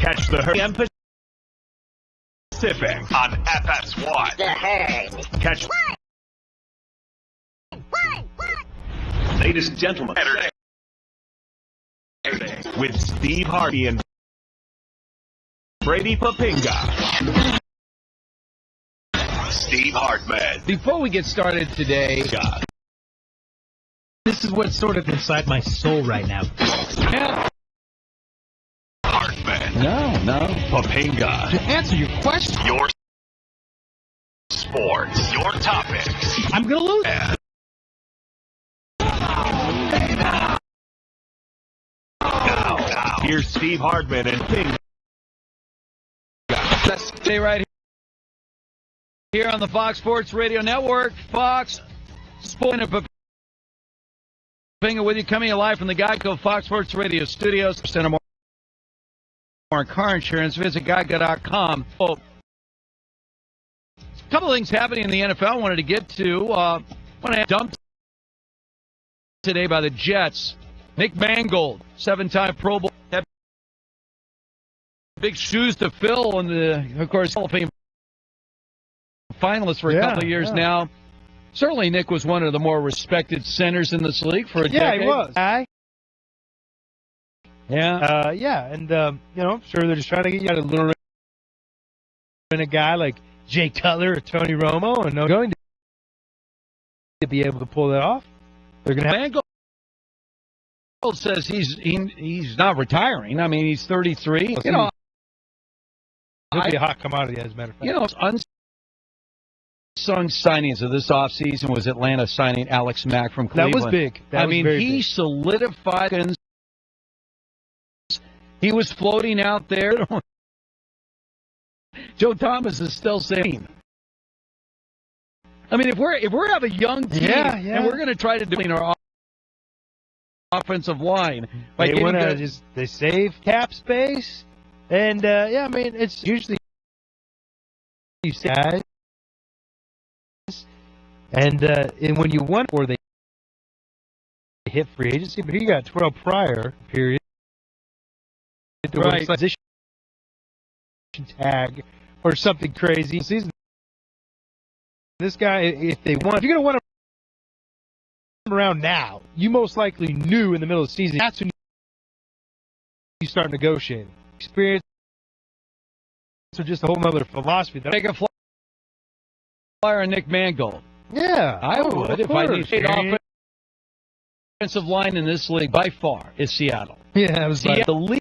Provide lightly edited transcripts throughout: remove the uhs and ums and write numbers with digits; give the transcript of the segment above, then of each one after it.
Catch the Herd and Pacific on FS1. The Herd. Catch. Ladies and gentlemen, Saturday with Steve Hardy and Brady Papinga. Steve Hartman. Before we get started today, this is what's sort of inside my soul right now. Yeah. Hartman. No. Papinga. To answer your question, Your sports. Your topics. I'm going to lose. And now, here's Steve Hartman and Pinga. Let's stay right here on the Fox Sports Radio Network. Fox Sports and Papinga with you, coming live from the Geico Fox Sports Radio studios. Center more on car insurance. Visit geico.com. Oh, a couple of things happening in the NFL I wanted to get to. When I dumped today by the Jets, Nick Mangold, 7-time Pro Bowl, had big shoes to fill, and of course, Hall of Fame finalist for a couple of years now. Certainly, Nick was one of the more respected centers in this league for a decade. Yeah, he was. And I'm sure they're just trying to get you to lure in a guy like Jay Cutler or Tony Romo, and they're going to be able to pull that off. They're going to have. Mangold says he's not retiring. I mean, he's 33. He'll be a hot commodity, as a matter of fact. Unsung signings of this offseason was Atlanta signing Alex Mack from Cleveland. That was big. He solidified. He was floating out there. Joe Thomas is still saying. I mean, if we have a young team and we're going to try to do in our offensive line, they save cap space, and it's usually you see guys, and when you want, or they hit free agency, but he got 12 prior period. Right. Position tag or something crazy. Season. This guy, if you're going to want him around now, you most likely knew in the middle of the season. That's when you start negotiating. Experience or just a whole other philosophy. Take a flyer on Nick Mangold. Yeah, I would if I needed offensive line in this league by far is Seattle. Yeah, it was the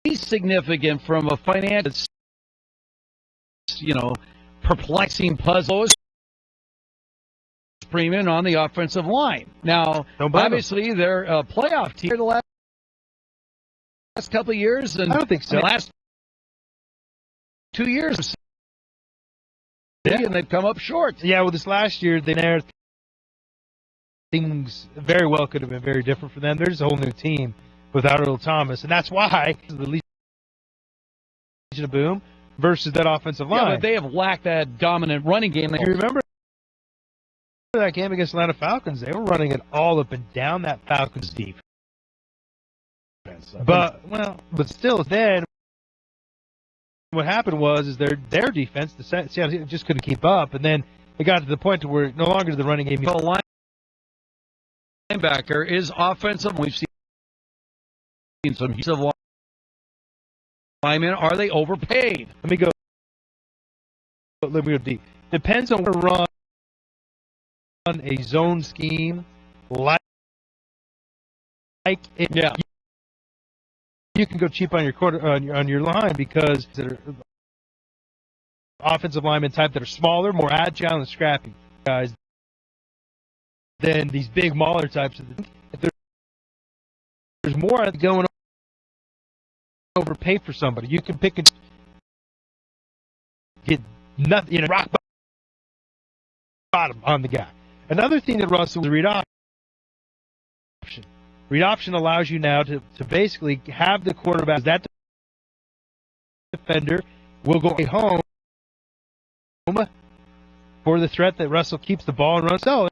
least significant from a financial, perplexing puzzle premium on the offensive line. Now, obviously, they're a playoff team the last couple of years, and I don't think so. The last 2 years, and they've come up short. Yeah, well, this last year, things very well could have been very different for them. They're just a whole new team without Earl Thomas, and that's why the Legion of Boom versus that offensive line. Yeah, but they have lacked that dominant running game. You remember that game against Atlanta Falcons? They were running it all up and down that Falcons deep. But still, then what happened was their defense, the Seattle just couldn't keep up, and then it got to the point to where no longer the running game. The linebacker is offensive. We've seen some linemen. Are they overpaid? Let me go deep. Depends on where to run a zone scheme like it. Yeah. You can go cheap on your on your line because they're offensive linemen type that are smaller, more agile, and scrappy guys than these big mauler types. If there's more going overpay for somebody, you can pick and get nothing, rock bottom on the guy. Another thing that Russell was read option. Read option allows you now to basically have the quarterback, that defender will go home for the threat that Russell keeps the ball and runs. So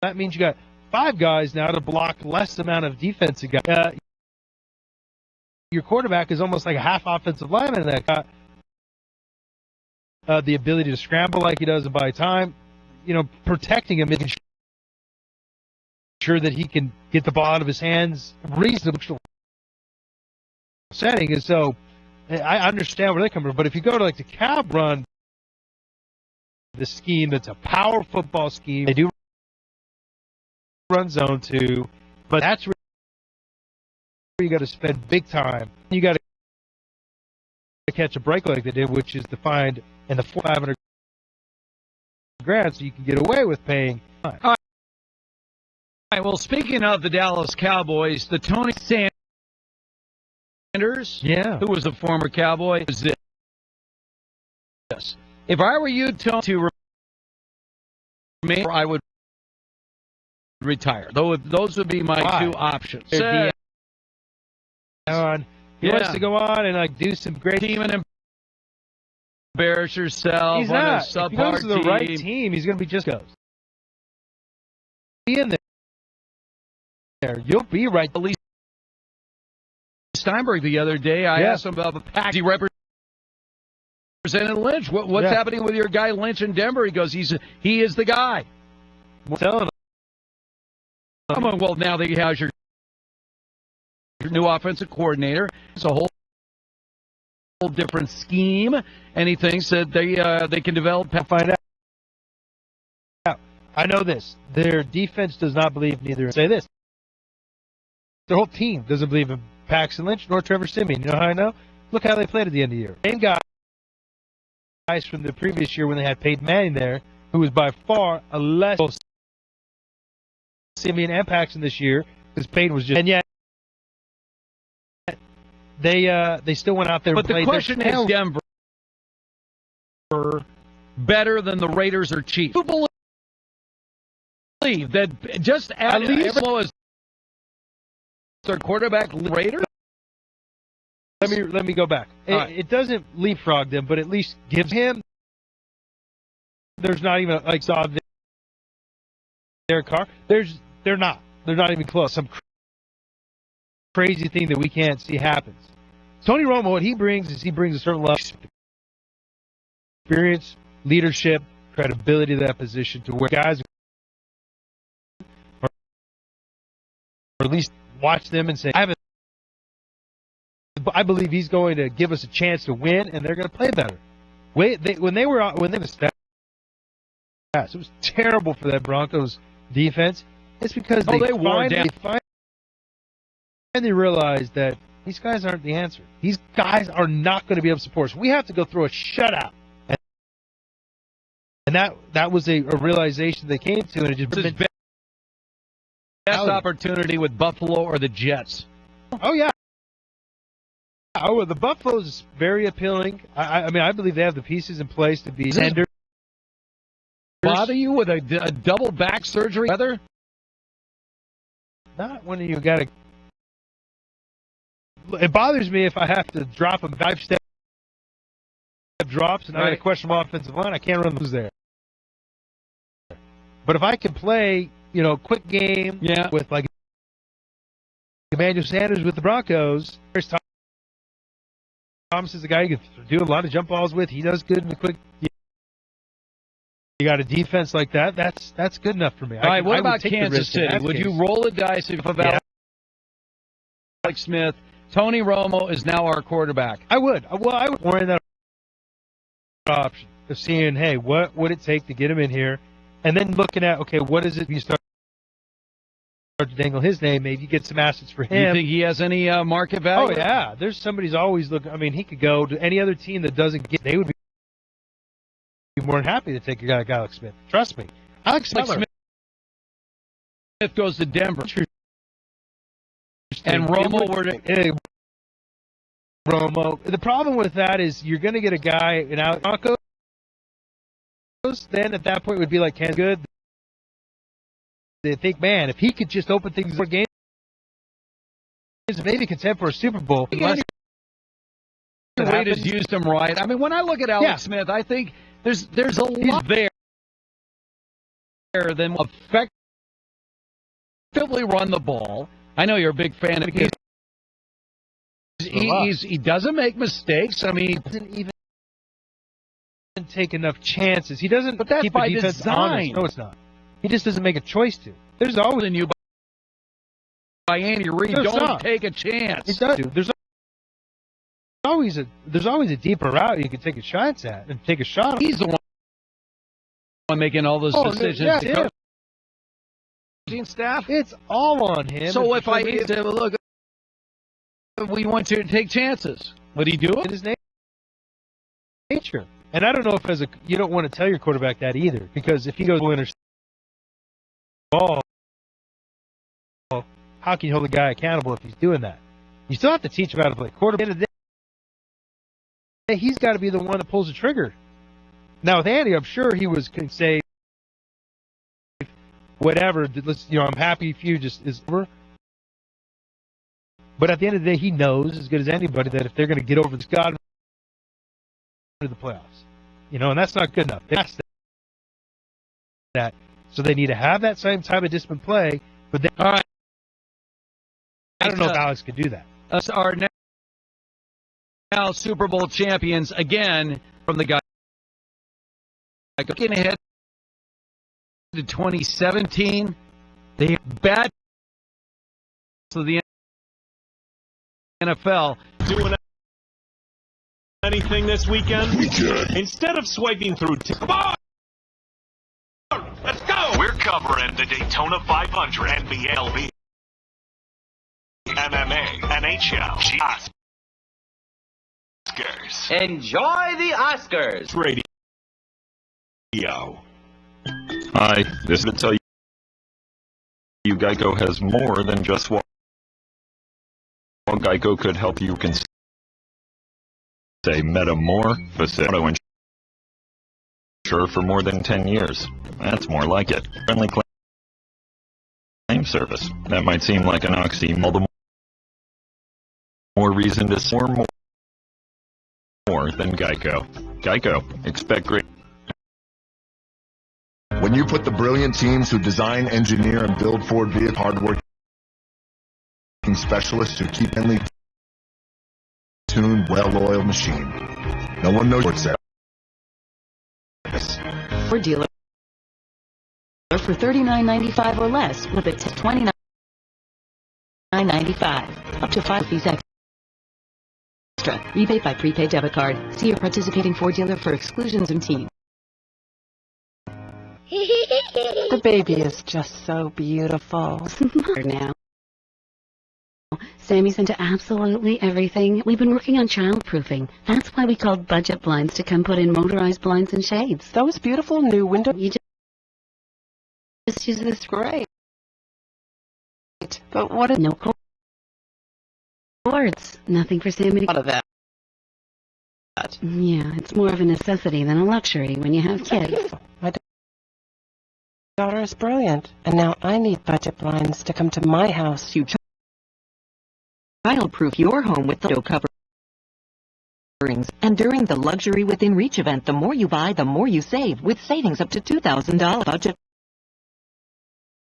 that means you got 5 guys now to block less amount of defensive guys. your quarterback is almost like a half offensive lineman that got the ability to scramble like he does and buy time, protecting him, making sure that he can get the ball out of his hands reasonable setting. And so I understand where they come from. But if you go to like the Cav run, the scheme that's a power football scheme, they do run zone 2, but that's where you got to spend big time. You got to catch a break like they did, which is defined in the $500 grand, so you can get away with paying. All right. Well, speaking of the Dallas Cowboys, the Tony Sanders, who was a former Cowboy, is this. If I were you, Tony, to remain, I would retire. Those would be my two options. He wants to go on and do some great team and embarrass yourself. He's not. If he goes to the right team, he's going to be just goes. Be in there. You'll be right. At least Steinberg the other day, I asked him about the pack. He represented Lynch. What's happening with your guy Lynch in Denver? He goes, he is the guy. I'm telling him. Well, now that he has your new offensive coordinator, it's a whole different scheme, and he thinks that they can develop. Find out. I know this. Their defense does not believe neither. Say this. Their whole team doesn't believe in Paxton Lynch nor Trevor Siemian. You know how I know? Look how they played at the end of the year. Same guys from the previous year when they had Peyton Manning there, who was by far a less Siemian and Paxton this year, because Peyton was just. And yet, they still went out there and played. But the question is, Denver better than the Raiders or Chiefs? Who believe that just at least as low as their quarterback Raiders? Let me go back. It doesn't leapfrog them, but at least gives him. There's not even saw their car. They're not even close. Some crazy thing that we can't see happens. Tony Romo, what he brings is a certain level of experience, leadership, credibility to that position, to where guys, or at least watch them and say, I believe he's going to give us a chance to win, and they're going to play better. When they were stats, it was terrible for that Broncos defense. It's because they finally realized that these guys aren't the answer. These guys are not going to be able to support us. We have to go through a shutout. And that was a realization they came to, and it just best opportunity with Buffalo or the Jets. Oh, yeah. Oh, the Buffalo's is very appealing. I believe they have the pieces in place to be tender. Bother you with a double back surgery? Weather? Not when you got to. It bothers me if I have to drop them 5-step drops and I got to question my offensive line. I can't run those there. But if I can play, quick game with like Emmanuel Sanders with the Broncos, Thomas is a guy you can do a lot of jump balls with. He does good in the quick. You got a defense like that. That's good enough for me. All right, what about Kansas City? Would you roll the dice if Alex Smith, Tony Romo is now our quarterback? I would. Well, I would warn that option of seeing, hey, what would it take to get him in here, and then looking at, okay, what is it? You start to dangle his name. Maybe you get some assets for him. You think he has any market value? Oh yeah, there's somebody's always looking. I mean, he could go to any other team that doesn't get. They would be more than happy to take a guy like Alex Smith. Trust me. Alex Smith goes to Denver. And Romo were to... Romo. The problem with that is you're going to get a guy in Broncos. Then at that point it would be like Kansas good. They think, man, if he could just open things for games, maybe contend for a Super Bowl. The Raiders used him right. I mean, when I look at Alex Smith, I think there's a lot there than effectively run the ball. I know you're a big fan of him. he doesn't make mistakes. I mean, he doesn't even take enough chances. He doesn't but that's keep by the defense design. honest. No, it's not. He just doesn't make a choice to. There's always you by Andy Reid. Don't take a chance. It does. There's always a deeper route you can take a shot at and take a shot. He's the one making all those decisions. Yeah, coaching staff. It's all on him. So if I say, well, look, we want you to take chances, would he do it? In his nature. And I don't know if you don't want to tell your quarterback that either, because if he goes to intercept the ball, how can you hold a guy accountable if he's doing that? You still have to teach him how to play quarterback. At the end of the day, he's got to be the one that pulls the trigger. Now with Andy, I'm sure he can say whatever. I'm happy if you just is over. But at the end of the day, he knows as good as anybody that if they're going to get over this god to the playoffs, and that's not good enough. That's that. So they need to have that same type of discipline play. But all right, I don't know if Alex could do that. Us are now Super Bowl champions again from the guy. Looking ahead to 2017, they bad to the NFL. Doing anything this weekend? Instead of swiping through... Come on! Let's go! We're covering the Daytona 500, NBLB, MMA, NHL, Oscars. Enjoy the Oscars. Radio. Hi, this is to tell you Geico has more than just one. Geico could help you say metamorphosis auto insure for more than 10 years. That's more like it. Friendly claim service. That might seem like an oxymoron. More reason to score more than Geico. Geico. Expect great. When you put the brilliant teams who design, engineer, and build Ford vehicles, hardworking specialists who keep Henley tuned, well-oiled machine. No one knows what's there. Ford dealer for $39.95 or less with a $29.95. Up to 5 fees extra. Rebate by prepaid debit card. See your participating Ford dealer for exclusions and team. The baby is just so beautiful. Now, Sammy's into absolutely everything. We've been working on childproofing. That's why we called Budget Blinds to come put in motorized blinds and shades. Those beautiful new windows. You just use this. Great. But what is... No cords. Nothing for Sammy to... Out of that. Yeah, it's more of a necessity than a luxury when you have kids. My daughter is brilliant, and now I need Budget Blinds to come to my house. You childproof your home with window coverings. And during the Luxury Within Reach event, the more you buy, the more you save, with savings up to $2,000 budget.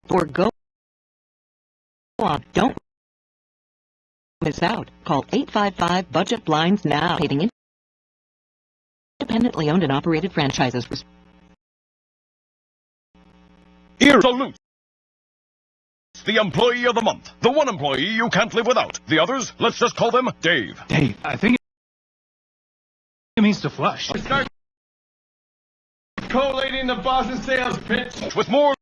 Or go on. Don't miss out. Call 855-BUDGET-BLINDS now. Independently owned and operated franchises. Here salute the employee of the month. The one employee you can't live without. The others, let's just call them Dave. Dave, I think it means to flush. Start collating the boss's sales pitch with more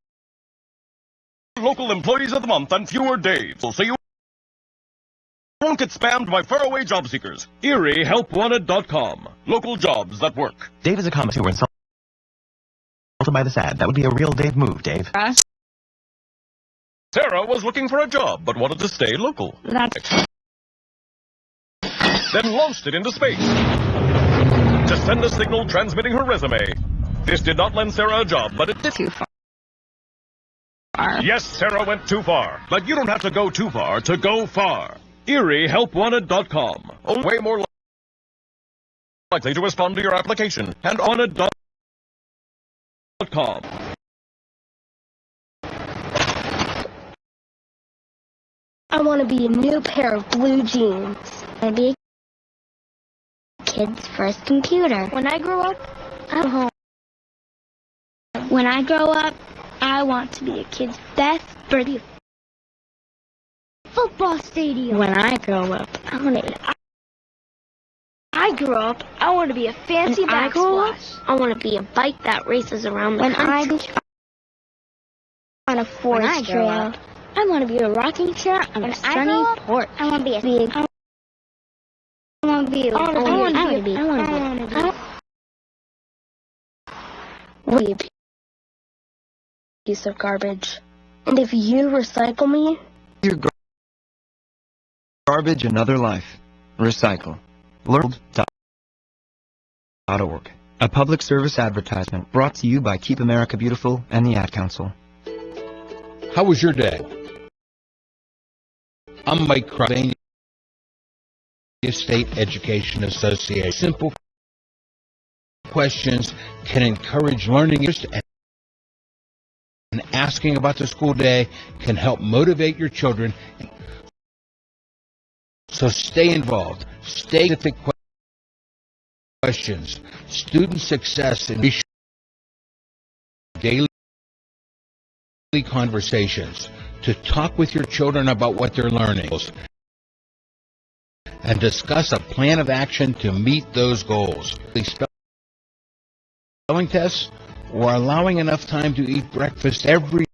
local employees of the month and fewer Daves. So you won't get spammed by faraway job seekers. ErieHelpWanted.com. Local jobs that work. Dave is a comic who were insulted by this ad. That would be a real Dave move, Dave. Sarah was looking for a job, but wanted to stay local. Then launched it into space to send a signal transmitting her resume. This did not lend Sarah a job, but it did. Too far. Yes, Sarah went too far. But you don't have to go too far to go far. ErieHelpWanted.com. Way more likely to respond to your application. And wanted.com. I want to be a new pair of blue jeans. to be a kid's first computer. When I grow up, I'm home. When I grow up, I want to be a kid's best birthday football stadium. When I grow up, I want to be a fancy backsplash. I want to be a bike that races around the country. On a forest trail. I want to be a rocking chair on a sunny porch. I want to be a piece of garbage. And if you recycle me, Your garbage, another life. Recycle. Learn.org. A public service advertisement brought to you by Keep America Beautiful and the Ad Council. How was your day? I'm Mike Crosby, State Education Association. Simple questions can encourage learning, and asking about the school day can help motivate your children. So stay involved. Stay specific questions. Student success and daily conversations to talk with your children about what they're learning and discuss a plan of action to meet those goals. Spelling tests or allowing enough time to eat breakfast. Every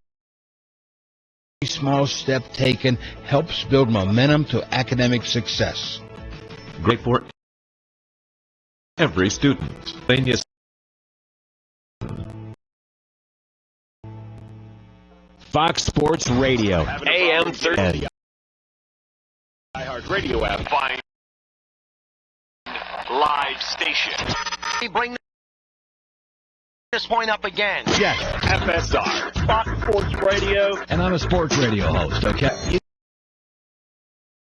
small step taken helps build momentum to academic success. Great for every student. Fox Sports Radio. AM 30. iHeartRadio app. Find live station. Bring this point up again. Yes, FSR. Fox Sports Radio. And I'm a sports radio host, okay?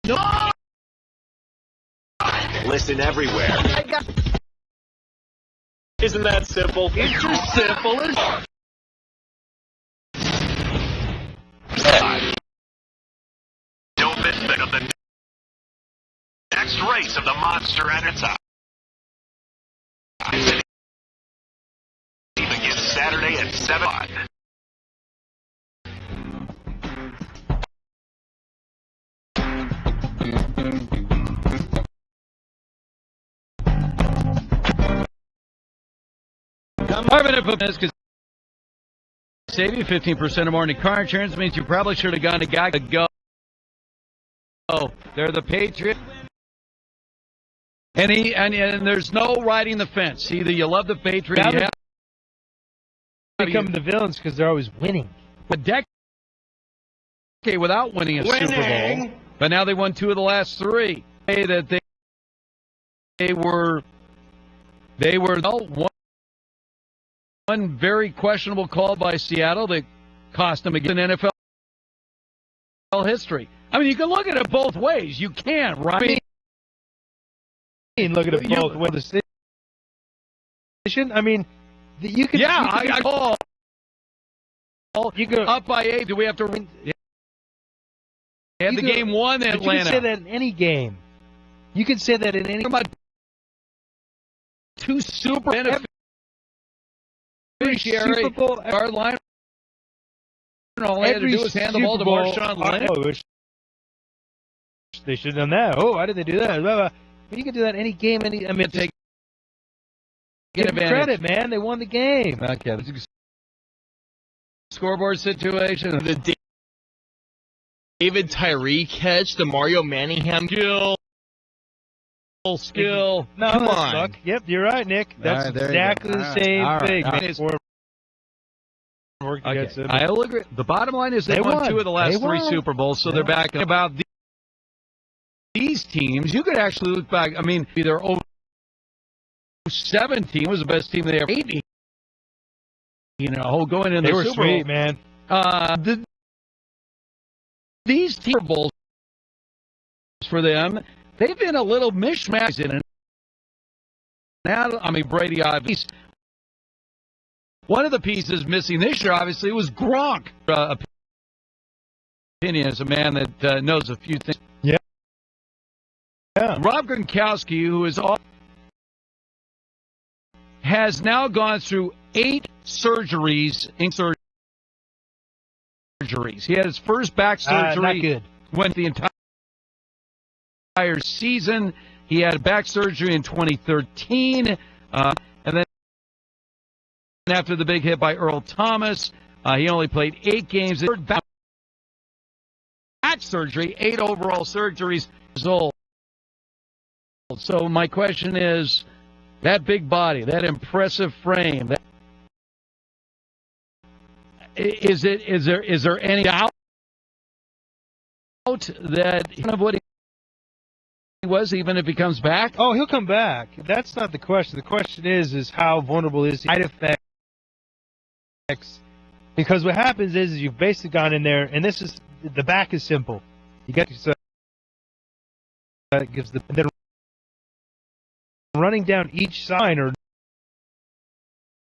No! Listen everywhere. Isn't that simple? It's just simple as... Don't miss the next race of the Monster Energy. It begins Saturday at 7. Marvin and Pupnes could save you 15% or more in car insurance. Means you probably should have gone to Geico. Oh, they're the Patriots. And there's no riding the fence. Either you love the Patriots, Now they become the villains because they're always winning. A decade without winning a Super Bowl, but now they won 2 of the last 3. That they were one very questionable call by Seattle that cost them again in NFL history. I mean, you can look at it both ways. You can, right? Look at it both ways. I mean, you can. Yeah, I call. You go up by 8. Do we have to? And the game won in Atlanta. You can say that in any game. You can say that in any. About 2 super beneficiary card line. All they had to do was hand the ball to Marshawn Lynch. They should have done that. Oh, why did they do that? Blah, blah. But you can do that in any game. Give them credit, man. They won the game. Okay. Scoreboard situation. The David Tyree catch, the Mario Manningham skill. No, come on. Luck. Yep, you're right, Nick. That's exactly the same thing. Okay. I will agree. The bottom line is they won 2 of the last 3 Super Bowls, so they're back. About these teams, you could actually look back. I mean, their 07 was the best team they ever beat. You know, going in the Super Bowl. They were sweet, man. These Super Bowls for them, they've been a little mishmash in it. Now, I mean, Brady obviously. One of the pieces missing this year, obviously, was Gronk. Opinion as a man that knows a few things. Yeah. Rob Gronkowski, who is has now gone through 8 surgeries. He had his first back surgery. Not good. Went the entire season. He had back surgery in 2013, and then after the big hit by Earl Thomas, he only played 8 games. Back surgery, 8 overall surgeries. Old. So my question is, that big body, that impressive frame, is there any doubt that of what he was, even if he comes back? Oh, he'll come back. That's not the question. The question is how vulnerable is he? Side effects. Because what happens is you've basically gone in there, and this is the back is simple. You got yourself gives the then running down each side are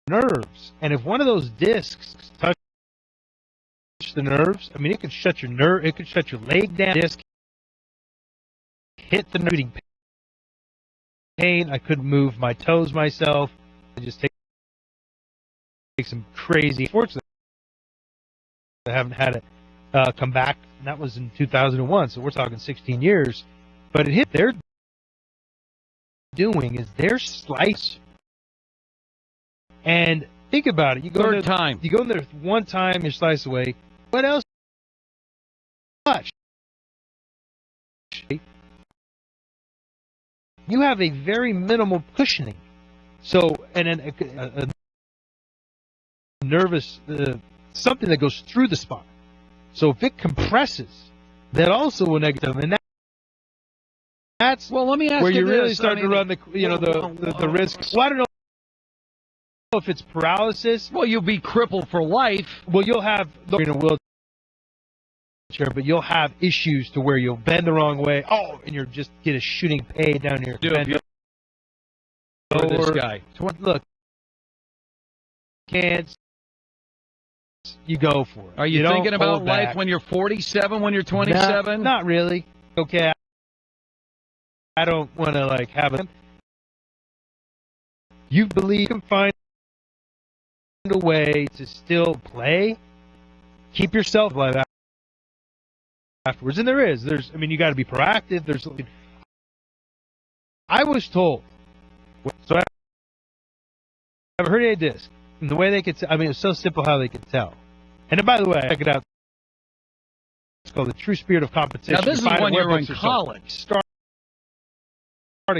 nerves, and if one of those discs touch the nerves, I mean, it could shut your nerve, it could shut your leg down. Disc hit the nerve, pain. I couldn't move my toes myself. I just take some crazy. Fortunately, I haven't had it come back. And that was in 2001, so we're talking 16 years. But it hit. They're doing is their slice. And think about it. You go Third time. You go in there one time, you slice away. What else? Much. You have a very minimal cushioning. So, and then a nervous something that goes through the spine. So if it compresses, that also will negative, and that's well. Let me ask where you you really this. start to run the the risk. Well, I don't know if it's paralysis. Well, you'll be crippled for life. Well, you'll have in a wheelchair, but you'll have issues to where you'll bend the wrong way. Oh, and you're just get a shooting pain down here. This guy. Look, can't. You go for it. Are you thinking about life when you're 47, when you're 27? Not really. Okay. I don't want to have a. You believe you can find a way to still play, keep yourself alive afterwards, and there's. I mean, you got to be proactive. I was told. So I've heard a disc. And the way they could, I mean, it's so simple how they could tell. And then, by the way, check it out. It's called The True Spirit of Competition. Now, this is when you were in college. Starting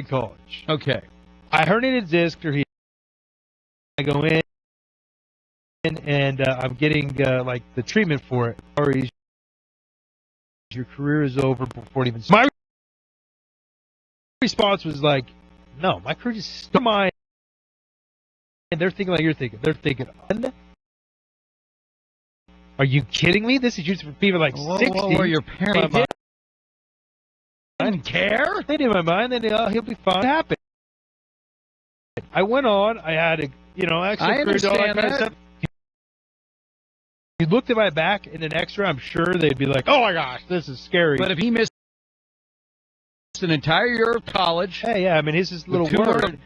college. Okay. I herniated disc, or I go in, and I'm getting, the treatment for it. Or your career is over before it even starts. My response was no, my career is still mine. And they're thinking like you're thinking. They're thinking, are you kidding me? This is used for people 60. Whoa, your parents didn't care? They didn't in my mind. They knew, he'll be fine. It happened. I went on. I had a, I understand that. You looked at my back in an X-ray, I'm sure they'd be like, oh my gosh, this is scary. But if he missed an entire year of college. Hey, yeah, I mean, his little word.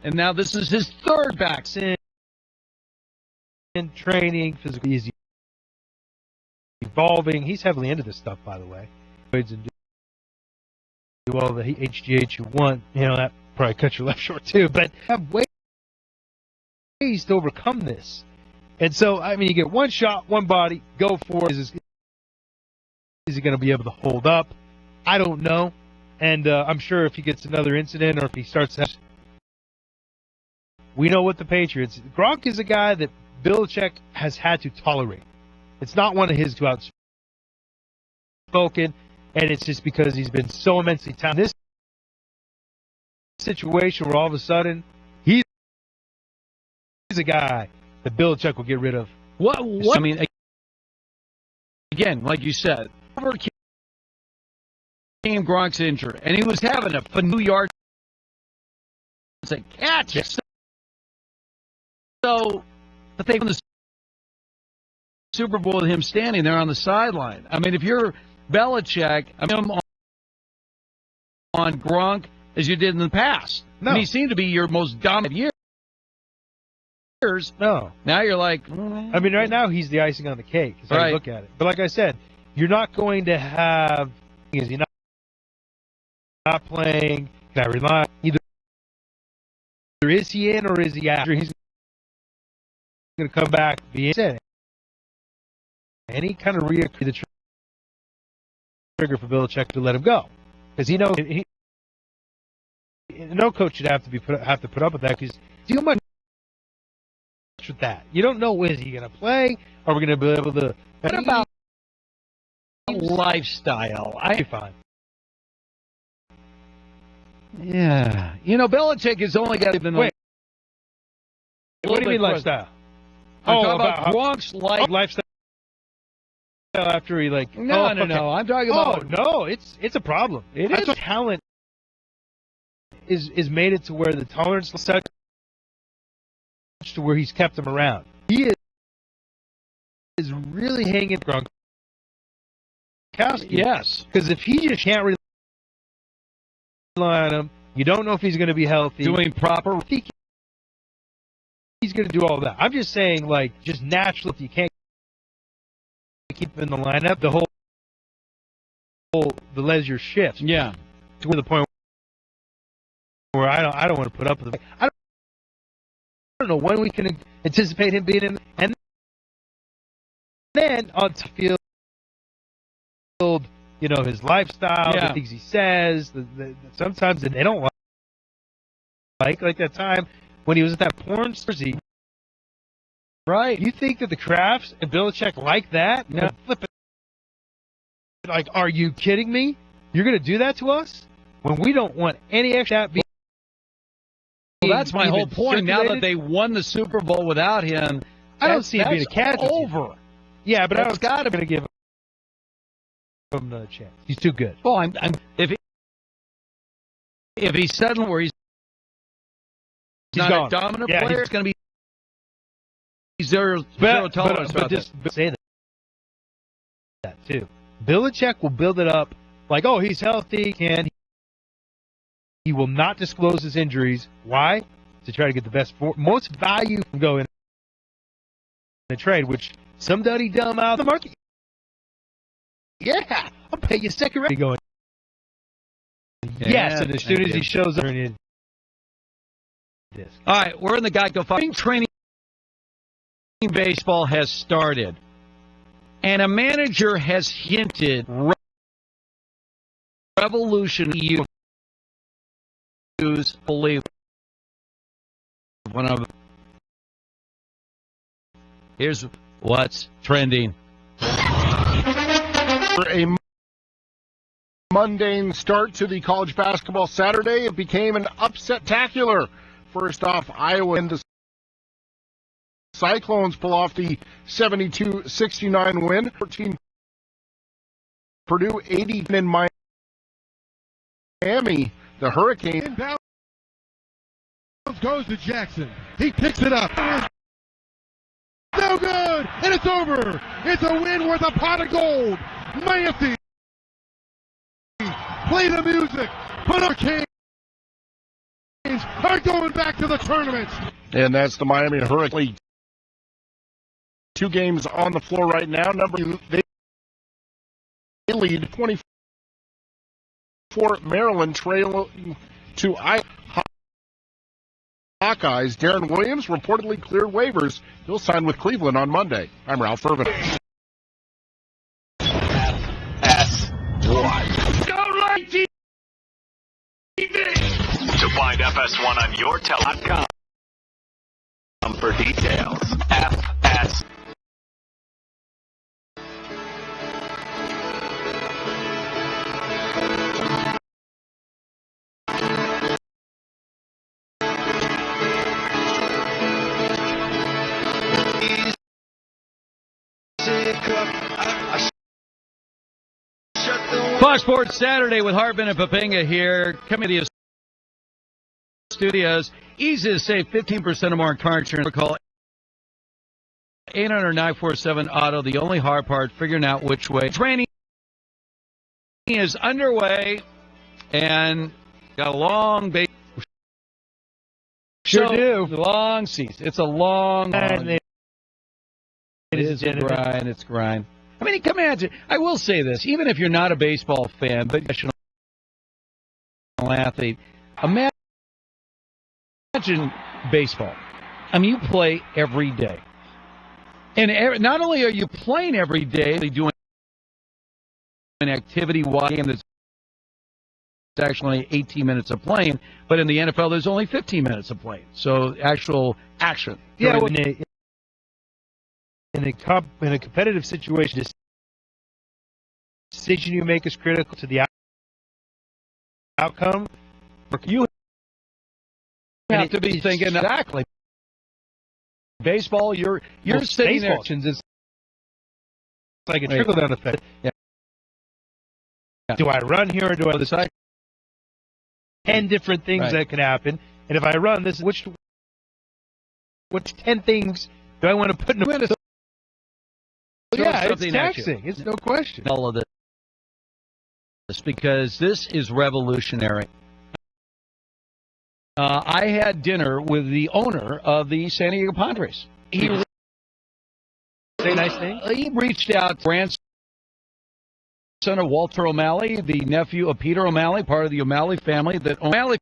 And now this is his third back. In training, physically easy, evolving. He's heavily into this stuff, by the way. And do all the HGH you want. That probably cuts your life short too. But have ways to overcome this. And so, I mean, you get one shot, one body, go for it. Is he going to be able to hold up? I don't know. And I'm sure if he gets another incident or if he starts to. We know what the Patriots. Gronk is a guy that Belichick has had to tolerate. It's not one of his too outspoken, and it's just because he's been so immensely talented. This situation where all of a sudden he's a guy that Belichick will get rid of. What? I mean, again, like you said, came Gronk's injured, and he was having a new yard catch. Yes. So, but they won the Super Bowl with him standing there on the sideline. I mean, if you're Belichick, on Gronk as you did in the past. No. And he seemed to be your most dominant years. No. Now you're like... I mean, right now he's the icing on the cake, is how you look at it. But like I said, you're not going to have... Is he not playing? Can I rely? Either is he in or is he out? He's going to come back, be in. Any kind of the trigger for Belichick to let him go, because he knows no coach should have to put up with that, because too much with that. You don't know, is he going to play? Are we going to be able to? What about lifestyle? I fine. Yeah, Belichick has only got to. Wait, what do you mean lifestyle? I'm talking about Gronk's lifestyle. After he no, I'm talking about no, it's a problem. That's what talent is made it to where the tolerance is such to where he's kept him around. He is really hanging Gronk. Yes, because if he just can't rely on him, you don't know if he's going to be healthy, doing proper. He's going to do all that. I'm just saying, just naturally, if you can't keep him in the lineup, the leisure shifts. Yeah, to the point where I don't want to put up with it. I don't know when we can anticipate him being in, and then on the field, his lifestyle, the things he says. Sometimes they don't like that time when he was at that porn jersey. Right. You think that the Crafts and Belichick like that? Yeah. Flip it. Are you kidding me? You're going to do that to us when we don't want any extra? Well, that's my whole point. Now that they won the Super Bowl without him, I don't see him being a casualty. Over. Yeah, but I don't got him to give him the chance. He's too good. Well, if he's suddenly where he's not gone. A dominant player, it's going to be zero tolerance about this. Say that too. Belichick will build it up he's healthy, and he will not disclose his injuries. Why? To try to get the most value from going in a trade, which some dumb out of the market. Yeah, I'll pay you second round. Going. Yes, and as soon as he shows up, all right, we're in the Geico Spring training. Baseball has started, and a manager has hinted revolution. You believe one of. Here's what's trending. For a mundane start to the college basketball Saturday, it became an upset-tacular. First off, Iowa and the Cyclones pull off the 72-69 win. 14 Purdue, 80 in Miami. The Hurricanes. Inbound goes to Jackson. He picks it up. No good, and it's over. It's a win worth a pot of gold. Miami. Play the music. But our Canes are going back to the tournament. And that's the Miami Hurricanes. 2 games on the floor right now. They lead 24. Maryland trailing to Hawkeyes. Darren Williams reportedly cleared waivers. He'll sign with Cleveland on Monday. I'm Ralph Irvin. FS1. Go right TV. To find FS1 on your television for details. FS. Fox Sports Saturday with Hartman and Papinga here. Coming to you studios. Easy to save 15% or more on car insurance. Call 800-947-AUTO. The only hard part, figuring out which way. Training is underway and got a long base. Sure do. Long season. It's a long. It is a grind. It's grind. I mean, come on. I will say this: even if you're not a baseball fan, but professional athlete, imagine baseball. I mean, you play every day, and not only are you playing every day, you're doing an activity-wise game that's actually 18 minutes of playing, but in the NFL, there's only 15 minutes of playing. So actual action. Yeah, in a competitive situation, the decision you make is critical to the outcome. You have to be thinking exactly. Baseball, you're sitting there. It's like a trickle-down effect. Yeah. Do I run here or do I decide? 10 different things that can happen, and if I run, which 10 things do I want to put in a minute? Yeah, it's taxing. It's no question. All of this because this is revolutionary. I had dinner with the owner of the San Diego Padres. He say nice things. He reached out to grandson of Walter O'Malley, the nephew of Peter O'Malley, part of the O'Malley family. That O'Malley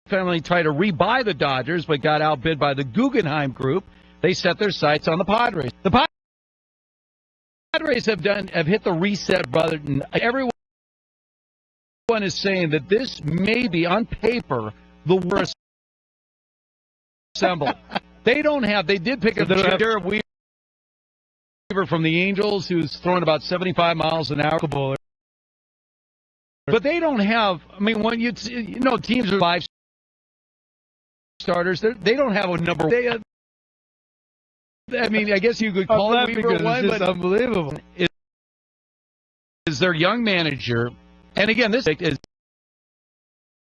family tried to rebuy the Dodgers, but got outbid by the Guggenheim Group. They set their sights on the Padres. The Padres have hit the reset button. Everyone is saying that this may be, on paper, the worst assembled. They did pick up Jared Weaver from the Angels, who's throwing about 75 miles an hour. But they don't have, I mean, when teams are 5 starters, they don't have a number. I mean, I guess you could call Weaver one, but unbelievable. Is their young manager, and again, this is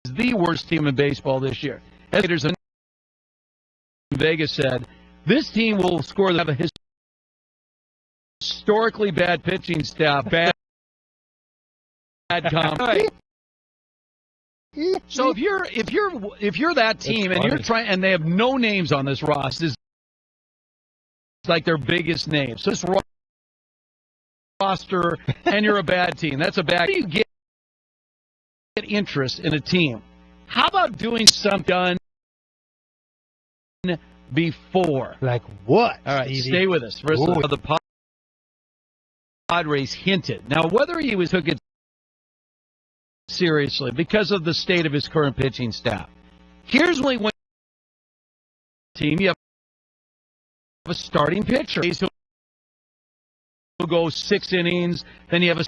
the worst team in baseball this year. As in Vegas said, this team will score a historically bad pitching staff, bad comp. So if you're that team and you're trying, and they have no names on this roster, it's like their biggest name. So this roster, and you're a bad team. That's a bad. How do you get interest in a team? How about doing something done before? Like what? All right, Stevie? stay with us. First of all, the Padres hinted. Now, whether he took it seriously because of the state of his current pitching staff. Here's when team you have a starting pitcher who'll go 6 innings, then you have a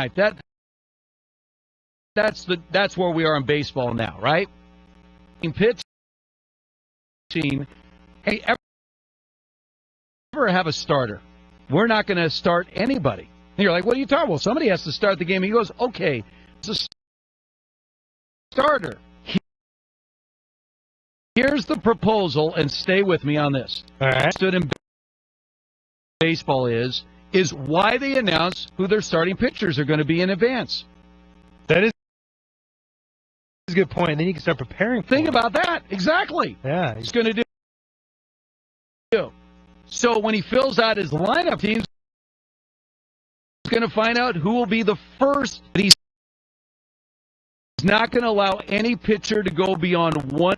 that's where we are in baseball now, right? In pitching, hey, ever have a starter? We're not going to start anybody. And you're like, what are you talking about? Well, somebody has to start the game. He goes, okay, it's a starter. Here's the proposal, and stay with me on this. All right. Stood in baseball is why they announce who their starting pitchers are going to be in advance. That is a good point. Then you can start preparing for Think about that. Exactly. Yeah. He's going to do. So when he fills out his lineup, teams going to find out who will be the first. He's not going to allow any pitcher to go beyond one.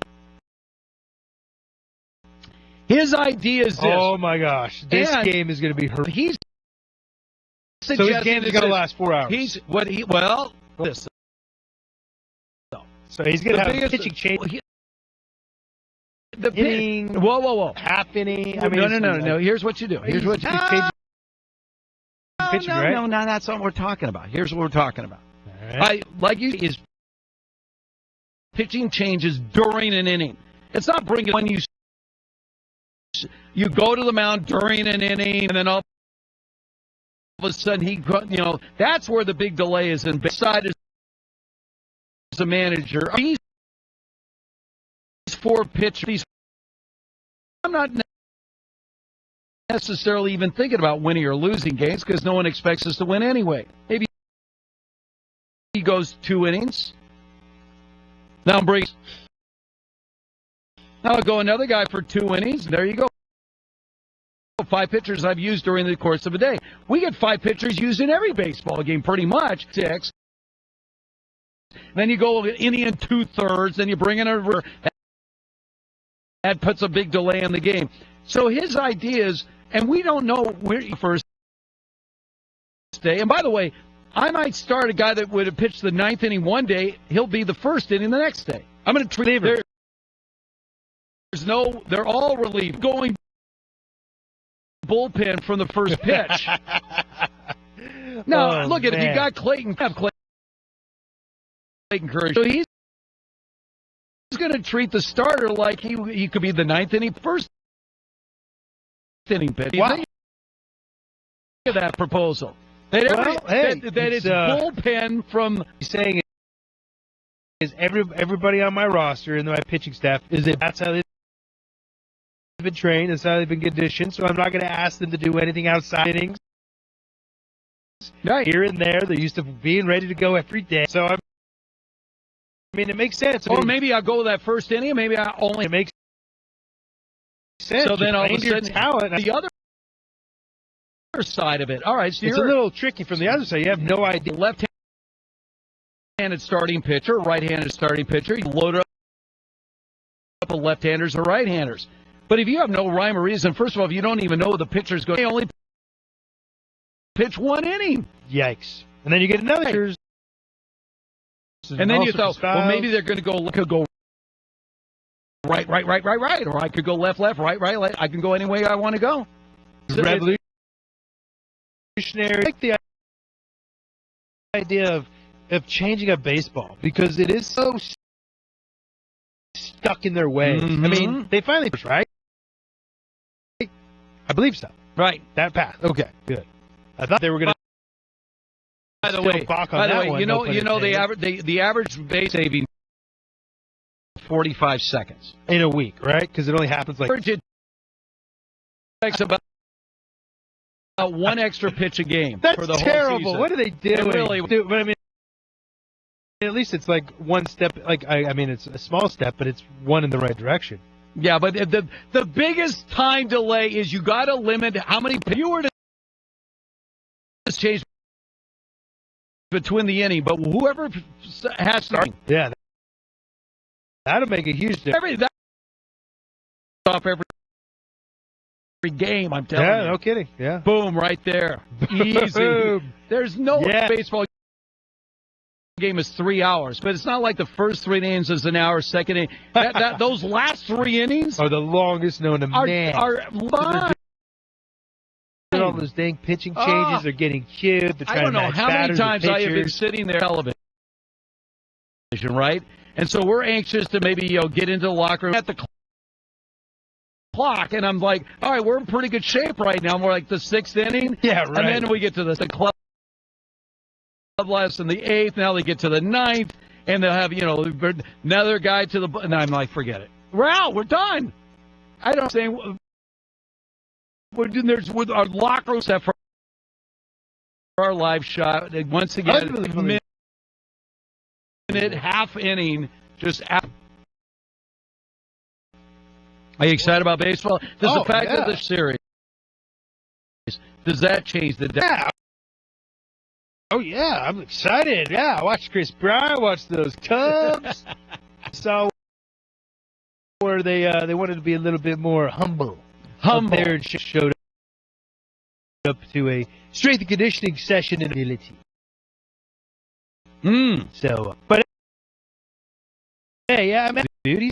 His idea is this. Oh my gosh, this game is going to be horrific. So his game is going to last 4 hours. This. So he's going to have a pitching change. Inning. Whoa. Half inning. No. Here's what you do. Here's what you do. Pitching, right? No, that's not what we're talking about. Here's what we're talking about. Right. Is pitching changes during an inning. It's not bringing when you go to the mound during an inning and then all of a sudden that's where the big delay is. And side is a manager. These 4 pitchers. I'm not necessarily even thinking about winning or losing games because no one expects us to win anyway. Maybe goes 2 innings. Now Briggs. Now I'll go another guy for 2 innings. There you go. 5 pitchers I've used during the course of a day. We get 5 pitchers used in every baseball game, pretty much. 6. Then you go inning and 2/3. Then you bring in a. That puts a big delay in the game. So his ideas, and we don't know where he first day. And by the way, I might start a guy that would have pitched the 9th inning one day. He'll be the 1st inning the next day. I'm going to treat there's no. They're all relieved. Going bullpen from the first pitch. Now look at it. If you got Clayton, have Clayton Courage. So he's going to treat the starter like he could be the 9th inning, 1st inning pitch. Wow. Think of that proposal. That it's bullpen from. He's saying is everybody on my roster and my pitching staff that's how they've been trained, that's how they've been conditioned. So I'm not going to ask them to do anything outside innings. Right. Here and there, they're used to being ready to go every day. So I mean, it makes sense. Or maybe I'll go that 1st inning. Maybe I only. It makes sense. So then all of a sudden, talent. The other side of it. All right, so it's a little tricky from the other side. You have no idea. Left-handed starting pitcher, right-handed starting pitcher. You load up of left-handers or right-handers. But if you have no rhyme or reason, first of all, if you don't even know the pitcher's going, they only pitch 1 inning. Yikes! And then you get another. And then you thought, well, maybe they're going to go right, or I could go left, right. I can go any way I want to go. Revolutionary. I like the idea of changing up baseball because it is so stuck in their way. Mm-hmm. I mean, they finally right. I believe so. Right. That path. Okay. Good. I thought they were going to. By the way, you know the average base saving 45 seconds in a week, right? Because it only happens like. It takes about 1 extra pitch a game. That's for the terrible. Whole season. What are they doing? Really, but I mean, at least it's like 1 step. Like I mean, it's a small step, but it's one in the right direction. Yeah, but the biggest time delay is you got to limit how many. If you were to change between the inning, but whoever has to. Yeah, that'll make a huge difference. Off every game, I'm telling you. Yeah, no kidding. Yeah. Boom, right there. Easy. There's no baseball game is 3 hours, but it's not like the first 3 innings is an hour, second inning. Those last 3 innings are the longest known to man. Are fun. All those dang pitching changes, they're getting cued. I don't know how many times I have been sitting there television, right? And so we're anxious to maybe get into the locker room at the clock, and I'm like, all right, we're in pretty good shape right now. We're like the 6th inning, yeah, right. And then we get to the club last in the 8th. Now they get to the 9th, and they'll have another guy to the. And I'm like, forget it. We're out. We're done. I don't say. We're doing there's with our locker room set for our live shot. Once again, minute, half inning, just. Are you excited about baseball? Does the fact of the series, does that change the day? Yeah. Oh, yeah, I'm excited. Yeah, I watched Chris Bryant, watched those Cubs. Saw where they wanted to be a little bit more humble. There and showed up to a strength and conditioning session in ability. So, but hey, yeah, I mean, dude, he's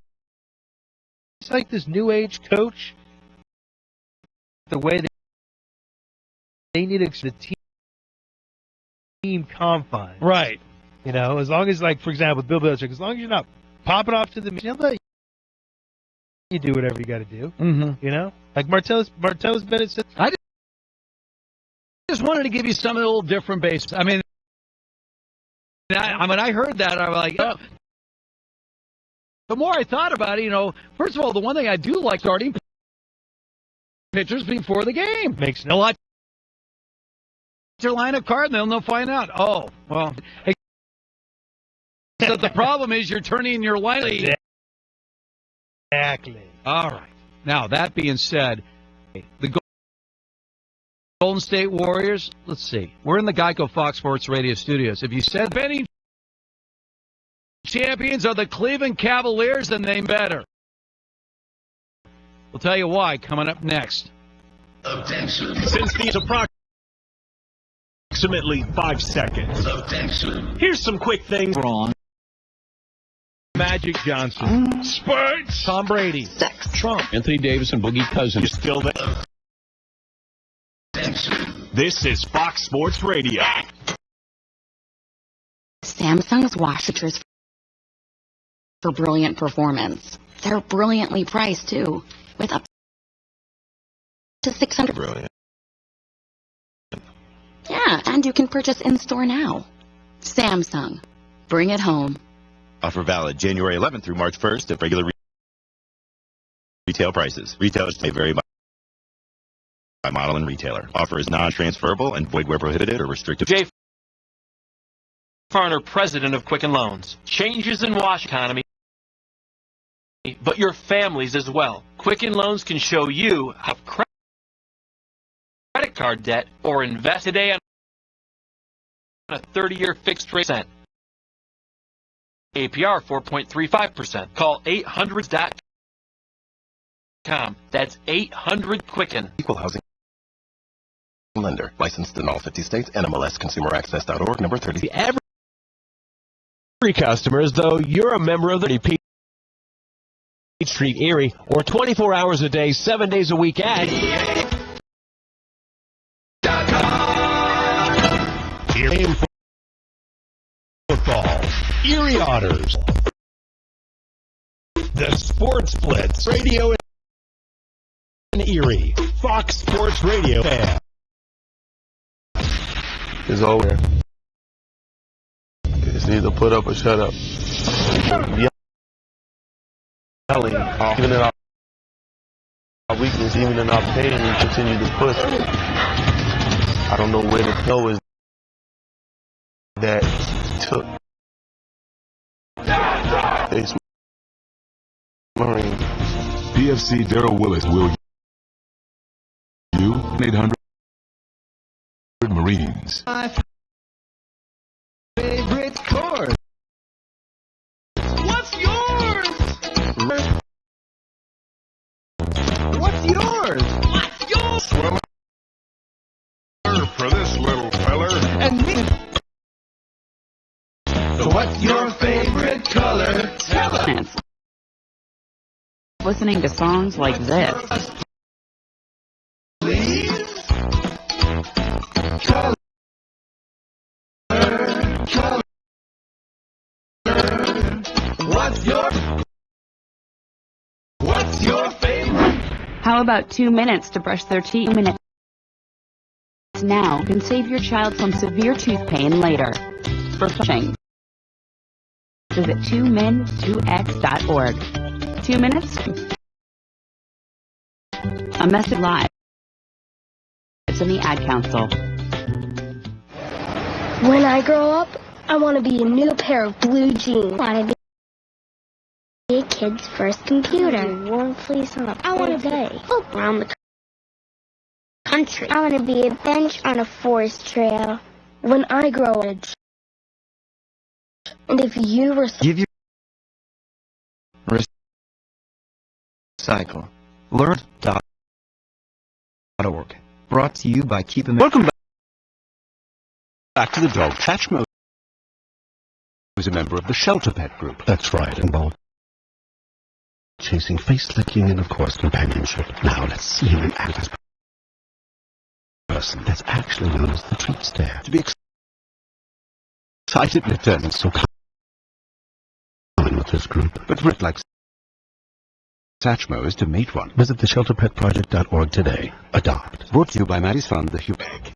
like this new age coach. The way they need the team confines, right? As long as, like, for example, Bill Belichick, as long as you're not popping off to the machine, you do whatever you got to do. Mm-hmm. Like Martellus Bennett said. I just wanted to give you some of the little different bases. I mean, I heard that, I was like, oh. The more I thought about it, first of all, the one thing I do like starting pitchers before the game. Makes no lot. Their line of card, and they'll find out. Oh, well. So the problem is you're turning your line. Exactly. All right. Now, that being said, the Golden State Warriors, let's see. We're in the Geico Fox Sports Radio studios. If you said defending champions are the Cleveland Cavaliers, then they better. We'll tell you why coming up next. Attention. Since these approximately 5 seconds. Attention. Here's some quick things. Wrong. Magic Johnson. Sports. Tom Brady. Sex. Trump. Anthony Davis and Boogie Cousins. You're still there. Attention. This is Fox Sports Radio. Samsung's washers for brilliant performance. They're brilliantly priced, too, with up to $600. Brilliant. Yeah, and you can purchase in-store now. Samsung. Bring it home. Offer valid January 11th through March 1st at regular retail prices. Retailers may vary by model and retailer. Offer is non-transferable and void where prohibited or restricted. Jay Farner, president of Quicken Loans. Changes in wash economy, but your families as well. Quicken Loans can show you how credit card debt or invest today on a 30-year fixed rate percent. APR 4.35%. Call 800.com. That's 800-QUICKEN. Equal housing lender. Licensed in all 50 states. NMLSconsumeraccess.org. Number 30. Every customer as though you're a member of the Peach Street, Erie, or 24 hours a day, 7 days a week at Erie Football. Erie Otters. The Sports Blitz. Radio in Erie. Fox Sports Radio. Is over. It's either put up or shut up. Yelling, even in our weakness, even in our pain, we continue to push. I don't know where the flow is that took. Space Marine. PFC Darrell Willis will you 800 Marines. My favorite course. What's yours? What's yours? What's yours? For this little feller. And me. So what's your favorite color? Tell us. Listening to songs like this. Please. Color. What's your favorite? How about 2 minutes to brush their teeth? 2 minutes now can save your child from severe tooth pain later. For flushing, visit 2min2x.org. 2 minutes? A message live. It's in the Ad Council. When I grow up, I want to be a new pair of blue jeans. I want to be a kid's first computer. Warm fleece on a I want to day. Hope around the country. I want to be a bench on a forest trail. When I grow up, and if you were Give your Recycle. Learn.org. Brought to you by Keep America. Welcome back to the dog. Satchmo is a member of the Shelter Pet Group. That's right, involved chasing, face licking, and of course companionship. Now let's see him in act as person. That's actually known as the treat stare. To be excited returning so common with this group. But Rick likes Satchmo is to mate one. Visit theshelterpetproject.org today. Adopt. Brought to you by Maddie's Fund, the Hugh Bag.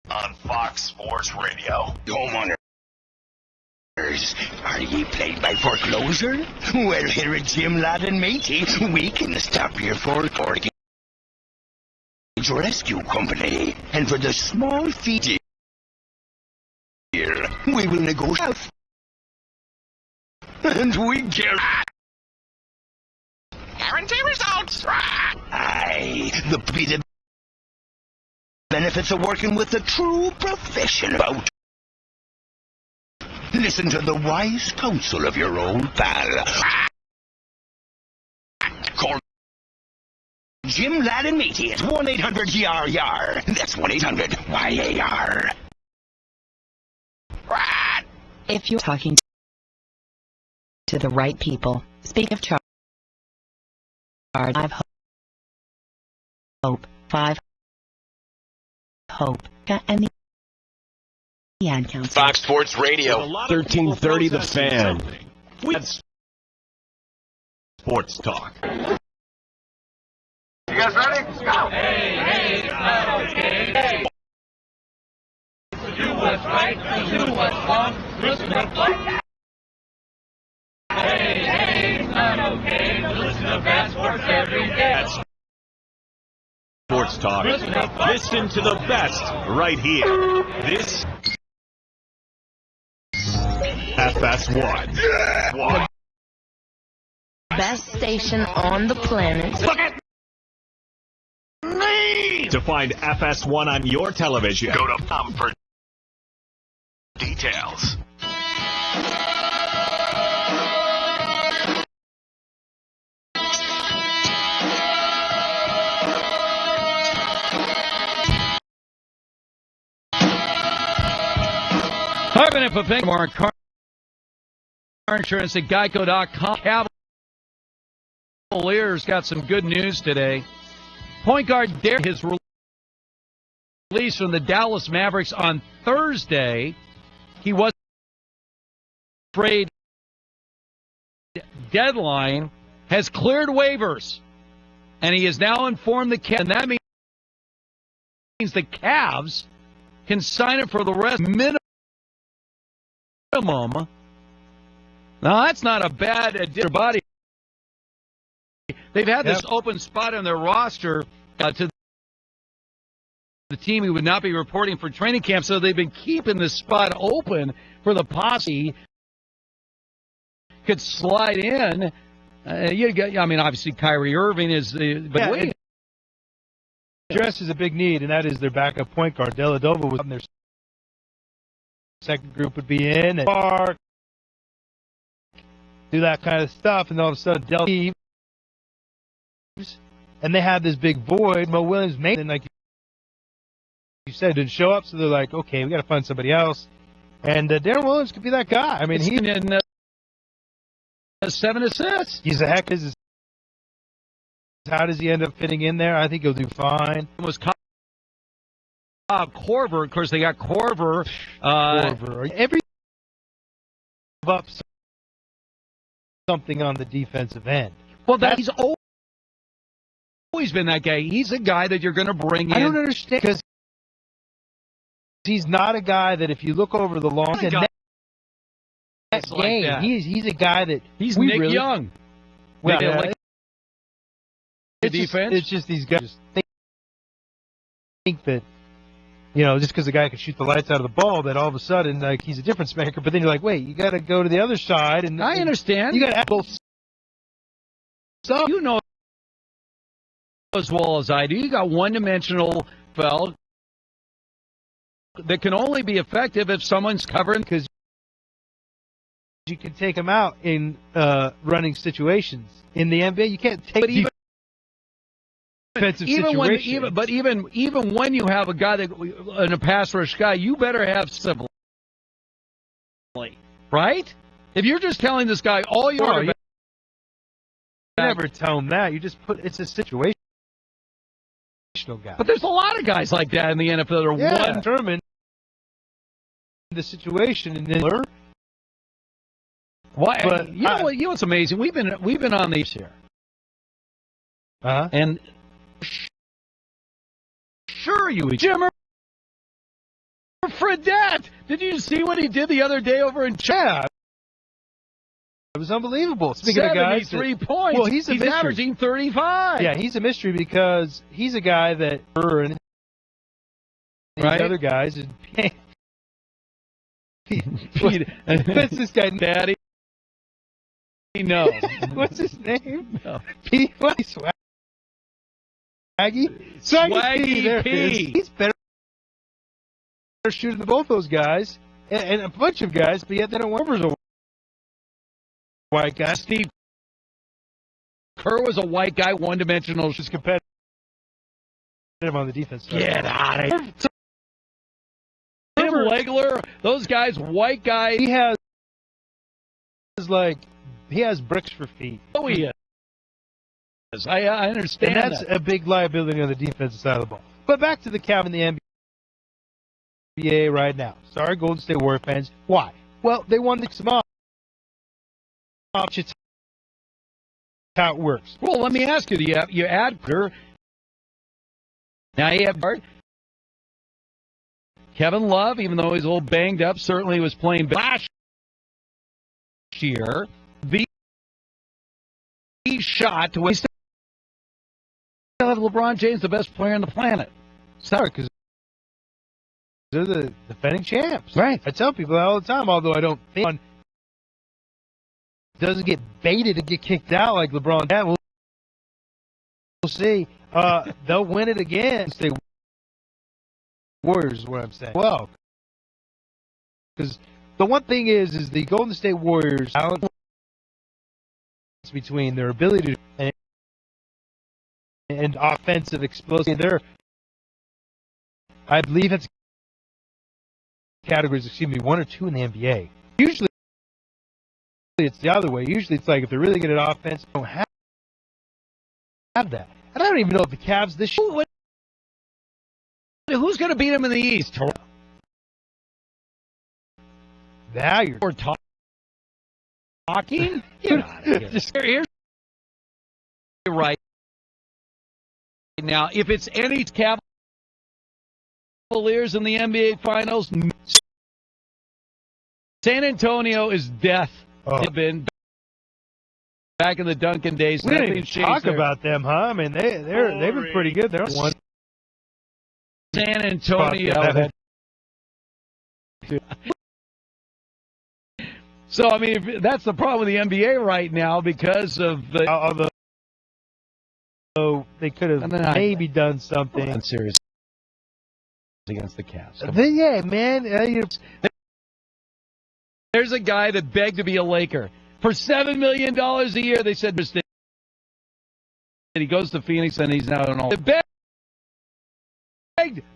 On Fox Sports Radio. Homeowners, are ye plagued by foreclosure? Well, here at Jim Ladd and Matey, we can stop your foreclosure rescue company. And for the small fee, we will negotiate and we guarantee results. Aye, the benefits of working with a true professional. Listen to the wise counsel of your old pal. Call Jim, Lad, and Matey at 1-800-YAR-YAR. That's 1-800-YAR. If you're talking to the right people, speak of charge. 5 Hope, 5 Hope, and the ad council. Fox Sports Radio, 1330 The Fan. That's Sports Talk. You guys ready? Let's go. Hey, okay. Do what's right, do what's wrong, listen to play. Hey, not okay. Listen to Bad Sports every day. Sports Talk. Listen to the best right here. This FS1. The best station on the planet. Look at me! To find FS1 on your television, go to POM for details. Harvin and Papingamore car insurance at Geico.com. Cavaliers got some good news today. Point guard Derek, his release from the Dallas Mavericks on Thursday. He was trade deadline, has cleared waivers, and he has now informed the Cavs, and that means the Cavs can sign it for the rest minimum. Now, that's not a bad addition. Body. They've had this open spot on their roster to the team who would not be reporting for training camp, so they've been keeping this spot open for the posse could slide in. Obviously Kyrie Irving is the, but it addresses a big need, and that is their backup point guard. Dellavedova was on their second group would be in and park, do that kind of stuff, and all of a sudden Dell leaves, and they have this big void. Mo Williams, like you said, didn't show up, so they're like, okay, we got to find somebody else. And Darren Williams could be that guy. I mean, he's in 7 assists. He's a heck. How does he end up fitting in there? I think he'll do fine. It was Korver. Of course, they got Korver. Every up something on the defensive end. Well, he's always been that guy. He's a guy that you're going to bring in. I don't understand, because he's not a guy that if you look over the long game, like he's a guy that he's Nick Young. Well, defense. It's just these guys think that, just because a guy can shoot the lights out of the ball, that all of a sudden, like, he's a difference maker. But then you're like, wait, you got to go to the other side, and I understand. You got to have both. So you know as well as I do, you got one-dimensional felt that can only be effective if someone's covering, because you can take them out in running situations. In the NBA, you can't take defensive situations. Even when you have a guy that in a pass rush guy, you better have civility, right? If you're just telling this guy all you are, you never tell him that. You just it's a situational guy. But there's a lot of guys like that in the NFL that are one determined the situation and then learn. Why? But you know what's amazing? We've been on these here, and sure you Jimmer Fredette. Did you see what he did the other day over in Chad? It was unbelievable. Speaking of guys, 73 points. Well, he's averaging 35. Yeah, he's a mystery because he's a guy that and other guys fits this guy. Daddy. No. What's his name? No. P. Swaggy? Swaggy P. He's better shooter than both those guys and a bunch of guys, but yet they don't want a white guy. Steve Kerr was a white guy, one-dimensional. Just competitive on the defense side. Get out of here. Tim Legler, those guys, white guys. He has bricks for feet. Oh, he is. I understand and that's that. a big liability on the defensive side of the ball. But back to the Cavs in the NBA right now. Sorry, Golden State Warrior fans. Why? Well, they won the small. It's how it works. Well, let me ask you. You add Kerr. Now you have Kevin Love, even though he's a little banged up, certainly was playing last year. The shot to win. Still have LeBron James, the best player on the planet. Sorry, because they're the defending champs. Right. I tell people that all the time, although I don't think doesn't get baited and get kicked out like LeBron did. We'll see. They'll win it again. Stay Warriors is what I'm saying. Well, because the one thing is the Golden State Warriors balance between their ability to and offensive explosive. I believe that's categories. 1 or 2 in the NBA. Usually it's the other way. Usually it's like if they're really good at offense, they don't have that. And I don't even know if the Cavs this year. Who's going to beat them in the East? Now you're talking? You're out of here. Here's right now. If it's any Cavaliers in the NBA Finals, San Antonio is death. They've been back in the Duncan days. We didn't even talk about them, huh? I mean, they've been pretty good. They're one. San Antonio. So, I mean, that's the problem with the NBA right now because of the. So they could have maybe done something serious against the Cavs. Yeah, man. There's a guy that begged to be a Laker for $7 million a year. They said mistake. He goes to Phoenix and he's now an all.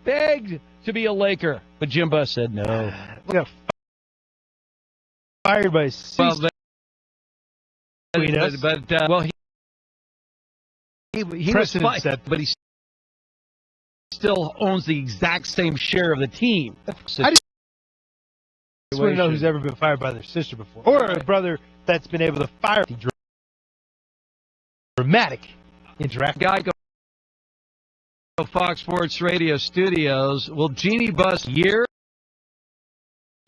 Begged to be a Laker, but Jim Buss said no. Got fired by he was fired, but he still owns the exact same share of the team. I just want to know who's ever been fired by their sister before, or a brother that's been able to fire. Dramatic interaction. Guy go Fox Sports Radio studios. Will Jeannie Buss year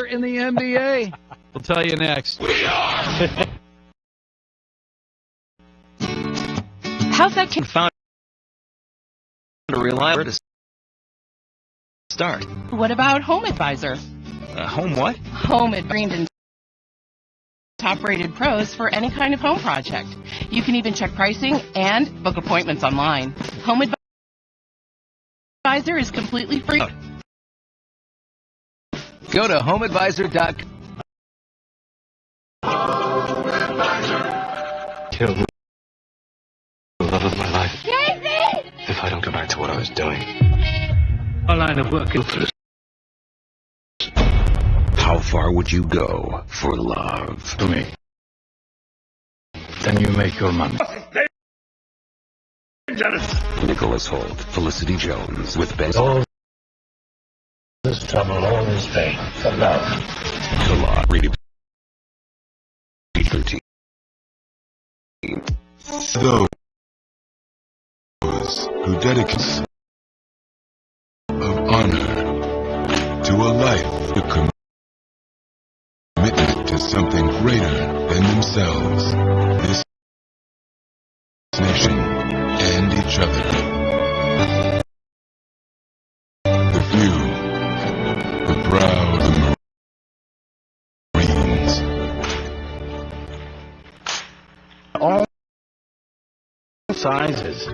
in the NBA? We'll tell you next. We are. How's that kid found a reliable to start? What about Home Advisor? Home what? Home Advisor. Top-rated pros for any kind of home project. You can even check pricing and book appointments online. Home Advisor is completely free. Go to homeadvisor.com. Kill the love of my life. Casey! If I don't go back to what I was doing. A line of work. How far would you go for love? To me. Then you make your money. Nicholas Holt, Felicity Jones, with Ben. All this trouble, all this pain, for love. To law, rated P13. Those who dedicate of honor to a life to commitment to something greater than themselves, this nation, and each other. The few, the proud, the Marines. all sizes.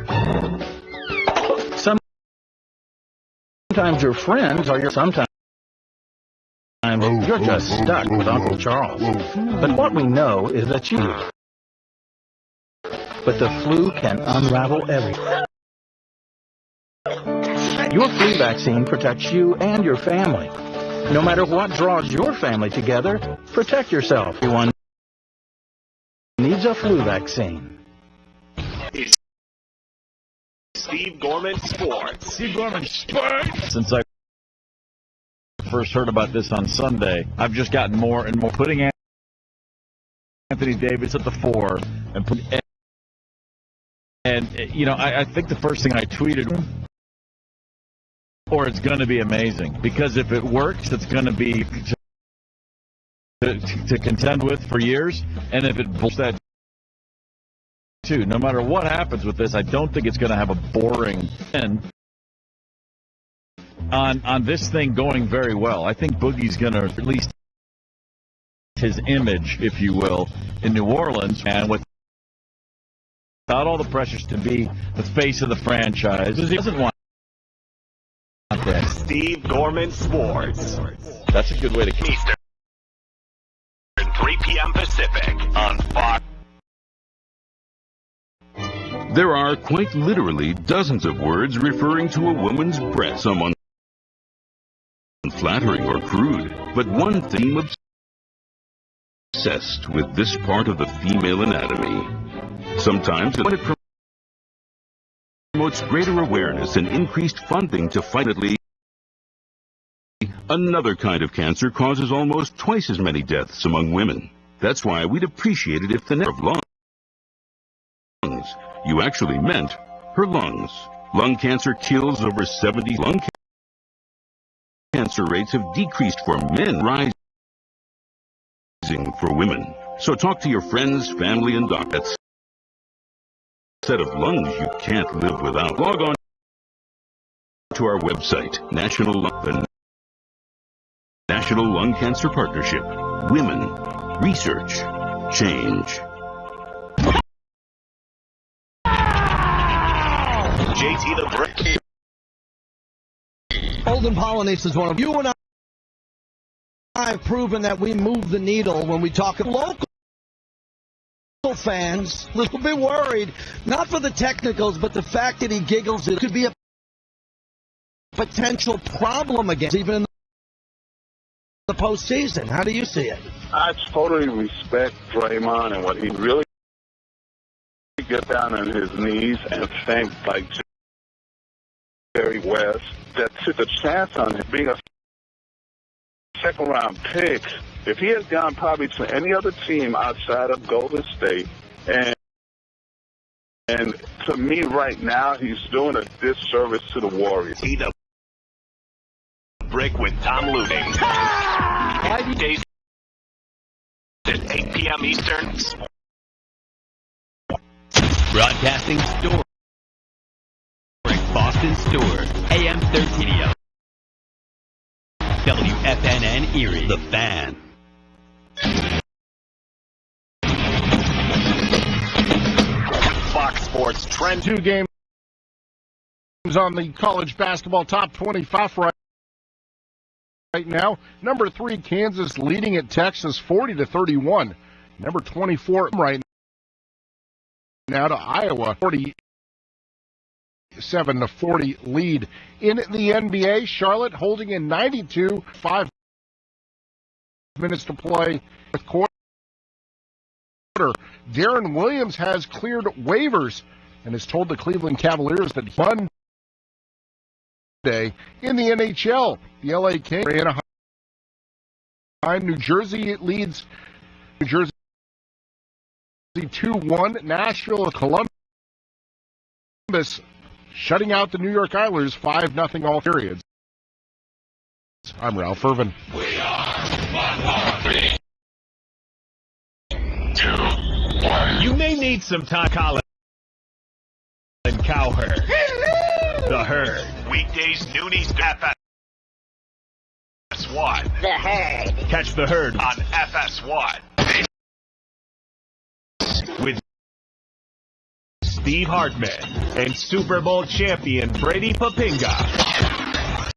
Sometimes your friends are sometimes you're just stuck with Uncle Charles. But what we know is that but the flu can unravel everything. Your flu vaccine protects you and your family. No matter what draws your family together, protect yourself. Everyone needs a flu vaccine. It's Steve Gorman Sports. Steve Gorman Sports. Since I first heard about this on Sunday, I've just gotten more and more putting Anthony Davis at the 4 and you know, I think the first thing I tweeted, or it's going to be amazing, because if it works, it's going to be to contend with for years, and if it bulls that too, no matter what happens with this, I don't think it's going to have a boring end on this thing going very well. I think Boogie's going to at least his image, if you will, in New Orleans, and without all the pressures to be the face of the franchise, he doesn't want that. Steve Gorman Sports. That's a good way to keep Eastern, 3 p.m. Pacific on Fox. There are quite literally dozens of words referring to a woman's breast. Some unflattering or crude, but one theme obsessed with this part of the female anatomy. Sometimes when it promotes greater awareness and increased funding to fight it. Another kind of cancer causes almost twice as many deaths among women. That's why we'd appreciate it if the number of lungs you actually meant her lungs. Lung cancer kills over 70. Lung cancer rates have decreased for men, rising for women. So talk to your friends, family, and doctors. Set of lungs you can't live without. Log on to our website, the National Lung Cancer Partnership. Women, research, change. JT the Brick. Golden Pollinates is one of you and I have proven that we move the needle when we talk local fans. A little bit worried, not for the technicals, but the fact that he giggles. It could be a potential problem again, even in the postseason. How do you see it? I totally respect Draymond and what he really gets down on his knees and thank like Jerry West that took a chance on him being a second-round pick. If he had gone probably to any other team outside of Golden State, and to me right now, he's doing a disservice to the Warriors. See the Brick with Tom Lubing. Days at 8 p.m. Eastern. Broadcasting Store. Boston Stewart, AM 1380. WFNN Erie, The Fan. Fox Sports Trend. 2 games on the college basketball top 25 right now. Number 3, Kansas leading at Texas 40-31. Number 24 right now to Iowa 47-40 lead. In the NBA, Charlotte holding a 92, 5 minutes to play with quarter. Darren Williams has cleared waivers and has told the Cleveland Cavaliers that Monday in the NHL, the LA Kings, Anaheim, New Jersey, it leads New Jersey 2-1. Nashville, Columbus shutting out the New York Islanders 5-0 all periods. I'm Ralph Irvin. We are 1, 2, 1. You may need some time, Colin and Cowherd. The Herd. Weekdays, noon Eastern, FS1. The Herd. Catch the Herd on FS1. with Steve Hartman and Super Bowl champion Brady Papinga.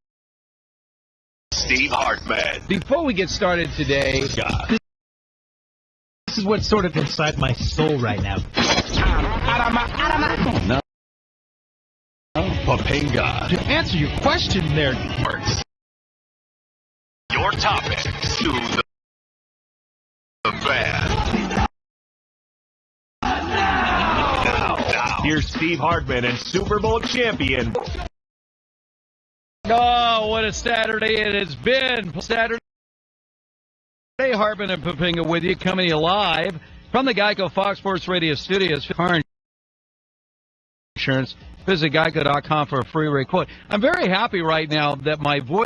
Steve Hartman. Before we get started today, This is what's sort of inside my soul right now. No. Papinga. To answer your question there, Your topics to the fan. Now. Here's Steve Hartman and Super Bowl champion. oh, what a Saturday it has been. Saturday, Hartman and Papinga with you, coming to you live from the Geico Fox Sports Radio studios. Car insurance. Visit geico.com for a free rate quote. I'm very happy right now that my voice.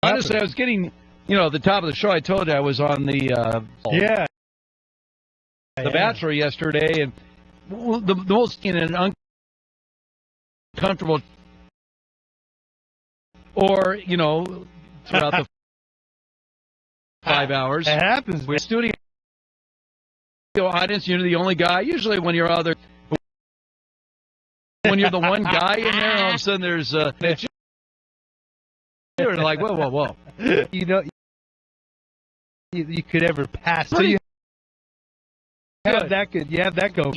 Honestly, I was getting, at the top of the show, I told you I was on the Bachelor yesterday, and the most in an uncomfortable, or throughout the 5 hours. It happens. We're studio audience. You're the only guy. Usually, when you're the one guy in there, all of a sudden there's you're like, whoa. You could ever pass. So you have that good. You have that go.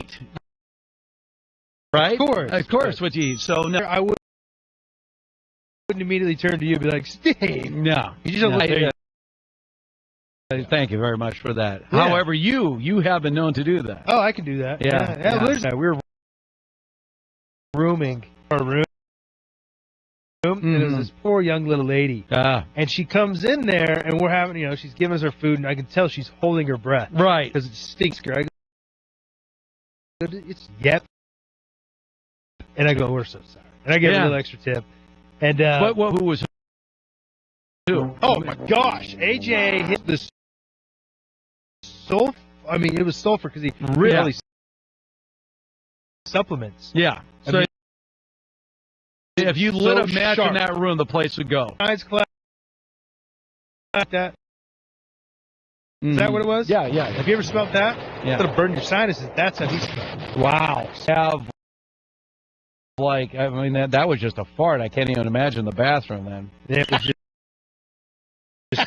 Right? Of course. What you eat. So no, I wouldn't immediately turn to you and be like, Steve. No. You just Thank you very much for that. Yeah. However, you have been known to do that. Oh, I can do that. Yeah. We were rooming our room. And it was this poor young little lady. And she comes in there, and we're having, she's giving us her food, and I can tell she's holding her breath. Right. Because it stinks. I go, it's yep. And I go, we're so sorry. And I give her a little extra tip. And who was who? Oh, my gosh. AJ hit the sulfur. I mean, it was sulfur because he really supplements. Yeah. So if you lit a match in that room, the place would go. Eyes clap. Like that. Is that what it was? Yeah. Have you ever smelled that? Yeah. Instead of burning your sinuses, that's how he smelled. Wow. That was just a fart. I can't even imagine the bathroom then. It was just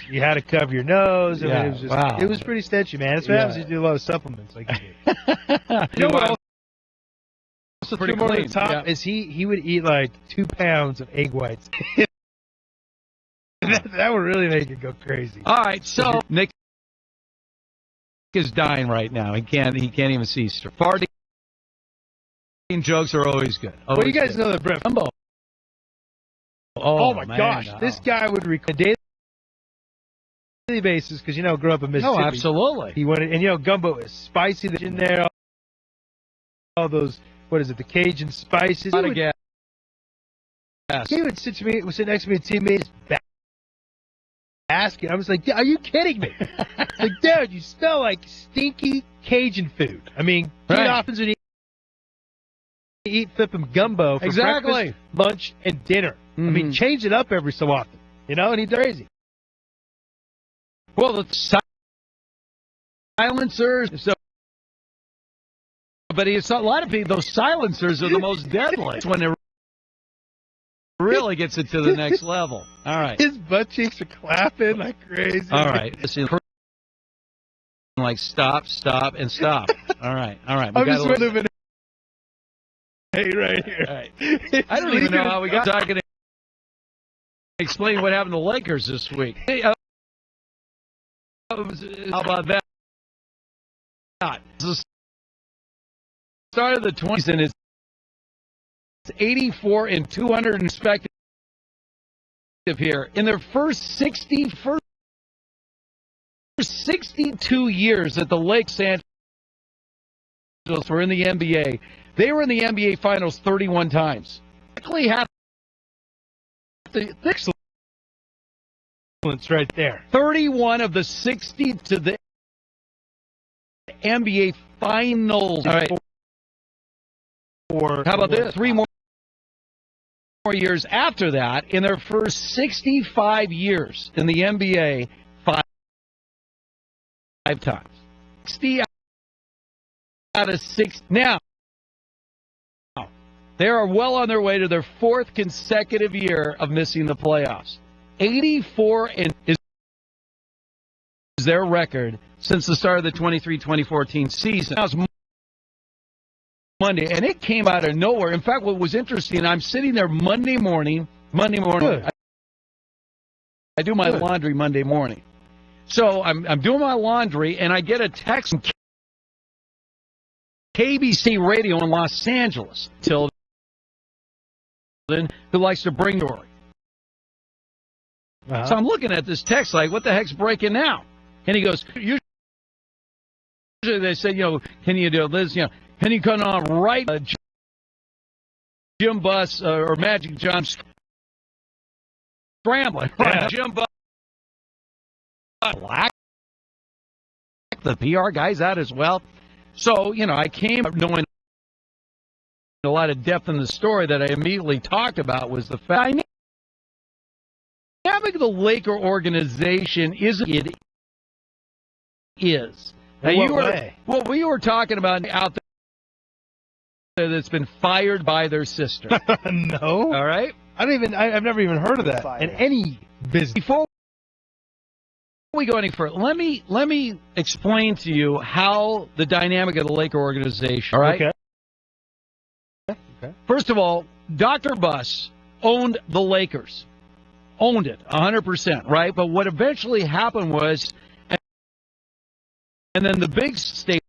you had to cover your nose. I mean, it was just, wow. It was pretty stenchy, man. That's what happens if you do a lot of supplements like you do. You know what? Also, pretty more on the top is he would eat like 2 pounds of egg whites. that would really make it go crazy. All right, so Nick is dying right now. He can't even see. Farting jokes are always good. Well, you guys know that Brett Fumbo. Oh my gosh, this guy would record daily basis because grew up in Mississippi. No, absolutely. He wanted, and gumbo is spicy. That's in there. All those. What is it? The Cajun spices. A lot of gas. He would sit next to me and see me asking. I was like, are you kidding me? Like, dude, you smell like stinky Cajun food. I mean, Pete Hoffman's would eat flipping gumbo for breakfast, lunch, and dinner. I mean, change it up every so often. And he's crazy. Well, the silencers. So. But a lot of people, those silencers are the most deadly when it really gets it to the next level. All right. His butt cheeks are clapping like crazy. All right. Like stop, and stop. All right. I'm just moving. Hey, right here. All right. I don't even know how we got talking. Explain what happened to the Lakers this week. Hey, how about that? Start of the 20s, and it's 84 and 200 respective here. In their first 62 years that the Lake San Angeles were in the NBA, they were in the NBA Finals 31 times. Exactly half the excellence right there. 31 of the 60 to the NBA Finals. All right. How about this? 3 more years after that, in their first 65 years in the NBA, 5 times. 60 out of 6. Now, they are well on their way to their 4th consecutive year of missing the playoffs. 84 is their record since the start of the 23-2014 season. Now it's Monday, and it came out of nowhere. In fact, what was interesting, I'm sitting there Monday morning. Good. I do my laundry Monday morning. So I'm doing my laundry, and I get a text from KBC Radio in Los Angeles, who likes to bring story. Uh-huh. So I'm looking at this text like, what the heck's breaking now? And he goes, usually they say, can you do this? Can you come on right Jim Buss or Magic John scrambling? Right? Yeah. Jim Buss. The PR guy's out as well. So, I came up knowing a lot of depth in the story that I immediately talked about was the fact having the Laker organization it is. Now we were talking about out there that's been fired by their sister. No. All right? I've never even heard of that in any business. Before we go any further, let me explain to you how the dynamic of the Laker organization. All right. Okay. First of all, Dr. Buss owned the Lakers, owned it 100%, right? But what eventually happened was, and then the big Staples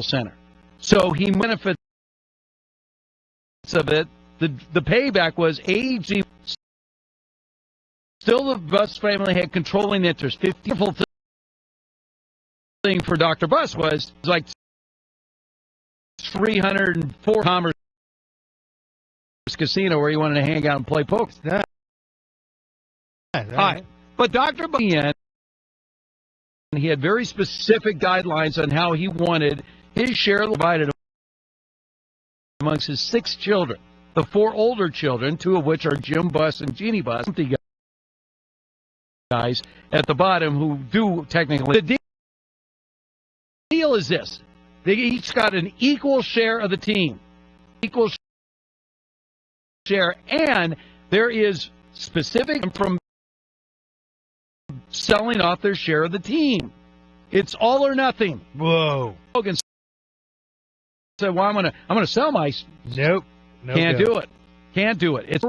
Center. So he benefits of it. The payback was AEG. Still, the Buss family had controlling interest. 50 thing for Dr. Buss was like 304 Commerce Casino where he wanted to hang out and play poker. Right. But Dr. Buss, he had very specific guidelines on how he wanted his share divided amongst his 6 children. The 4 older children, 2 of which are Jim Buss and Jeannie Buss, the guys at the bottom who do technically. The deal is this. They each got an equal share of the team. Equal share. And there is specific from selling off their share of the team. It's all or nothing. Whoa. Hogan said, well, I'm gonna sell my... Nope. Can't do it. Can't do it.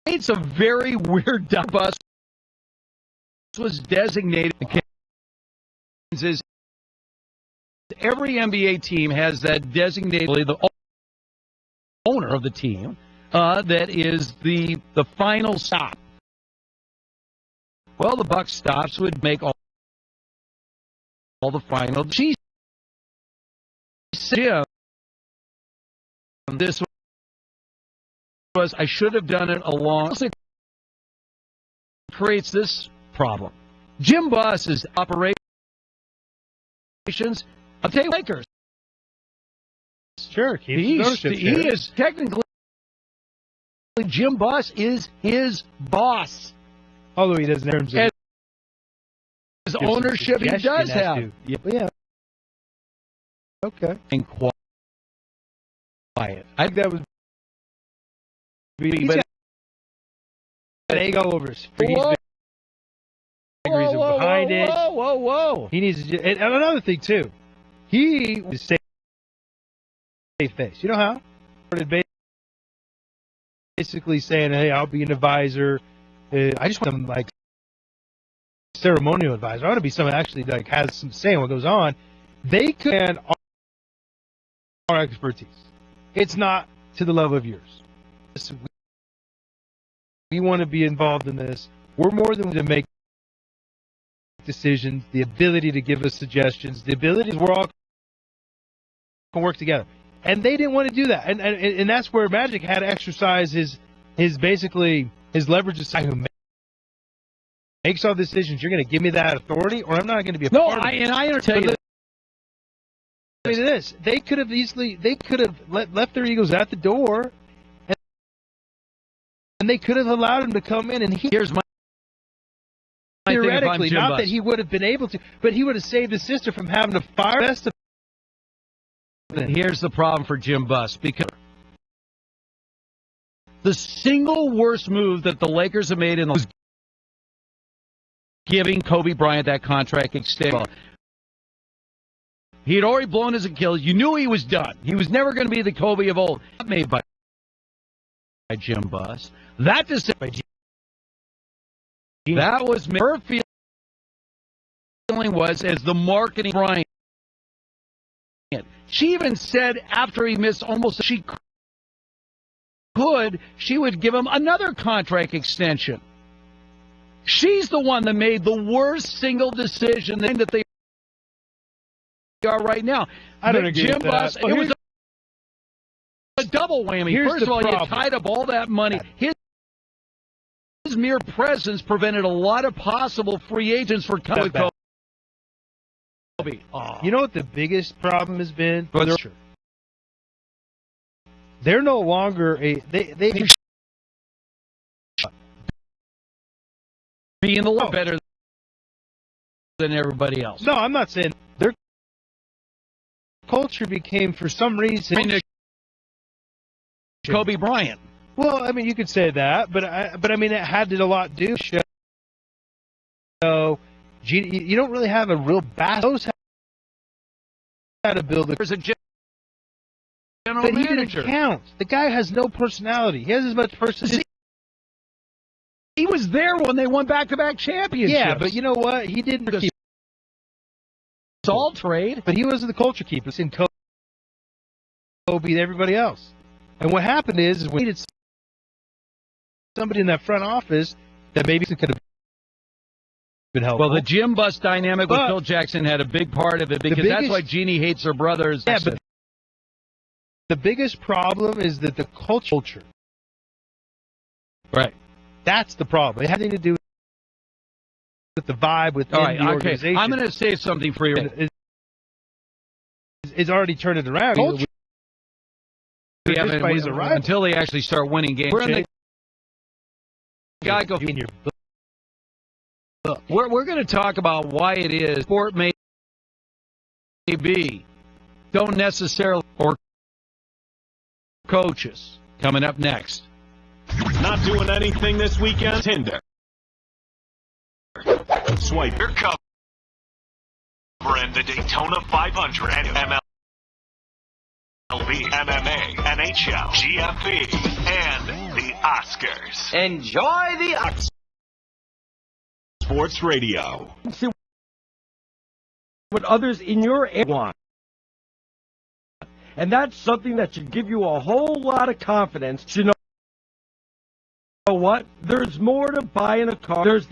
It's a very weird Buss was designated. Every NBA team has that designated the owner of the team that is the final stop. Well, the buck stops would make all the final. She said, this was, I should have done it along. It creates this problem. Jim Buss's operations, I'll tell you, Lakers. Sure, he is technically, Jim Buss is his boss. Although he doesn't have his ownership, he does have. Yeah. Okay. And quiet. I think that was. He's got an egg all over his face. Reason behind it. Whoa. He needs to. And another thing too, he was safe face. You know how? Basically saying, "Hey, I'll be an advisor. I just want some ceremonial advisor. I want to be someone that actually has some say in what goes on." They can our expertise. It's not to the level of yours. We want to be involved in this. We're more than to make decisions, the ability to give us suggestions, the ability we're all can work together. And they didn't want to do that. And that's where Magic had to exercise his basically his leverage aside, who makes all decisions. You're going to give me that authority, or I'm not going to be a part of it. And I tell you this. They could have left their egos at the door, and they could have allowed him to come in. And here's my Theoretically, not that he would have been able to, but he would have saved his sister from having to fire the best of them. Here's the problem for Jim Buss, because the single worst move that the Lakers have made was giving Kobe Bryant that contract extension. He had already blown his Achilles. You knew he was done. He was never going to be the Kobe of old. Not made by Jim Buss. That decision by Jim. That was her feeling was as the marketing Bryant. She even said after he missed almost she would give him another contract extension. She's the one that made the worst single decision that they are right now. I don't agree Jim with that. Buss, it was a double whammy. First of all, you tied up all that money. His mere presence prevented a lot of possible free agents for Kobe. Oh. You know what the biggest problem has been? They're no longer they being a lot better than everybody else. No, I'm not saying their culture became for some reason Kobe Bryant. Well, I mean, you could say that, but I mean, it had a lot to do. So, you don't really have a real those how to build it. There's a general but manager. He didn't count. The guy has no personality. He has as much personality. He was there when they won back-to-back championships. Yeah, but you know what? He didn't keep it's all trade. But he wasn't the culture keeper. It's in Kobe and everybody else. And what happened is we needed somebody in that front office that maybe could have been helpful. Well, the Jim Buss dynamic with Phil Jackson had a big part of it because that's why Jeannie hates her brothers. Yeah, but the biggest problem is that the culture. Right. That's the problem. It had nothing to do with the vibe within the organization. I'm going to say something for you. It's already turned it around. Until they actually start winning games. We're in the We're going to talk about why it is sport may be don't necessarily or coaches coming up next. Not doing anything this weekend? Tinder. Swipe your cover in the Daytona 500 and MLB, MMA, NHL, GFE, and the Oscars. Enjoy the Oscars. Sports Radio. See what others in your area want. And that's something that should give you a whole lot of confidence to know what? There's more to buying a car. There's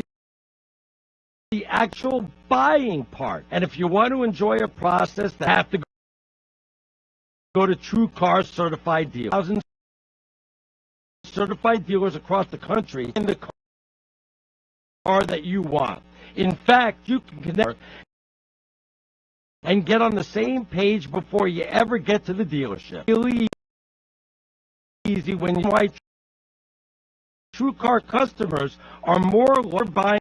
the actual buying part. And if you want to enjoy a process, that have to go to True Car Certified Dealers. Thousands of certified dealers across the country in the car that you want. In fact, you can connect and get on the same page before you ever get to the dealership. Really easy when you buy. True Car customers are more buying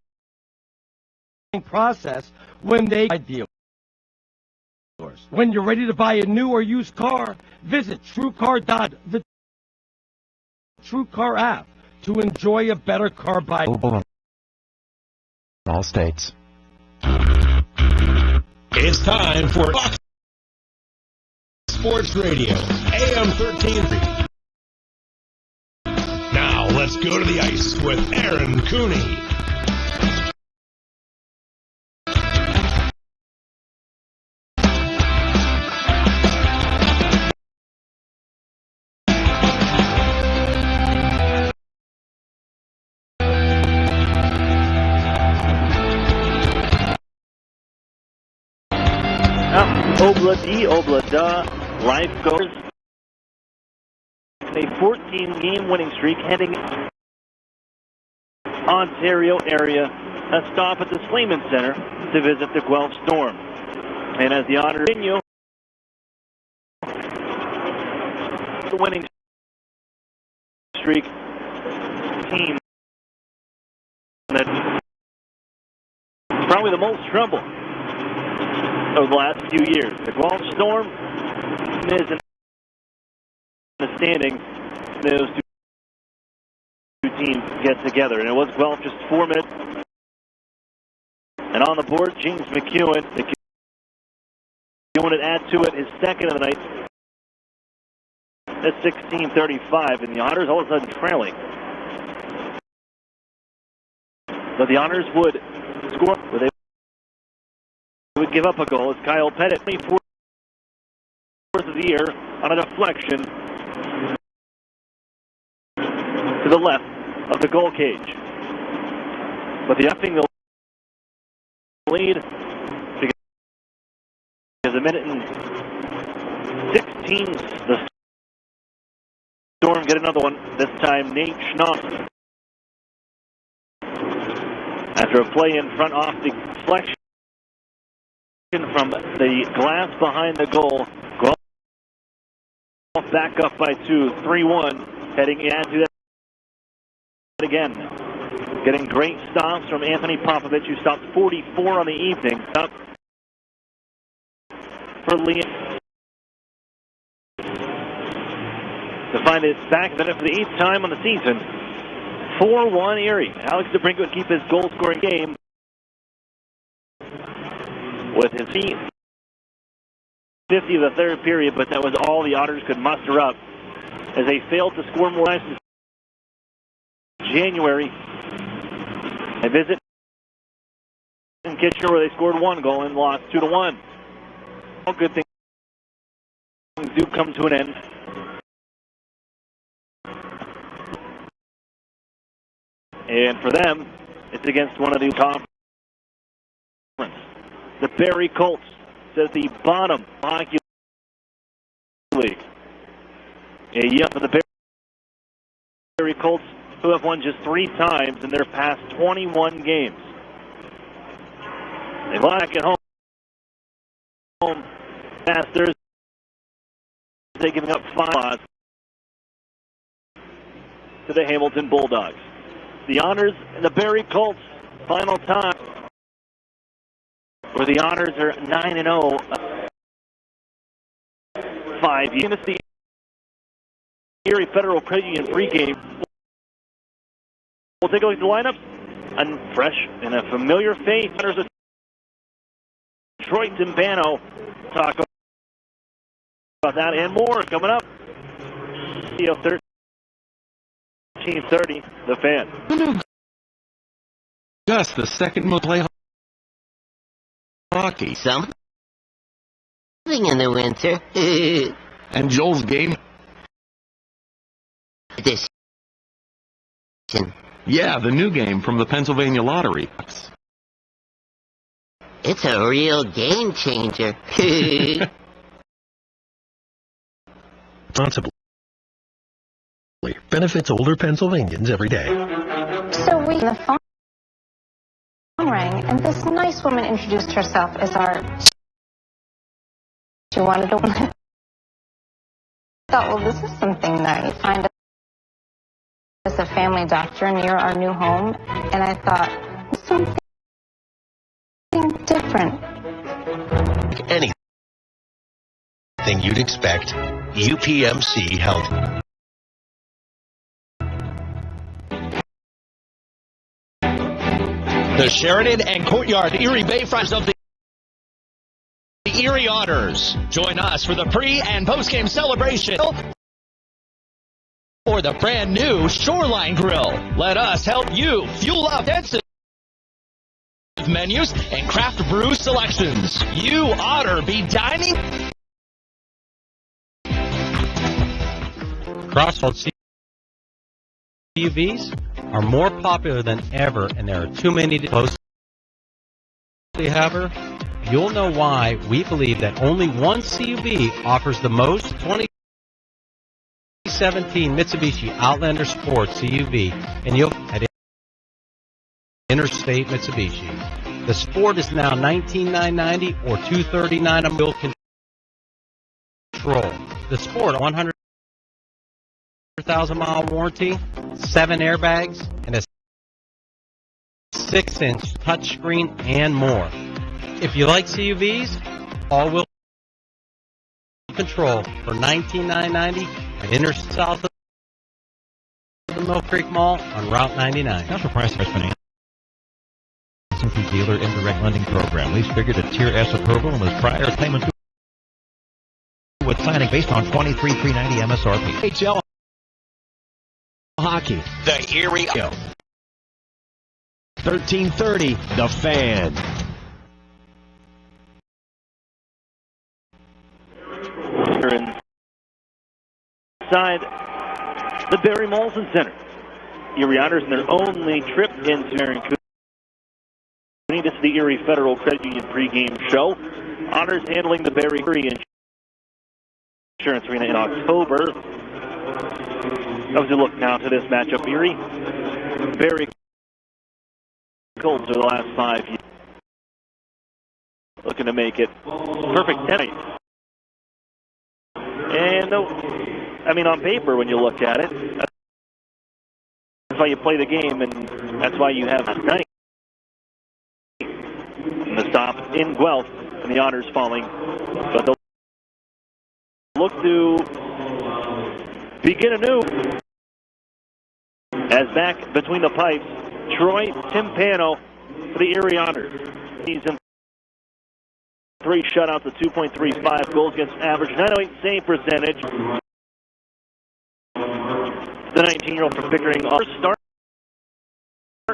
process when they buy dealers. When you're ready to buy a new or used car, visit the True Car app to enjoy a better car buy. All states. It's time for Fox Sports Radio, AM 1330. Now let's go to the ice with Aaron Cooney. Obla-dee, obla-da, life goes. A 14-game winning streak heading Ontario area. A stop at the Sleeman Center to visit the Guelph Storm. And as the Otters continue the winning streak, team that probably the most trouble over the last few years. The Guelph Storm is in the standings. Those two teams get together, and it was Guelph just 4 minutes. And on the board, James McEwen. McEwen would add to it his second of the night. That's 16:35, and the Otters all of a sudden trailing. But the Otters would score, where they would give up a goal. As Kyle Pettit, 24th of the year, on a deflection to the left of the goal cage. But the upping the lead because a minute and 16, the Storm get another one. This time, Nate Schnoff. After a play in front off the deflection from the glass behind the goal, Guelph back up by 2, 3-1, heading in to that again. Getting great stops from Anthony Popovich, who stopped 44 on the evening. Up for Liam to find his back benefit for the 8th time on the season. 4-1 Erie. Alex DeBrincat would keep his goal-scoring game with his feet 50 of the third period, but that was all the Otters could muster up as they failed to score more times since January. They visit in Kitchener, where they scored 1 goal and lost 2-1. All good things do come to an end. And for them, it's against one of the conference. The Barrie Colts at the bottom hockey league. For the Barrie Colts, who have won just 3 times in their past 21 games. They back at home past Thursday, giving up 5 loss to the Hamilton Bulldogs. The Honors and the Barrie Colts, final time, where the Honors are 9-0. 5 years. The Erie Federal Credit Union pregame. We'll take a look at the lineups. And fresh and a familiar face. Honors of Detroit Timpano. Talk about that and more coming up. 13:30, the Fan. Just the second most play hockey. Something in the winter. And Joel's game. This. Yeah, the new game from the Pennsylvania Lottery. It's a real game changer. Responsibly. Benefits older Pennsylvanians every day. So the phone rang, and this nice woman introduced herself as she wanted to. I thought, well, this is something nice. Find us as a family doctor near our new home, and I thought, something different. Anything you'd expect, UPMC Health. The Sheridan and Courtyard Erie Bayfront of the Erie Otters. Join us for the pre- and post-game celebration or the brand new Shoreline Grill. Let us help you fuel up extensive menus and craft brew selections. You Otter be dining. Crossroads CUVs are more popular than ever, and there are too many to post. However, you'll know why we believe that only one CUV offers the most. 2017 Mitsubishi Outlander Sport CUV, and you'll at Interstate Mitsubishi. The Sport is now $19,990 or $239 a mile control. The Sport 100,000-mile warranty, 7 airbags, and a 6-inch touchscreen, and more. If you like CUVs, all-wheel control for $19,990 at Inner South of the Mill Creek Mall on Route 99. Special price finance through dealer indirect lending program. Lease figured at Tier S approval and with prior payment with signing based on $23,390 MSRP. HL hockey. The Erie 1330. The Fan. Inside the Barrie Molson Center. Erie Otters in their only trip into Aaron Cooney. This is the Erie Federal Credit Union pregame show. Otters handling the Barrie Insurance Arena in October. As we look now to this matchup, Erie. Barrie Colts over the last 5 years. Looking to make it perfect tonight. And on paper, when you look at it, that's why you play the game, and that's why you have tonight. And the stop in Guelph, and the Otters falling. But they'll look to begin anew. As back between the pipes, Troy Timpano for the Erie Otters. He's in 3 shutouts at 2.35 goals against average, 908 save percentage. The 19-year-old from Pickering start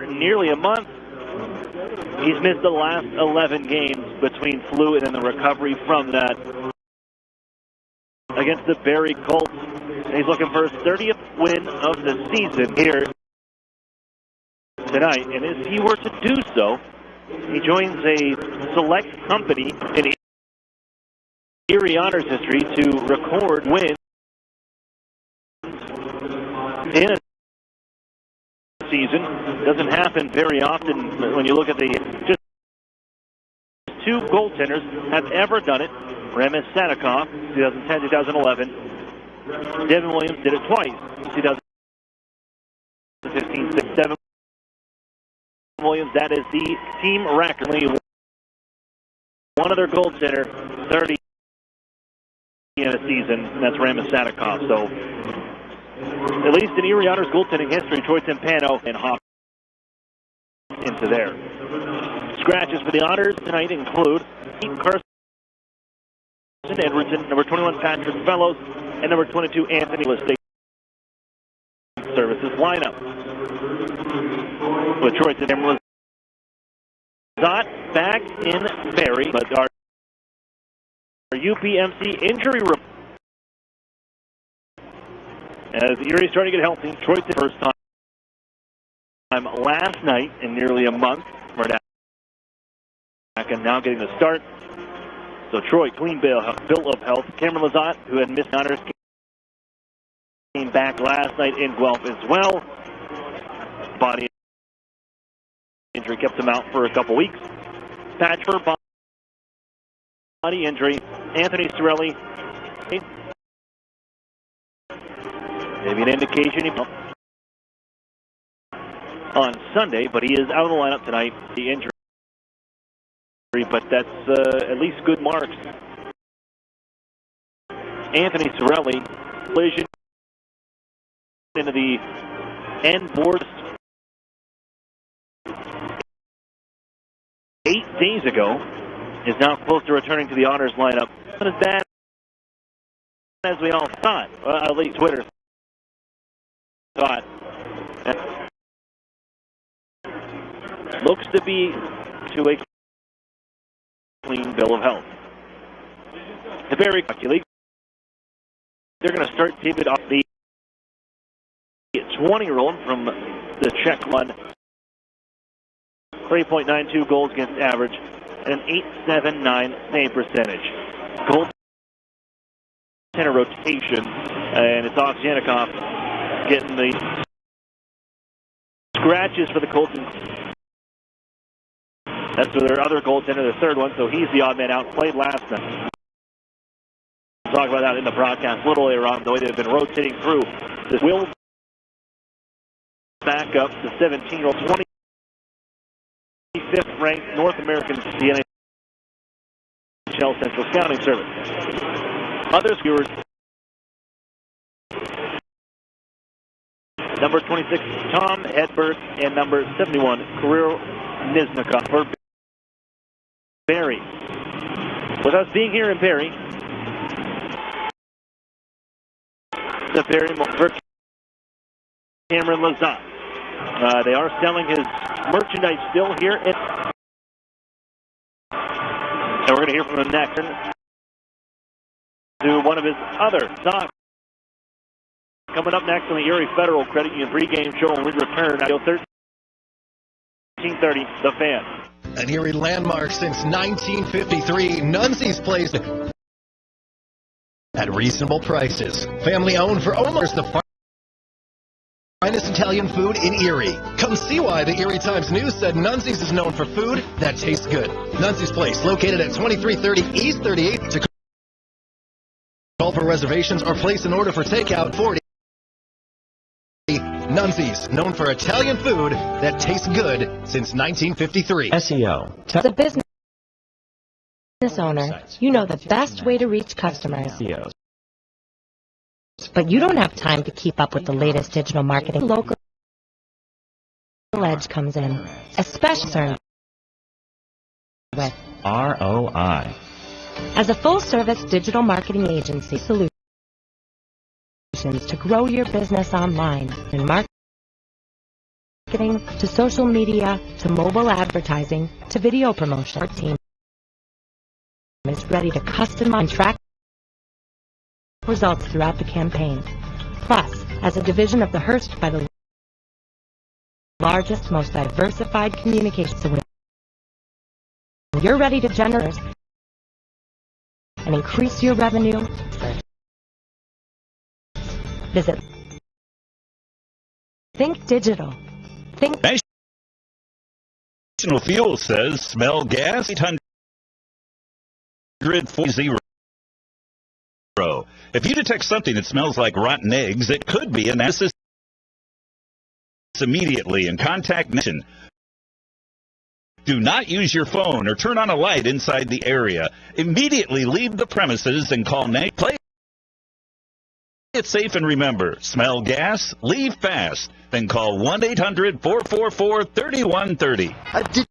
in nearly a month. He's missed the last 11 games between flu and the recovery from that against the Barrie Colts. He's looking for his 30th win of the season here tonight. And if he were to do so, he joins a select company in Erie Otters history to record wins in a season. Doesn't happen very often when you look at the just 2 goaltenders have ever done it. Remis Sadikov, 2010-2011. Devin Williams did it twice, 2015-16-17. Williams, that is the team record. One other goaltender, 30 in a season, and that's Remis Sadikov. So, at least in Erie Otters goaltending history, Troy Timpano and Hop into there. Scratches for the Otters tonight include Carson Edwardson, number 21 Patrick Fellows, and number 22 Anthony Listate Services lineup. With Troy Timpano, Lizotte back in Barrie, but our UPMC injury report. As Erie's starting to get healthy, Troy first time last night in nearly a month. Right back and now getting the start. So Troy, clean bill of health. Cameron Lizotte, who had missed honors, came back last night in Guelph as well. Body injury kept him out for a couple weeks. Patch for body injury. Anthony Sorelli. Maybe an indication on Sunday, but he is out of the lineup tonight. The injury, but that's at least good marks. Anthony Sorelli, collision into the end board 8 days ago, is now close to returning to the Otters lineup. Not as bad as we all thought. At least Twitter thought. Looks to be to a clean bill of health. The Barrie Hockey League, they're going to start David off the 20-year-old from the Czech one. 3.92 goals against average and an 8.79 save percentage. Goal center rotation, and it's Ovsyannikov getting the scratches for the Colts. That's for their other goaltender, their third one, so he's the odd man out. Played last night. We'll talk about that in the broadcast a little later on, the way they've been rotating through. This will back up to 17-year-old, 5th-ranked North American NHL Central Scouting Service. Other viewers, number 26, Tom Hedberg, and number 71, Kirill Nizhnikov for Barrie. With us being here in Barrie, the Barrie for Cameron Lizotte. They are selling his merchandise still here. And we're going to hear from him next. To one of his other socks. Coming up next on the Erie Federal Credit Union pregame show when we return at 1330, The Fan. An Erie landmark since 1953, Nunzie's Place at reasonable prices. Family owned for almost the finest Italian food in Erie. Come see why the Erie Times News said Nunzie's is known for food that tastes good. Nunzie's Place, located at 2330 East 38th. To call for reservations or place an order for takeout 40. Nunzie's, known for Italian food that tastes good since 1953. SEO. As a business owner, you know the best way to reach customers. SEO. But you don't have time to keep up with the latest digital marketing. Local edge comes in, especially with ROI. As a full-service digital marketing agency, solutions to grow your business online, and marketing to social media to mobile advertising to video promotion. Our team is ready to customize and track results throughout the campaign. Plus, as a division of the Hearst by the largest, most diversified communications, so when you're ready to generate and increase your revenue, visit Think Digital. Think National Fuel says smell gas 840. If you detect something that smells like rotten eggs, it could be an assist immediately and contact Nation. Do not use your phone or turn on a light inside the area. Immediately leave the premises and call Nate. Play it safe and remember, smell gas, leave fast. Then call 1-800-444-3130. Did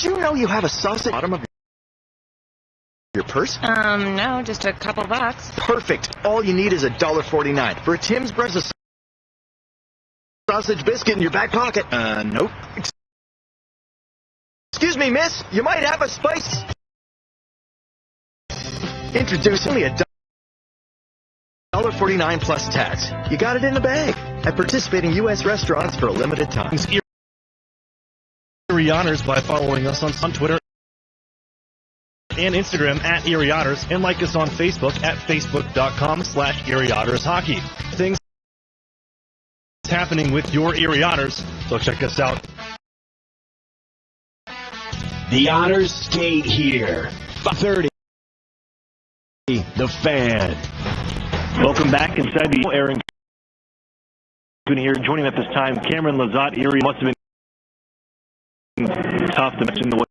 you know you have a sausage bottom of your purse? No, just a couple bucks. Perfect. All you need is $1.49. For a Tim's breakfast sausage biscuit in your back pocket. Nope. Excuse me, miss. You might have a spice. Introducing only $1.49 plus tax. You got it in the bag at participating U.S. restaurants for a limited time. Erie Otters by following us on Twitter and Instagram at Erie Otters, and like us on Facebook at facebook.com/Erie Otters Hockey. Things happening with your Erie Otters, so check us out. The Otters skate here. 5:30. The Fan. Welcome back inside the Aaron here. Joining at this time, Cameron Lizotte. Erie must have been tough to mention the way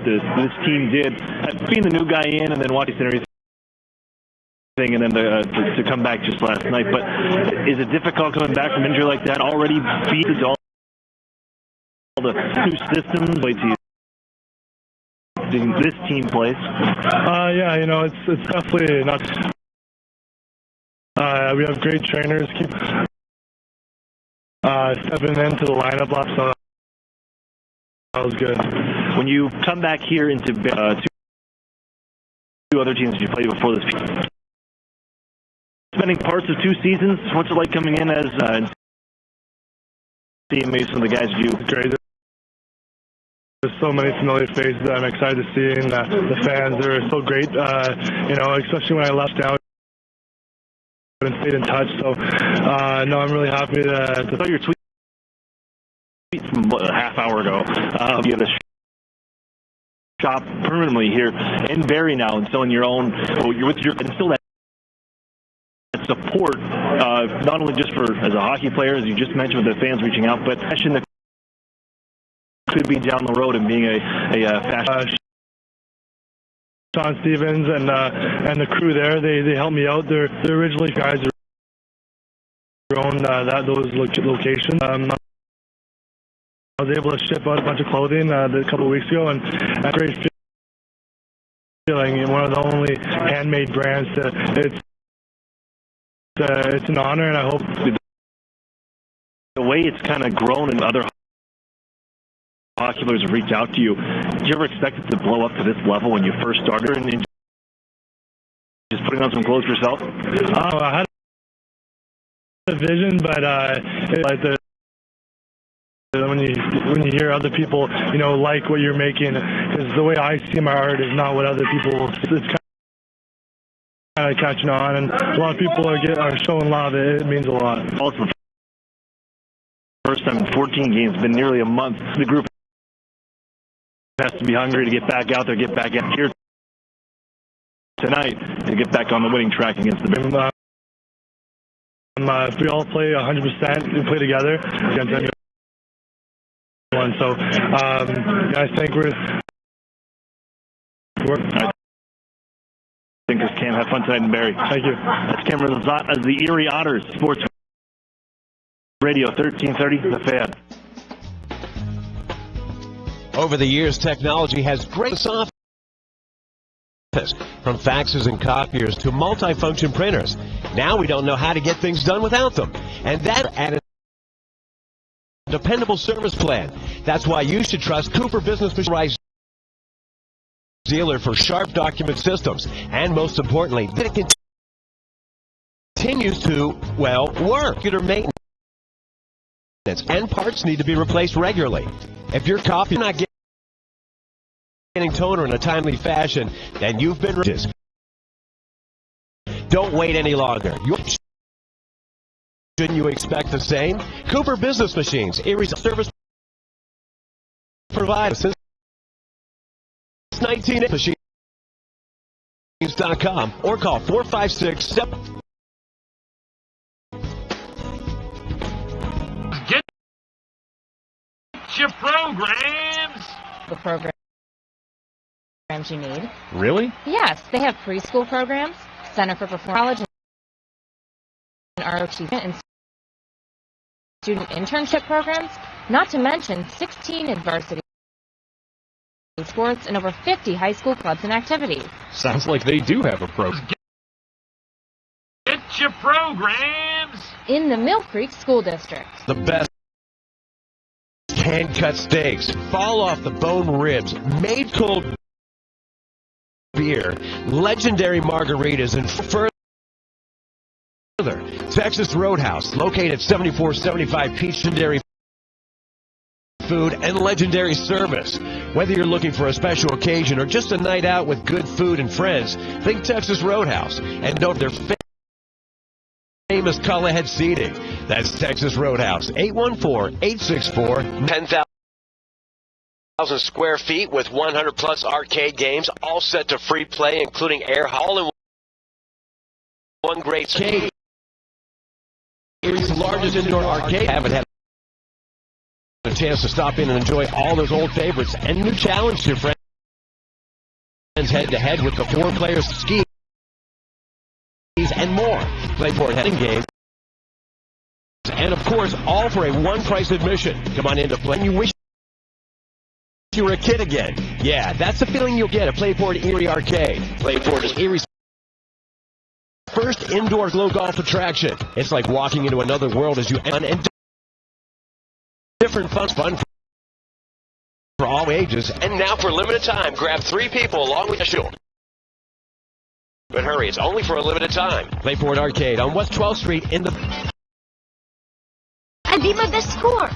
this team did. Being the new guy in and then watching everything, and then to come back just last night. But is it difficult coming back from injury like that? Already beat all the two systems. Wait till this team plays. Yeah, you know, it's definitely not. We have great trainers. Keep stepping into the lineup last night. That was good. When you come back here into two other teams you played before this, spending parts of 2 seasons, what's it like coming in as seeing maybe some of the guys you do? Great. There's so many familiar faces that I'm excited to see, and the fans are so great. You know, especially when I left down and stayed in touch. So, no, I'm really happy to. I saw your tweet from a half hour ago. You have a shop permanently here in Barrie now, and selling your own. You're with your and still that support, not only just for as a hockey player, as you just mentioned, with the fans reaching out, but in the could be down the road and being a fashion. Sean Stevens and the crew there, they helped me out. They're originally guys who own those locations. I was able to ship out a bunch of clothing a couple of weeks ago, and a great feeling. One of the only handmade brands. It's an honor, and I hope the way it's kind of grown and other hockey players have reached out to you. Did you ever expect it to blow up to this level when you first started and just putting on some clothes yourself? I had a vision, but when you hear other people, like what you're making, because the way I see my art is not what other people. It's kind of catching on, and a lot of people are showing love. It means a lot. Also, first time in 14 games, been nearly a month. The group has to be hungry to get back out there, get back out here tonight to get back on the winning track against the Bears. If we all play 100%, we play together against anyone. So I think we're I think this Cam. Have fun tonight in Barrie. Thank you. That's Cameron Lizotte of the Erie Otters, Sports Radio 1330, The Fan. Over the years, technology has great software, from faxes and copiers to multifunction printers. Now we don't know how to get things done without them. And that added a dependable service plan. That's why you should trust Cooper Business Machines dealer for sharp document systems. And most importantly, that it continues to, work. Computer maintenance and parts need to be replaced regularly. If your copy is not getting toner in a timely fashion, then you've been reduced. Don't wait any longer. Shouldn't you expect the same? Cooper Business Machines, Erie's service provider since 1980. Machines.com or call 456-7. Get your programs. The programs you need. Really? Yes, they have preschool programs, Center for Performance, College and ROTC, and student internship programs, not to mention 16 adversity sports and over 50 high school clubs and activities. Sounds like they do have a program. Get your programs. In the Mill Creek School District. The best hand-cut steaks, fall-off-the-bone ribs, made-cold beer, legendary margaritas, and further, Texas Roadhouse, located at 7475 Peachtree food and legendary service. Whether you're looking for a special occasion or just a night out with good food and friends, think Texas Roadhouse. And don't their famous color-head seating. That's Texas Roadhouse, 814-864 10,000 square feet with 100-plus arcade games, all set to free play, including air hall and one great arcade. Erie's largest indoor arcade. Haven't had a chance to stop in and enjoy all those old favorites and new challenge to your friends head-to-head with the 4-player skis and more. Playboard heading games. And, of course, all for a one-price admission. Come on in to play. You wish you were a kid again. Yeah, that's the feeling you'll get at Playboard Erie Arcade. Playboard is Erie's first indoor glow golf attraction. It's like walking into another world as you and different fun for all ages. And now for a limited time, grab 3 people along with you. But hurry, it's only for a limited time. Playboard Arcade on West 12th Street in the... I beat my best score.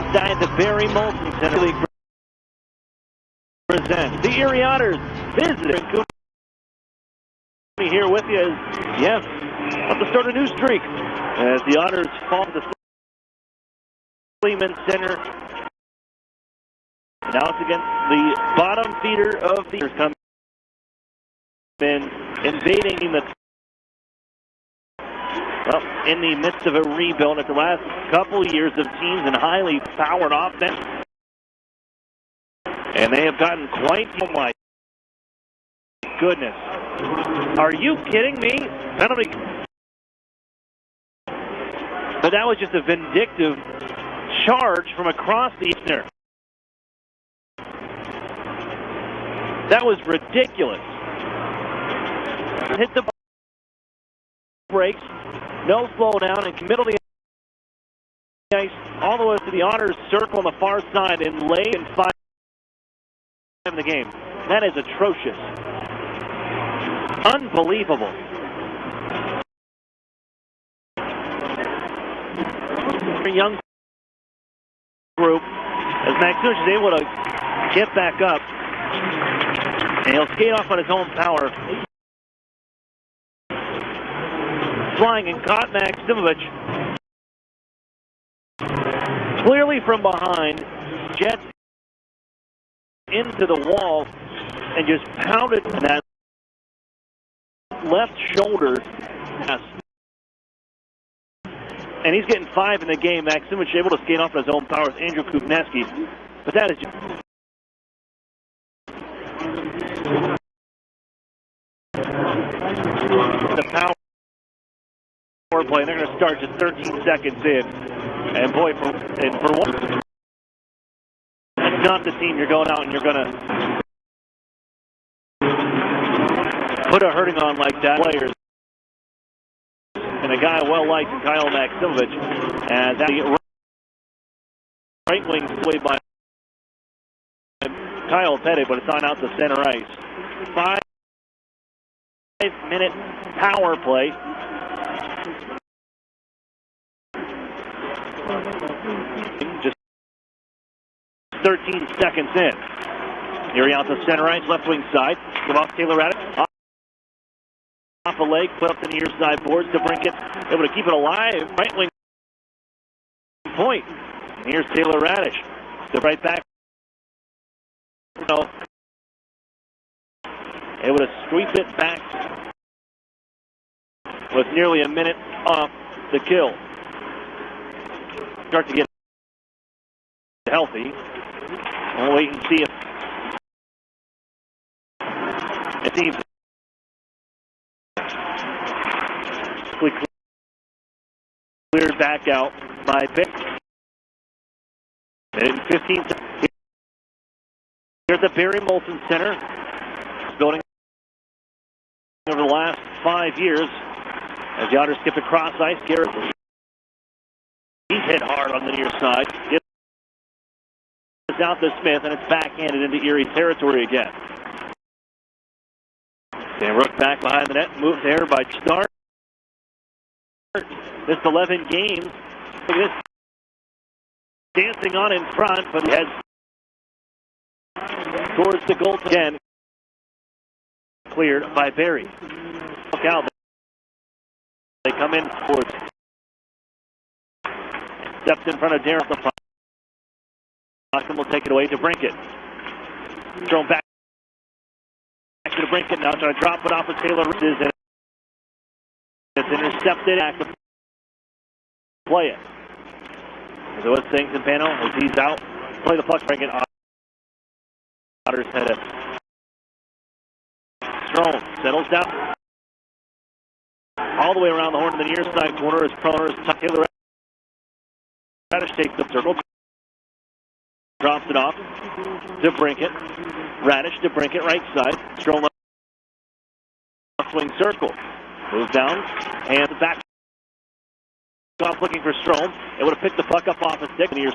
inside the Barrie Molson Center League presents the Erie Otters visit. Here with you is, yes, about to start a new streak as the Otters fall to the Sleeman Center. Now it's against the bottom feeder of the Otters coming in, invading the in the midst of a rebuild after the last couple years of teams and highly powered offense. And they have gotten quite, oh my goodness. Are you kidding me? Penalty. But that was just a vindictive charge from across the center. That was ridiculous. Hit the brakes, no slowdown, and middle of the ice all the way to the Otters circle on the far side and lay in 5 in the game. That is atrocious. Unbelievable. A young group as Maxouch is able to get back up, and he'll skate off on his own power. Flying and caught Maximovic. Clearly from behind, jets into the wall and just pounded that left shoulder. And he's getting 5 in the game. Maximovic able to skate off on his own power with Andrew Kupneski. But that is just the power play. They're going to start just 13 seconds in. And boy, for one, that's not the team you're going out and you're going to put a hurting on like that. Players and a guy well liked Kyle Maximovic, and that right wing played by Kyle Petty, but it's on out to center ice. 5-minute power play. Just 13 seconds in. Erie out to center ice, left wing side. Give off Taylor Raddick. Off a leg, put up the near side boards to Brinkett. Able to keep it alive. Right wing point. Here's Taylor Raddick. Step right back. No. Able to sweep it back with nearly a minute off the kill. Start to get healthy. We'll wait and see if it seems cleared back out by Pick. In 15 seconds. Here at the Barrie Molson Center. Building over the last 5 years. As the Otters skip across ice, Garrett. He's hit hard on the near side. Gives out to Smith, and it's backhanded into Erie territory again. Van Rook back behind the net. Moved there by Starr. Missed 11 games. Look at this. Dancing on in front, but he heads towards the goal again. Cleared by Barrie. Look out. They come in towards. Steps in front of Darren. The puck will take it away to Brinkett. Thrown back to the Brinkett. Now trying to drop it off of Taylor. And it's intercepted. Play it. So it's Singleton Pano as he's out. Play the puck. Brinkett. Otters head it. Strome settles down. All the way around the horn to the near side corner is Proner. Taylor Raddick takes the circle. Drops it off to Brinkett. Raddick to Brinkett, right side. Strome left wing circle. Moves down. Hands back. Off looking for Strome. Able to pick the puck up off his stick. Near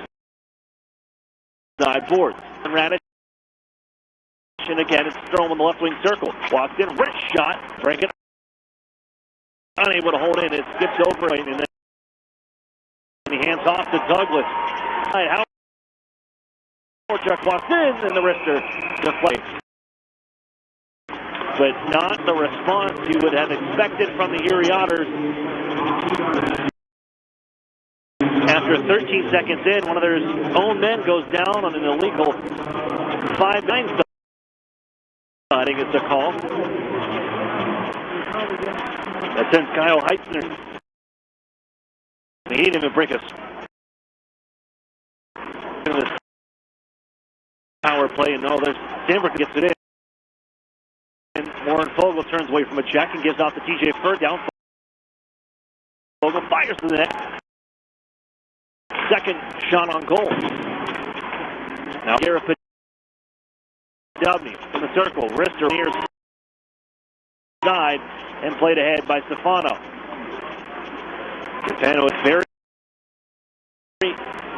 side board. And Raddick. And again, it's Strome on the left wing circle. Walks in. Wrist shot. Brinkett unable to hold in. It skips over. And then he hands off to Douglas. How Chuck walks in, and the wrister deflates. But not the response you would have expected from the Erie Otters. After 13 seconds in, one of their own men goes down on an illegal 5-9 stop. I think it's a call. That sends Kyle Heitzner. He didn't even break us. This power play, and no, there's Stanford gets it in. And Warren Fogle turns away from a check and gives off to TJ Furr down. Fogle fires to the net. Second shot on goal. Now Garrett Dubney in the circle. Wrister near side and played ahead by Stefano. Stefano is very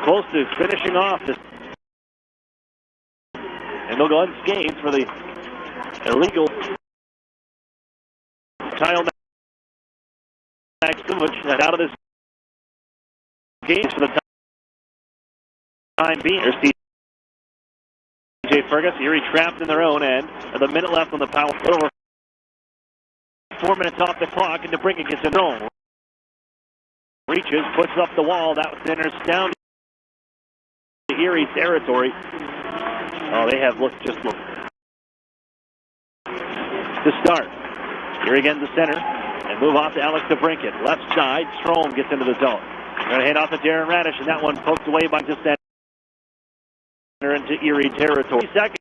close to finishing off this. And they'll go unscathed for the illegal Kyle Maximovic out of this game for the time being. There's TJ Fergus, Erie trapped in their own end. With a minute left on the power. Over 4 minutes off the clock, and DeBrincat gets it home. Reaches, puts up the wall. That centers down to Erie territory. Oh, they have looked to start. Erie again to center, and move off to Alex DeBrincat. Left side, Strome gets into the zone. Going to head off to Darren Radish, and that one poked away by just that into Erie territory. Seconds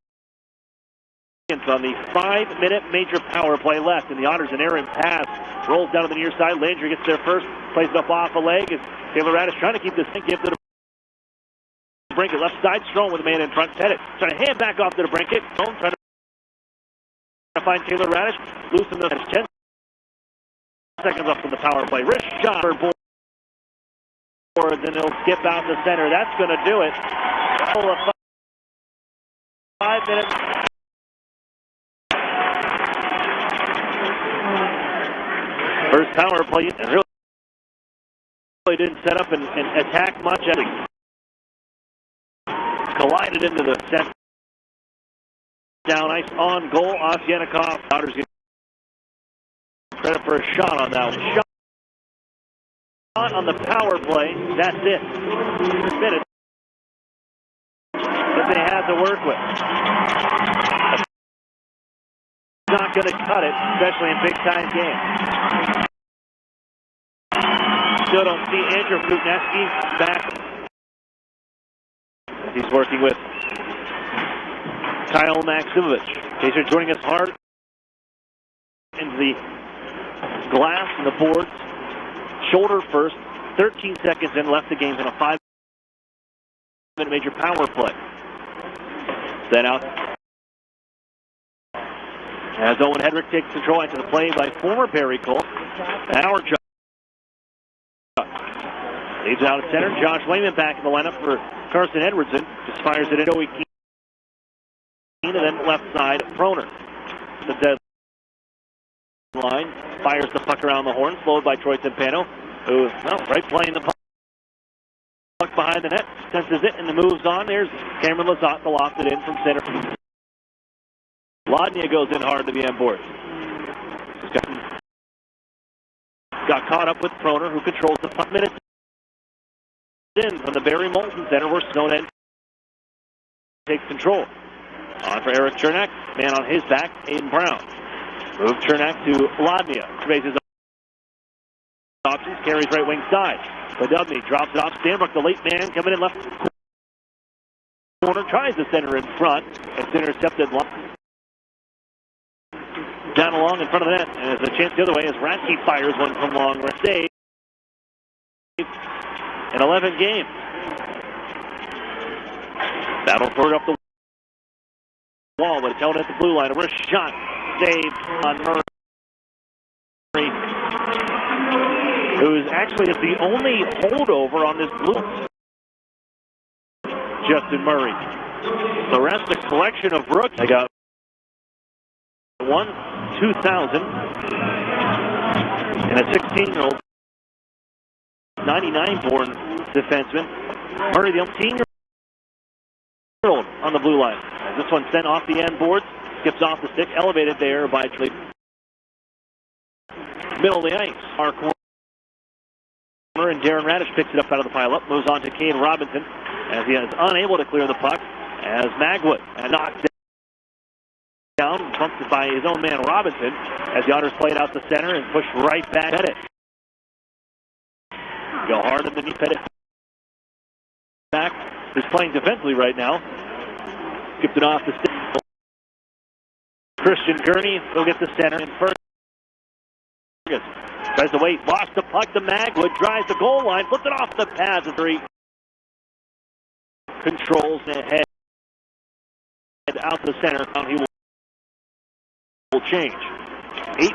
on the 5-minute major power play left, and the Otters an errant pass rolls down to the near side. Landry gets there first, plays it up off a leg. As Taylor Radish trying to keep this thing gifted. DeBrincat left side, Strome with a man in front. Pettit trying to hand back off to DeBrincat. Strome trying to find Taylor Radish. Loosen the 10 seconds up from the power play. Wrist shot for board. Then he'll skip out the center. That's going to do it. 5 minutes. First power play, and really didn't set up and attack much. Collided into the set. Down ice on goal. Osyanikov. Otters get credit for a shot on that one. Shot on the power play. That's it. Minutes that they had to work with. Not going to cut it, especially in big-time games. Still don't see Andrew Kutneski back. He's working with Kyle Maximovic. In case you're joining us hard into the glass and the boards. Shoulder first. 13 seconds in, left the game in a 5-minute major power play. Then out. As Owen Hedrick takes control into the play by former Barrie Colt. Howard Chuck. Leads out at center. Josh Lehman back in the lineup for Carson Edwardson. Just fires it at Joey Keene. And then left side, Proner. The dead line. Fires the puck around the horn. Slowed by Troy Timpano. Who, right playing the puck behind the net. Senses it and moves on. There's Cameron Lizotte to loft it in from center. Lodnia goes in hard to be on board. Got caught up with Proner, who controls the puck. Minutes in from the Barrie Molten Center, where Snowden takes control. On for Eric Chernak. Man on his back, Aiden Brown. Move Chernak to Lodnia. Raises options, carries right wing side. Dubney drops it off. Stanbrook, the late man, coming in left corner. Tries to center in front. It's intercepted. Down along in front of the net. And there's a chance the other way as Ratke fires one from long range. Save. In 11 games. Battle for it up the wall, but it's held at the blue line. A wrist shot. Save on Murray. Who's actually is the only holdover on this blue. Justin Murray. The rest, a collection of rookies. I got 2000 and a 16-year-old 99 born defenseman. Murray, the 18-year-old on the blue line. As this one sent off the end boards, skips off the stick, elevated there by Trey. Middle of the ice, our corner, and Darren Radish picks it up out of the pile-up, moves on to Cade Robinson as he is unable to clear the puck as Magwood knocked down, bumped it by his own man Robinson as the Otters played out the center and pushed right back at it. Go hard underneath it. Back is playing defensively right now. Skipped it off the stick. Christian Gurney will get the center in first. Tries to wait, lost the puck to Magwood, drives the goal line, flips it off the pads of three. Controls ahead out the center. He will change. 8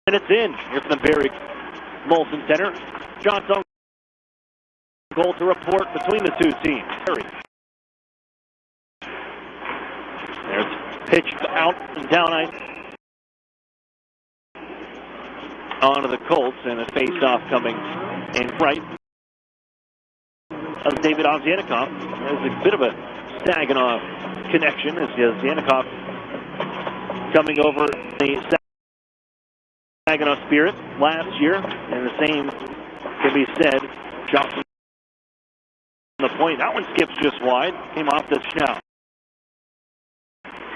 minutes in here from the Barrie Molson Center. Johnson goal to report between the two teams. There's pitched out and down ice onto the Colts, and a face-off coming in right of David Ovsyannikov. There's a bit of a Saginaw connection as Ovsyannikov coming over the Saginaw Spirit last year, and the same can be said. Johnson on the point. That one skips just wide. Came off the snout.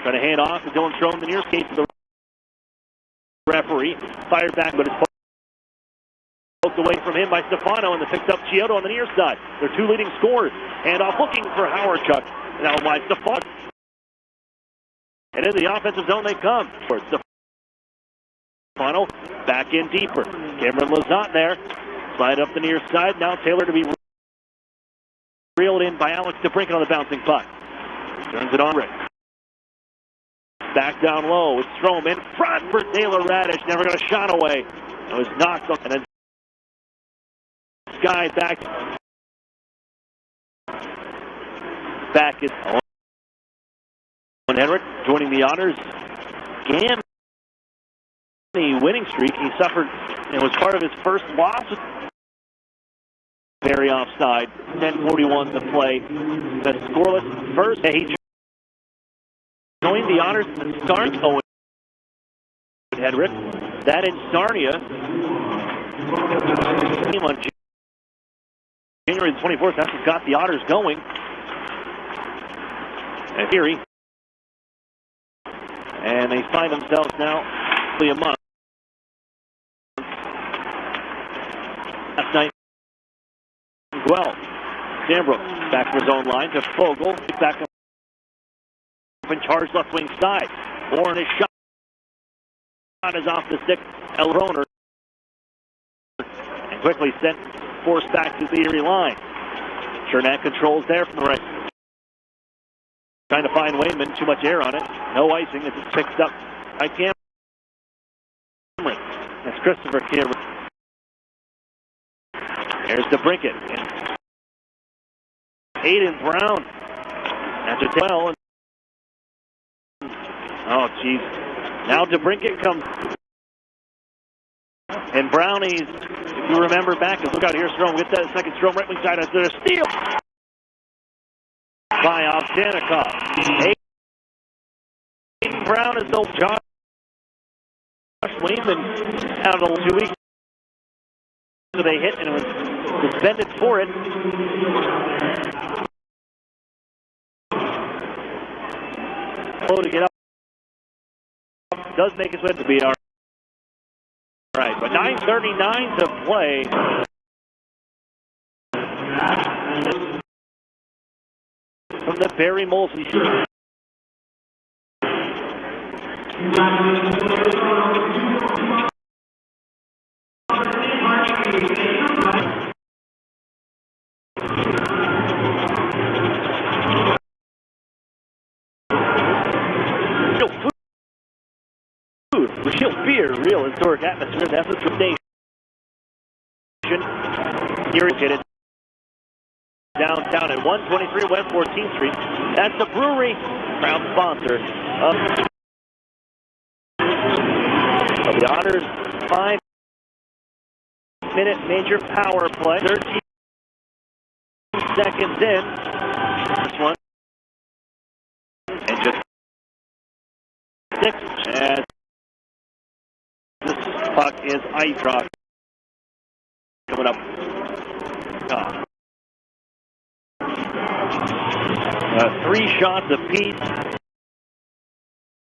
Trying to hand off to Dylan Strome, the near skate to the referee. Fires back, but it's poked away from him by Stefano, and they picked up Chiodo on the near side. Their two leading scorers. Hand off looking for Howard Chuck. Now by Stefano. And in the offensive zone they come. Stefano back in deeper. Cameron Lizotte there. Slide up the near side. Now Taylor to be reeled in by Alex DeBrincat on the bouncing puck. Turns it on Rick. Back down low with Strome in front for Taylor Radish. Never got a shot away. It was knocked up and then Sky back is Owen Henrik joining the Otters. Gam the winning streak. He suffered and was part of his first loss. Very offside. 10:41 to play. The scoreless first. He joined the Otters in the start. Owen Henrik. That in Sarnia. On January the 24th, that's what got the Otters going. And Erie. And they find themselves now a month. Last night, well, Sandbrook back to his own line to Fogle. Back up and charge left wing side. Warren is shot. Is off the stick. El Roner. And quickly sent. Forced back to the Erie line. Chernak controls there from the right. Trying to find Wayman. Too much air on it. No icing. It's picked up by Cameron. That's Christopher Cameron. There's DeBrincat. Aiden Brown. After 12. Oh, jeez. Now DeBrincat comes. And Brownies, if you remember back, look out here, Strome gets that second. Strome right wing side. There's a steal by Ovsyannikov. Aiden Brown is old Josh Wayman out of 2 weeks. So they hit and it was suspended for it. Slow to get up. Does make his way to be all right, but 9:39 to play. From the Barrie Molson. Real beer, real historic atmosphere. That's the station. Here is headed downtown at 123 West 14th Street. That's the brewery, proud sponsor of the Otters. 5-minute major power play. 13 seconds in. This one. 6 as this puck is ice rock coming up. 3 shots apiece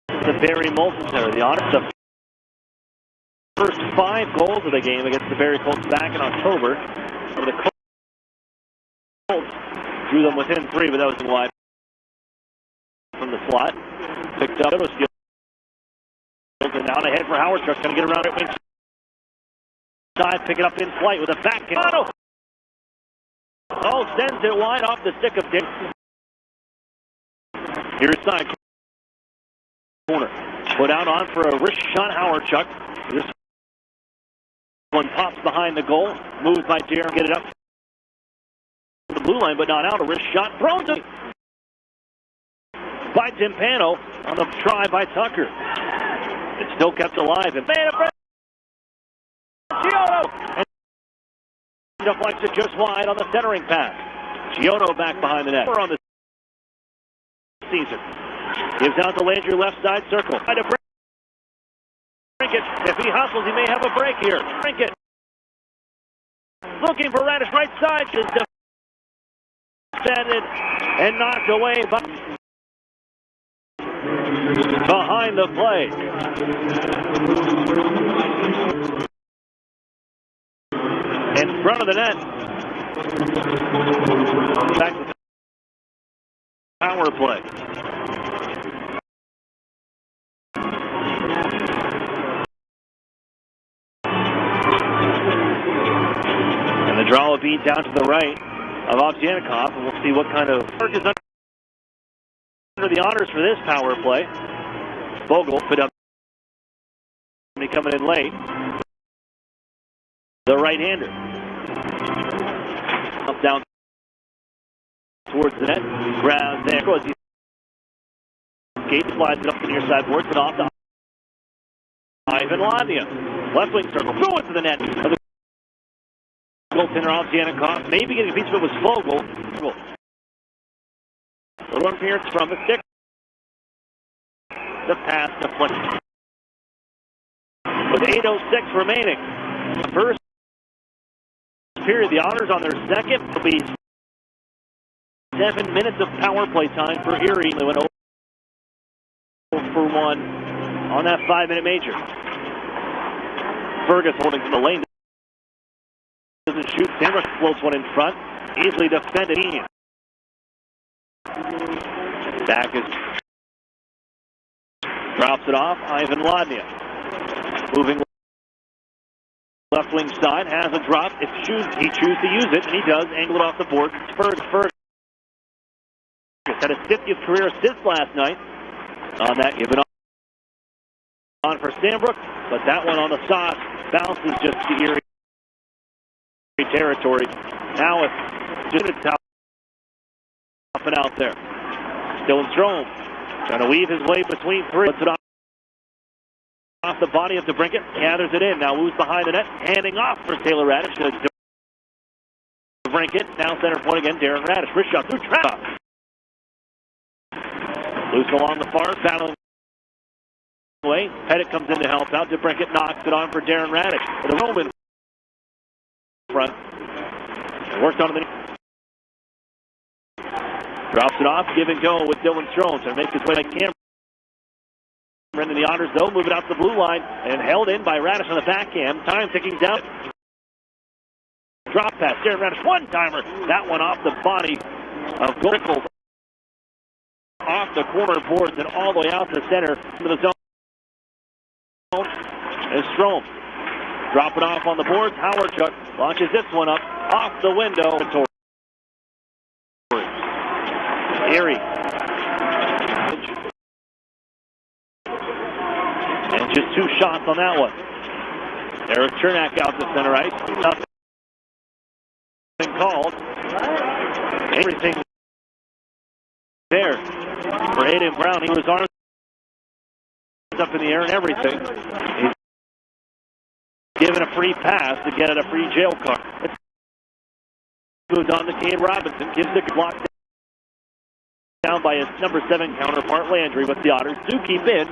to Barrie Molson. The Otters, the first 5 goals of the game against the Barrie Colts back in October. The Colts drew them within 3, but that was wide from the slot. Picked up, and down ahead for Howard. Truck's going to get around it wing side, pick it up in flight with a backhand. Oh, sends it wide off the stick of Dick. Here's side corner. Put out on for a wrist shot, Howard Chuck. This one pops behind the goal. Moves by Darren, get it up to the blue line, but not out. A wrist shot thrown to by Timpano on the try by Tucker. It's still kept alive. And made a Chiono! And deflects it just wide on the centering pass. Chiono back behind the net. On the season. Gives out to Landry left side circle. Try to break it. If he hustles, he may have a break here. Break it. Looking for Radish right side. Just defended and knocked away by behind the play. In front of the net. Back to power play. And the draw will be down to the right of Ovsyannikov, and we'll see what kind of work is under the Otters for this power play. Vogel put up, coming in late. The right-hander. Up down towards the net. Grabs there. Gate slides it up to the near side boards and off to Ivan Lavia. Left wing circle. Throw it to the net. The goaltender Ovsyannikov. Maybe getting a piece of it was Vogel. Little interference from the stick. The pass deflected. With 8:06 remaining. The first period, the Otters on their second will be 7 minutes of power play time for Erie. They went 0 for 1 on that 5-minute major. Fergus holding from the lane. Doesn't shoot. Sandberg floats one in front. Easily defended. Back is drops it off. Ivan Ladnia moving left wing side, has a drop. If he chooses to use it, and he does. Angle it off the board. Fergus had his 50th career assist last night. On that, given on for Sandbrook, but that one on the sauce bounces just to Erie territory. Now it's just up and out there. Dylan Strome trying to weave his way between 3. Puts it off the body of DeBrincat. Gathers it in. Now moves behind the net. Handing off for Taylor Radish. DeBrincat. Now center point again. Darren Radish. Wrist shot through trap. Loose along the far. Battling away. Pettit comes in to help out. DeBrincat knocks it on for Darren Radish. The Roman front. Worked on the drops it off, give and go with Dylan Strome to make his way to Cameron. And the Otters, though, move it out the blue line and held in by Radish on the backhand. Time ticking down. Drop pass. Darren Radish, one-timer. That one off the body of Gronk. Off the corner boards and all the way out to the center into the zone. Is Strome. Drop it off on the boards. Howard Chuck launches this one up off the window. Erie. And just 2 shots on that one. Eric Chernak out to center ice. Nothing called. Everything there for Aiden Brown. He was arms up in the air and everything. He's given a free pass to get at a free jail card. It's moved on to Kane Robinson. Gives the block down by his number 7 counterpart Landry, but the Otters do keep in.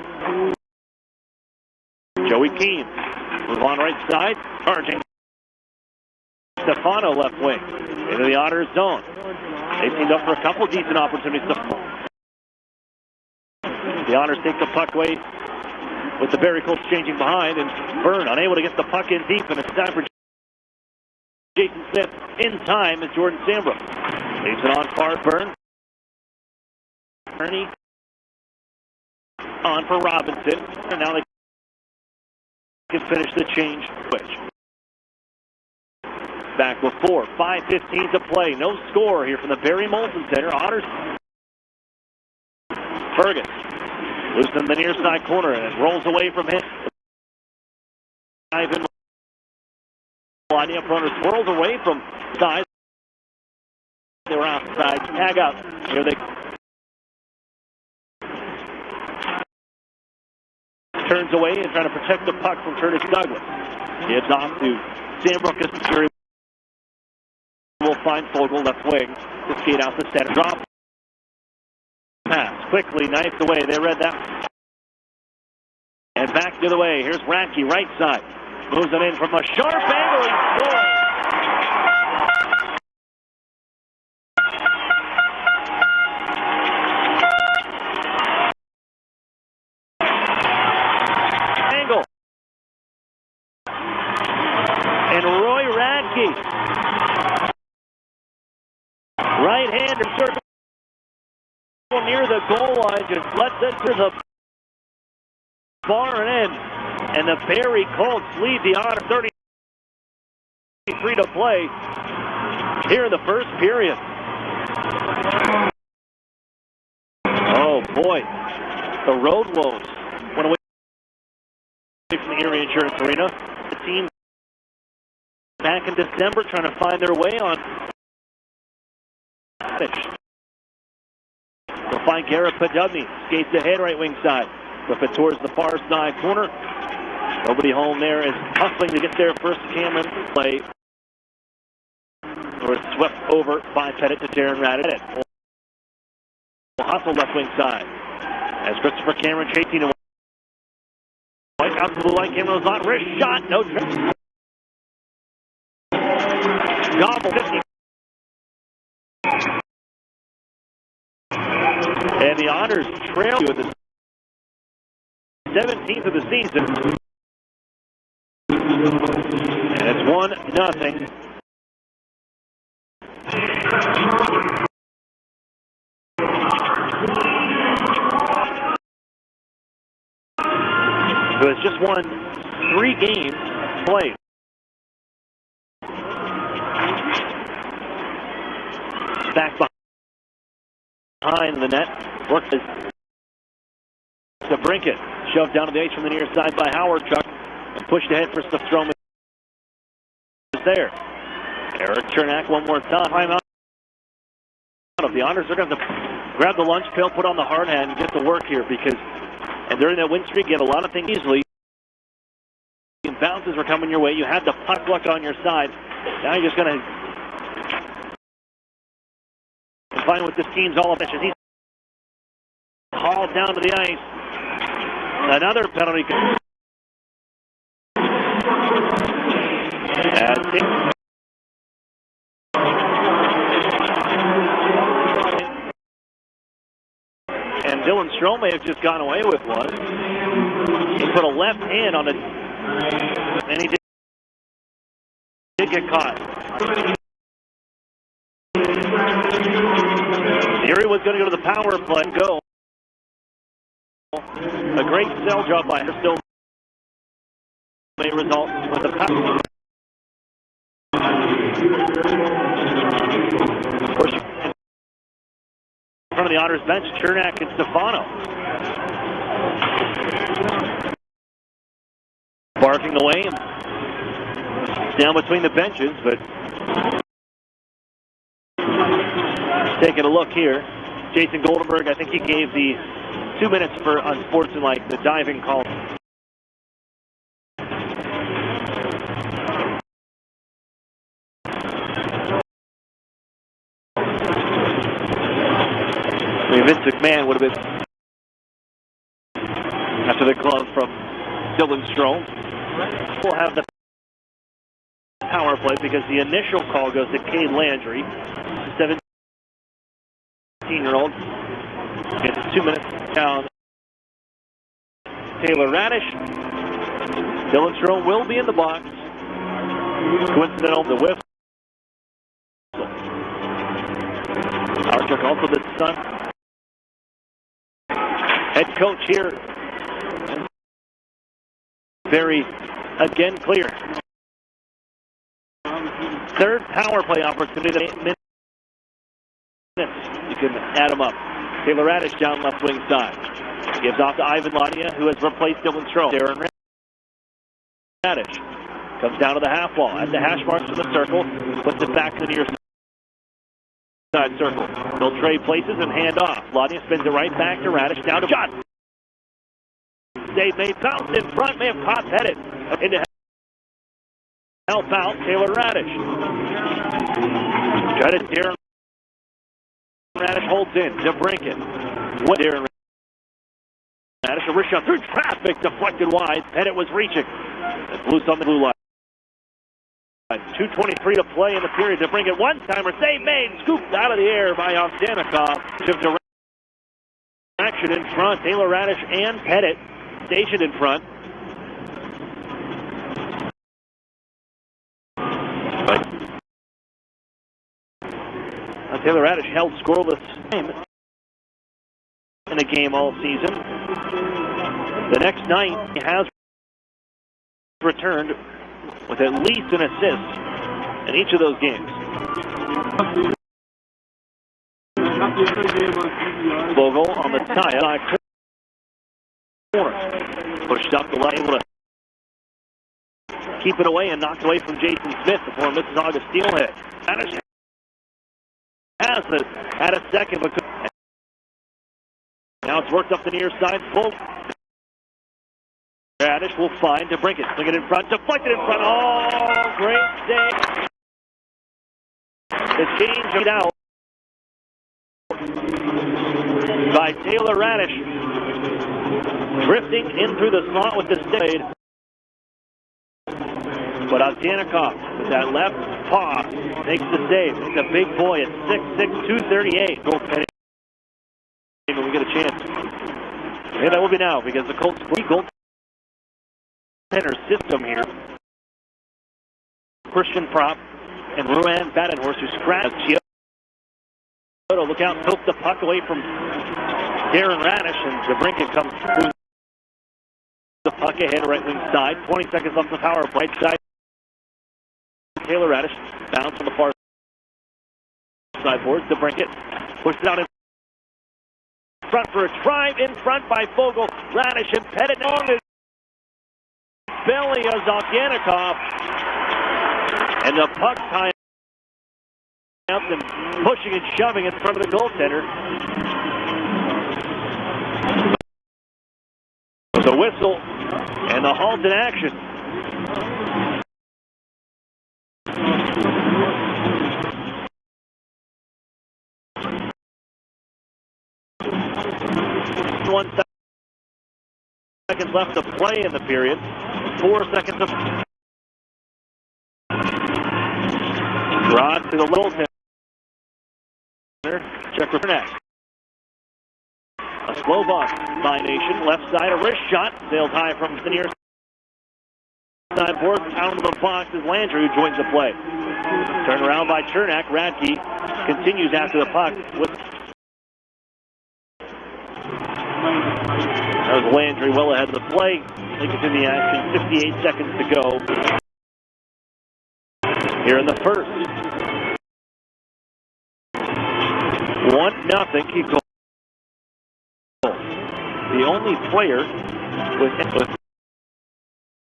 Joey Keane, move on right side, charging. Stefano left wing, into the Otters zone. They teamed up for a couple decent opportunities. The Otters take the puck away with the Barrie Colts changing behind, and Byrne unable to get the puck in deep, and it's time for Jason Smith in time as Jordan Sambrook. Leaves it on far, Byrne. Ernie on for Robinson, and now they can finish the change switch. Back with 5:15 to play. No score here from the Barrie Molson Center. Otters. Fergus loose in the near side corner and it rolls away from him. Ivan lining up runners swirls away from side. They were outside. Tag up. Here they turns away and trying to protect the puck from Curtis Douglas. It's off to Sambrook as Missouri will find Fogle left wing to skate out the center. Drop pass quickly, knifed away. They read that. And back the other way. Here's Radke, right side. Moves it in from a sharp angle. He scores. Angle. And Roy Radke. Right-hander circle near the goal line, just lets it to the far end, and the Barrie Colts lead the Otters 33 to play here in the first period. Oh boy, the road woes went away from the Erie Insurance Arena. The team back in December trying to find their way on. We'll find Garrett Podubny. Skates ahead, right wing side. Flip it towards the far side corner. Nobody home there is hustling to get there first. Cameron play. Or swept over by Pettit to Darren Radit. Hustle left wing side. As Christopher Cameron chasing him. White out to the blue line. Cameron Lizotte. Wrist shot. No trip. Gobble 50. And the Otters trail with the 17th of the season. And it's 1-0. So it's just won 3 games played. Back behind the net. Works to Brinkett. Shoved down to the H from the near side by Howard Chuck. And pushed ahead for Strowman. There. Eric Chernak one more time. Time out. The Otters are going to grab the lunch pail, put on the hard hat, and get to work here because, and during that win streak, you get a lot of things easily. And bounces were coming your way. You had the puck luck on your side. Now you're just going to find what this team's all about. He's hauled down to the ice. Another penalty. And Dylan Strome may have just gone away with one. He put a left hand on it, and he did get caught. Erie was going to go to the power play and go. A great cell job by her. Still may result with the power. Push in front of the Otters bench, Chernak and Stefano. Barking away and down between the benches, but taking a look here. Jason Goldenberg, I think he gave the 2 minutes for unsportsmanlike, the diving call. I mean, Vince McMahon would have been after the glove from Dylan Strome. We'll have the power play because the initial call goes to Cade Landry, 17-year-old. Gets 2 minutes down. Taylor Radish. Dylan Strome will be in the box. Coincidental, the whiff. Our truck also the son. Head coach here. Barrie again clear. Third power play opportunity. Minutes. You can add them up. Taylor Radish down left wing side. Gives off to Ivan Ladia, who has replaced Dylan Strome. Darren Radish comes down to the half wall. At the hash marks in the circle. Puts it back to the near side circle. They'll trade places and hand off. Ladia spins it right back to Radish. Down to shot. They may bounce in front. May have caught Pettit. Into help out Taylor Radish. Got it. Darren Radish holds in. DeBrincat. Darren Radish. A wrist shot through traffic. Deflected wide. Pettit was reaching. Loose on the blue line. 2:23 to play in the period. DeBrincat one-timer. Save made. Scooped out of the air by Ovsenikov. Took direction in front. Taylor Radish and Pettit stationed in front. Taylor Radish held scoreless in a game all season. The next night, he has returned with at least an assist in each of those games. Vogel on the tie corner. Pushed up the line, able to keep it away and knocked away from Jason Smith before Mississauga steelhead. Radish has it at a second, but now it's worked up the near side. Full. Radish will find DeBrincat. Bring it in front. Deflected in front. Oh, great save. The change made out by Taylor Radish. Drifting in through the slot with the stick. But Ovsenikov with that left paw makes the save. He's a big boy at 6'6", 238. Goaltending when we get a chance. And that will be now because the Colts free goaltender system here. Christian Prop and Ruan Badenhorst who scratched Chiodo. Look out, took the puck away from Darren Radish, and DeBrincat comes through the puck ahead, right wing side. 20 seconds left in the power play. Right side. Taylor Radish bounce on the far side boards. DeBrincat pushes it out in front for a drive in front by Vogel. Radish and Pettit on his belly of Ovsenikov, and the puck time up and pushing and shoving in front of the goaltender. The whistle and the halt in action. One second left to play in the period. 4 seconds of Rod to the goaltender. Check for next. A slow buck by Nation. Left side, a wrist shot. Sailed high from the near side board. Out of the box is Landry, who joins the play. Turned around by Chernak. Radke continues after the puck. That was Landry well ahead of the play. They continue the action. 58 seconds to go here in the first. 1-0. Keep going. The only player with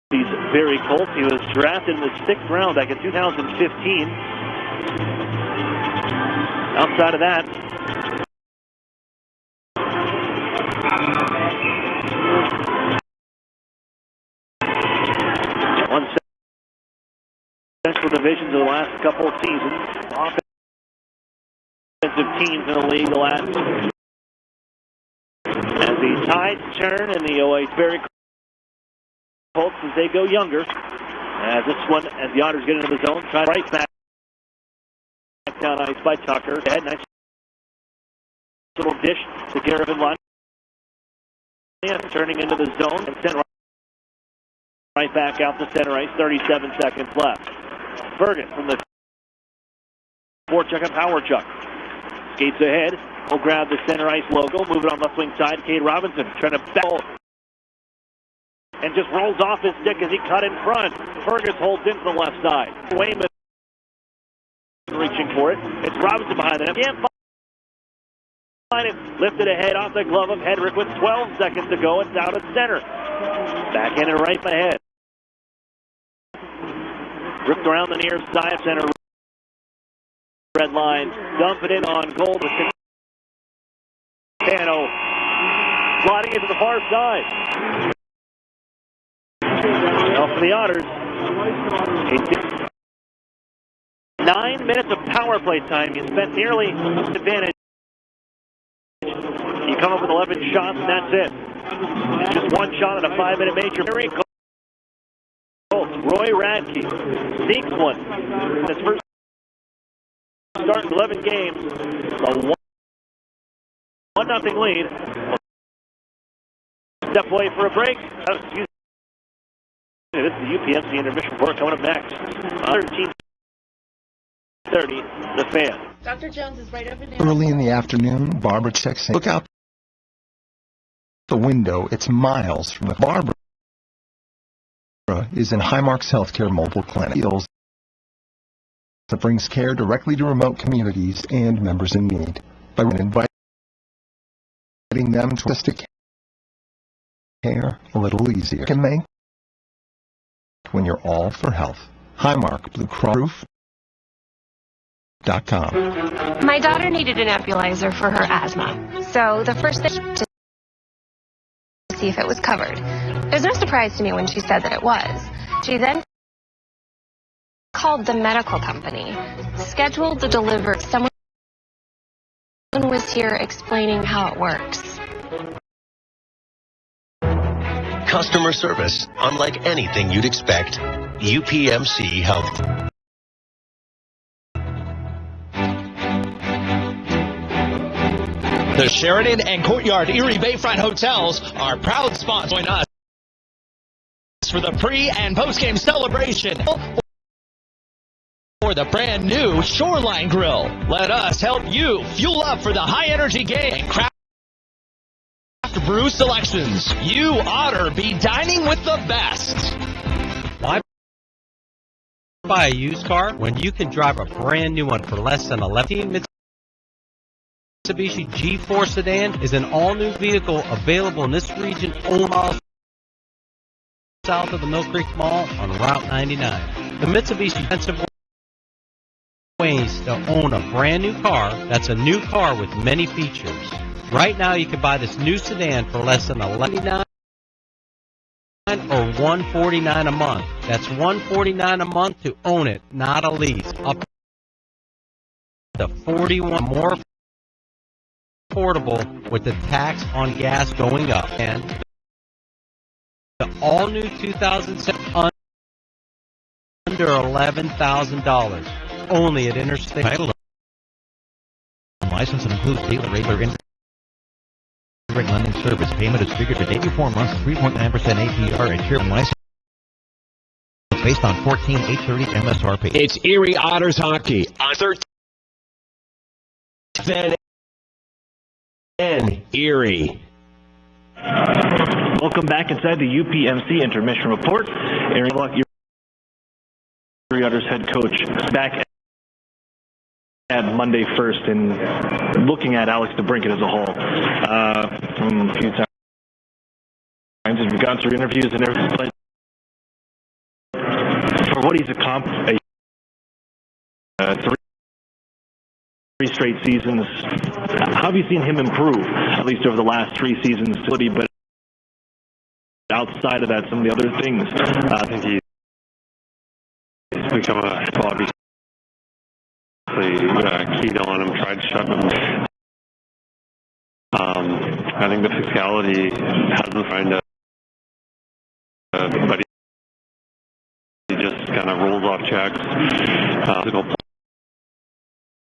these Barrie Colts. He was drafted in the 6th round back in 2015. Outside of that, won Central Divisions of the last couple of seasons. Offensive teams in the league the last The tides turn in the OA Barrie Colts as they go younger. As this one, as the Otters get into the zone, try right back down ice by Tucker. Head, nice little dish to Garrett Lund. Turning into the zone and sent right back out to center ice. 37 seconds left. Bergen from the forecheck and power chuck. Skates ahead. Will grab the center ice logo. Move it on left wing side. Cade Robinson trying to battle. And just rolls off his stick as he cut in front. Fergus holds in from the left side. Wayman reaching for it. It's Robinson behind the net. Can't find it. Lifted ahead off the glove of Hedrick with 12 seconds to go. It's out at center. Back in and right ahead. Ripped around the near side center. Red line. Dump it in on goal. Cano sliding into the far side. Now for the Otters, 9 minutes of power play time. You spent nearly advantage. You come up with 11 shots, and that's it. Just one shot in a 5-minute major. Colts, Roy Radke sneaks one. His first start in 11 games. A 1-0 lead. Step away for a break. This is the UPMC Intermission Report coming up next. 13:30, The Fan. Dr. Jones is right over there. Early in the afternoon, Barbara checks in. Look out the window. It's miles from the Barbara is in Highmark's Healthcare Mobile Clinic. That brings care directly to remote communities and members in need. By inviting them to holistic care a little easier. Can make when you're all for health. Highmark Blue Cross.com. My daughter needed a nebulizer for her asthma, so the first thing to see if it was covered. There's no surprise to me when she said that it was. She then called the medical company, scheduled the delivery. Someone was here explaining how it works. Customer service, unlike anything you'd expect. UPMC Health. The Sheridan and Courtyard Erie Bayfront Hotels are proud sponsors. Join us for the pre- and post-game celebration for the brand new Shoreline Grill. Let us help you fuel up for the high-energy game and craft brew selections. You Otter be dining with the best. Why buy a used car when you can drive a brand new one for less than $11? Mitsubishi G4 sedan is an all-new vehicle available in this region only miles south of the Mill Creek Mall on Route 99. The Mitsubishi expensive ways to own a brand new car that's a new car with many features. Right now, you can buy this new sedan for less than $11.99 or $149 a month. That's $149 a month to own it, not a lease. Up to $41 more affordable with the tax on gas going up. And the all-new 2007 under $11,000. Only at Interstate. Title license and includes daily regular direct lending service. Payment is figured at 84 months, 3.9% APR, and share license based on 14,830 MSRP. It's Erie Otters hockey on 13th and Erie. Welcome back inside the UPMC Intermission Report. Erie Otters head coach back at Monday 1st and looking at Alex DeBrincat as a whole. From a few times we've gone through interviews and everything, but for what he's accomplished, three straight seasons, how have you seen him improve, at least over the last 3 seasons? But outside of that, some of the other things, I think he's become a obviously keyed on him, tried to shut him I think the physicality hasn't found but he just kind of rolls off checks. Physical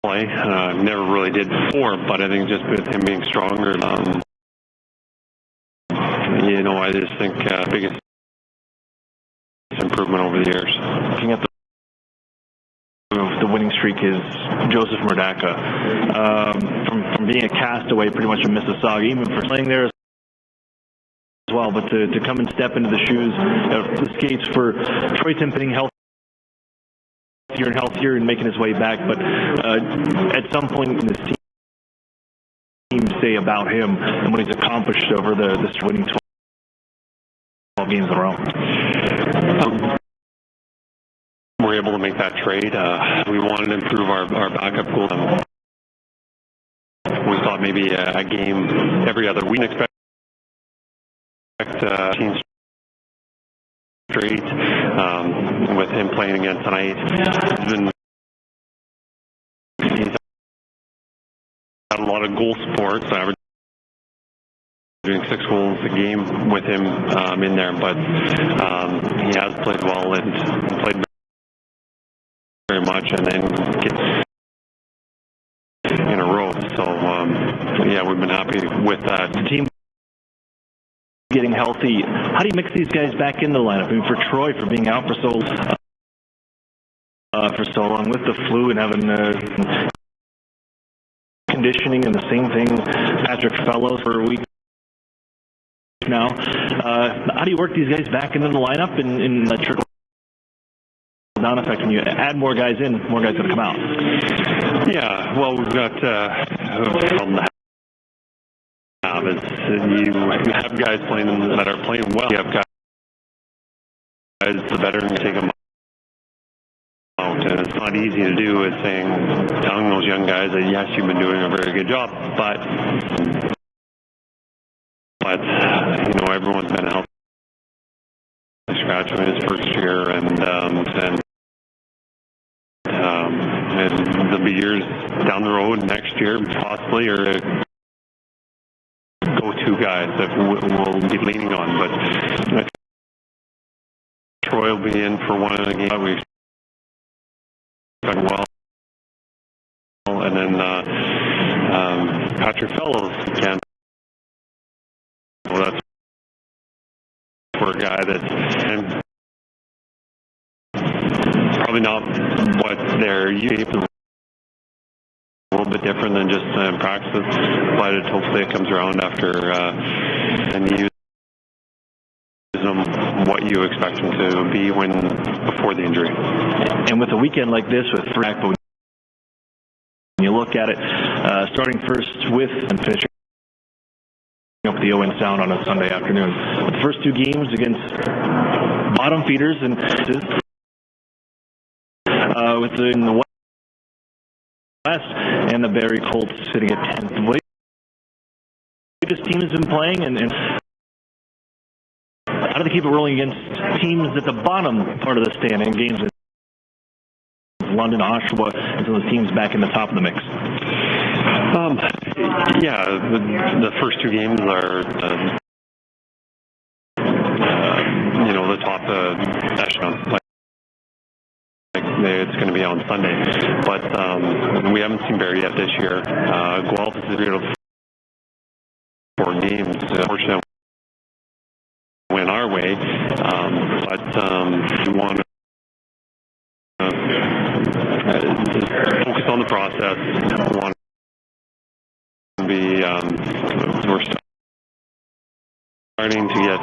play. Never really did before, but I think just with him being stronger, I just think biggest improvement over the years. Looking at the winning streak is Joseph Murdaka. From being a castaway pretty much in Mississauga, even for playing there as well, but to come and step into the shoes, the skates for Troy Timpany, healthier and making his way back, but at some point in this team say about him and what he's accomplished over this winning 12 games in a row. We're able to make that trade. We wanted to improve our backup goal. We thought maybe a game every other week. Expect teams straight with him playing again tonight. He's had a lot of goal support, so averaging 6 goals a game with him in there, but he has played well and played very much, and then gets in a row. So we've been happy with that. The team getting healthy. How do you mix these guys back into the lineup? I mean, for Troy, for being out for so long with the flu and having conditioning and the same thing, Patrick Fellows for a week now. How do you work these guys back into the lineup and let trickle down effect when you add more guys in, more guys going to come out? Yeah, well, we've got you have guys playing that are playing well. You have guys, the veterans, take them out, and it's not easy to do. It's telling those young guys that yes, you've been doing a very good job, but everyone's been healthy. Scratch in his first year, and there'll be years down the road next year, possibly, or go-to guys that we'll be leaning on. But Troy will be in for one of the games. We expect well, and then Patrick Fellows can. Well, that's for a guy that's probably not what they're used to. A little bit different than just practice, but hopefully it comes around after and you use them what you expect them to be before the injury. And with a weekend like this, with 3 back, when you look at it, starting first with and finishing up the Owen Sound on a Sunday afternoon. With the first 2 games against bottom feeders and within the West, and the Barrie Colts sitting at 10th. The way this team has been playing, and how do they keep it rolling against teams at the bottom part of the standing, games with London, Oshawa, and some of those teams back in the top of the mix? The first 2 games are the top echelon. It's going to be on Sunday, but we haven't seen Barrie yet this year. Guelph is a beautiful 4 games. Unfortunately, went our way, but we want to focus on the process. We want to be we're starting to get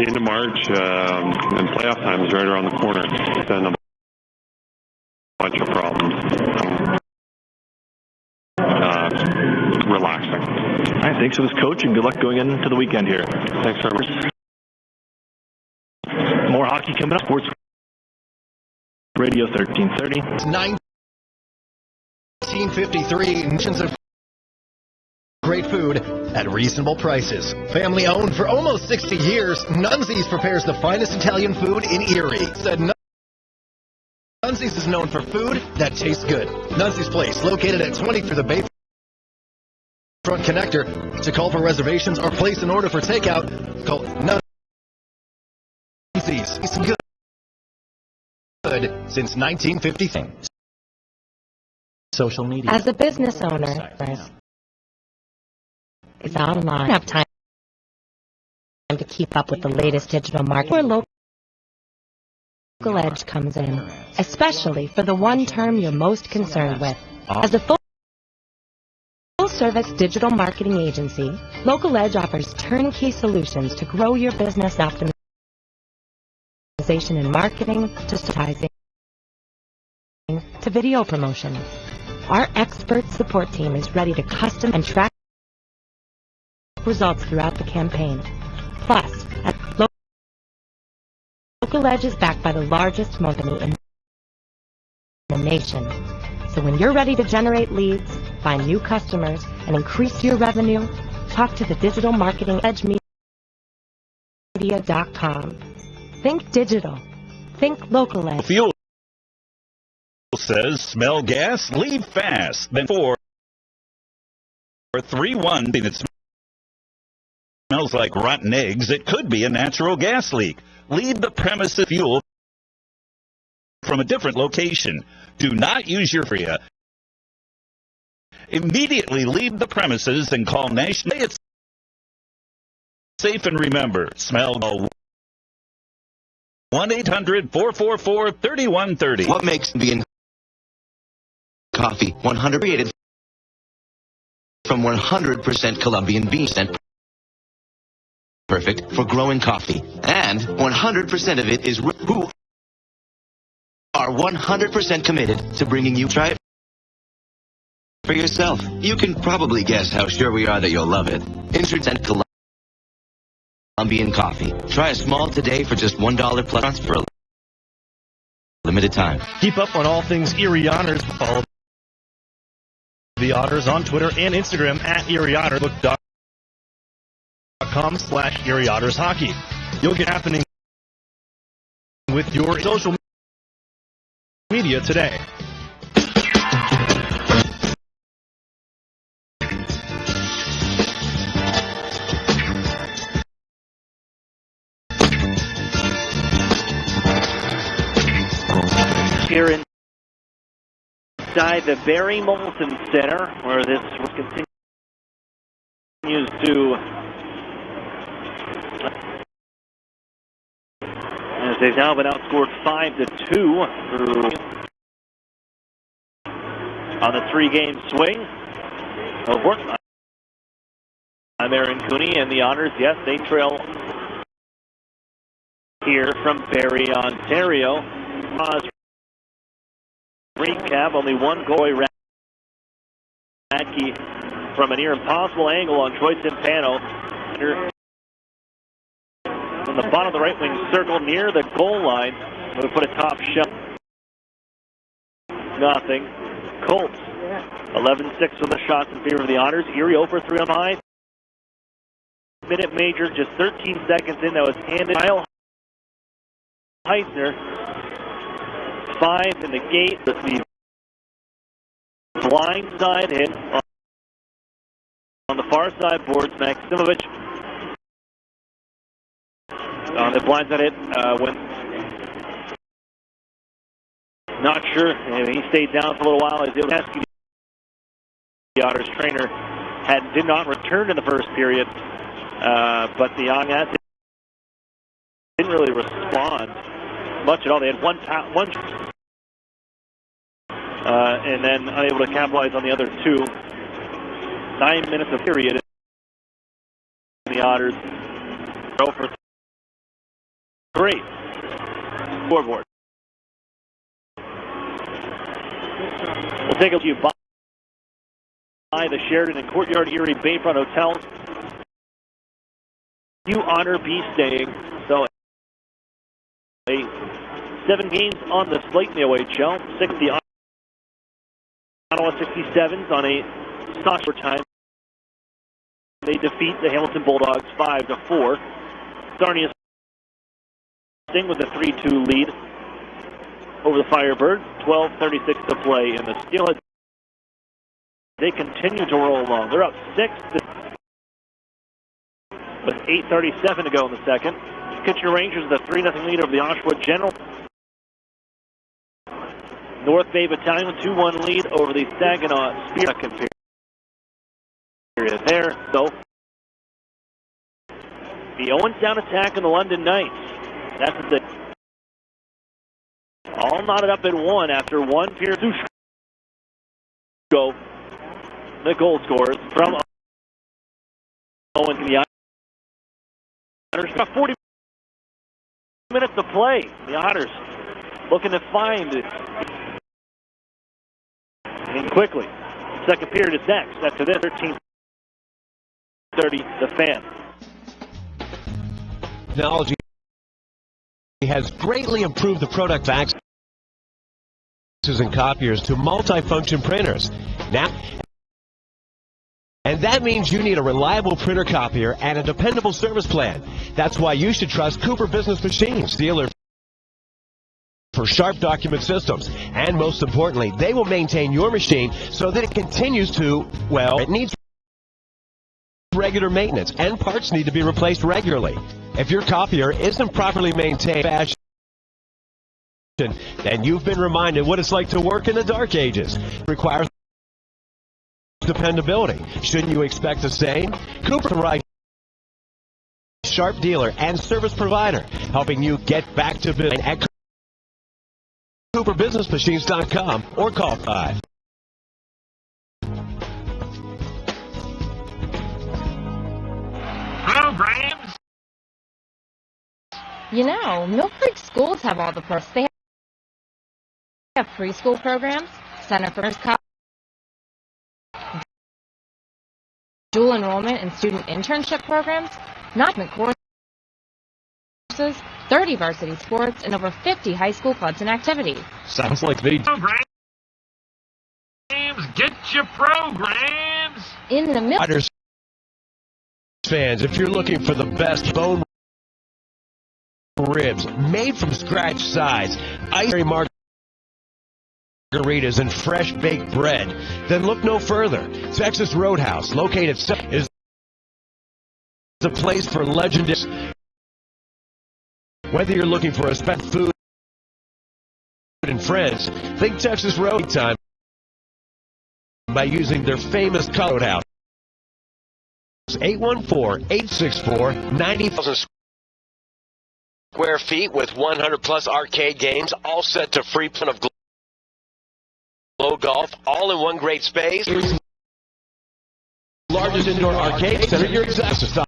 into March, and playoff time is right around the corner. It's been a bunch of problems. Relaxing. All right, thanks for this, Coach, and good luck going into the weekend here. Thanks very much. More hockey coming up. Sports Radio 1330. 1953 nations of great food at reasonable prices. Family owned for almost 60 years, Nunzi's prepares the finest Italian food in Erie. Said Nunzi's is known for food that tastes good. Nunzi's Place, located at 20 for the Bay. front connector. To call for reservations or place an order for takeout, call Nunzies. It's good since 1953. Social media. As a business owner, it's online. Have time to keep up with the latest digital marketing. Where local edge comes in, especially for the one term you're most concerned with. As a full-service digital marketing agency, Local Edge offers turnkey solutions to grow your business optimization and marketing to advertising to video promotion. Our expert support team is ready to custom and track results throughout the campaign. Plus, at Local Edge is backed by the largest company in the nation. So when you're ready to generate leads, find new customers, and increase your revenue, talk to the digital marketing edgemedia.com. Think digital. Think Local Edge. Fuel says smell gas, leave fast. Then 431 that smells like rotten eggs. It could be a natural gas leak. Leave the premises fuel from a different location. Do not use your area. Immediately leave the premises and call National. It's safe, and remember, smell 1-800-444-3130. What makes being coffee 100 created from 100% Colombian beans and perfect for growing coffee, and 100% of it is who are 100% committed to bringing you. Try it for yourself. You can probably guess how sure we are that you'll love it. Instant Colombian coffee. Try a small today for just $1 plus for a limited time. Keep up on all things Erie Otters. Follow the Otters on Twitter and Instagram at Erie Otters. Facebook.com/Erie Otters Hockey. You'll get happening with your social media today. Here inside the Barrie Molson Center, where this continues to, as they've now been outscored 5-2 on the 3-game swing. I'm Aaron Cooney, and the Otters, yes, they trail here from Barrie, Ontario. Recap, only one goal. Radke from a near impossible angle on Troy Timpano. From the bottom of the right wing circle near the goal line. We'll put a top shot. Nothing. Colts 11-6 with the shots in favor of the Otters. Erie 0 for 3 on 5. Minute major, just 13 seconds in. That was handed. Kyle Heisner. 5 in the gate. The blind side hit on the far side boards. Maximovich on the blind side hit when not sure. He stayed down for a little while. As the Otters trainer did not return in the first period, but the Otters didn't really respond much at all. They had one and then unable to capitalize on the other two. 9 minutes of period. The Otters 0 for 3. Scoreboard. We'll take a few by the Sheridan and Courtyard Erie Bayfront Hotels. You Otter be staying. So 7 games on the slate in the OHL. 6 the Ottawa 67s on a soccer time. They defeat the Hamilton Bulldogs 5-4. Sarnia Sting with a 3-2 lead over the Firebirds. 12:36 to play in the Steelhead They continue to roll along. They're up 6 with 8:37 to go in the second. Kitchener Rangers with a 3-0 lead over the Oshawa General. North Bay Battalion 2-1 lead over the Saginaw Spear. Second period there. So the Owens down attack in the London Knights. That's the all knotted up at 1 after 1 period. Go. The goal scores from Owens and the Otters. About 40 minutes to play. The Otters looking to find it. And quickly. Second period is next. After this, 13:30, the Fan. Technology has greatly improved the product access and copiers to multifunction printers. Now, and that means you need a reliable printer copier and a dependable service plan. That's why you should trust Cooper Business Machines, dealer for sharp document systems. And most importantly, they will maintain your machine so that it continues to, well, it needs regular maintenance and parts need to be replaced regularly. If your copier isn't properly maintained, then you've been reminded what it's like to work in the dark ages. It requires dependability. Shouldn't you expect the same? Cooper, the right sharp dealer and service provider, helping you get back to business at CooperBusinessMachines.com or call 5. Programs. You know, Mill Creek schools have all the perks. They have preschool programs, Center for College, dual enrollment and student internship programs, not courses, 30 varsity sports, and over 50 high school clubs and activities. Sounds like me. Programs, get your programs in the middle. Otters fans, if you're looking for the best bone ribs made from scratch sides, ice margaritas, and fresh baked bread, then look no further. Texas Roadhouse, located is the place for legendary. Whether you're looking for a special food and friends, think Texas Road time by using their famous Roadhouse. 814-864-90,000 square feet with 100 plus arcade games, all set to free plan of Glow Golf, all in one great space. Largest indoor arcade center. You're exact. Stop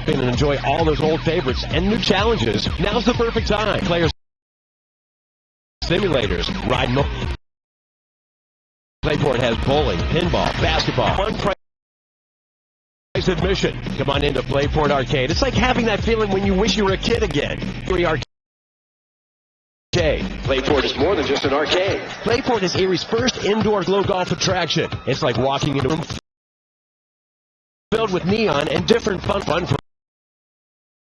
in and enjoy all those old favorites and new challenges. Now's the perfect time. Players, simulators, ride. Playport has bowling, pinball, basketball. One price admission. Come on into Playport Arcade. It's like having that feeling when you wish you were a kid again. Erie Arcade. Playport is more than just an arcade. Playport is Erie's first indoor glow golf attraction. It's like walking into a room filled with neon and different fun for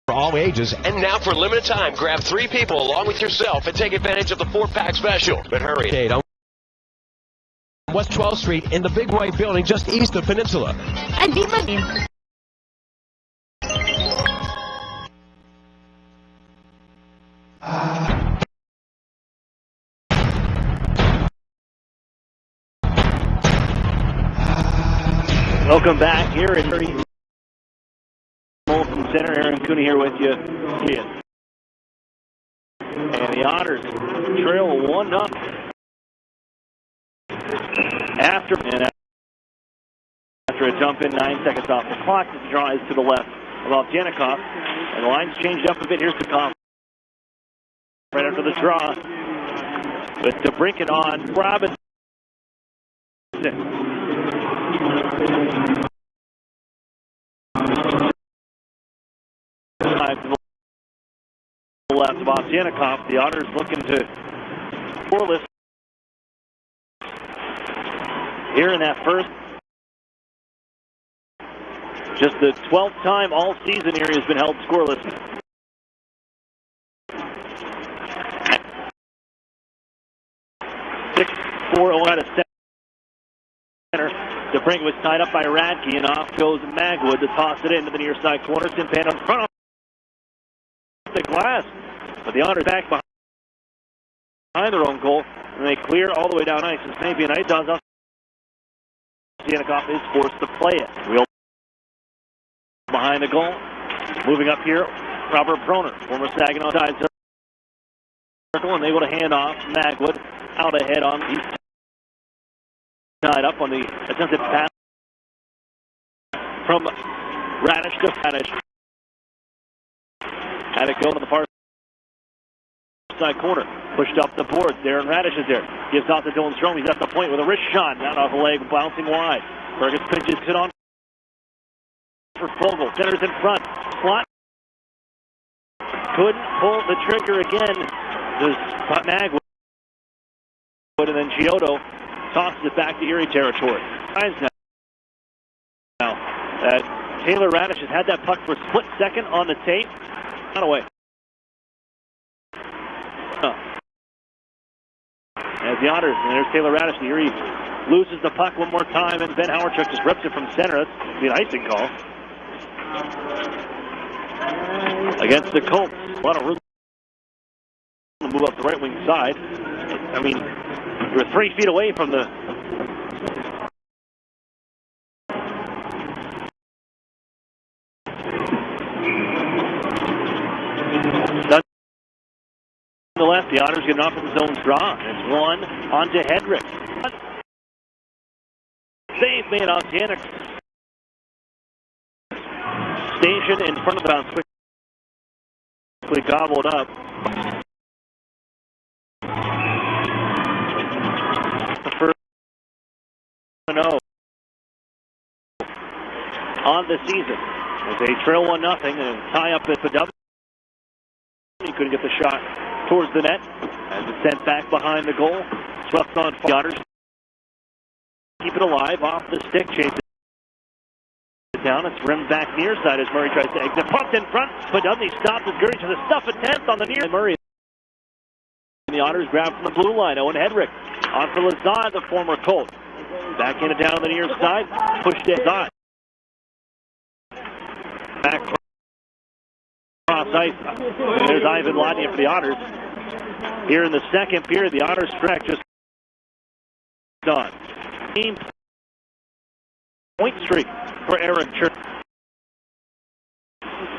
all ages. And now for a limited time, grab 3 people along with yourself and take advantage of the 4-pack special. But hurry. On West 12th Street in the big white building just east of Peninsula. I'd be my game. Welcome back here at Erie Molson Center. Aaron Cooney here with you. And the Otters trail 1-0. After a jump in, 9 seconds off the clock, the draw is to the left of Ovtchannikov. And the line's changed up a bit. Here's the call. Right after the draw. But to bring it on, Robinson. To the left of Ovtchannikov. The Otters looking to scoreless here in that first. Just the 12th time all season Erie has been held scoreless. Six, 4, out of 7. DeBrink was tied up by Radke, and off goes Magwood to toss it into the near side corner. Timpan in front of the glass, but the Otters back behind their own goal, and they clear all the way down ice. It's maybe a night does. Yanikoff is forced to play it. Wheel behind the goal. Moving up here, Robert Broner, former Saginaw side circle, and able to hand off Magwood out ahead on. He's tied up on the attempted pass from Radish to Radish. Had it go to the far side corner. Pushed up the boards. Darren Radish is there. Gives off to Dylan Strom. He's at the point with a wrist shot. Down off the leg, bouncing wide. Fergus pitches it on for Fogle. Centers in front. Slot. Couldn't pull the trigger again. This Magwood. And then Giotto tosses it back to Erie territory. Now, Taylor Radish has had that puck for a split second on the tape. Not away. As the Otters, and there's Taylor Radish, the Erie loses the puck one more time, and Ben Howardchuk just rips it from center. That's going to be an icing call. Against the Colts. A lot of room to move up the right wing side. I mean, you're 3 feet away from the the left, the Otters getting off of the zone draw. It's one onto Hedrick. Save made off Janik. Station in front of the bounce. Quickly gobbled up. The first 0 on the season. As they trail 1-0 and tie up at the double. He couldn't get the shot towards the net as it's sent back behind the goal. Swept on the Otters. Keep it alive off the stick. Chase it down. It's rimmed back near side as Murray tries to exit. Pumped in front, but doesn't. He stops as Gurry to the stuff attempt on the near. Murray. And the Otters grab from the blue line. Owen Hedrick on for Lizotte, the former Colt. Back in it down the near side. Pushed to Lizotte. Back cross ice. There's Ivan Lodnia for the Otters. Here in the second period, the Otters track just done. Team point streak for Eric Church.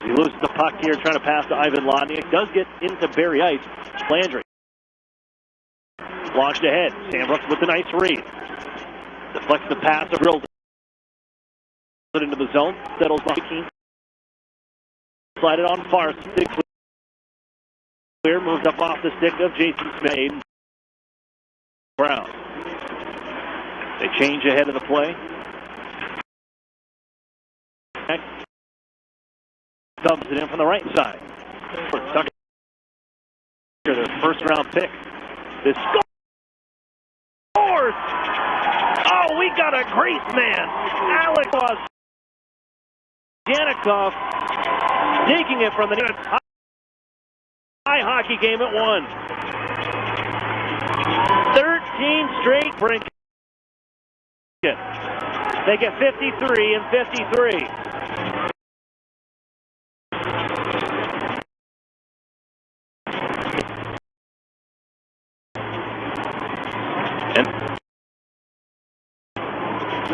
He loses the puck here, trying to pass to Ivan Lodnia. Does get into Barrie ice. Landry launched ahead. Sam Brooks with a nice read. Deflects the pass, drills it into the zone. Settles behind Keene. Slide it on far. Stick clear. Moves up off the stick of Jason Smith. Brown. They change ahead of the play. Dubs it in from the right side. Tucker, their first round pick. This scores! Oh, we got a crease man. Alex Janikoff taking it from the high hockey game at 1. 13 straight brink. They get 53 and 53.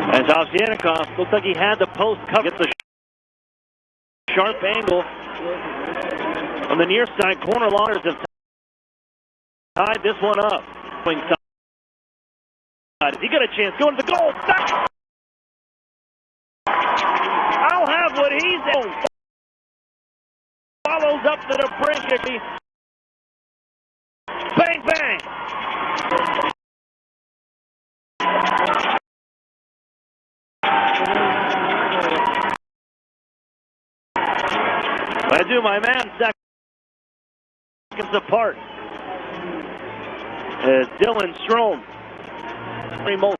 And Zavzyannikov looks like he had the post cover. Gets a sharp angle on the near side corner. Otters have tied this one up. Wing side. Has he got a chance? Going to the goal. Stop! I'll have what he's in. Follows up to the brink. Bang, bang. I do my man seconds apart. Dylan Strom. Molson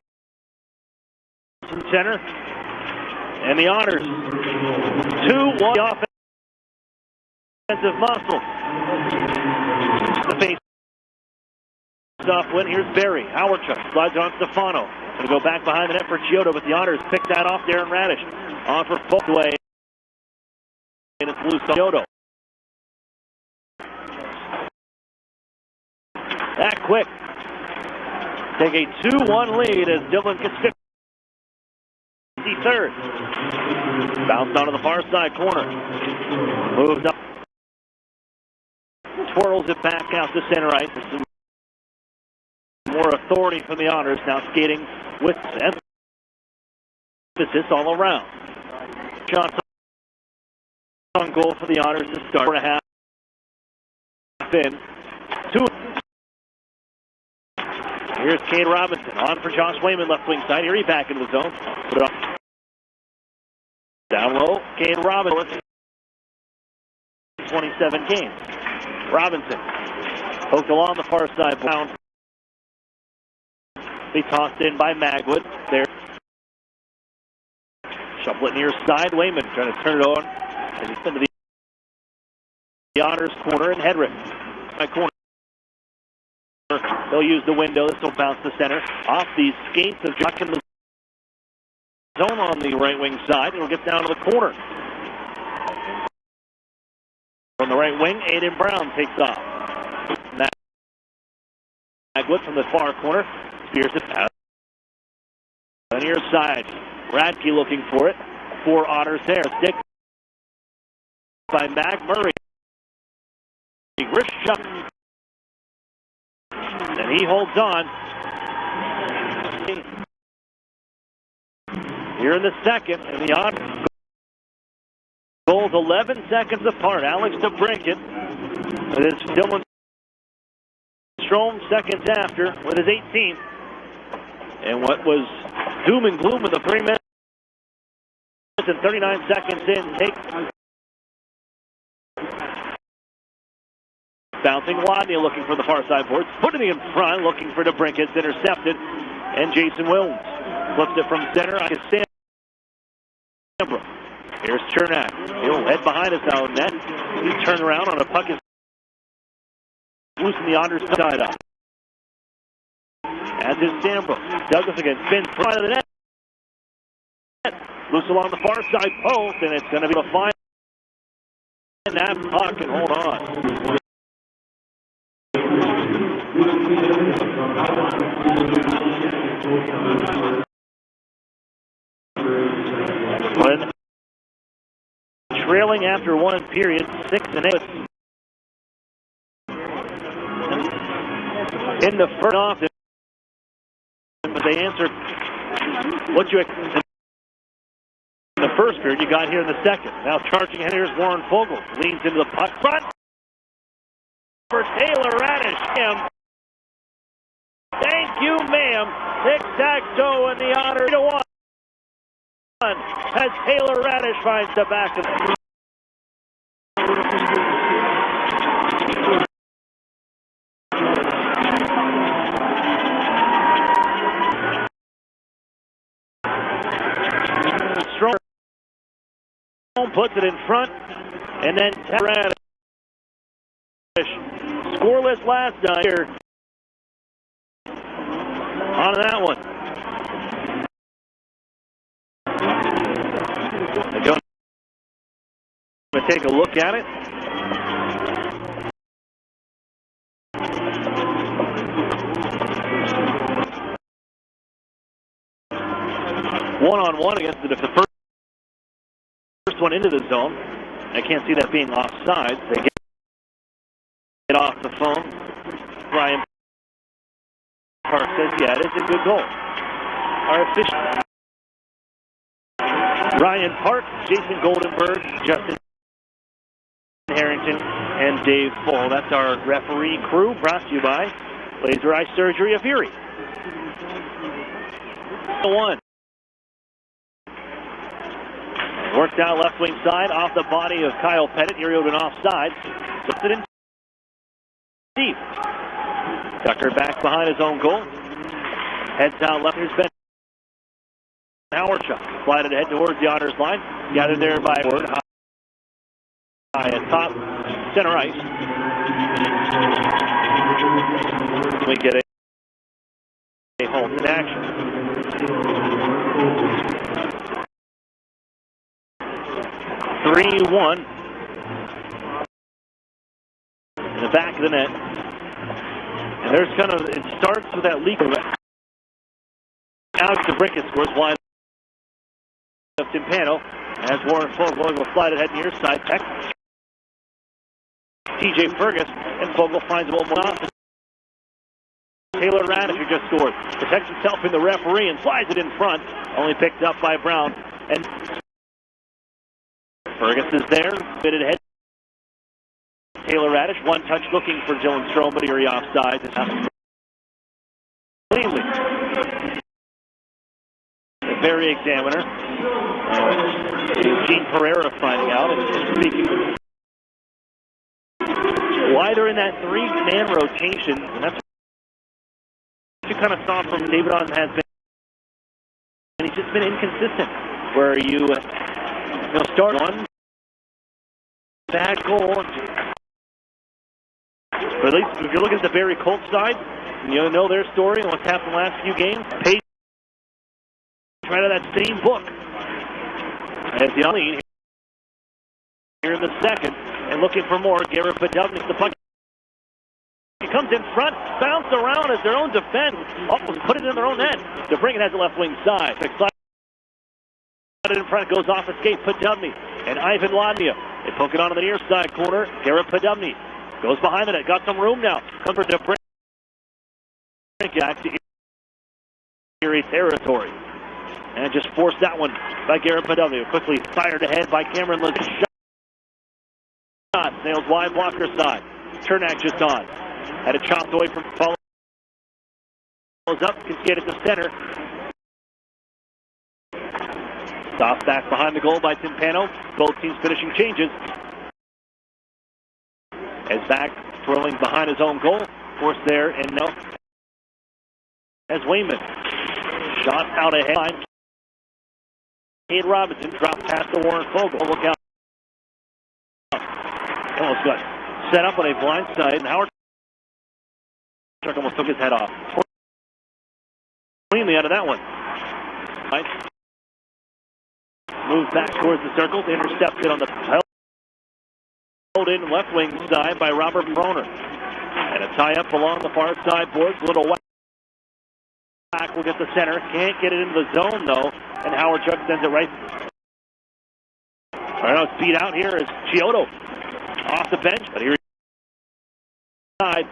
center. And the Otters 2-1 offensive muscle. The face face-off win. Here's Barrie. Howardchuk slides on Stefano. Going to go back behind the net for Chiodo, but the Otters pick that off. Darren Radish on for Folkway. And it's loose on Chiodo. That quick. Take a 2-1 lead as Dylan gets 53rd. Bounced onto the far side corner. Moves up. Twirls it back out to center ice. Some more authority from the Otters. Now skating with emphasis all around. Shots on goal for the Otters to start. 4.5 in. 2. Here's Cade Robinson on for Josh Wayman, left wing side. Erie back into the zone. Put it up. Down low, Cade Robinson. 27 games. Robinson poked along the far side. Bound. Be tossed in by Magwood. There. Shuffle it near side. Wayman trying to turn it on. As he's into the Otters corner and Hedrick. Right corner. They'll use the window. This will bounce to center. Off the skates of Jock in the zone on the right wing side. It'll get down to the corner. From the right wing, Aiden Brown takes off. Magwood from the far corner. Spears it out. On the near side. Radke looking for it. 4 Otters there. Stick by Mag Murray. Grishchuk. And he holds on. Here in the second, and the Otters goals 11 seconds apart. Alex DeBrincat with his Dylan Strome seconds after with his 18th. And what was doom and gloom in the 3 minutes and 39 seconds in takes. Bouncing Wadney looking for the far side boards. Putting it in front, looking for DeBrincat. It's intercepted. And Jason Williams flips it from center. Here's Chernak. He'll head behind his own net. He turned around on a puck. Is loose in the underside up. As is Sambro. Douglas again spins front of the net. Loose along the far side post, and it's going to be a fine. That puck and hold on. When trailing after one period, 6-8. In the first off, but they answered what you expected in the first period. You got here in the second. Now charging ahead. Here's Warren Fogle. Leans into the puck front for Taylor Radish. Thank you, ma'am. Tic-tac-toe in the Otters 3-1. As Taylor Radish finds the back of it. Strong puts it in front, and then Radish. Scoreless last night here on that one. They're going to take a look at it. One-on-one against the first one into the zone. I can't see that being offside. They get off the phone. Ryan Park says, yeah, it is a good goal. Our official. Ryan Park, Jason Goldenberg, Justin Harrington, and Dave Full. That's our referee crew, brought to you by Laser Eye Surgery of Erie. 1. Worked out left wing side, off the body of Kyle Pettit. Erie Oden offside. Puts it in deep. Tucker back behind his own goal. Heads out left. Here's Ben Howardchuk. Slided ahead towards the Otters line. Gathered there by Ward. High at top. Center ice. We get Colts in action. 3-1 in the back of the net. And there's it starts with that leak of Alex DeBrincat scores wide of Timpano as Warren Fogle will slide it ahead near side. Peck. TJ Fergus and Fogle finds him off. Taylor Radish who just scored. Protects himself in the referee and slides it in front. Only picked up by Brown. And Fergus is there. Fitted ahead. Taylor Radish, one touch looking for Dylan Strome, but Erie offside. Cleanly. The Barrie examiner. Gene Pereira finding out and speaking. Why they're in that three-man rotation, and that's what you kind of saw from David Otten has been. And he's just been inconsistent, where you start one bad goal. But at least if you're looking at the Barrie Colts side, you know their story and what's happened the last few games. Page right out of that same book. As the lead here in the second, and looking for more. Garrett Bedovnik, the puck. He comes in front, bounced around as their own defense, almost put it in their own net. DeBrincat has the left wing side. In front, goes off escape. Podubny and Ivan Ladnia. They poke it on the near side corner. Garrett Podubny goes behind the net. Got some room now. Comes for DeBrincat to Erie territory. And just forced that one by Garrett Podubny. Quickly fired ahead by Cameron Lizotte. Shot sails wide blocker side. Chernak just on. Had it chopped away from follows up. Can get it to center. Stopped back behind the goal by Timpano. Both teams finishing changes. As back twirling behind his own goal. Forced there and no. As Wayman. Shot out ahead. Cade Robinson dropped past the Warren Fogle. Look out. Almost got set up on a blind side, and Howard almost took his head off. Cleanly out of that one. Right. Moves back towards the circle, intercepted on the held in left wing side by Robert Broner. And a tie up along the far side boards. Little whack will get the center. Can't get it into the zone though, and Howard Chuck sends it right. All right, now it's beat out here is Chiodo. Off the bench, but here side.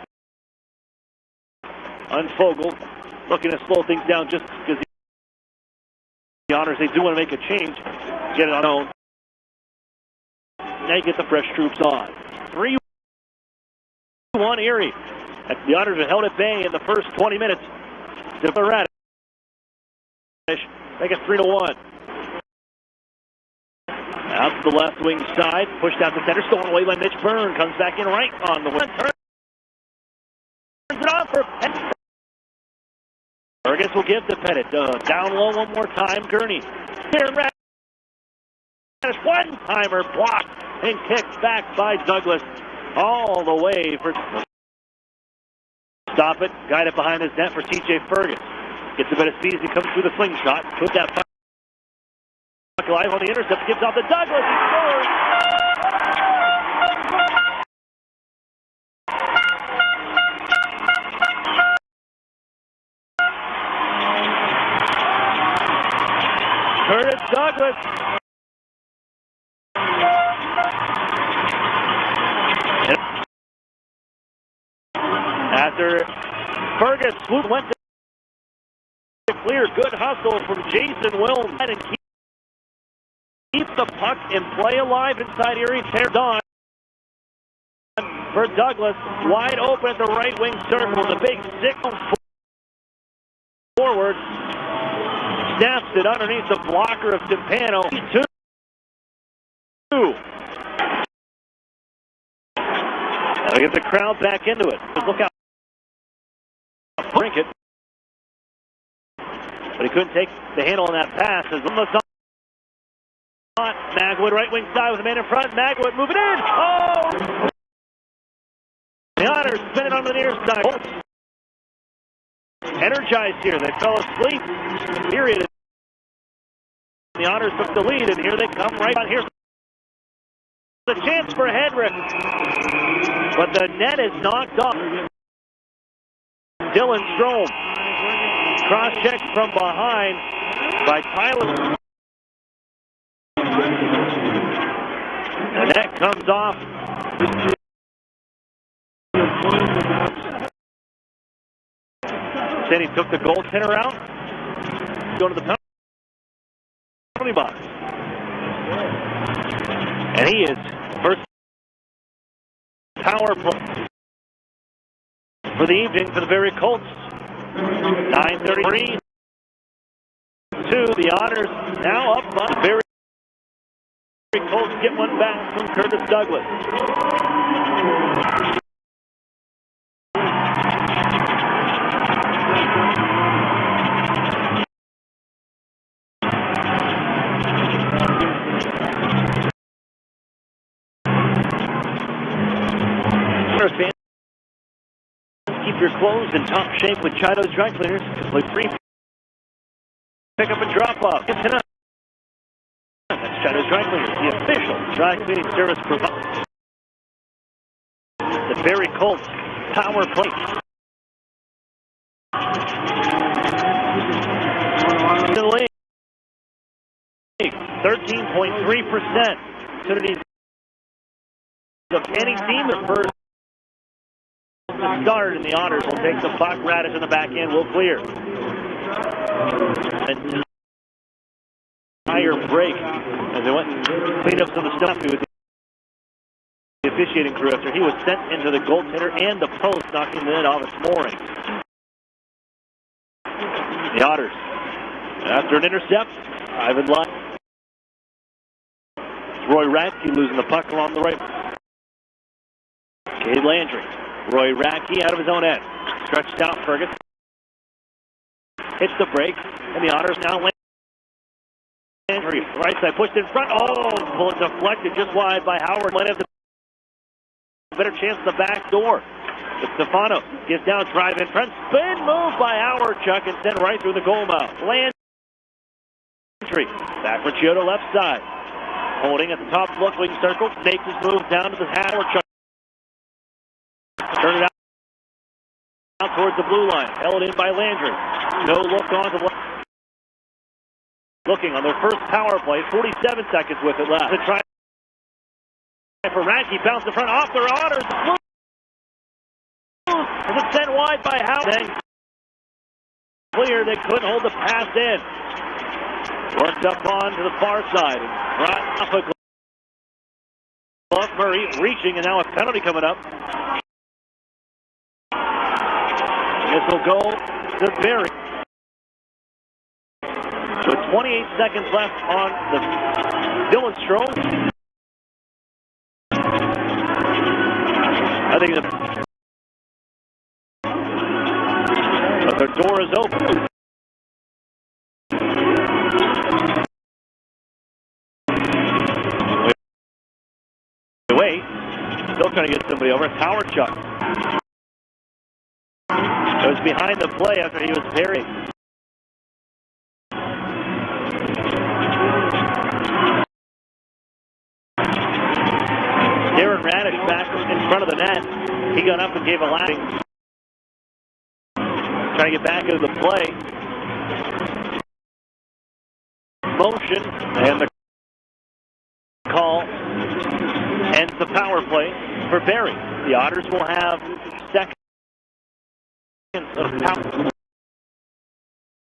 Unfogle looking to slow things down just because the Otters, they do want to make a change. Get it on own. Now you get the fresh troops on. 3-1 Erie. The Otters have held at bay in the first 20 minutes. Radish make it 3-1. Out to the left wing side, pushed out the center, stolen away by Mitch Byrne. Comes back in right on the wing. Turns it off for Pettit. Fergus will give to Pettit. Down low one more time. Gurney. Here, Radish. One-timer blocked and kicked back by Douglas. All the way for... Stop it. Guided behind his net for TJ Fergus. Gets a bit of speed as he comes through the slingshot. Put that puck alive on the intercept. Gives off to Douglas. He scores. Curtis Douglas. After Fergus swoop went to clear, good hustle from Jason Wilms and keep the puck in play alive inside Erie. Tears on for Douglas, wide open at the right wing circle. The big 6 forward snaps it underneath the blocker of Timpano. 2. Now get the crowd back into it. Look out. Brinkett. But he couldn't take the handle on that pass as Lizotte. Magwood right wing side with a man in front. Magwood moving in. Oh! The Otters spin it on the near side. energized here. They fell asleep. Period. The Otters took the lead, and here they come right on. Here's the chance for Hedrick. But the net is knocked off. Dylan Strome. Cross-check from behind by Tyler. The net comes off. Then he took the goaltender out. Go to the penalty box. And he is first power play for the evening for the Barrie Colts. 9:33. The Otters now up on the Barrie Colts get one back from Curtis Douglas. Keep your clothes in top shape with Chido's Dry Cleaners. Complete free pick up and drop off. Get tonight. That's Chido's Dry Cleaners, the official dry cleaning service provider. The Barrie Colts power play. The league, 13.3%. Opportunities of any team at first to start, and the Otters will take the puck. Radish in the back end will clear. Entire break as they went and cleaned up some of the stuff. He was the officiating crew after he was sent into the goaltender and the post, knocking the net off its mooring. The Otters, after an intercept, Ivan Lott. Roy Radke losing the puck along the right. Cade Landry. Roy Radke out of his own end. Stretched out Fergus. Hits the break. And the Otters now Landry. Right side pushed in front. Oh, bullet deflected just wide by Howard. Might have the better chance in the back door. But Stefano gets down, drive in front. Spin move by Howard. Chuck and sent right through the goal mouth. Landry. Back for Chiodo left side. Holding at the top look wing circle. Makes his move down to the Howard. Chuck. Turn it out towards the blue line. Held in by Landry. No look on the left. Looking on their first power play. 47 seconds with it left. To try for Radke. Bounce in front off their Otters. As it's sent wide by Howard. Clear. They couldn't hold the pass in. Worked up on to the far side. And brought off a glove. Murray reaching, and now a penalty coming up. This will go to Barrie. With 28 seconds left on the Dylan Strome. I think but their door is open. Wait. Still trying to get somebody over. It's Howard Chuck. Was behind the play after he was buried. Darren Radish back in front of the net. He got up and gave a landing. Trying to get back into the play. Motion, and the call ends the power play for Barrie. The Otters will have second of power.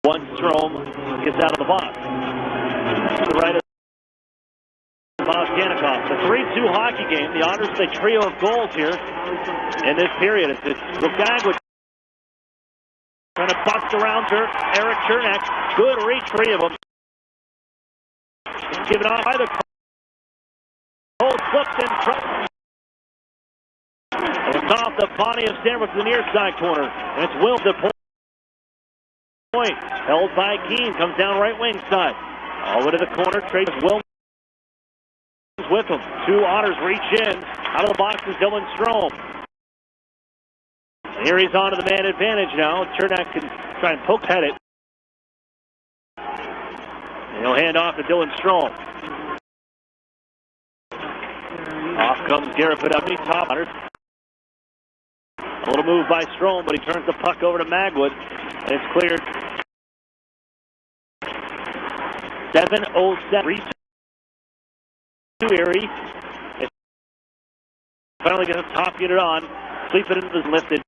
One Strome gets out of the box. To the right of Bozganikoff. The 3-2 hockey game. The Otters with a trio of goals here in this period. It's Lukagwicz trying to bust around Eric Chernak. Good reach, three of them. It's given off by the Colts. Flips in front. It's off the body of Stammer to the near side corner. And it's Will to point. Held by Keene. Comes down right wing side. All the way to the corner. Trades Will with him. Two Otters reach in. Out of the box is Dylan Strome. Erie's on to the man advantage now. Chernak can try and poke at it. And he'll hand off to Dylan Strom. Off comes Garrett Padovny, top hundred. A little move by Strom, but he turns the puck over to Magwood, and it's cleared. 7:07. 3-2 Erie. It finally gets a top unit on. Sweep it into the lifted.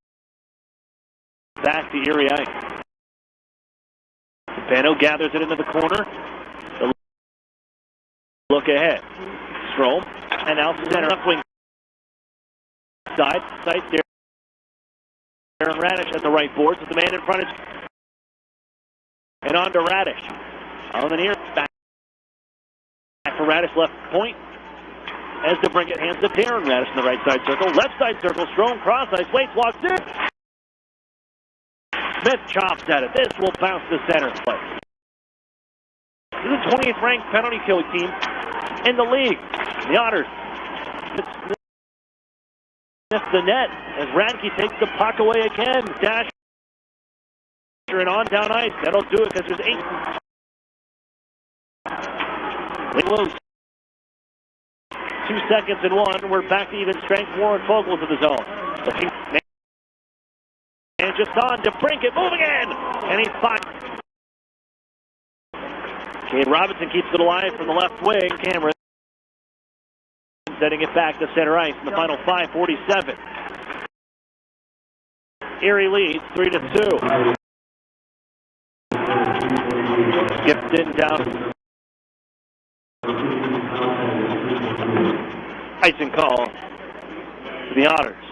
Back to Erie Ice. Pano gathers it into the corner. The look ahead. Strom. And out center, left wing side. Side there. Aaron Radish at the right boards with the man in front of. And on to Radish. On the near back. Back for Radish, left point. As to bring it, hands to Aaron Radish in the right side circle. Left side circle, Strom, cross ice, waits, walks in. Smith chops at it. This will bounce to center play. This is the 20th ranked penalty kill team in the league. The Otters miss the net as Radke takes the puck away again. Dash and on down ice. That'll do it because there's 8. Wing loose. 2 seconds and 1. We're back to even strength. Warren Fogle to the zone. Looking. And just on to brink it. Moving in. And he's fired. Cade Robinson keeps it alive from the left wing. Cameron setting it back to center ice in the final 5:47. Erie leads 3-2. Gibson down. Icing call to the Otters.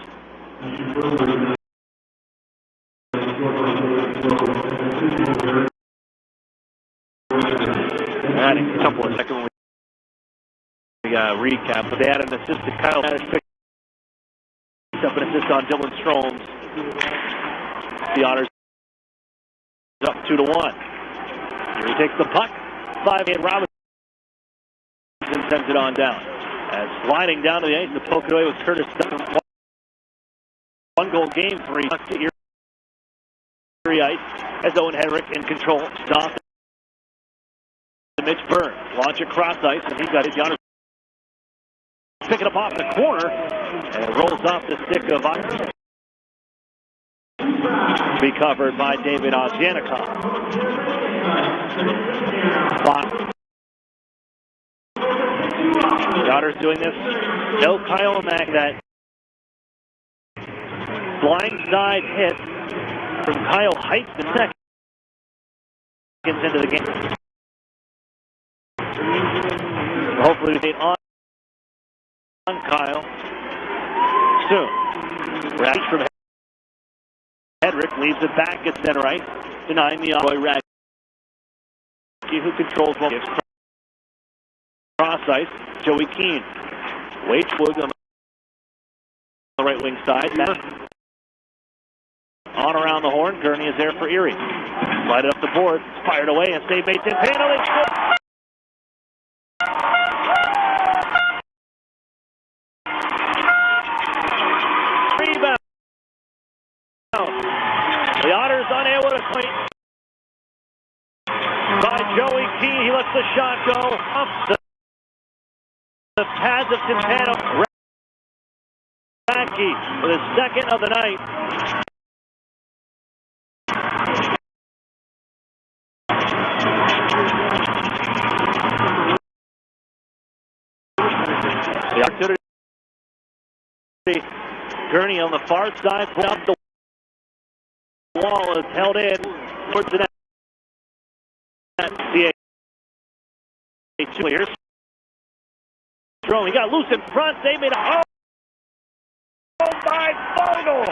Adding a couple of seconds. We got a recap, but they had an assist to Kyle Radish. Picked up an assist on Dylan Strom. The Otters up 2-1. Here he takes the puck. 5-8 Robinson sends it on down. As sliding down to the ice to poke it away with Curtis Dunn. 1-goal game, 3 pucks to Erie Ice. As Owen Henrik in control. Stops. Mitch Burns. Launch across ice, and he's got his Otters. Pick it up off the corner, and it rolls off the stick of Otters. Be covered by David Ozjanikov. The Otters doing this. No Kyle Mack. That blindside hit from Kyle Heights the second into the game. Hopefully we get on Kyle soon. Radish from Hedrick leaves it back at center ice, denying the Roy Radke, who controls one. Cross ice, Joey Keane. Waitswood on the right wing side. On around the horn, Gurney is there for Erie. Slide it up the board, fired away, and save made 10 penalty. Rebound. The Otters unable to clean. By Joey Keane, he lets the shot go off the pads of Quintana. Radke with his second of the night. The opportunity. Gurney on the far side, put up the wall, is held in towards the net. CA2 clears. He got loose in front. They made a by Fogle.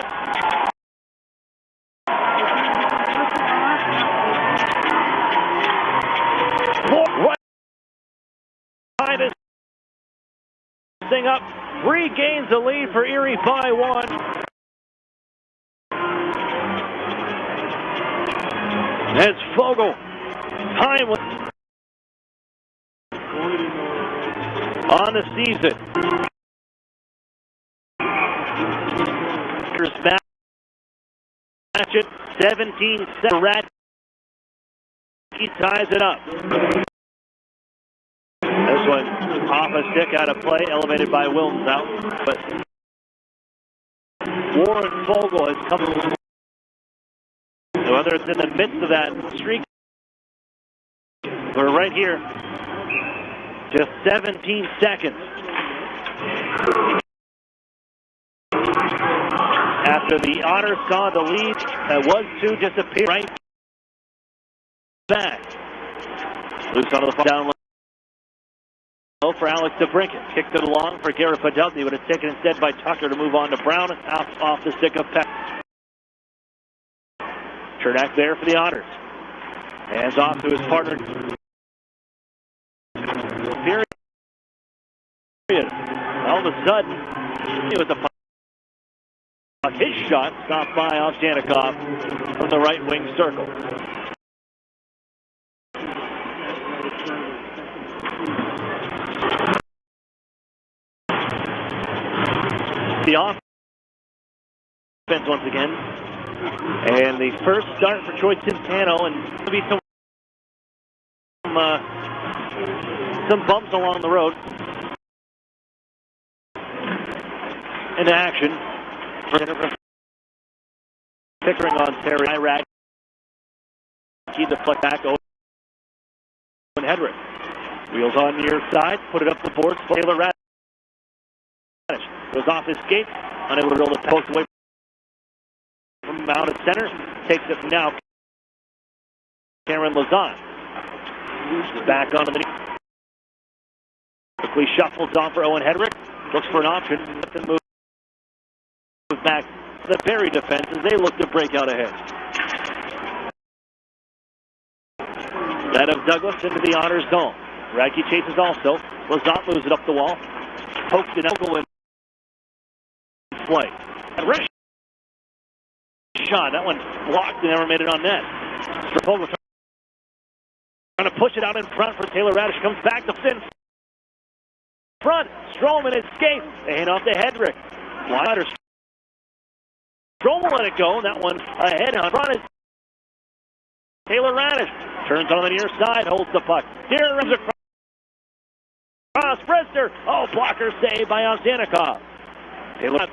Right this thing up. Regains the lead for Erie by 1. It's Fogle. Time on the season. Back Ratchet, 17 Ratchet. He ties it up. This one off a stick out of play, elevated by Wilms out. But Warren Fogle has come. Whether it's in the midst of that streak, we're right here. Just 17 seconds. After the Otters saw the lead, that was to disappear right back. Loose on the down low for Alex DeBrincat. Kicked it along for Garrett Padelty, but it's taken instead by Tucker to move on to Brown off the stick of Peck. Chernak there for the Otters. Hands off to his partner. Period. All of a sudden, it was a his shot stopped by Ovsjanikov from the right wing circle. The offense once again. And the first start for Troy Tintano, and there'll be some bumps along the road. Into action. Pickering on Terry Iraq. He deflect back over Hedrick. Wheels on near side. Put it up the boards. Taylor Radish goes off his skates. Unable to build a post away from out at center. Takes it now. Cameron Lizotte. Back onto the knee. Quickly shuffles off for Owen Hedrick. Looks for an option. Moves back to the Barrie defense as they look to break out ahead. That of Douglas into the Otters zone. Radke chases also. Lizotte moves it up the wall. Pokes it out. Go in play. And Rish shot. That one blocked and never made it on net. Strapogel trying to push it out in front for Taylor Radish. Comes back to Finn. Front. Stroman escapes. They hand off to Hedrick. Slider. Stroman let it go. That one ahead on front is Taylor Radish. Turns on the near side. Holds the puck. Here runs across. Brister. Oh, blocker save by Ovsjanikov. Taylor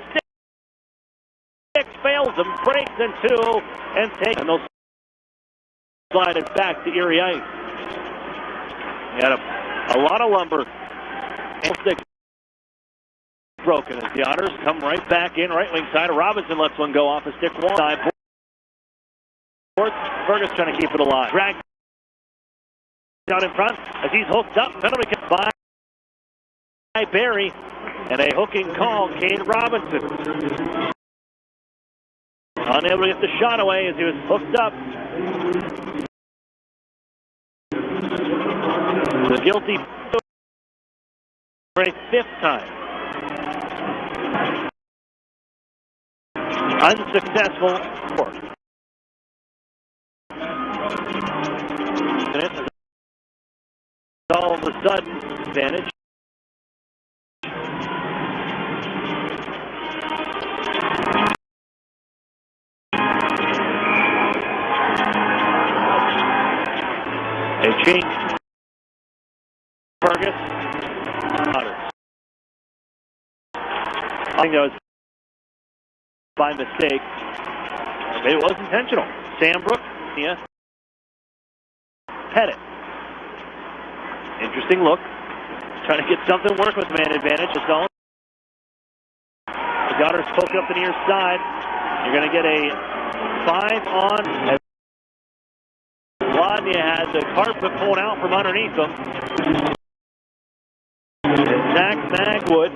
six fails him. Breaks in two. And takes. And they'll slide it back to Erie Ice. Got a lot of lumber. And six broken as the Otters come right back in, right wing side. Robinson lets one go off a stick wall side. Fergus trying to keep it alive. Drag down in front as he's hooked up. Penalty kick by Barrie. And a hooking call, Cade Robinson. Unable to get the shot away as he was hooked up. The guilty for a fifth time. Unsuccessful work. And it's all of a sudden advantage. A change. Fergus. Otters. I think that was by mistake. Maybe it was intentional. Sandbrook. Yeah. Pettit. Interesting look. Trying to get something work with man advantage. The zone. The Otters poke up the near side. You're going to get a 5-on. Wadnia had the carpet pulled out from underneath them. Zach Magwood.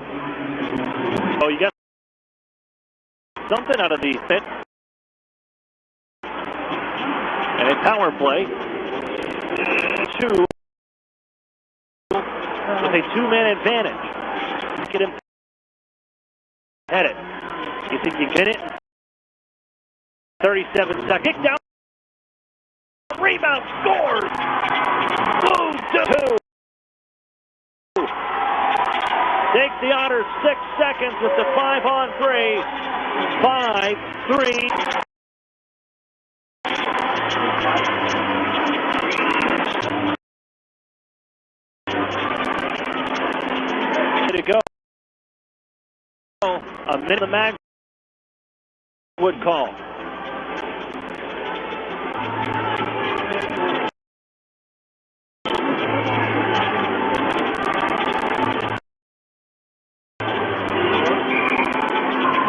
Oh, you got something out of the fit. And a power play. Two. With a two-man advantage. Get him. At it. You think you get it? 37 seconds. Kick down. Rebound. Scores. Moves to two. Takes the Otters 6 seconds with the 5-on-3. 5-3. A minute the mag would call.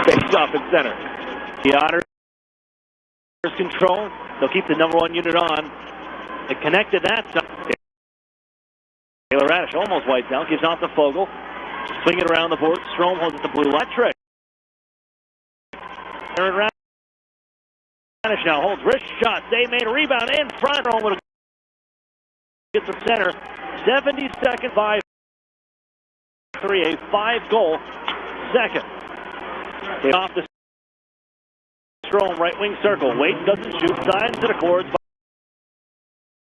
Face off at center. The Otters control. They'll keep the number 1 unit on. It connected that time. Taylor Radish almost wiped out. Gives off to Fogle. Swing it around the board. Strom holds it to blue line. Trick. Aaron Radish now holds wrist shot. They made a rebound in front. Strom would get from center. 70 seconds by 3. A 5-goal second. They off the Strom right wing circle. Wade doesn't shoot. Signs it accords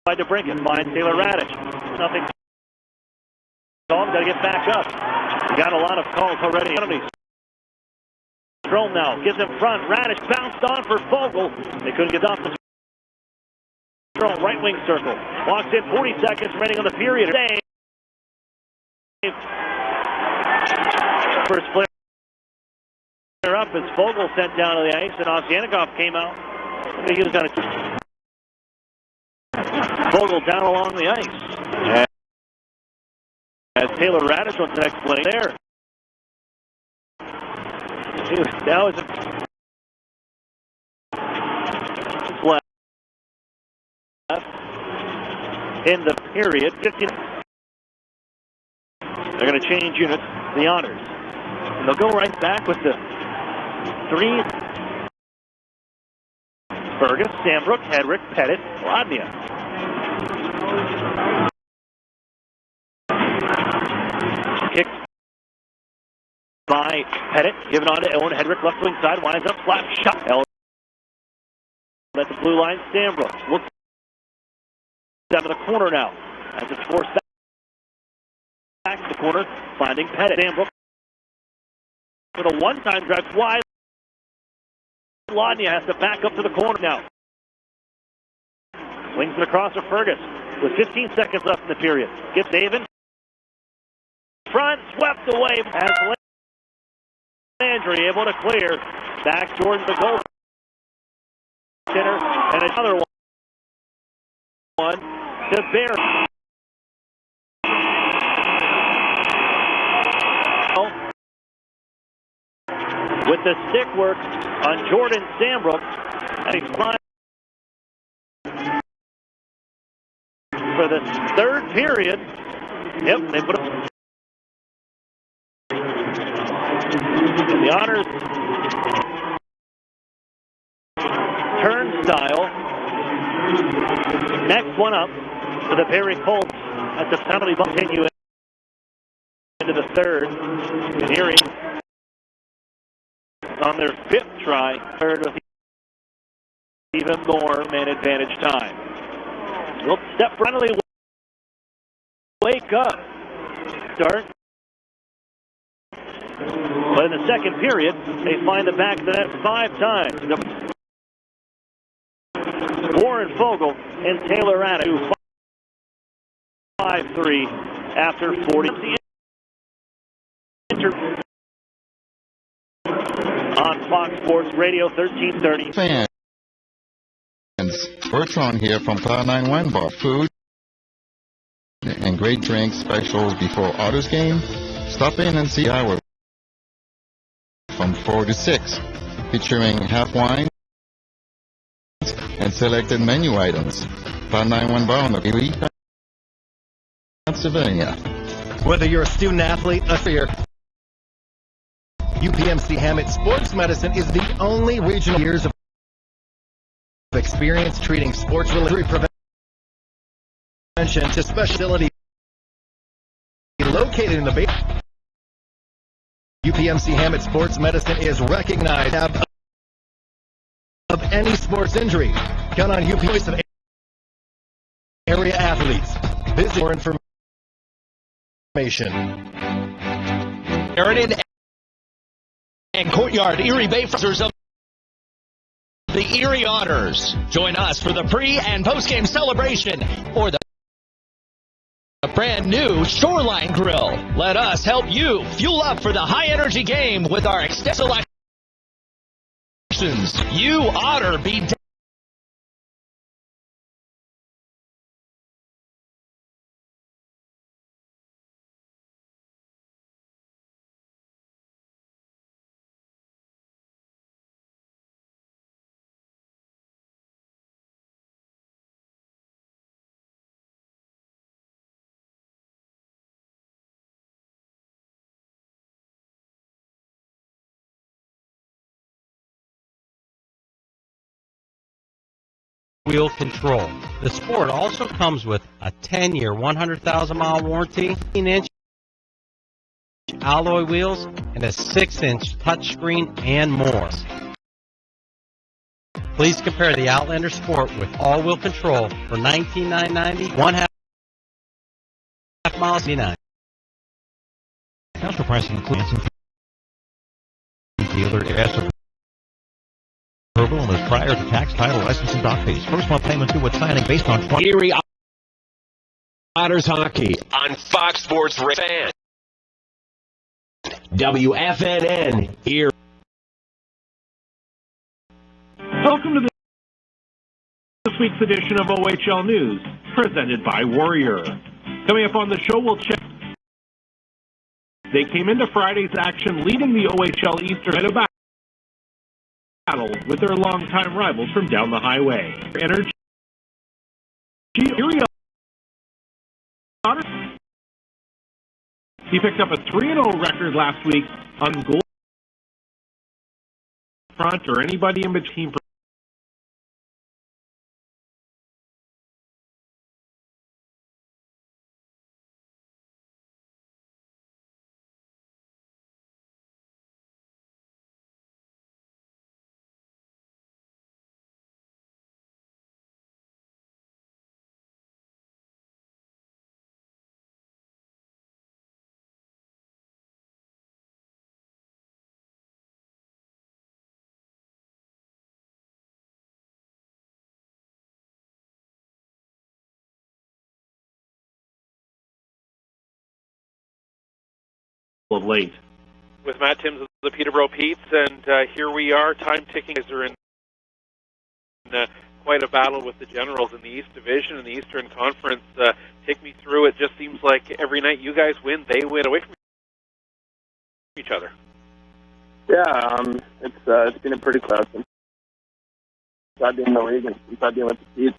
by DeBrincat. Finds Taylor Radish. Nothing. Got to get back up. Got a lot of calls already. Strom now gets in front. Radish bounced on for Fogle. They couldn't get off the Strom right wing circle. Walks in 40 seconds remaining on the period. Save. First player up as Fogle sent down to the ice, and Ovsyannikov came out. He was going to Fogle down along the ice. As Taylor Radish wants the next play there. Now it's left in the period. 15. They're going to change units, the Otters. And they'll go right back with the 3. Fergus, Sambrook, Hedrick, Pettit, Ladnia. Kicked by Pettit, given on to Owen Hedrick, left wing side, winds up, slap shot. At the blue line, Sambrook looks down to the corner now, as it's forced back to the corner, finding Pettit. Sambrook with a one-time drive wide. Ladnia has to back up to the corner now. Swings it across to Fergus with 15 seconds left in the period. Gets David. Front, swept away as Landry able to clear. Back towards the goal center, and another one to Barrie. With the stick work on Jordan Sambrook, and he's flying for the third period. Yep, they put him. And the Otters turnstile. Next one up for the Barrie Colts at the penalty box. Continue into the third. And Erie on their 5th try, third with even more man advantage time. We'll step finally wake up. Start. But in the second period, they find the back of the net 5 times. Warren Fogle and Taylor Radish 5-3 after 40. On Fox Sports Radio 1330. Fans, Bertrand here from Cloud 9 Wine Bar. Food and great drink specials before Otters game. Stop in and see our from 4 to 6, featuring half wine and selected menu items. Cloud 9 Wine Bar on the Erie, Pennsylvania. Whether you're a student athlete, a career, UPMC Hammett Sports Medicine is the only regional years of experience treating sports-related prevention to specialty located in the Bay. UPMC Hammett Sports Medicine is recognized of any sports injury. Count on UP voice of area athletes. Visit more information. Heritage and Courtyard Erie Bayfronters of the Erie Otters. Join us for the pre- and post-game celebration or the A brand new Shoreline Grill. Let us help you fuel up for the high energy game with our extensive selections. You Otter be wheel control. The Sport also comes with a 10-year, 100,000-mile warranty, 18-inch alloy wheels, and a 6-inch touchscreen and more. Please compare the Outlander Sport with all-wheel control for $19,990, 1/2 miles, $89. Counter pricing includes dealer S approval and is prior to tax, title, license, and dock fees. First month payment due with signing based on 20. Erie Otters hockey on Fox Sports Fan. WFNN Erie. Welcome to this week's edition of OHL News, presented by Warrior. Coming up on the show, we'll check. They came into Friday's action leading the OHL Eastern at a battle with their longtime rivals from down the highway. Energy. Erie Otters. He picked up a 3-0 record last week on goal front or anybody in between. Of late. With Matt Timms of the Peterborough Petes, and here we are, time ticking. They're in quite a battle with the Generals in the East Division and the Eastern Conference. Take me through. It just seems like every night you guys win, they win away from each other. Yeah, it's been a pretty close since I've been in the league and since I've been with the Petes.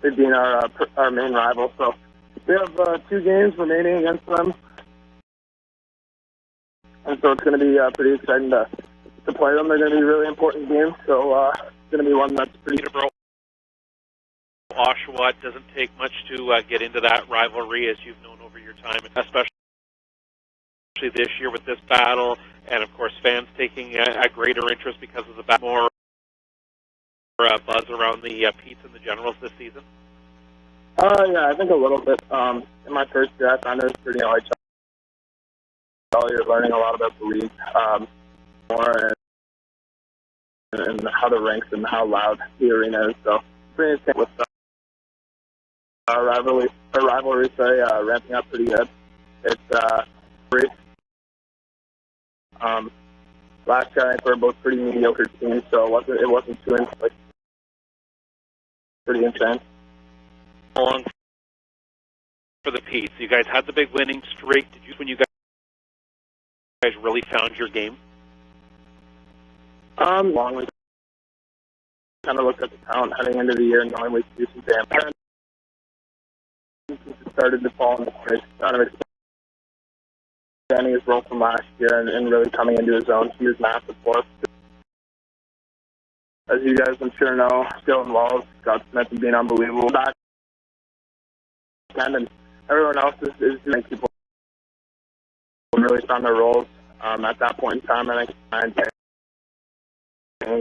They've been our main rival, so we have 2 games remaining against them. And so it's going to be pretty exciting to play them. They're going to be really important games, so it's going to be one that's pretty... Peterborough, Oshawa, doesn't take much to get into that rivalry, as you've known over your time, especially this year with this battle, and of course fans taking a greater interest because of the more buzz around the Petes and the Generals this season. Yeah, I think a little bit. In my first year, I found it was pretty hard. You're learning a lot about the league more and how the ranks and how loud the arena is. So pretty interesting with our rivalry, ramping up pretty good. It's free. Last year I think we were both pretty mediocre teams, so it wasn't too like pretty intense. Along for the Petes, you guys had the big winning streak. Did you when you guys really found your game? Long we kind of looked at the talent heading into the year and knowing we could do some damage. Since it started to fall into place, kind of expanding his role from last year and really coming into his own. He was massive for us. As you guys I'm sure know, Dylan Walls, Scott Smith has been unbelievable. Back and everyone else is doing people really found their roles at that point in time. I think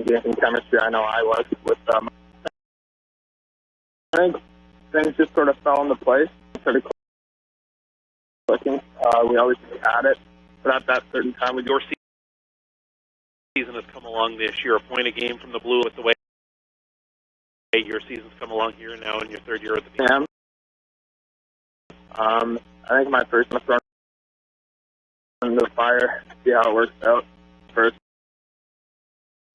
in chemistry, I know I was with them. I think things just sort of fell into place, started clicking. We always had it, but at that certain time, with your season has come along this year, a point a game from the Blue with the way your season's come along here now in your third year at the team. I think my first one thrown into the fire, see how it works out. First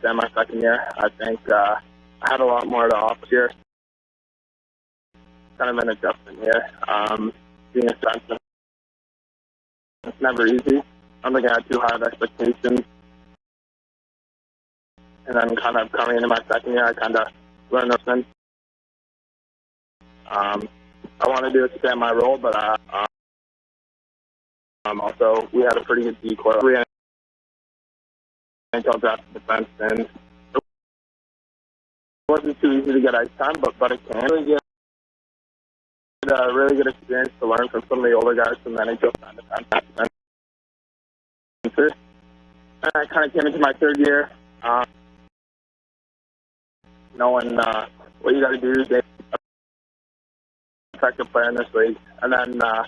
and my second year, I think I had a lot more to offer here. Kind of an adjustment year. Being a defenseman, it's never easy. I don't think I had too high of expectations. And then kind of coming into my second year, I kind of learned those. I wanted to expand my role, but also we had a pretty good decoy. We had NHL draft defense, and it wasn't too easy to get ice time, but it can really get a really good experience to learn from some of the older guys from the NHL defense. And I kind of came into my third year, knowing what you got to do to get an effective player in this league. And then I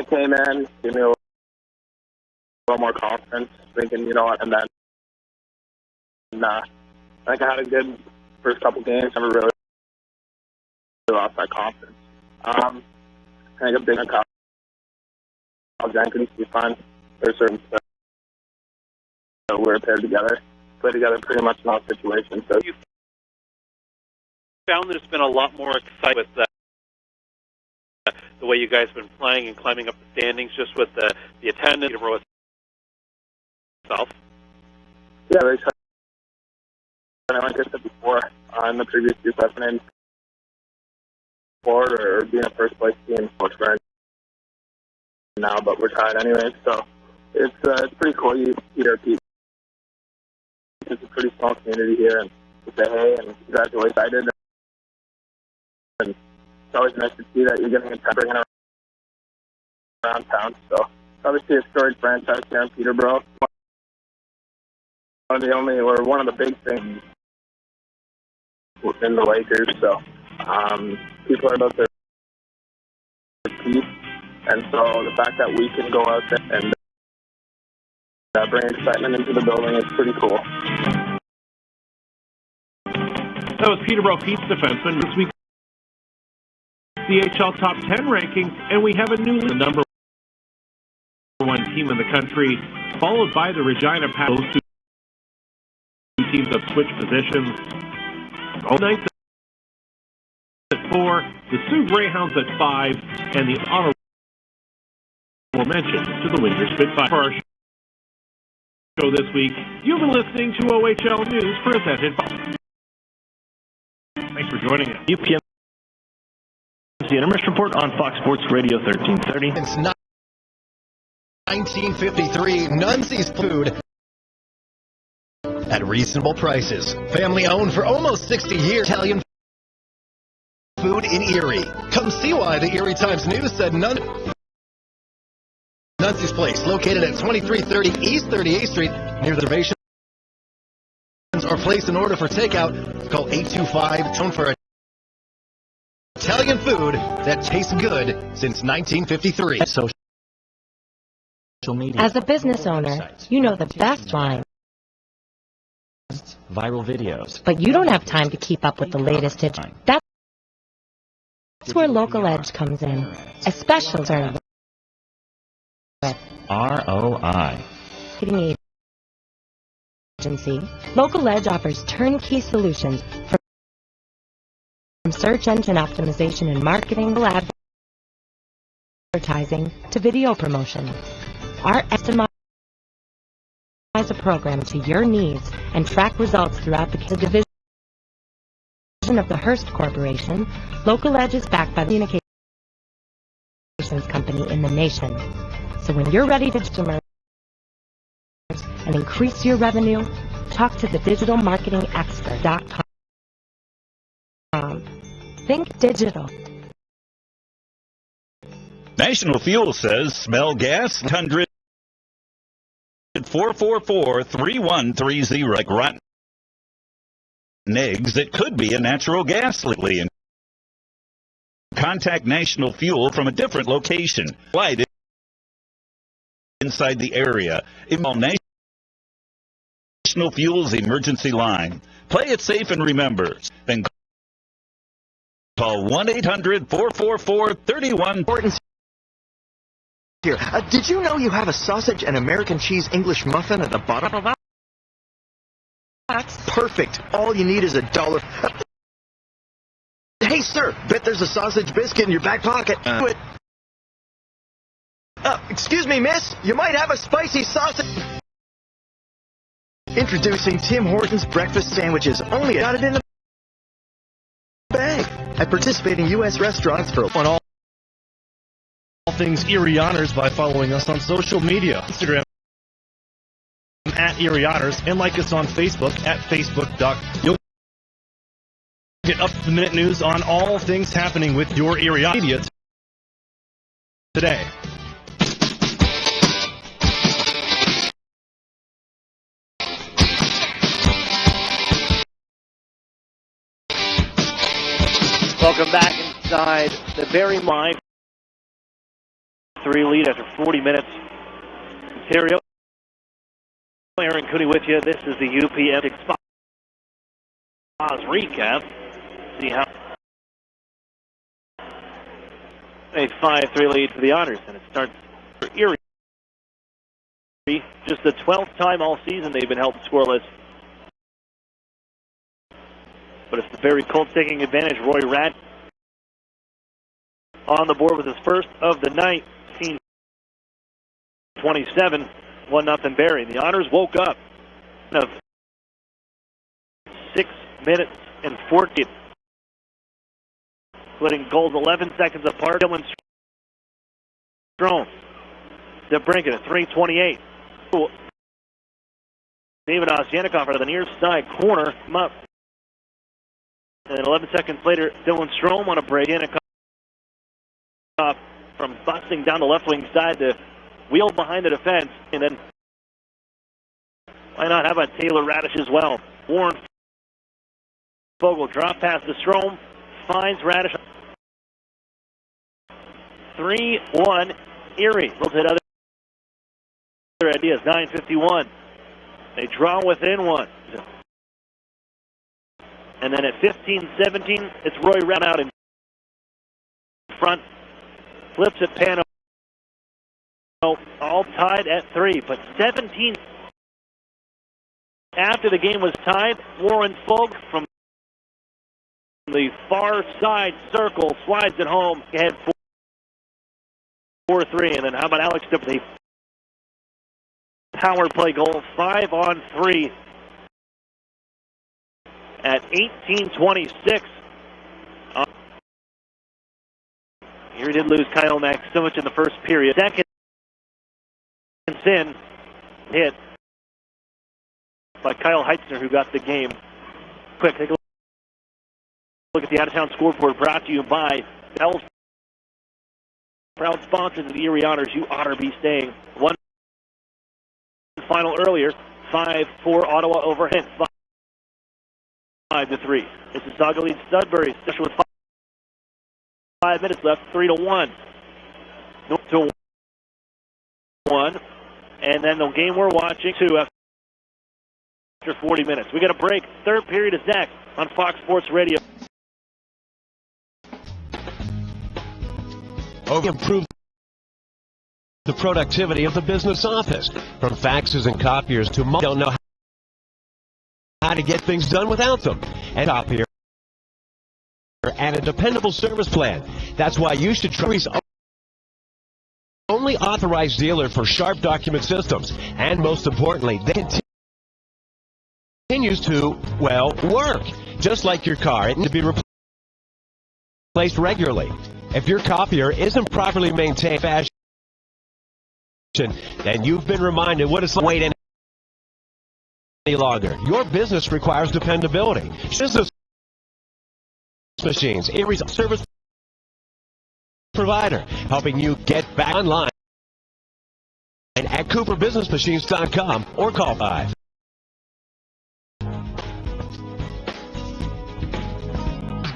came in, gave me a little more confidence, thinking, you know what, and then I think I had a good first couple games. Never really lost that confidence. I think a big Kyle Jenkins would be fun. There's certain stuff that we're paired together, play together pretty much in all situations. So you found there's been a lot more excitement with the way you guys have been playing and climbing up the standings, just with the attendance itself. Yeah, very excited. Like I said before, in the previous years, I've been in forward or being a first place team, which we're in now, but we're tied anyway. So it's pretty cool. You hear people. It's a pretty small community here, and you say hey and congratulations. Excited. And it's always nice to see that you're getting a bringing around town. So obviously a storied franchise here in Peterborough. One of the big things in the Lakers. So people are about their peace, and so the fact that we can go out there and bring excitement into the building is pretty cool. That was Peterborough Pete's defenseman. This week's CHL Top 10 rankings, and we have a new the number one team in the country, followed by the Regina Paddles. Two teams have switched positions. All nights at 4, the Sioux Greyhounds at 5, and the honorable mention to the Windsor Spitfire. For our show this week, you've been listening to OHL News presented by... Thanks for joining us. UPM, the Intermission Report on Fox Sports Radio 1330. Since 1953, Nunzi's Food at reasonable prices. Family owned for almost 60 years. Italian food in Erie. Come see why the Erie Times News said Nunzi's Place, located at 2330 East 38th Street, near the reservations, or place an order for takeout. Call 825-TONE for Italian food that tastes good since 1953. Social media. As a business owner, you know the best line. Viral videos. But you don't have time to keep up with the latest hits. That's where Local Edge comes in. Especially with ROI. Agency. Local Edge offers turnkey solutions from search engine optimization and marketing to advertising to video promotion. Our customize a program to your needs and track results throughout the division of the Hearst Corporation. Local Edge is backed by the communications company in the nation. So when you're ready to customers and increase your revenue, talk to the digitalmarketingexpert.com. Think digital. National Fuel says smell gas 100 444-3130 like rotten eggs. It could be a natural gas leak. And contact National Fuel from a different location. Light inside the area. Involve National Fuel's emergency line. Play it safe and remember. Then call 1-800-444-3140. Here, did you know you have a sausage and American cheese English muffin at the bottom of the box? Perfect. All you need is $1. Hey, sir, bet there's a sausage biscuit in your back pocket. Excuse me, miss. You might have a spicy sausage. Introducing Tim Hortons breakfast sandwiches. Only got it in the bag. At participating U.S. restaurants for on all things Erie Otters by following us on social media. Instagram at Erie Otters and like us on Facebook at Facebook.com. You'll get up-to-the-minute news on all things happening with your Erie Otters media today. Welcome back inside the Barrie line. 3 lead after 40 minutes. Ontario. Aaron Cooney with you. This is the UPM Spas recap. See how a 5-3 lead for the Otters, and it starts for Erie. Just the 12th time all season they've been held scoreless. But it's the Barrie Colts taking advantage. Roy Ratt on the board with his first of the night. 27, 1-0 Barrie. The Otters woke up of 6 minutes and 14. Splitting goals 11 seconds apart. Dylan Strome. DeBrincat at 3:28. David Osyanikoff out of the near side corner. Him up. And then 11 seconds later, Dylan Strome on a break. Osyanikoff from busting down the left wing side to wheel behind the defense. And then, why not? How about Taylor Radish as well? Warren Fogle drop pass to Strome. Finds Radish. 3-1 Erie. Looks at other ideas. 9:51. They draw within one. And then at 15-17, it's Roy Ratt out in front. Flips at Pano. All tied at 3. But 17 after the game was tied, Warren Fogle from the far side circle slides it home. Ahead 4-3. And then how about Alex Dip, the power play goal, 5-on-3 at 18:26. Here he did lose Kyle Maximich in the first period. Second in, hit by Kyle Heitzner, who got the game. Quick, take a look at the out-of-town scoreboard, brought to you by Bell's proud sponsors of the Erie Otters. You Otter be staying. One final earlier, 5-4 Ottawa over Hint. 5-3. Mississauga leads Sudbury, special with 5 minutes left, 3-1. 2-1. And then the game we're watching, 2 after 40 minutes. We got a break. Third period is next on Fox Sports Radio. Improve the productivity of the business office. From faxes and copiers to don't know how to get things done without them. And copier and a dependable service plan. That's why you should try only authorized dealer for Sharp Document Systems. And most importantly, they continues to, well, work. Just like your car, it needs to be replaced regularly. If your copier isn't properly maintained fashion, then you've been reminded what it's like to wait any longer. Your business requires dependability. Business Machines, Erie's service provider, helping you get back online at CooperBusinessMachines.com or call 5.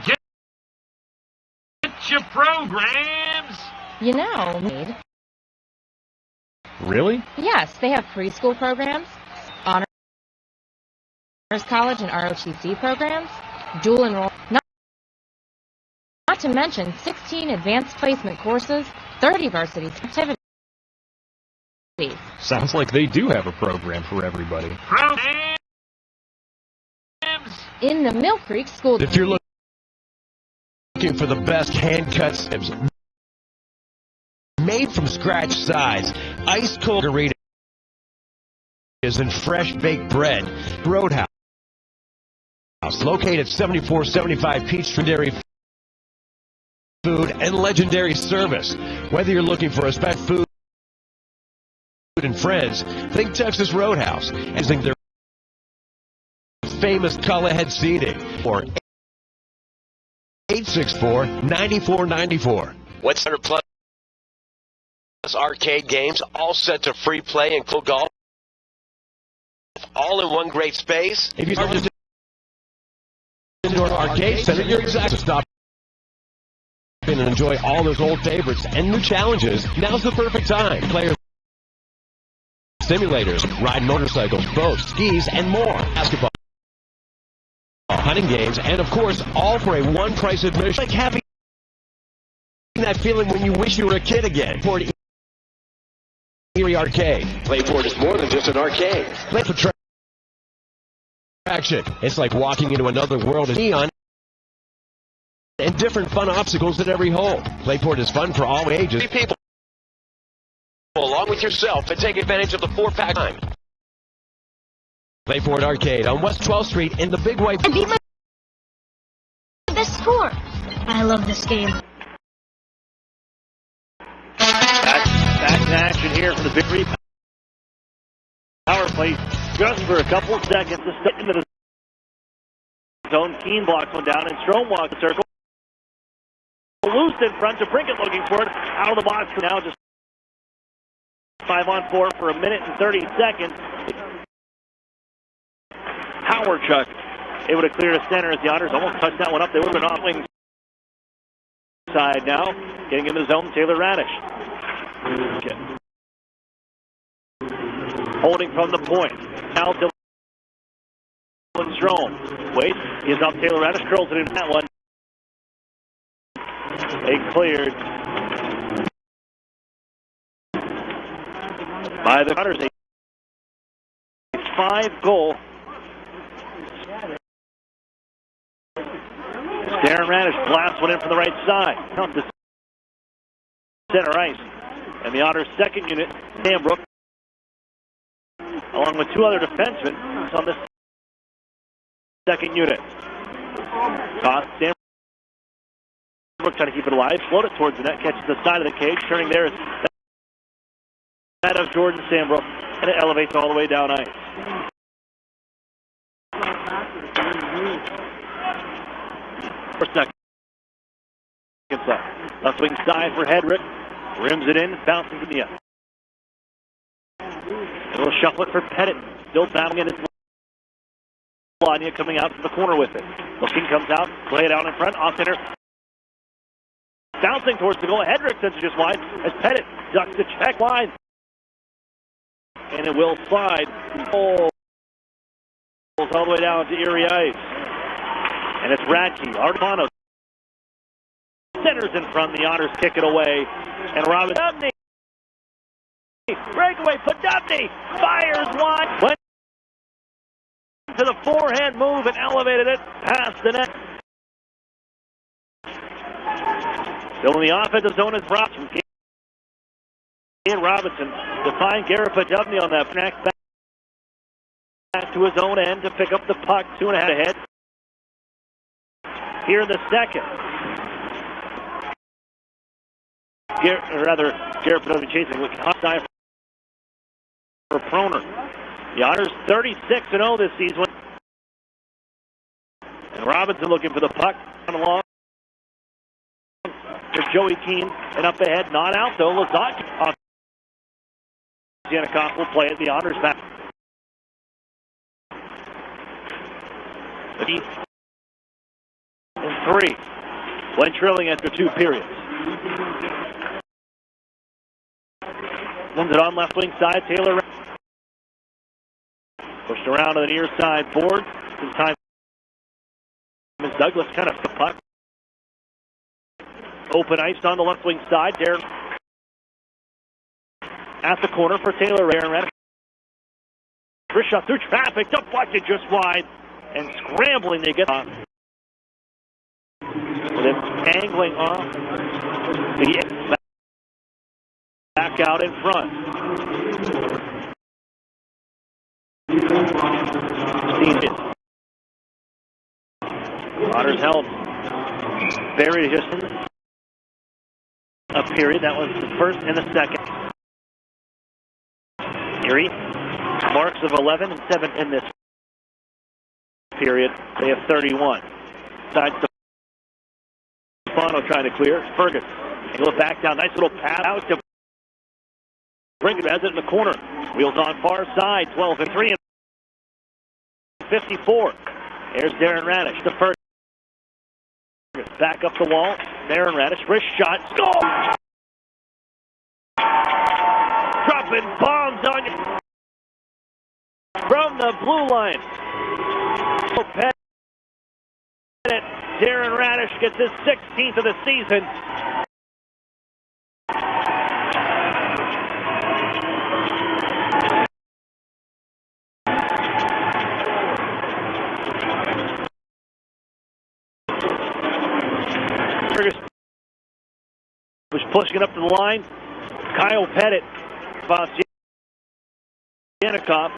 Get your programs. You know, Really? yes, they have preschool programs, honors college and ROTC programs, dual enroll. Not to mention 16 advanced placement courses, 30 varsity activities. Sounds like they do have a program for everybody. In the Mill Creek School. If you're looking for the best hand-cut sibs, made from scratch sides, ice-cold margaritas and fresh baked bread, Roadhouse, located at 7475 Peachtree Dairy Food and legendary service. Whether you're looking for a special food and friends, think Texas Roadhouse and think their famous color-head seating for 864-9494. What's 100 plus arcade games, all set to free play and cool golf, all in one great space? If you're just indoor arcade center, you're exactly stop in and enjoy all those old favorites and new challenges. Now's the perfect time. Players, simulators, ride motorcycles, boats, skis, and more. Basketball, hunting games, and of course, all for a one-price admission. Like having that feeling when you wish you were a kid again. For Erie Arcade. Playport is more than just an arcade. Play for attraction. It's like walking into another world of neon and different fun obstacles at every hole. Playport is fun for all ages. 3 people along with yourself and take advantage of the 4-pack time. Playport Arcade on West 12th Street in the Big White. I beat my best score. I love this game. Back in action here from the Big Three power play. Just for a couple of seconds to step into the zone. Keene blocks one down and Strom walks the circle. Loose in front to Brinkett looking for it. Out of the box now, just 5-on-4 for a minute and 30 seconds. Howardchuk able to clear to center as the Otters almost touched that one up. They would have been off wing side now. Getting in the zone, Taylor Radish. Holding from the point. Now Dylan Strom. Wait, gives up Taylor Radish, curls it in that one. They cleared by the Otters. A 5-goal. Darren Radish blasts one in from the right side. Comes to center ice. And the Otters' second unit, Sambrook, along with 2 other defensemen on this second unit. Toss Sambrook trying to keep it alive, float it towards the net, catches the side of the cage, turning there is that of Jordan Sambrook, and it elevates all the way down ice. For second. Left wing side for Hedrick. Rims it in, bouncing to the up. A little shuffle it for Pettit. Still battling it. Melania coming out to the corner with it. Looking, comes out, play it out in front, off center. Bouncing towards the goal. Hedrick sends it just wide as Pettit ducks the check line. And it will slide. All the way down to Erie ice. And it's Radke. Armano centers in front. The Otters kick it away. And Robin Dubney. Breakaway. Podubny fires wide. Went to the forehand move and elevated it past the net. Still in the offensive zone is brought from Ian Robinson to find Garrett Podubny on that back to his own end to pick up the puck. 2.5 ahead. Here in the second. Garrett Podubny chasing with hostile for Proner. The Otters 36-0 this season. And Robinson looking for the puck. Along for Joey Keene. And up ahead, not out though. Lizotte. Yanikoff will play it. The Otters back. And 3. When trailing after 2 periods. Wins it on left wing side. Taylor pushed around to the near side board. This time as Douglas kind of the puck. Open ice on the left wing side. Darren at the corner for Taylor. Aaron Radish. First shot through traffic, deflected just wide, and scrambling to get off. With it angling off. Back out in front. Seen it. Otters held. Barrie just a period. That was the first and the second. Erie, marks of 11 and 7 in this period. They have 31. Side Stefano trying to clear. Fergus. He goes back down. Nice little pass out to Bring it, has it in the corner. Wheels on far side. 12 and 3 and 54. There's Darren Radish. The first. Back up the wall. Darren Radish. Wrist shot. Score! Dropping bombs on you. From the blue line. Darren Radish gets his 16th of the season. Was pushing it up to the line. Kyle Pettit. Yanikov.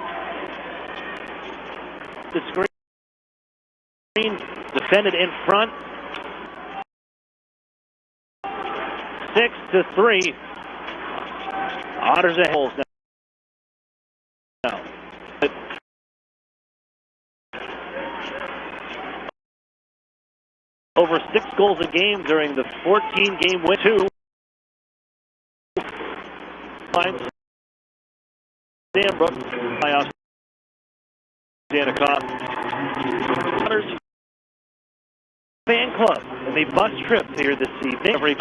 The screen. Defended in front. 6-3. Otters at holes now. Over 6 goals a game during the 14-game win. 2. Stanbrook. Playoffs. Yanikov. Otters fan club and a bus trip here this evening. Every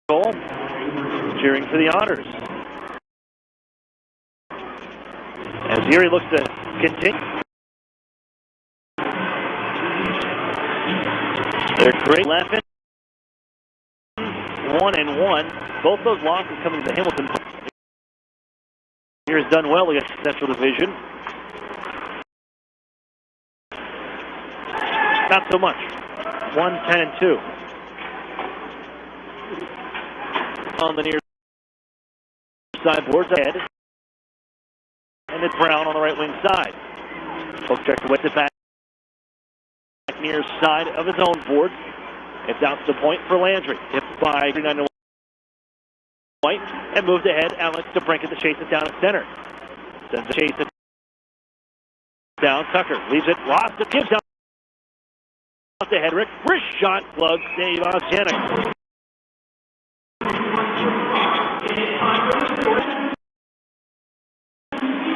goal, cheering for the Otters. As Erie looks to continue. They're great laughing. 1-1. Both those losses coming to Hamilton. Erie's done well against Central Division. Not so much. 1-10-2. On the near side boards ahead. And it's Brown on the right wing side. Poke check with it back near side of his own board. It's out to the point for Landry. Hit by 39 White and moves ahead. Alex to break it to chase it down at center. Sends the chase it down. Tucker leaves it. Ross to gives out to Hedrick. Wrist shot. Glove save on Janik.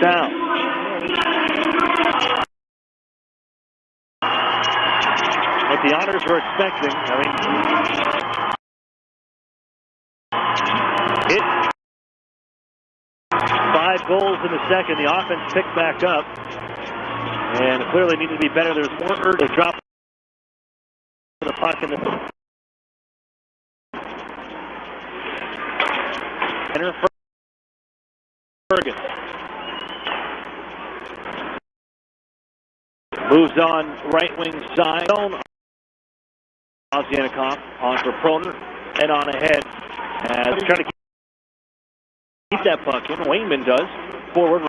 Down. What the Otters were expecting. It 5 goals in the second. The offense picked back up. And clearly needed to be better. There's more urge to drop the puck in the center. Fergus moves on right wing side. Yanikov on for Proner and on ahead as trying to keep that puck in. Wayman does. Forward,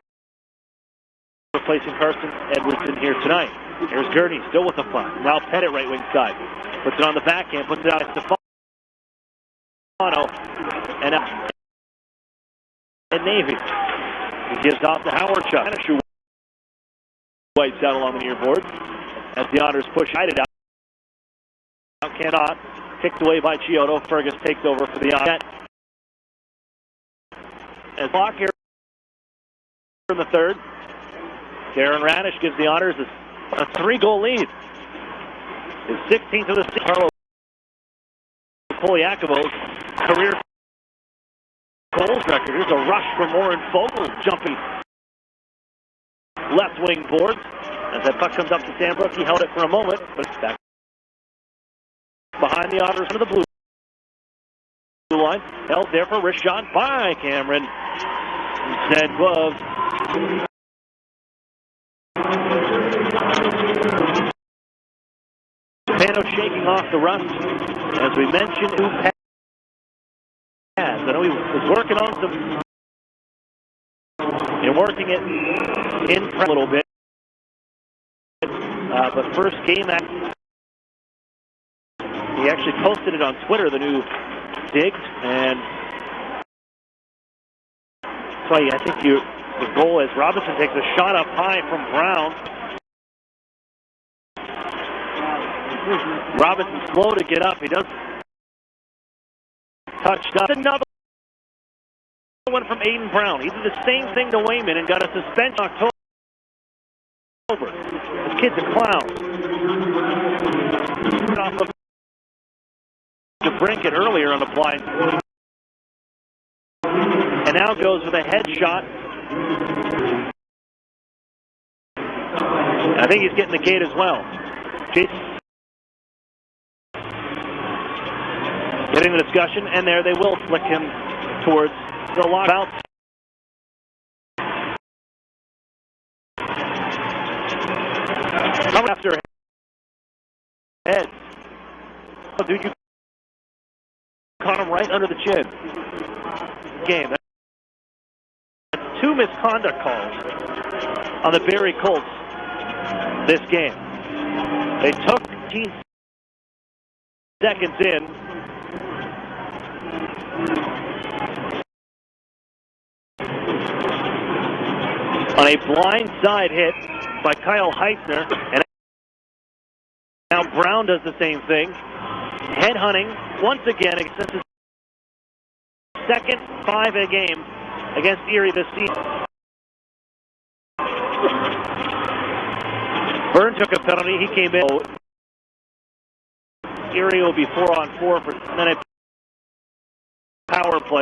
replacing Carson Edwardson here tonight. Here's Gurney still with the puck. Now Pettit right wing side. Puts it on the backhand, puts it out to Stefano. And Navy. He gives off to Howard Chuck. Wipes out along the near board as the Otters push it out. Cannot. Kicked away by Chiodo. Fergus takes over for the Otters. As block here in the third. Darren Radish gives the Otters a 3-goal lead. His 16th of the season. Carlo Poliakovo's career goals record. Here's a rush from Warren Fogle jumping left wing boards. As that puck comes up to Stanbrook, he held it for a moment, but it's back behind the Otters to the blue line. line. Held there for wrist shot by Cameron. Instead, gloves. Pano shaking off the rust. As we mentioned, who pads. I know he was working on some and working it in a little bit. But first game act, he actually posted it on Twitter, the new digs, and so I think the goal is Robinson takes a shot up high from Brown. Robinson slow to get up. He does touched up. Another one from Aiden Brown. He did the same thing to Wayman and got a suspension in October. This kid's a clown. Off of to Brinket earlier on the blind. And now goes with a headshot. I think he's getting the gate as well. Jason getting the discussion, and there they will flick him towards the lockout. Coming after head. Oh, dude, you caught him right under the chin. Game. That's 2 misconduct calls on the Barrie Colts this game. They took 15 seconds in. On a blind side hit by Kyle Heisner, and now Brown does the same thing. Headhunting once again against his second 5 in a game against Erie this season. Byrne took a penalty. He came in. Erie will be 4-on-4 for a minute. Power play.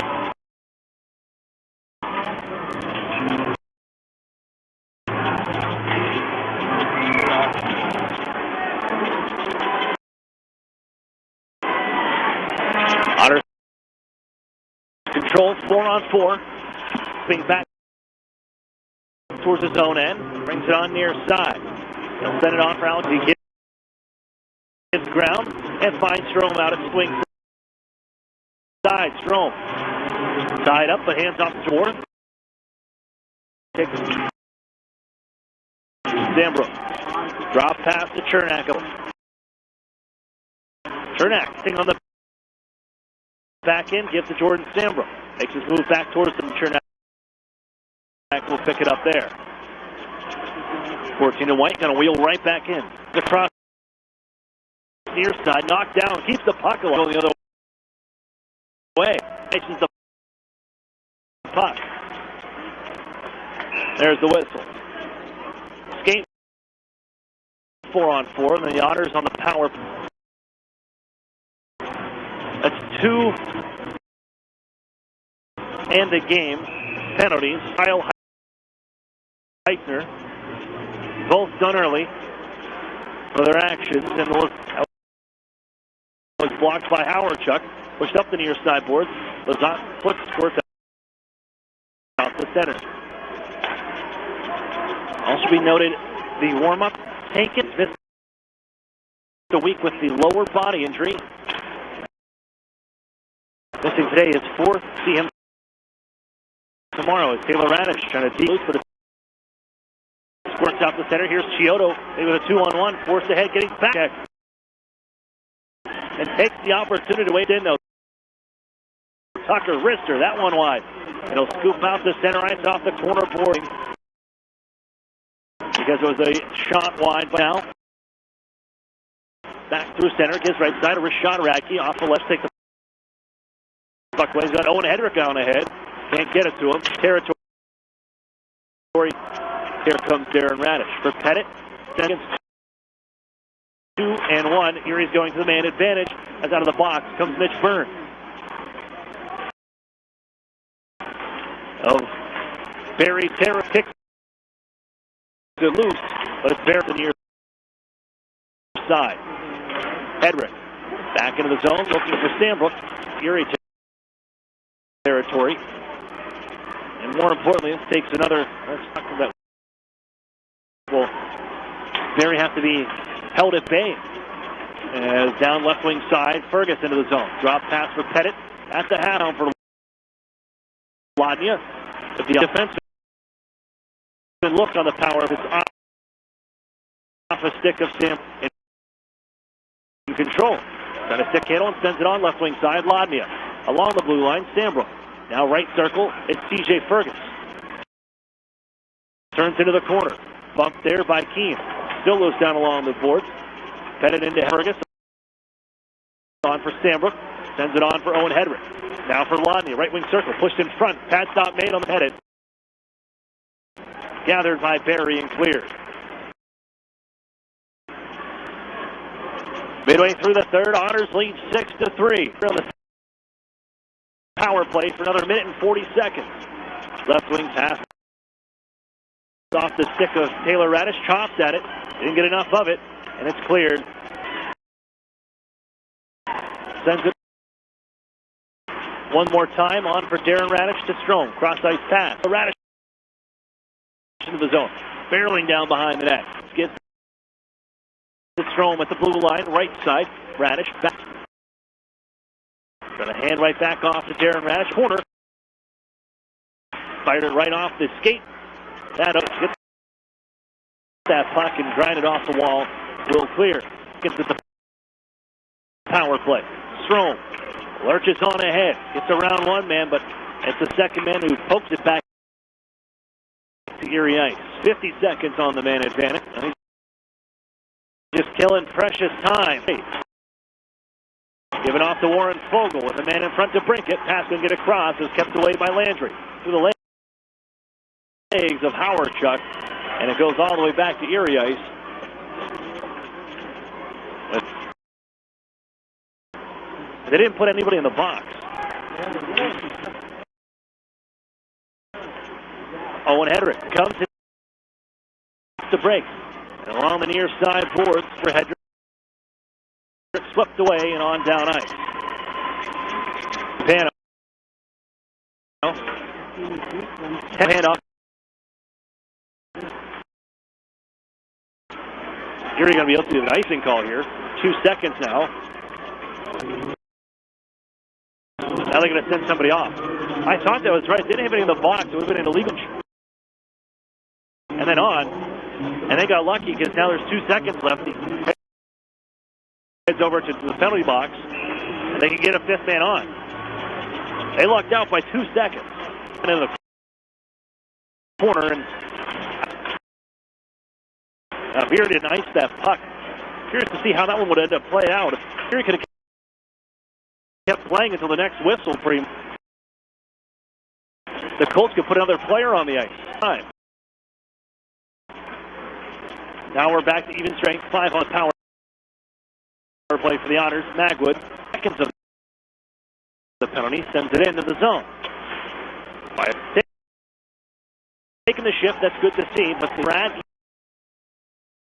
Otters controls 4-on-4. Swings back towards his own end. Brings it on near side. He'll send it on for Alex. He gets ground and finds Strom out at swing side. Strom tied up, but hands off the board. Zambro. Drop pass to Chernak. Chernak sitting on the back end, gives to Jordan Zambro. Makes his move back towards him. Chernak will pick it up there. 14 to White, gonna wheel right back in. Across near side, knocked down, keeps the puck going the other way. Takes the puck. There's the whistle. Skate 4-on-4, and the Otters on the power. That's 2 and the game penalties. Kyle Heisner, both done early for their actions, and was blocked by Howard Chuck. Pushed up the near side boards. Lizotte puts squirts out the center. Also be noted, the warm-up taken. Missed the week with the lower body injury. Missing today is 4th. See him tomorrow. It's Taylor Radish trying to deloose, but it squirts out the center. Here's Chiodo. Maybe with a 2-on-1. Forced ahead, getting back. And takes the opportunity to wade in, though. Tucker wrister, that one wide. And he'll scoop out the center ice off the corner boarding. Because it was a shot wide, but now back through center, gives right side, a Rashad Radke off the left, takes the puck away. He's got Owen Hedrick on ahead. Can't get it to him. Territory. Here comes Darren Radish. For Pettit, seconds 2-1. Erie's going to the man advantage. As out of the box comes Mitch Byrne. Barrie Terra kicks it loose, but it's there from the near side. Hedrick back into the zone, looking for Sandbrook. Erie territory. And more importantly, this takes another that will very have to be held at bay. As down left wing side, Fergus into the zone. Drop pass for Pettit at the hat on for Ladnia. But the defense look on the power of his off a stick of Sam in control. Trying to stick handle and sends it on left wing side. Ladnia along the blue line. Sambrook now right circle. It's TJ Fergus. Turns into the corner. Bumped there by Keene. Still loose down along the boards. Pettit into Fergus. On for Sambrook. Sends it on for Owen Hedrick. Now for Ladnia. Right wing circle. Pushed in front. Pad stop made on the Pettit. Gathered by Barrie and cleared. Midway through the third, Otters lead 6-3. On the power play for another minute and 40 seconds. Left wing pass off the stick of Taylor Radish. Chops at it. Didn't get enough of it, and it's cleared. Sends it one more time on for Darren Radish to Strome. Cross ice pass. Radish into the zone. Barreling down behind the net. Gets to Strome at the blue line, right side. Radish back. Going to hand right back off to Darren Radish. Corner. Fired it right off the skate. That up. Gets that puck and grind it off the wall. Will clear. Gets it the power play. Strome lurches on ahead. Gets around one man, but it's the second man who pokes it back to Erie ice. 50 seconds on the man advantage. Just killing precious time. Given off to Warren Fogle with a man in front to brink it. Pass can get across. Is kept away by Landry. Through the legs of Howard Chuck. And it goes all the way back to Erie ice. They didn't put anybody in the box. Owen Hedrick comes in the break. And along the near side boards for Hedrick. Swept away and on down ice. Pano. Handoff. Erie going to be able to do an icing call here. 2 seconds now. Now they're going to send somebody off. I thought that was right. Didn't have anything in the box. It would have been an illegal. And then on. And they got lucky because now there's 2 seconds left. He heads over to the penalty box. And they can get a fifth man on. They lucked out by 2 seconds. And in the corner. And now Beard didn't ice that puck. Curious to see how that one would end up playing out. If Erie could have kept playing until the next whistle, the Colts could put another player on the ice. Time. Now we're back to even strength. 5 on power play for the Otters. Magwood, seconds of the penalty, sends it into the zone. Taking the shift, that's good to see, but Brad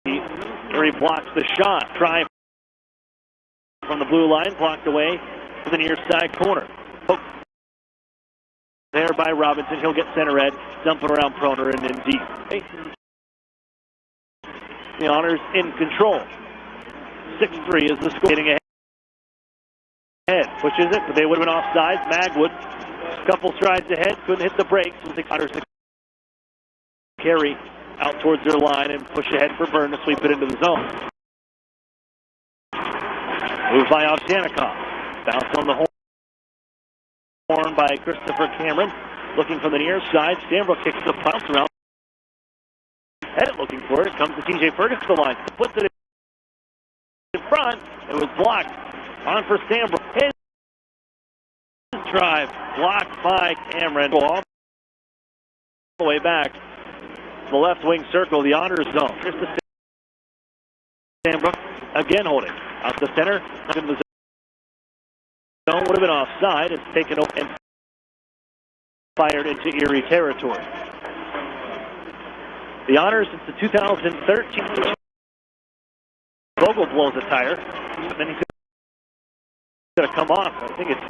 Erie blocks the shot. Try from the blue line, blocked away to the near side corner. Poke there by Robinson. He'll get center ed, dumping around Proner and in deep. The Otters in control. 6-3 is the score. Getting ahead. Pushes it, but they would have been offside. Magwood, a couple strides ahead, couldn't hit the brakes. The Otters carry out towards their line and push ahead for Byrne to sweep it into the zone. Moved by Ovsjanikov. Bounce on the horn by Christopher Cameron. Looking from the near side. Sambrook kicks the bounce around. Head looking for it. Comes to TJ Fergus to the line. Puts it in front. It was blocked. On for Sambrook. His drive. Blocked by Cameron. All the way back. The left wing circle, the Otters zone. Here's the Sambrook again holding. Out the center. In the zone would have been offside. It's taken over and fired into Erie territory. The Otters since the 2013. Vogel blows a tire. And then he could have come off. I think it's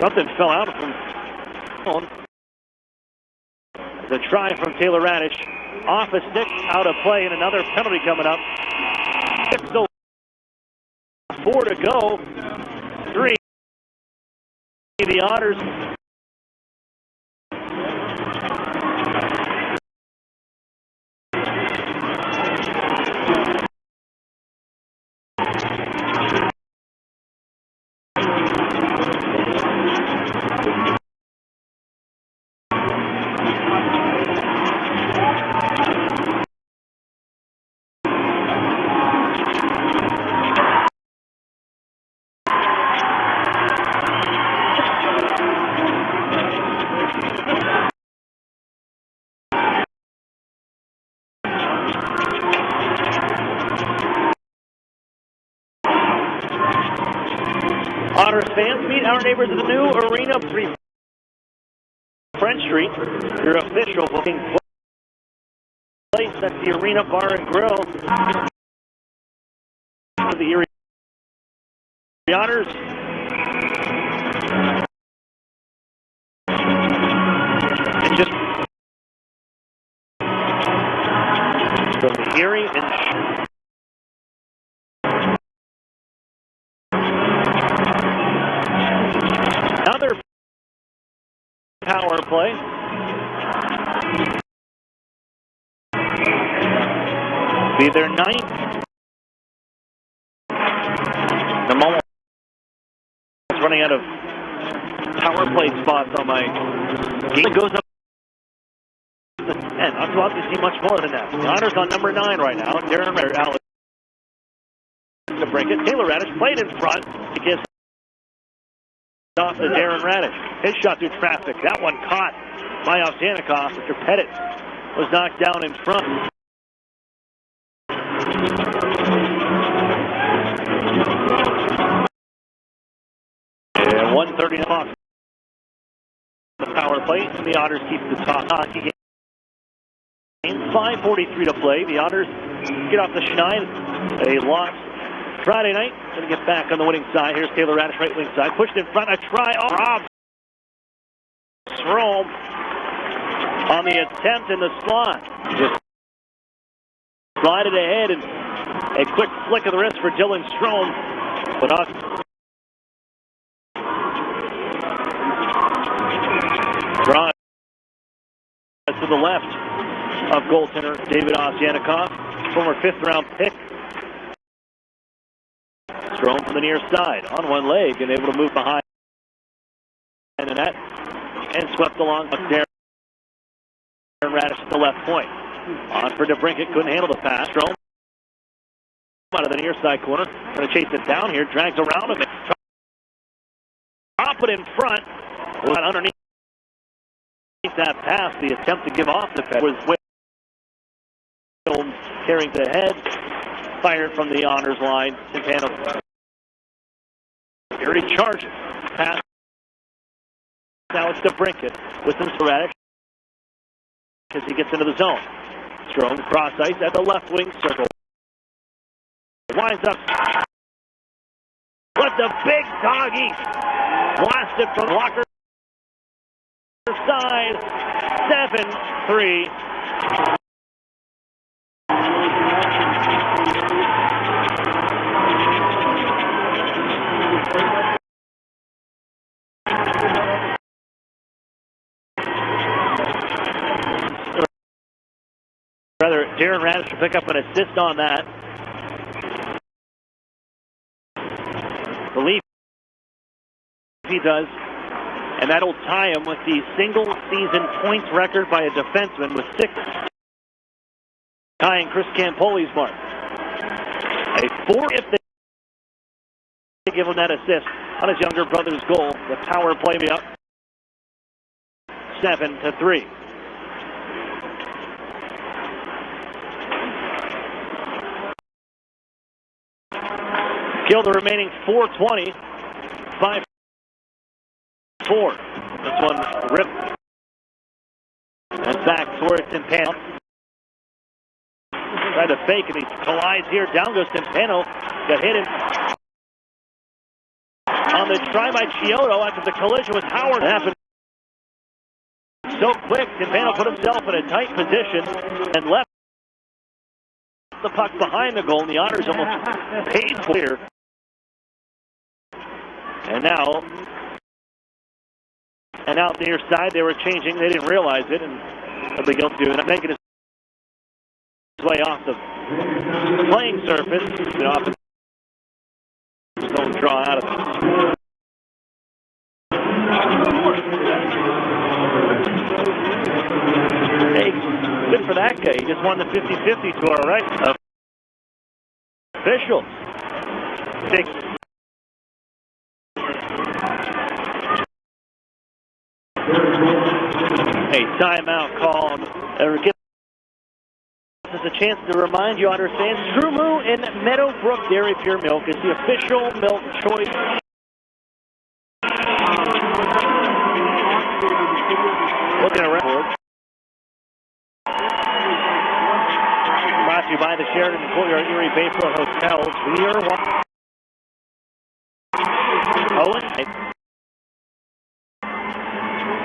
Something fell out from the try from Taylor Radish. Off a stick, out of play, and another penalty coming up. Still 4 to go. 3. The Otters. Otters fans, meet our neighbors at the new Arena 3 French Street. Your official booking place at the Arena Bar and Grill. The Erie Otters. And just from the Erie and another power play. Be their 9th. The moment running out of power play spots on my game. It goes up and I'm about to see much more than that. The Otters on number 9 right now. Darren Radish to break it. Taylor Radish played in front. He gives off to Darren Radish. His shot through traffic. That one caught by Ovsyannikov. Mr. Pettit was knocked down in front. And 1:30 off the power play. And the Otters keep the top hockey game. 5:43 to play. The Otters get off the schneid. They lost Friday night. Going to get back on the winning side. Here's Taylor Radish, right wing side. Pushed in front. A try. Oh, Rob Strome on the attempt in the slot. Just slided ahead and a quick flick of the wrist for Dylan Strome. But draw to the left of goaltender David Ovsyannikov, former 5th-round pick. Strome from the near side, on one leg, and able to move behind the net, and swept along with Darren Radish at the left point. On for DeBrincat, couldn't handle the pass. Strome out of the near side corner, going to chase it down here, drags around him, drop it in front, was underneath that pass. The attempt to give off the pass was carrying the head, fired from the honors line. Centeno already charged. Pass. Now it's DeBrincat with him to Radish as he gets into the zone. Strome cross ice at the left wing circle. Winds up with the big doggy. Blasted from Walker side. 7-3. Rather, Darren Radish to pick up an assist on that. Believe he does. And that'll tie him with the single-season points record by a defenseman with 6. Tying Chris Campoli's mark. A 4 if they give him that assist on his younger brother's goal. The power play be up 7-3. Kill the remaining 4:20. 5-4. This one ripped. And back towards Centeno. Tried to fake and he collides here. Down goes Centeno. Got hit in on the try by Chiodo after the collision with Howard happened so quick. Timpano put himself in a tight position and left the puck behind the goal, and the Otters almost paid clear. And out near side, they were changing. They didn't realize it, and they'll be guilty of making his way off the playing surface. And off don't draw out of it. Hey, good for that guy. He just won the 50-50 to our right. Officials. A timeout called. Gives us a chance to remind you, Otter fans, True Moo and Meadowbrook Dairy Pure Milk is the official milk choice. Looking around. Brought to you by the Sheraton Courtyard Erie Bayfront Hotels. We are Owen.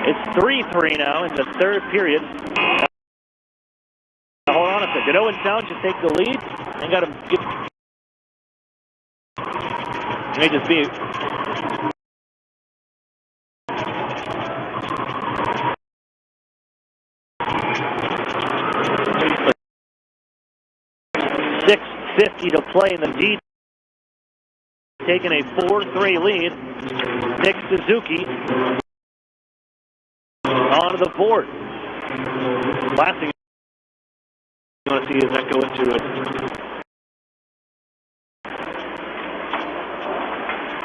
It's 3-3 now in the third period. Hold on a second. Owen Sound just take the lead. They got him. May just be. .6:50 to play in the lead. Taking a 4-3 lead. Nick Suzuki onto the board. Last thing you want to see is that go into it.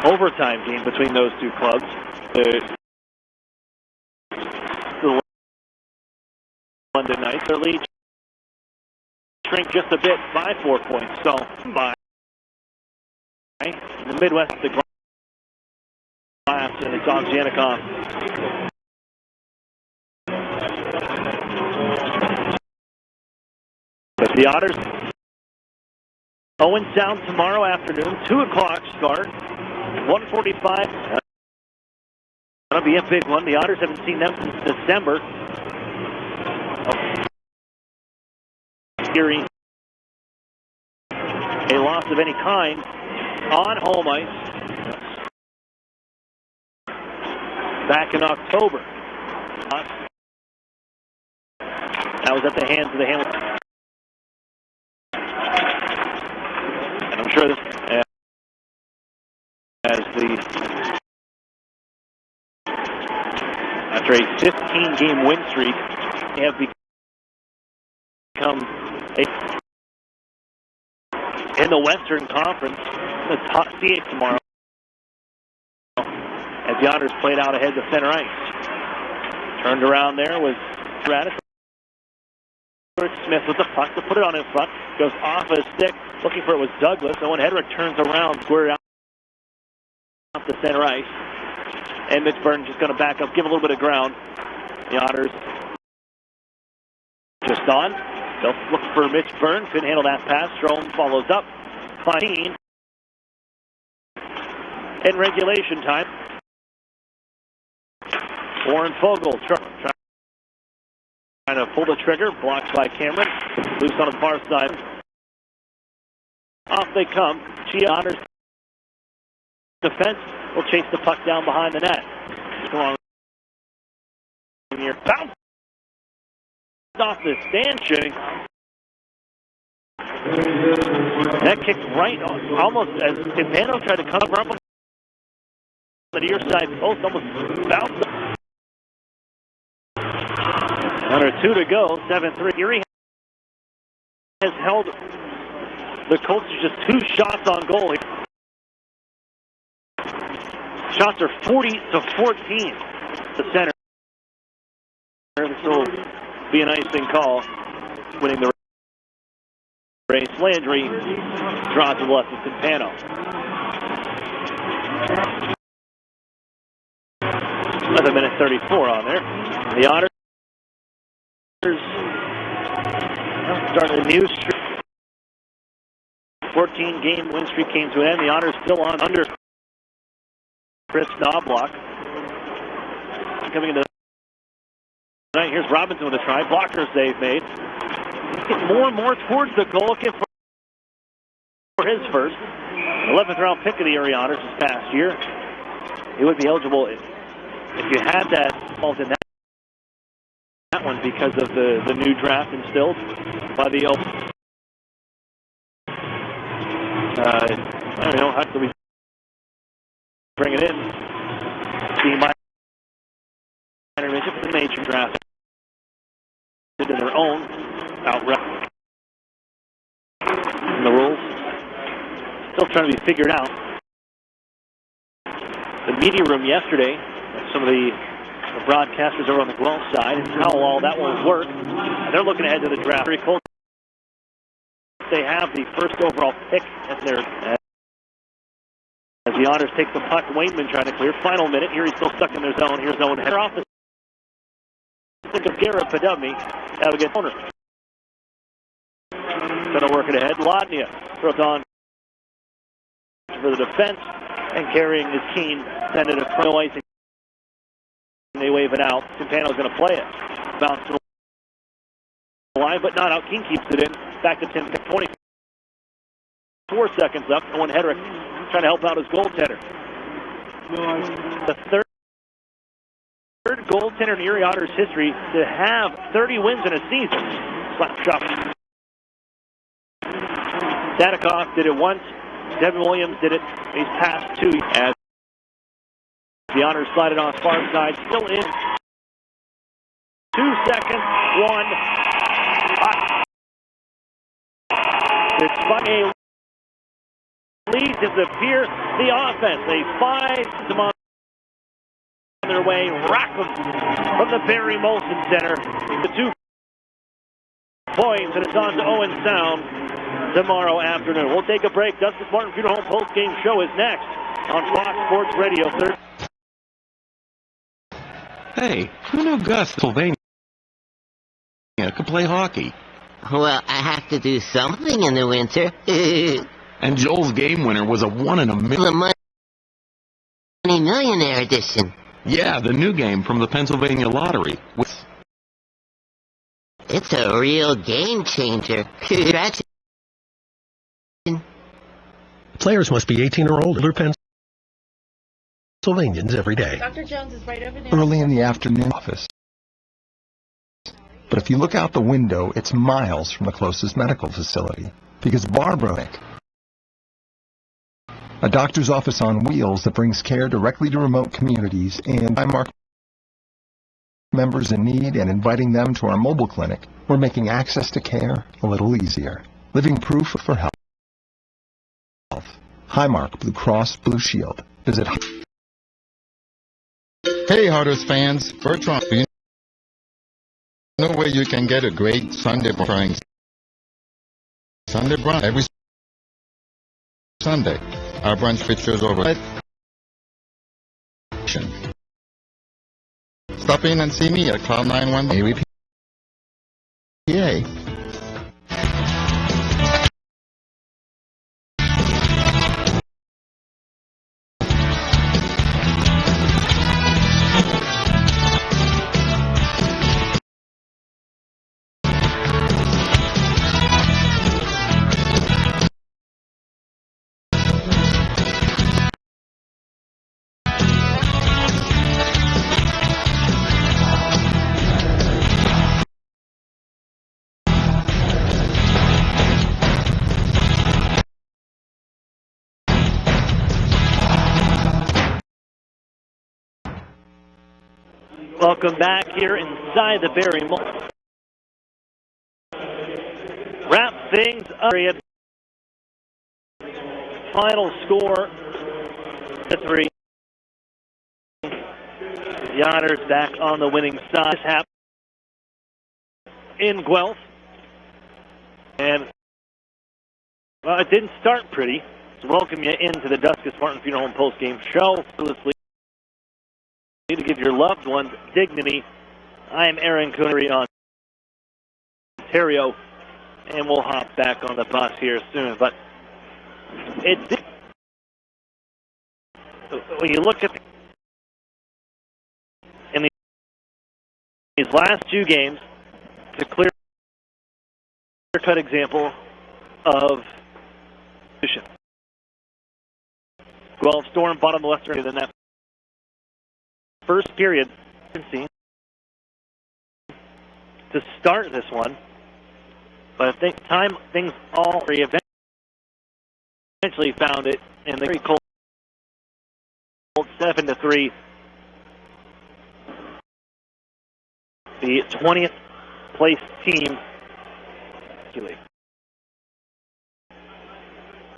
Overtime game between those two clubs. The London Knights, their lead shrink just a bit by 4 points. So, by in the Midwest, the Glass, and it's on Janikov. But the Otters, Owen Sound tomorrow afternoon, 2 o'clock start, 1:45. That'll be a big one. The Otters haven't seen them since December. Erie, a loss of any kind on home ice back in October. That was at the hands of the Hamilton. And I'm sure this, as the after a 15-game win streak, they have become in the Western Conference, the top seed tomorrow, as the Otters played out ahead of center ice. Turned around there was Radis. Smith with the puck to put it on in front. Goes off his stick. Looking for it was Douglas. Owen Hedrick turns around, squared out off the center ice. And Mitch Burton just going to back up, give a little bit of ground. The Otters just on. They'll look for Mitch Byrne. Couldn't handle that pass. Strome follows up. Klein. In regulation time. Warren Fogle trying to pull the trigger. Blocked by Cameron. Loose on the far side. Off they come. Otters defense will chase the puck down behind the net. Come on. Here. Bounce off the stanchion. That kicked right on, almost as Timpano tried to cover up on the near side post, almost bounced. Under 2 to go, 7-3. Erie has held the Colts to just 2 shots on goal. Shots are 40-14. The center. This will be an icing call, winning the race. Landry draws to the left of Timpano. 11:34 on there. The Otters starting a new streak. 14-game win streak came to an end. The Otters still on under Chris Knobloch. Coming into tonight, here's Robinson with a try. Blocker save made. He's getting more and more towards the goal. Looking for his first. 11th round pick of the Erie Otters this past year. He would be eligible if you had that involved in that one because of the new draft instilled by the I don't know how do we bring it in. The Intermission, the major draft into their own outright. And the rules still trying to be figured out. The media room yesterday, some of the broadcasters over on the Guelph side, and how all that will work. They're looking ahead to the draft. Colts, they have the first overall pick as the Otters take the puck. Wainman trying to clear. Final minute. Erie's still stuck in their zone. Here's zone header off the stick of Garrett Padovny. That'll get corner. Gonna work it ahead. Lodnia throws on for the defense, and carrying is Keene. Send it across ice. They wave it out. Campano's going to play it. Bounce to the line, but not out. Keene keeps it in. Back to 10, 24 seconds up. Owen Hedrick trying to help out his goaltender. The third goaltender in Erie Otters history to have 30 wins in a season. Slap shot. Sadikoff did it once. Devin Williams did it. He's passed two. As the Otters slide it on far side, still in. 2 seconds, one. Despite a lead disappear, the offense, they find them on their way. Rackham from the Barrie Molson Center. The 2 points, and it's on to Owen Sound tomorrow afternoon. We'll take a break. Justice Martin Funeral Home Postgame Show is next on Fox Sports Radio 30. Hey, who knew Gus, Pennsylvania, could play hockey? Well, I have to do something in the winter. And Joel's game winner was a 1 in a million. The Money Millionaire edition. Yeah, the new game from the Pennsylvania Lottery. It's a real game changer. Players must be 18 or older. Pennsylvanians every day. Dr. Jones is right over there. Early in the afternoon office. But if you look out the window, it's miles from the closest medical facility. Because Barbara, a doctor's office on wheels that brings care directly to remote communities, and by mark members in need and inviting them to our mobile clinic, we're making access to care a little easier. Living proof for health. Highmark Blue Cross Blue Shield. Visit. Hey, Otters fans, Bertrand, you know where you can get a great Sunday brunch? Sunday brunch every Sunday. Our brunch features over. Stop in and see me at Cloud 91 Erie, PA. Welcome back here inside the Barrie Molson. Wrap things up. Final score, 3. The Otters back on the winning side. This happened in Guelph. And, well, it didn't start pretty. So welcome you into the Duskus Martin Funeral Home Postgame Show. To give your loved ones dignity. I am Aaron Coonery on Ontario, and we'll hop back on the bus here soon. But it did, when you look at last two games, it's a clear-cut example of position. Guelph Storm bottom left in that first period. You can see to start this one, but I think things all eventually found it in the Colts 7-3. The 20th place team.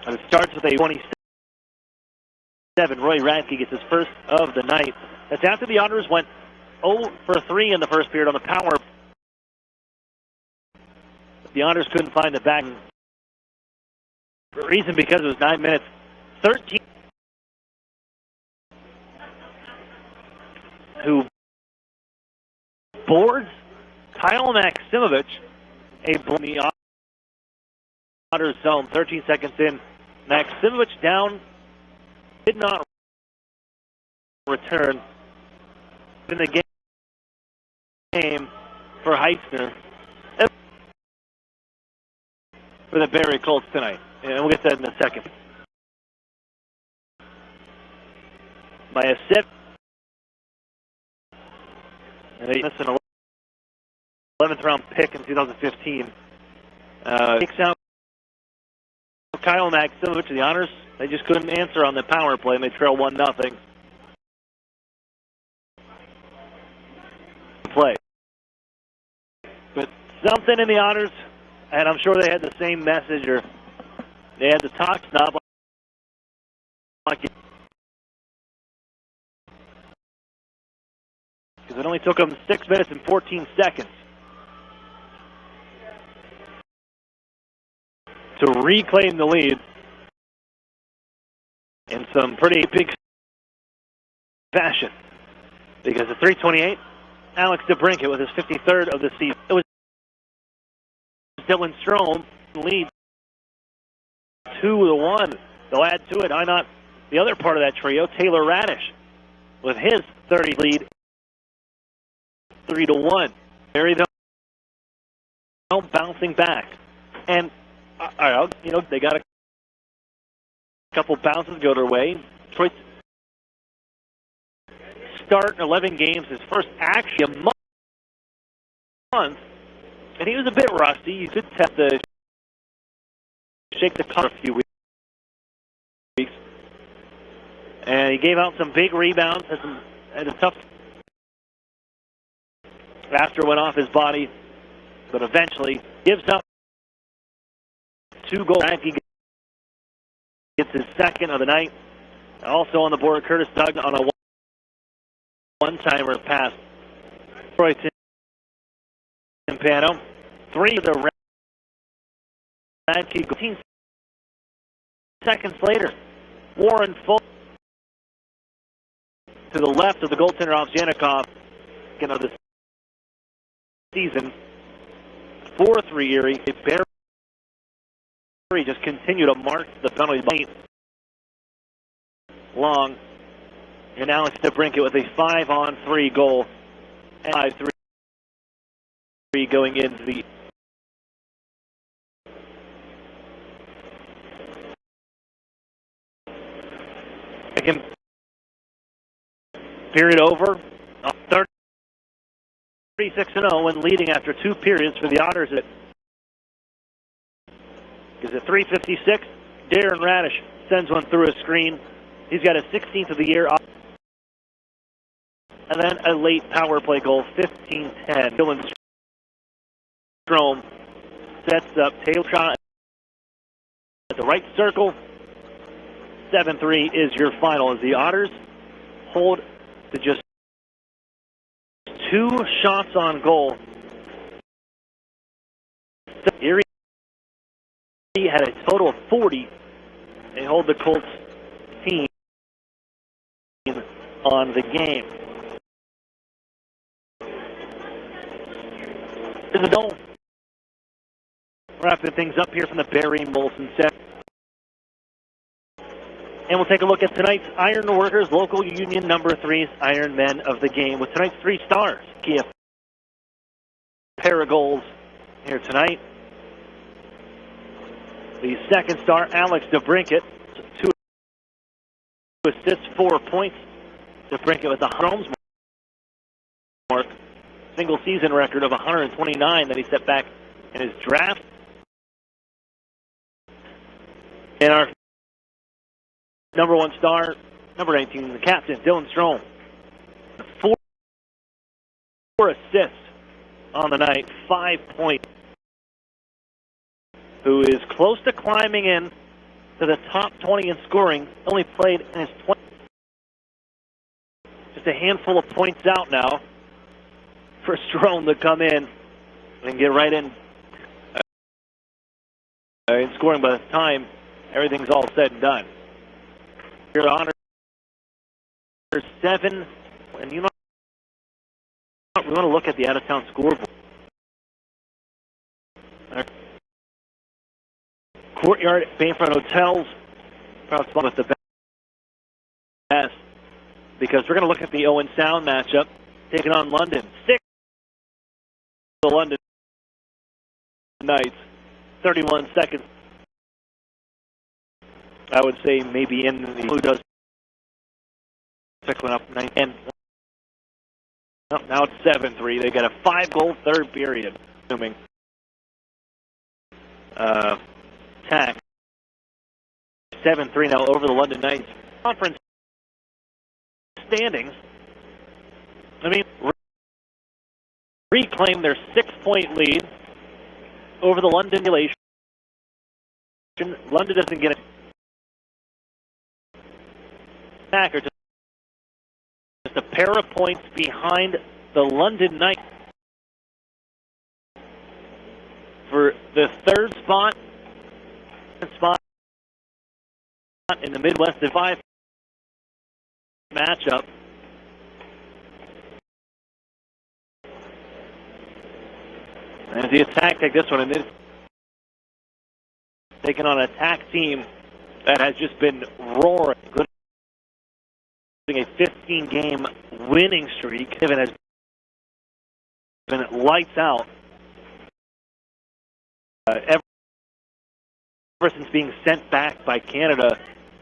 And it starts with a 27. Roy Radke gets his first of the night. That's after the Otters went 0 for 3 in the first period on the power. The Otters couldn't find the back. The reason because it was 9 minutes. 13. Who boards Kyle Maximovich, a in the Otters zone. 13 seconds in. Maximovich down. Did not return in the game for Heitzner for the Barrie Colts tonight. And we'll get that in a second. By a set. And they missed an 11th round pick in 2015. Kicks out Kyle Maximovich to the Otters. They just couldn't answer on the power play, and they trail 1-0. Play. But something in the Otters, and I'm sure they had the same message, or they had the talk stop. Because it only took them 6 minutes and 14 seconds to reclaim the lead in some pretty big fashion. Because at 3:28, Alex DeBrincat with his 53rd of the season. It was Dylan Strome lead 2-1. They'll add to it. The other part of that trio, Taylor Radish, with his 30 lead, 3-1. Barrie bouncing back, and they got a couple bounces go their way. Detroit start 11 games, his first actually a month, and he was a bit rusty. You could have to shake the cup a few weeks. And he gave out some big rebounds, had a tough after went off his body, but eventually gives up 2 goals. He gets his second of the night. Also on the board, Curtis Doug on a one-timer pass. Troy Timpano. 3 of the Radke. 15 seconds later, Warren Full to the left of the goaltender off Janikov. Of the season. 4-3 Erie. Barrie just continue to mark the penalty long. And Alex DeBrincat with a 5-on-3 goal. And 5-3 going into the second period over. 36-0 when leading after 2 periods for the Otters. Because at 3:56, Darren Radish sends one through a screen. He's got his 16th of the year. And then a late power play goal, 15-10. Dylan Strome sets up Taylor shot at the right circle. 7-3 is your final as the Otters hold to just 2 shots on goal. Erie had a total of 40. They hold the Colts team on the game. There's a goal. Wrapping things up here from the Barrie Molson set. And we'll take a look at tonight's Iron Workers Local Union number 3's Iron Men of the game with tonight's 3 stars. Kia pair of goals here tonight. The second star, Alex DeBrincat, 2 assists, 4 points. DeBrincat with the Holmes mark, single season record of 129 that he set back in his draft. And our number 1 star, number 19, the captain, Dylan Strome, 4 assists on the night, 5 points, who is close to climbing in to the top 20 in scoring, only played in his 20. Just a handful of points out now for Strome to come in and get right in scoring by the time everything's all said and done. Here at Otters 7, and you know, we want to look at the out-of-town scoreboard. Courtyard at Bayfront Hotels, proud spot with the best, because we're going to look at the Owen Sound matchup, taking on London. 6 the London Knights, 31 seconds. I would say maybe in the who does pick one up 9 10. Oh, now it's 7-3. They got a 5-goal third period, assuming. Tack 7-3 now over the London Knights. Conference standings. I mean, reclaim their 6-point lead over the London relation. London doesn't get it. Packers just a pair of points behind the London Knights for the third spot in the Midwest at 5 matchup. As the attack take this one, and it's taking on an attack team that has just been roaring. Good. A 15-game winning streak. It has been lights out ever since being sent back by Canada,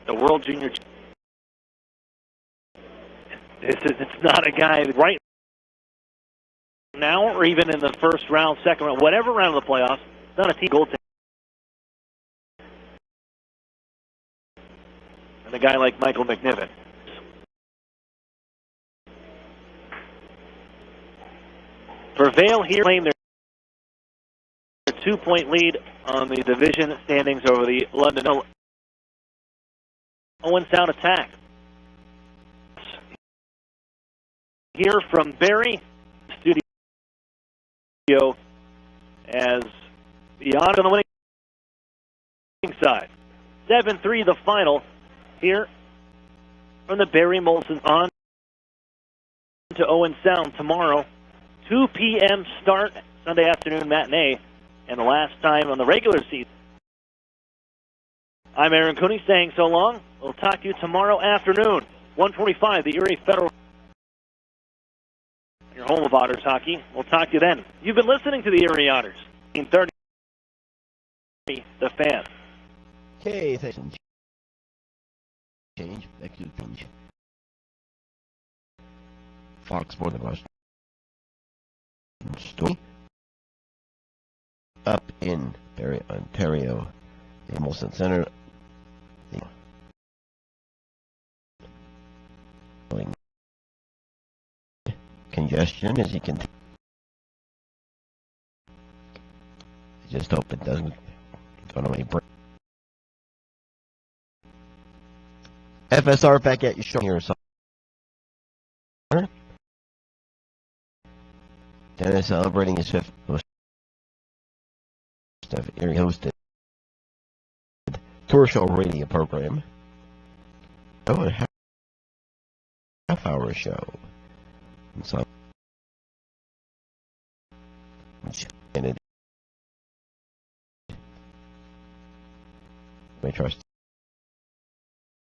the World Junior. It's not a guy right now, or even in the first round, second round, whatever round of the playoffs. It's not a team goaltender. And a guy like Michael McNiven. Prevail here, claim their 2-point lead on the division standings over the London Owen Sound attack. Here from Barrie studio as the Otters on the winning side. 7-3 the final here from the Barrie Molson on to Owen Sound tomorrow. 2 p.m. start, Sunday afternoon matinee, and the last time on the regular season. I'm Aaron Cooney saying so long. We'll talk to you tomorrow afternoon, 1:45, the Erie Federal, your home of Otters hockey. We'll talk to you then. You've been listening to the Erie Otters, 1930, the Fan. Okay, thanks. Change. Thank you, change. Fox more than West. Story up in Barrie, Ontario, the Molson Center. Congestion as you can. I just hope it doesn't go to any break. FSR back at your show here. Dennis celebrating his 5th of Erie hosted tour show radio program. Oh, a half-hour show. And so, and it, we trust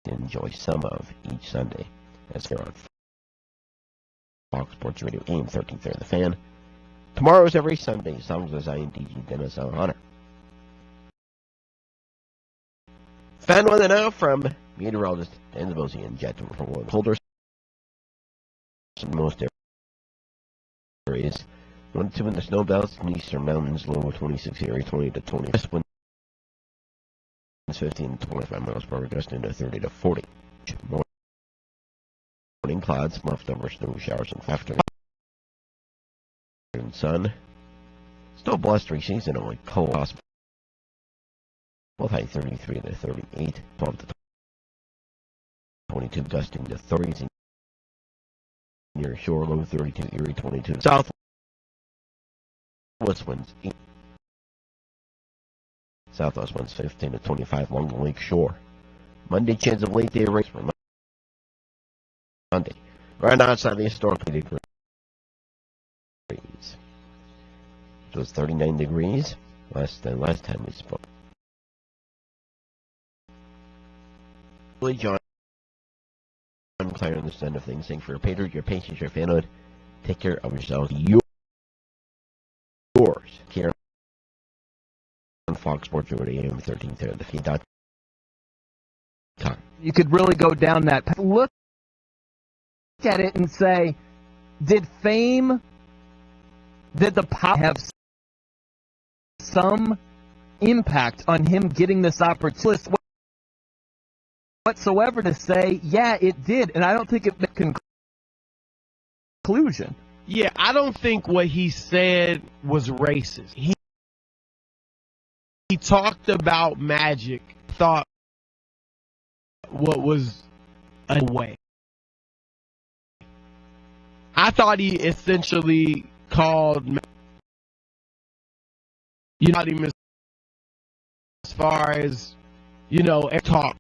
to enjoy some of each Sunday. That's here on Fox Sports Radio, AM 1330, The Fan. Tomorrow is every Sunday. Songs as INDG Dennis Honor. Fan weather now from meteorologist Dan Zabosy and Jet for one. Colder in most areas. 1 to 2 in the snow belts and eastern mountains. Low 26 area, 20 to 20. West winds 15 to 25 miles per hour, gusting to 30 to 40. Morning clouds, muffed over snow showers and afternoon sun. Still blustery seasonally cold. Both high 33 to 38, 12 to 22, gusting to 30. Near shore, low 32, Erie 22. South west winds 8. Southwest winds 15 to 25 along the lake shore. Monday, chance of late day rains for Monday. Right now outside the historical degrees. It was 39 degrees less than last time we spoke. John Clare on this end of things. Thank you for your patronage, your patience, your fanhood. Take care of yourself. Yours. Care on Fox Sports Radio AM 1330. The feed.com. You could really go down that path. Look at it and say, did fame, did the power have some impact on him getting this opportunity whatsoever to say, yeah, it did, and I don't think it made conclusion. Yeah, I don't think what he said was racist. He talked about Magic, thought what was a way. I thought he essentially called, him as far as, talk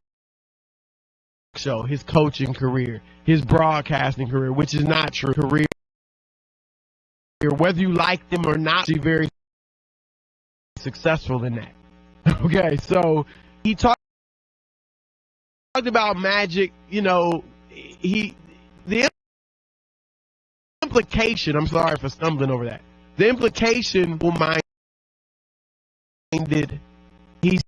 show, his coaching career, his broadcasting career, which is not true. Career, whether you like them or not, he's very successful in that. Okay, so he talked about Magic, the implication, I'm sorry for stumbling over that. The implication will minded, he's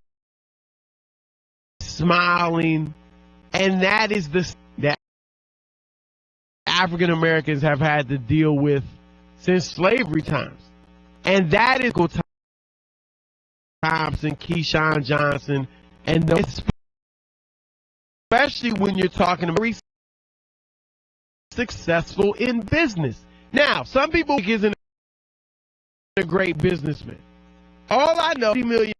smiling, and that is that African Americans have had to deal with since slavery times. And that is Thompson, Keyshawn Johnson, and especially when you're talking about very successful in business. Now, some people think isn't a great businessman. All I know, $50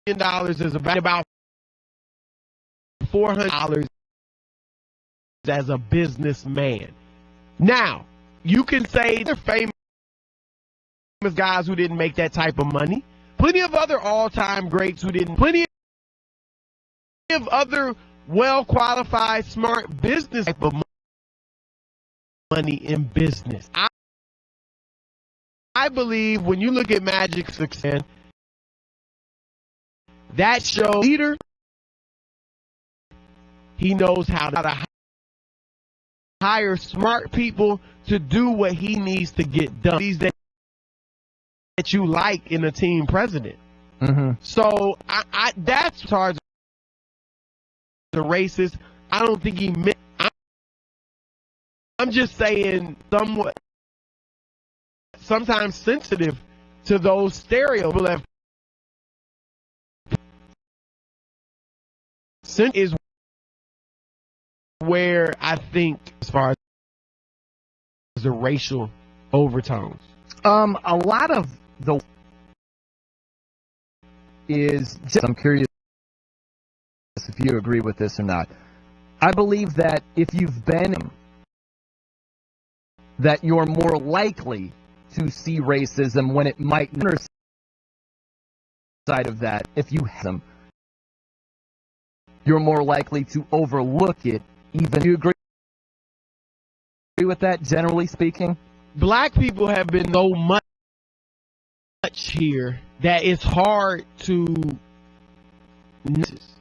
million is about $400 as a businessman. Now, you can say they're famous guys who didn't make that type of money. Plenty of other all-time greats who didn't. Plenty of other well-qualified, smart business type of money in business. I believe when you look at Magic's success, that shows leader. He knows how to hire smart people to do what he needs to get done. These that you like in a team president. Mm-hmm. So that's hard. The racist. I don't think he meant. I'm just saying sometimes sensitive to those stereotypes. Is where I think, as far as the racial overtones, a lot of the is just, I'm curious if you agree with this or not. I believe that if you've been, that you're more likely to see racism when it might not side of that. If you have them, you're more likely to overlook it. Even, do you agree with that, generally speaking? Black people have been so much here that it's hard to notice.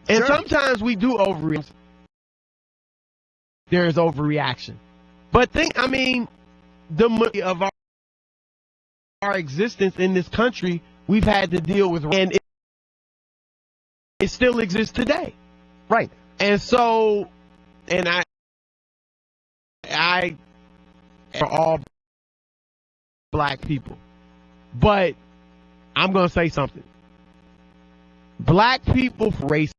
And sometimes we do overreact. There is overreaction. But the majority of our existence in this country, we've had to deal with, and it still exists today. Right. And so, and I for all black people, but I'm going to say something. Black people face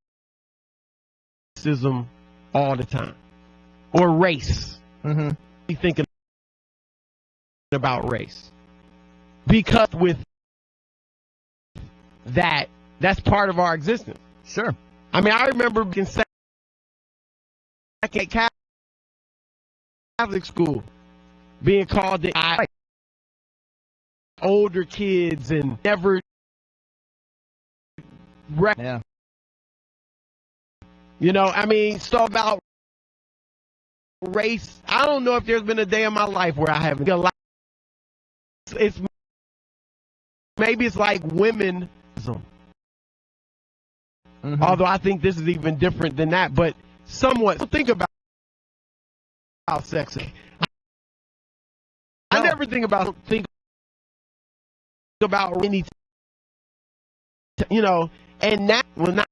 racism all the time, or race. Mm-hmm. Thinking about race, because with that's part of our existence. Sure. I mean, I remember in Catholic school being called the older kids and never. Yeah. You know, I mean, stuff about race. I don't know if there's been a day in my life where I haven't. It's maybe it's like women. Mm-hmm. Although I think this is even different than that, but somewhat. Think about sex. I never think about any, you know, and not well not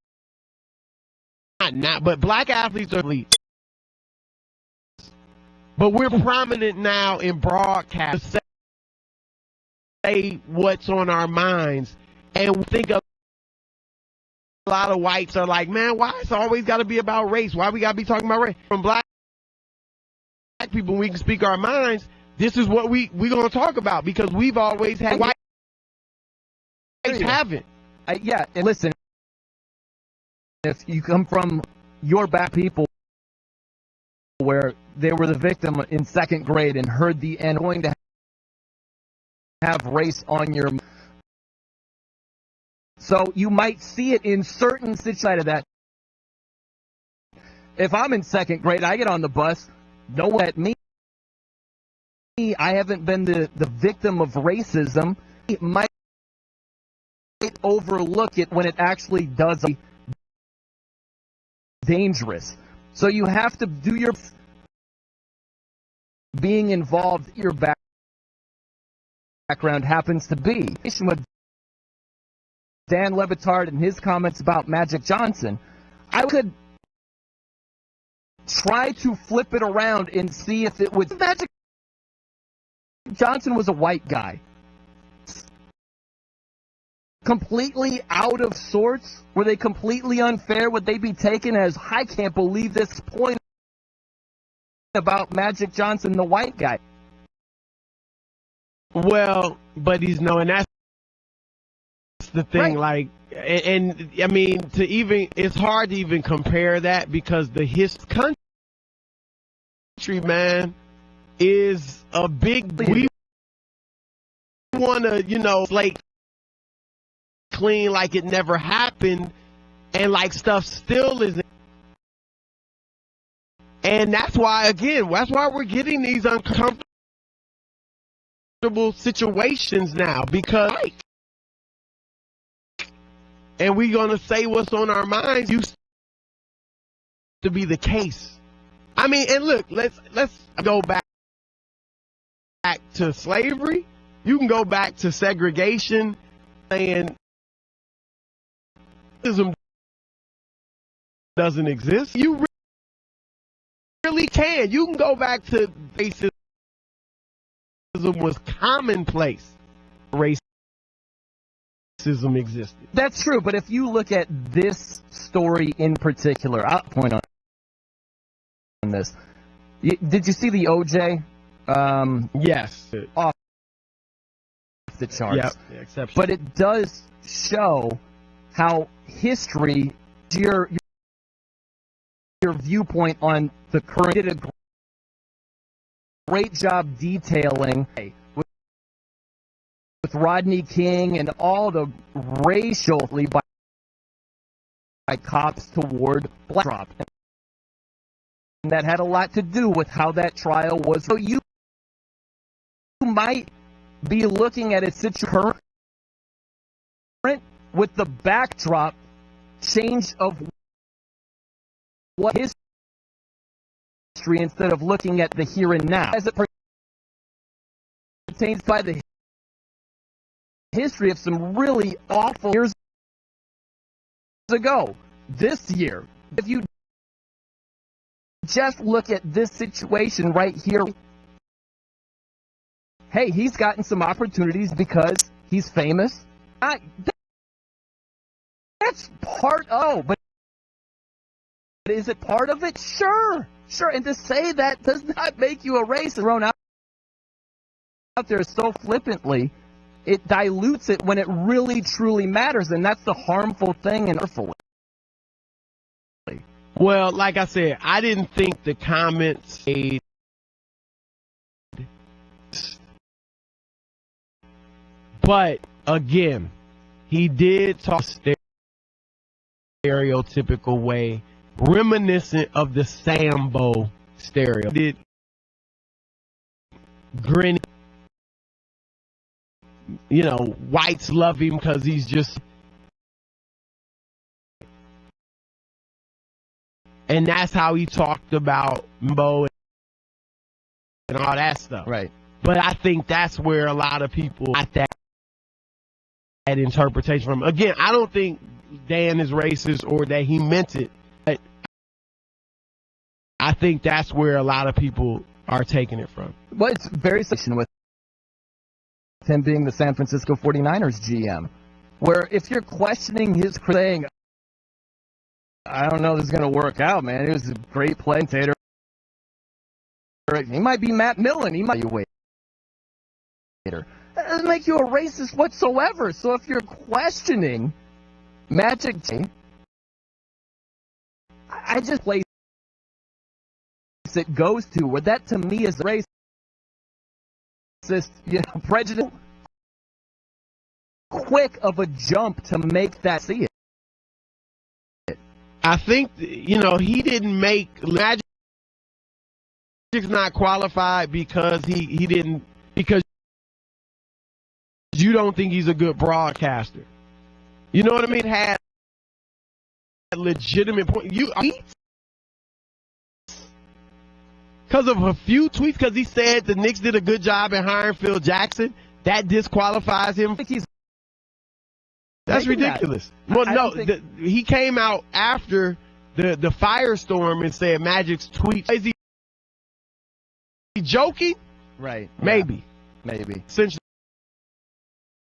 but black athletes are elite. But we're prominent now in broadcast to say what's on our minds, and we think a lot of whites are like, man, why it's always got to be about race? Why we got to be talking about race? From black people, we can speak our minds. This is what we're going to talk about, because we've always had whites haven't. Yeah, and listen, if you come from your back people where they were the victim in second grade and heard the end, going to have race on your. So you might see it in certain situations of that. If I'm in second grade, I get on the bus, no one at me. I haven't been the victim of racism. It might overlook it when it actually does dangerous. So you have to do your being involved. Your background happens to be with Dan Le Batard and his comments about Magic Johnson. I could try to flip it around and see if it would. Magic Johnson was a white guy. Completely out of sorts? Were they completely unfair? Would they be taken as, I can't believe this point about Magic Johnson, the white guy? Well, but he's knowing that's the thing. Right. Like, and I mean, it's hard to even compare that, because his country, man, is a big. We want to, slate clean like it never happened, and like stuff still isn't. And that's why we're getting these uncomfortable situations now, because and we're gonna say what's on our minds used to be the case. I mean, and look, let's go back to slavery. You can go back to segregation, saying racism doesn't exist. You really can. You can go back to racism was commonplace. Racism existed. That's true, but if you look at this story in particular, I'll point on this. Did you see the OJ? Yes. Off the charts. Yep. Yeah, exception. But it does show how history, your viewpoint on the current, did a great job detailing with Rodney King and all the racially by cops toward black. And that had a lot to do with how that trial was. So you might be looking at a situation with the backdrop change of what history, instead of looking at the here and now as it tainted by the history of some really awful years ago. This year, if you just look at this situation right here, hey, he's gotten some opportunities because he's famous. That's part of, but is it part of it? Sure. And to say that does not make you a racist thrown out there so flippantly. It dilutes it when it really, truly matters, and that's the harmful thing and hurtful. Well, like I said, I didn't think the comments made but again, he did talk stereotypical way, reminiscent of the Sambo stereo. Did grin, whites love him because he's just, and that's how he talked about Mbo and all that stuff. Right. But I think that's where a lot of people got that interpretation from. Again, I don't think Dan is racist or that he meant it, but I think that's where a lot of people are taking it from. Well, it's very similar with him being the San Francisco 49ers GM, where if you're questioning his saying, I don't know if this is going to work out, man. He was a great commentator. He might be Matt Millen. He might be a waiter. That doesn't make you a racist whatsoever. So if you're questioning Magic, I just place it goes to where that to me is racist, prejudice. Quick of a jump to make that see it. I think, he didn't make Magic's not qualified because he didn't, because you don't think he's a good broadcaster. You know what I mean? Had legitimate point. Because of a few tweets, because he said the Knicks did a good job in hiring Phil Jackson, that disqualifies him. That's ridiculous. Well, no, he came out after the firestorm and said Magic's tweet. Is he joking? Right. Maybe. Yeah. Maybe. Essentially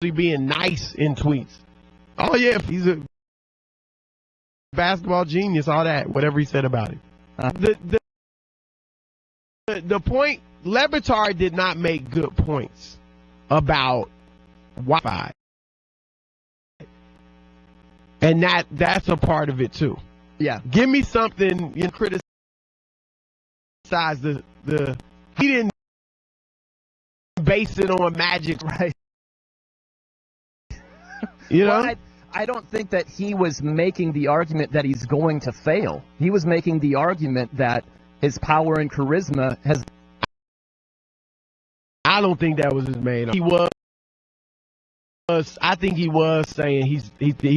being nice in tweets. Oh, yeah, he's a basketball genius, all that, whatever he said about it. The point, Le Batard did not make good points about Wi-Fi. And that's a part of it too. Yeah. Give me something criticize the he didn't base it on Magic, right? Well, I don't think that he was making the argument that he's going to fail. He was making the argument that his power and charisma has. I don't think that was his main. He was. I think he was saying he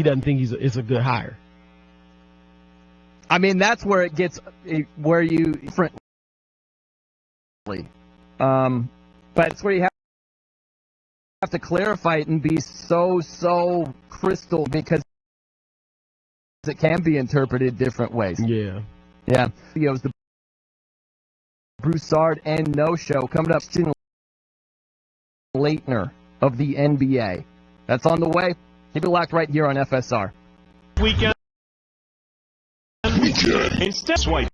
doesn't think it's a good hire. I mean, that's where it gets where you differently. But it's where you have to clarify it and be so crystal because it can be interpreted different ways. Yeah. Yeah. It was the Broussard and No Show coming up. Leitner of the NBA. That's on the way. Keep it locked right here on FSR. Weekend. Instead, swipe.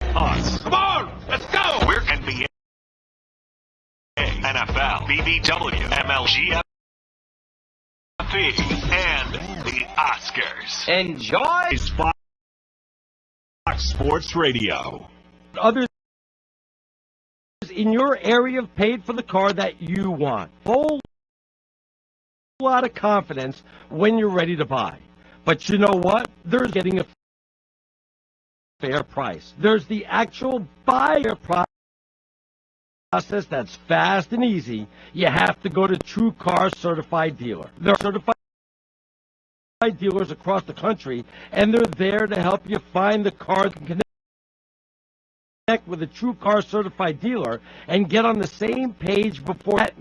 Us. Come on, let's go. We're NBA, NFL, BBW, MLG, and the Oscars. Enjoy Fox Sports Radio. Others in your area have paid for the car that you want. Whole lot of confidence when you're ready to buy. But you know what? They're getting a fair price. There's the actual buyer process that's fast and easy. You have to go to True Car Certified Dealer. They're certified dealers across the country, and they're there to help you find the car that can connect connect with a TrueCar certified dealer and get on the same page before that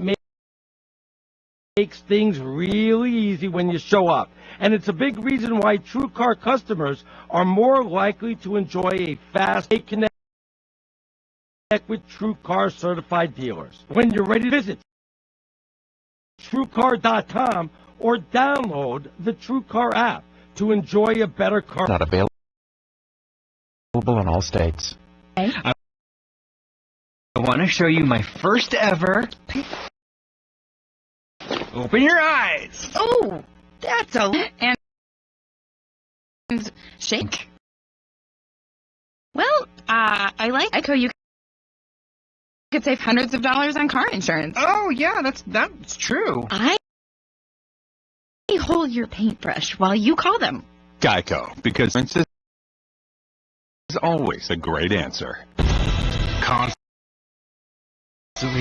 makes things really easy when you show up. And it's a big reason why TrueCar customers are more likely to enjoy a fast connect with TrueCar certified dealers. When you're ready to visit TrueCar.com or download the TrueCar app to enjoy a better car. Not available in all states. I want to show you my first ever. Open your eyes. Oh, that's a and shake. Well, I like Echo. You could save hundreds of dollars on car insurance. Oh yeah, that's true. I hold your paintbrush while you call them. Geico, because is always a great answer. Constantly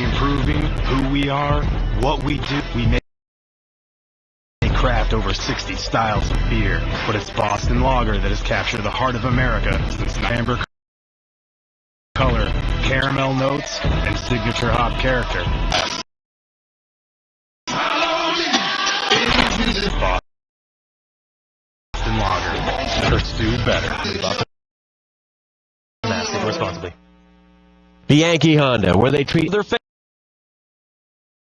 improving who we are, what we do. We make craft over 60 styles of beer, but it's Boston Lager that has captured the heart of America since amber color, caramel notes, and signature hop character. Boston Lager. Pursue better. Massive responsibly. The Yankee Honda, where they treat their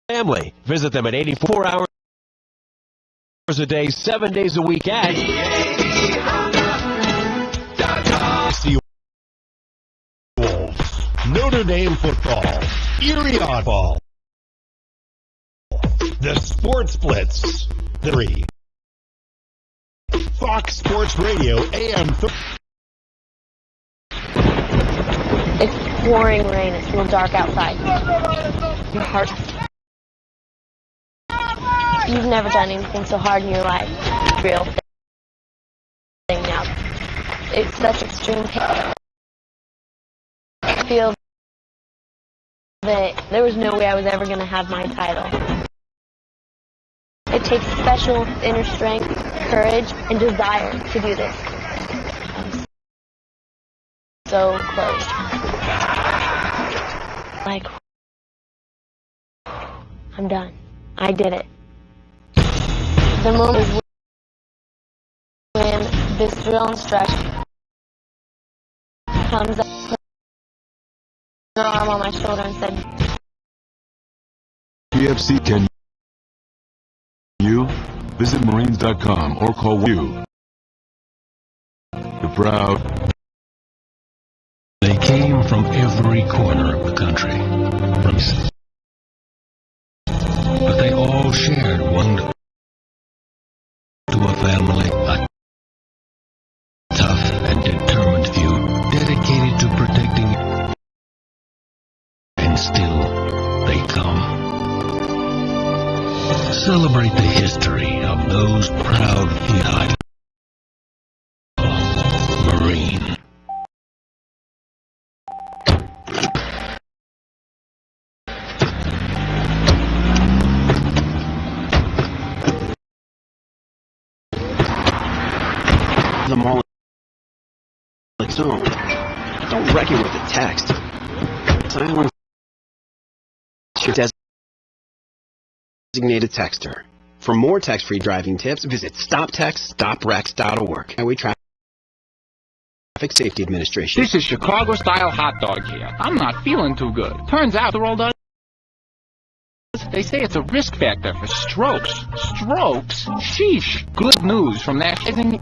family. Visit them at 84 hours a day, 7 days a week at Wolves, Notre Dame football, Erie Otters, the Sports Blitz, 3, Fox Sports Radio, AM 3. It's pouring rain. It's real dark outside. Your heart. You've never done anything so hard in your life. Real thing now. It's such extreme pain. I feel that there was no way I was ever going to have my title. It takes special inner strength, courage, and desire to do this. I'm so close. Like, I'm done. I did it. The moment is when this drill instructor comes up, put her arm on my shoulder and said, PFC, can you visit Marines.com or call you. The proud. They came from every corner of the country. But they all shared one to a family, a tough and determined few, dedicated to protecting it. And still, they come. Celebrate the history of those proud feet. Marine. The mall its own. Don't wreck it with a text. Silence your designated texter. For more text-free driving tips, visit StopTextStopWrecks.org. Highway Traffic Safety Administration. This is Chicago-style hot dog here. I'm not feeling too good. Turns out they're all done. They say it's a risk factor for strokes. Strokes? Sheesh. Good news from National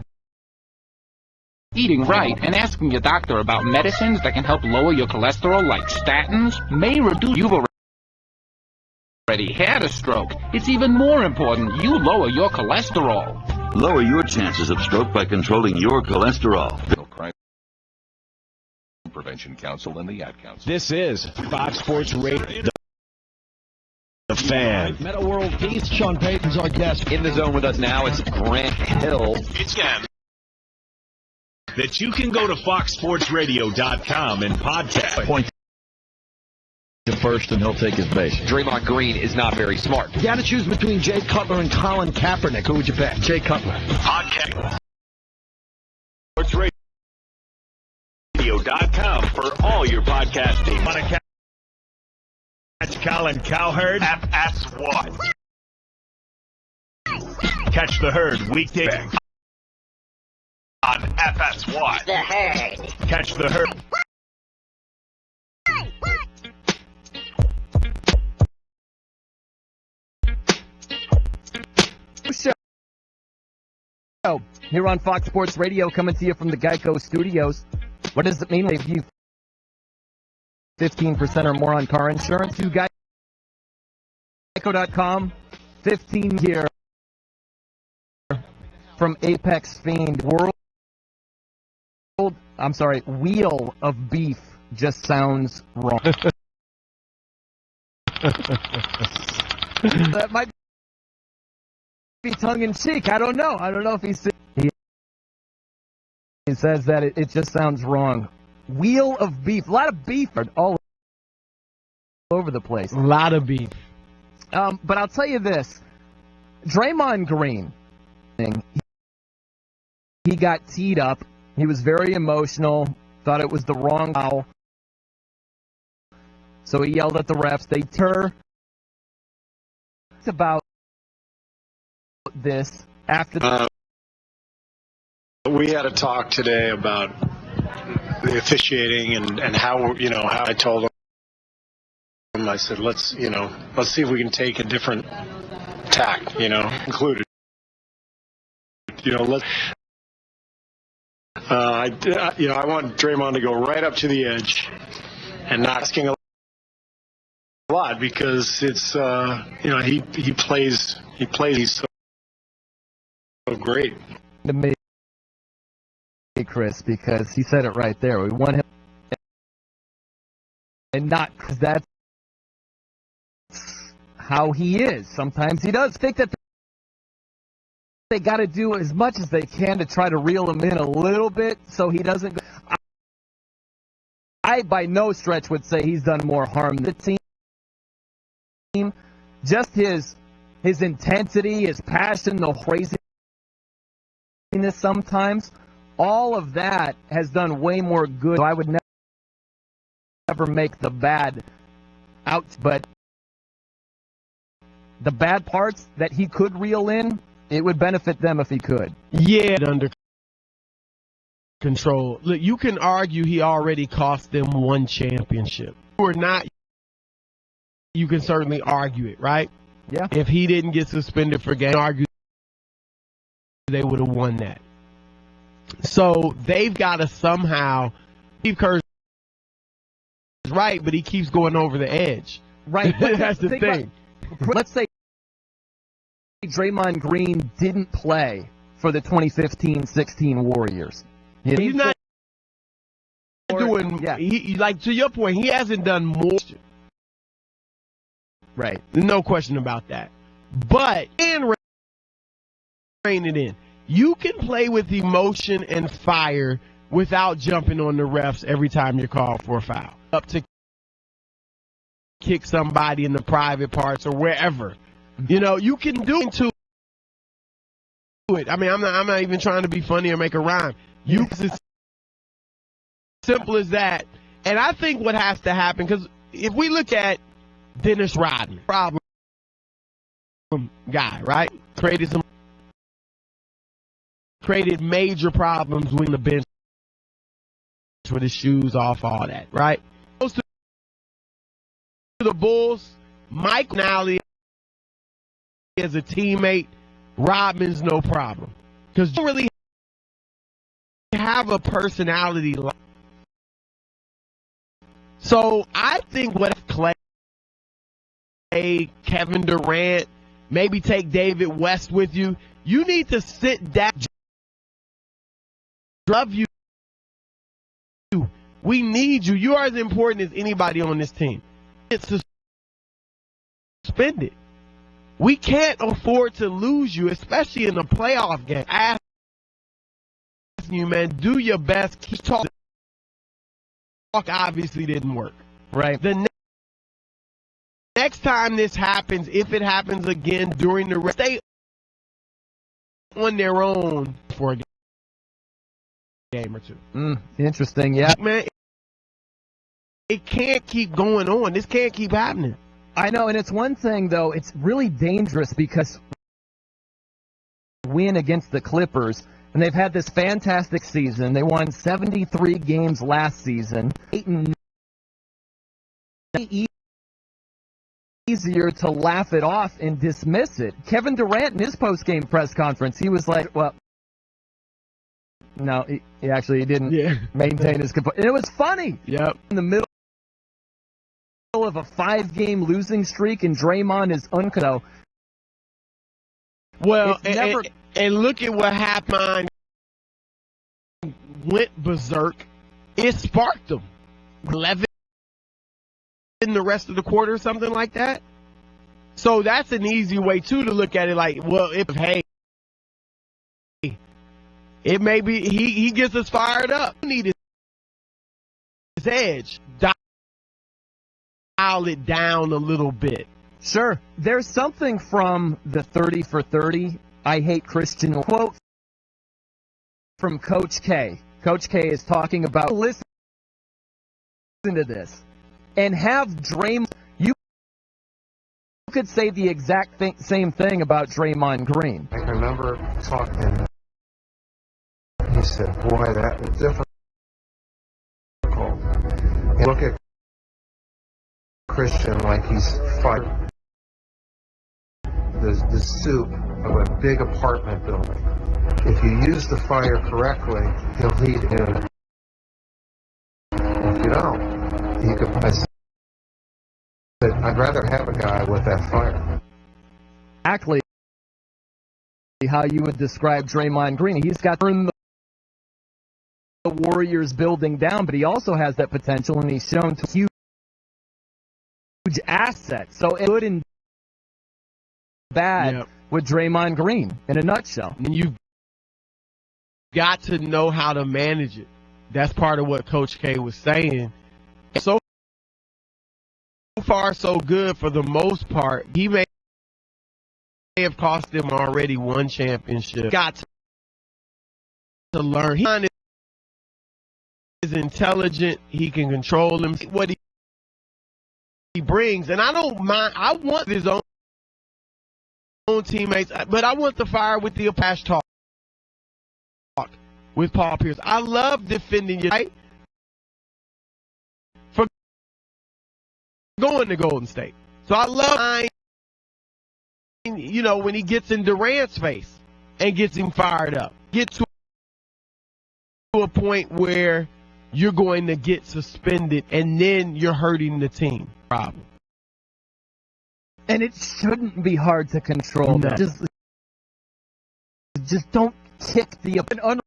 Eating right and asking your doctor about medicines that can help lower your cholesterol, like statins, may reduce. You've already had a stroke. It's even more important you lower your cholesterol. Lower your chances of stroke by controlling your cholesterol. Crime Prevention Council and the Ad Council. This is Fox Sports Radio. The Fan. Meta World Peace. Sean Payton's our guest. In the zone with us now, it's Grant Hill. It's Cam. That you can go to foxsportsradio.com and podcast. Point to first and he'll take his base. Draymond Green is not very smart. You got to choose between Jay Cutler and Colin Kaepernick. Who would you pick? Jay Cutler. Podcast. FoxSportsRadio.com for all your podcasting. Want to catch Colin Cowherd? FS1. Catch the Herd weekday on FS1. The Herd. Catch the Herd. Show here on Fox Sports Radio, coming to you from the Geico Studios. What does it mean if you 15% or more on car insurance? To Geico.com, 15 here from Apex Fiend Wheel of Beef just sounds wrong. That might be tongue-in-cheek. I don't know. I don't know if he says that it just sounds wrong. Wheel of Beef. A lot of beef all over the place. A lot of beef. But I'll tell you this. Draymond Green, he got teed up. He was very emotional. Thought it was the wrong foul. So he yelled at the refs. They talked about this after we had a talk today about the officiating and how how I told him, I said let's see if we can take a different tack, included, let's I want Draymond to go right up to the edge and not asking a lot, because it's he plays so great. To me, Chris, because he said it right there. We want him, and not because that's how he is. Sometimes he does think that they got to do as much as they can to try to reel him in a little bit so he doesn't. I by no stretch would say he's done more harm than the team. Just his intensity, his passion, the craziness sometimes, all of that has done way more good. I would never make the bad out, but the bad parts that he could reel in, it would benefit them if he could. Yeah, under control. Look, you can argue he already cost them one championship. Or not, you can certainly argue it, right? Yeah. If he didn't get suspended for game, argue they would have won that. So they've got to somehow. Steve Kerr's right, but he keeps going over the edge. Right. That's the thing. Let's say Draymond Green didn't play for the 2015-16 Warriors. He's not doing. Yeah. Like to your point, he hasn't done more. Right. No question about that. But and rein it in. You can play with emotion and fire without jumping on the refs every time you're called for a foul. Up to kick somebody in the private parts or wherever. You can do it. I mean, I'm not even trying to be funny or make a rhyme. It's as simple as that. And I think what has to happen, because if we look at Dennis Rodman, problem guy, right? Created major problems when the bench with his shoes off, all that, right? Goes to the Bulls, Mike Nally as a teammate, Rodman's no problem. Because you don't really have a personality like. So I think what Clay, Kevin Durant, maybe take David West with you. You need to sit down. Love you. We need you. You are as important as anybody on this team. It's suspended. We can't afford to lose you, especially in a playoff game. Asking you, man, do your best. Keep talking. Talk obviously didn't work. Right. The next time this happens, if it happens again during the rest, stay on their own for a game or two. Interesting, yeah. Man, It can't keep going on. This can't keep happening. I know, and it's one thing, though, it's really dangerous because win against the Clippers, and they've had this fantastic season. They won 73 games last season. Easier to laugh it off and dismiss it. Kevin Durant, in his post-game press conference, he was like, well, no, he didn't maintain his composure. And it was funny. Yep. In the middle of a 5-game losing streak, and Draymond is unco. Well, and look at what happened. Went berserk. It sparked them. 11 in the rest of the quarter, something like that. So that's an easy way too to look at it. Like, well, it may be he gets us fired up. We need his edge. Dial it down a little bit. Sure. There's something from the 30 for 30, I hate Christian quote from Coach K. Coach K is talking about, listen to this, and have Draymond, you could say the exact same thing about Draymond Green. I remember talking, he said, boy, that was difficult. And look at Christian like he's fighting the soup of a big apartment building. If you use the fire correctly, he'll heat in. If you don't, I said, I'd rather have a guy with that fire. Exactly how you would describe Draymond Green. He's got to turn the Warriors building down, but he also has that potential, and he's shown to huge assets. So it's good and bad with Draymond Green in a nutshell. And you've got to know how to manage it. That's part of what Coach K was saying. So far, so good for the most part. He may have cost them already one championship. Got to learn. He is intelligent. He can control him. What he brings, and I don't mind. I want his own teammates, but I want the fire with the Apache talk with Paul Pierce. I love defending you right for going to Golden State. So I love, when he gets in Durant's face and gets him fired up. Get to a point where you're going to get suspended, and then you're hurting the team. Problem. And it shouldn't be hard to control. No. Just don't kick an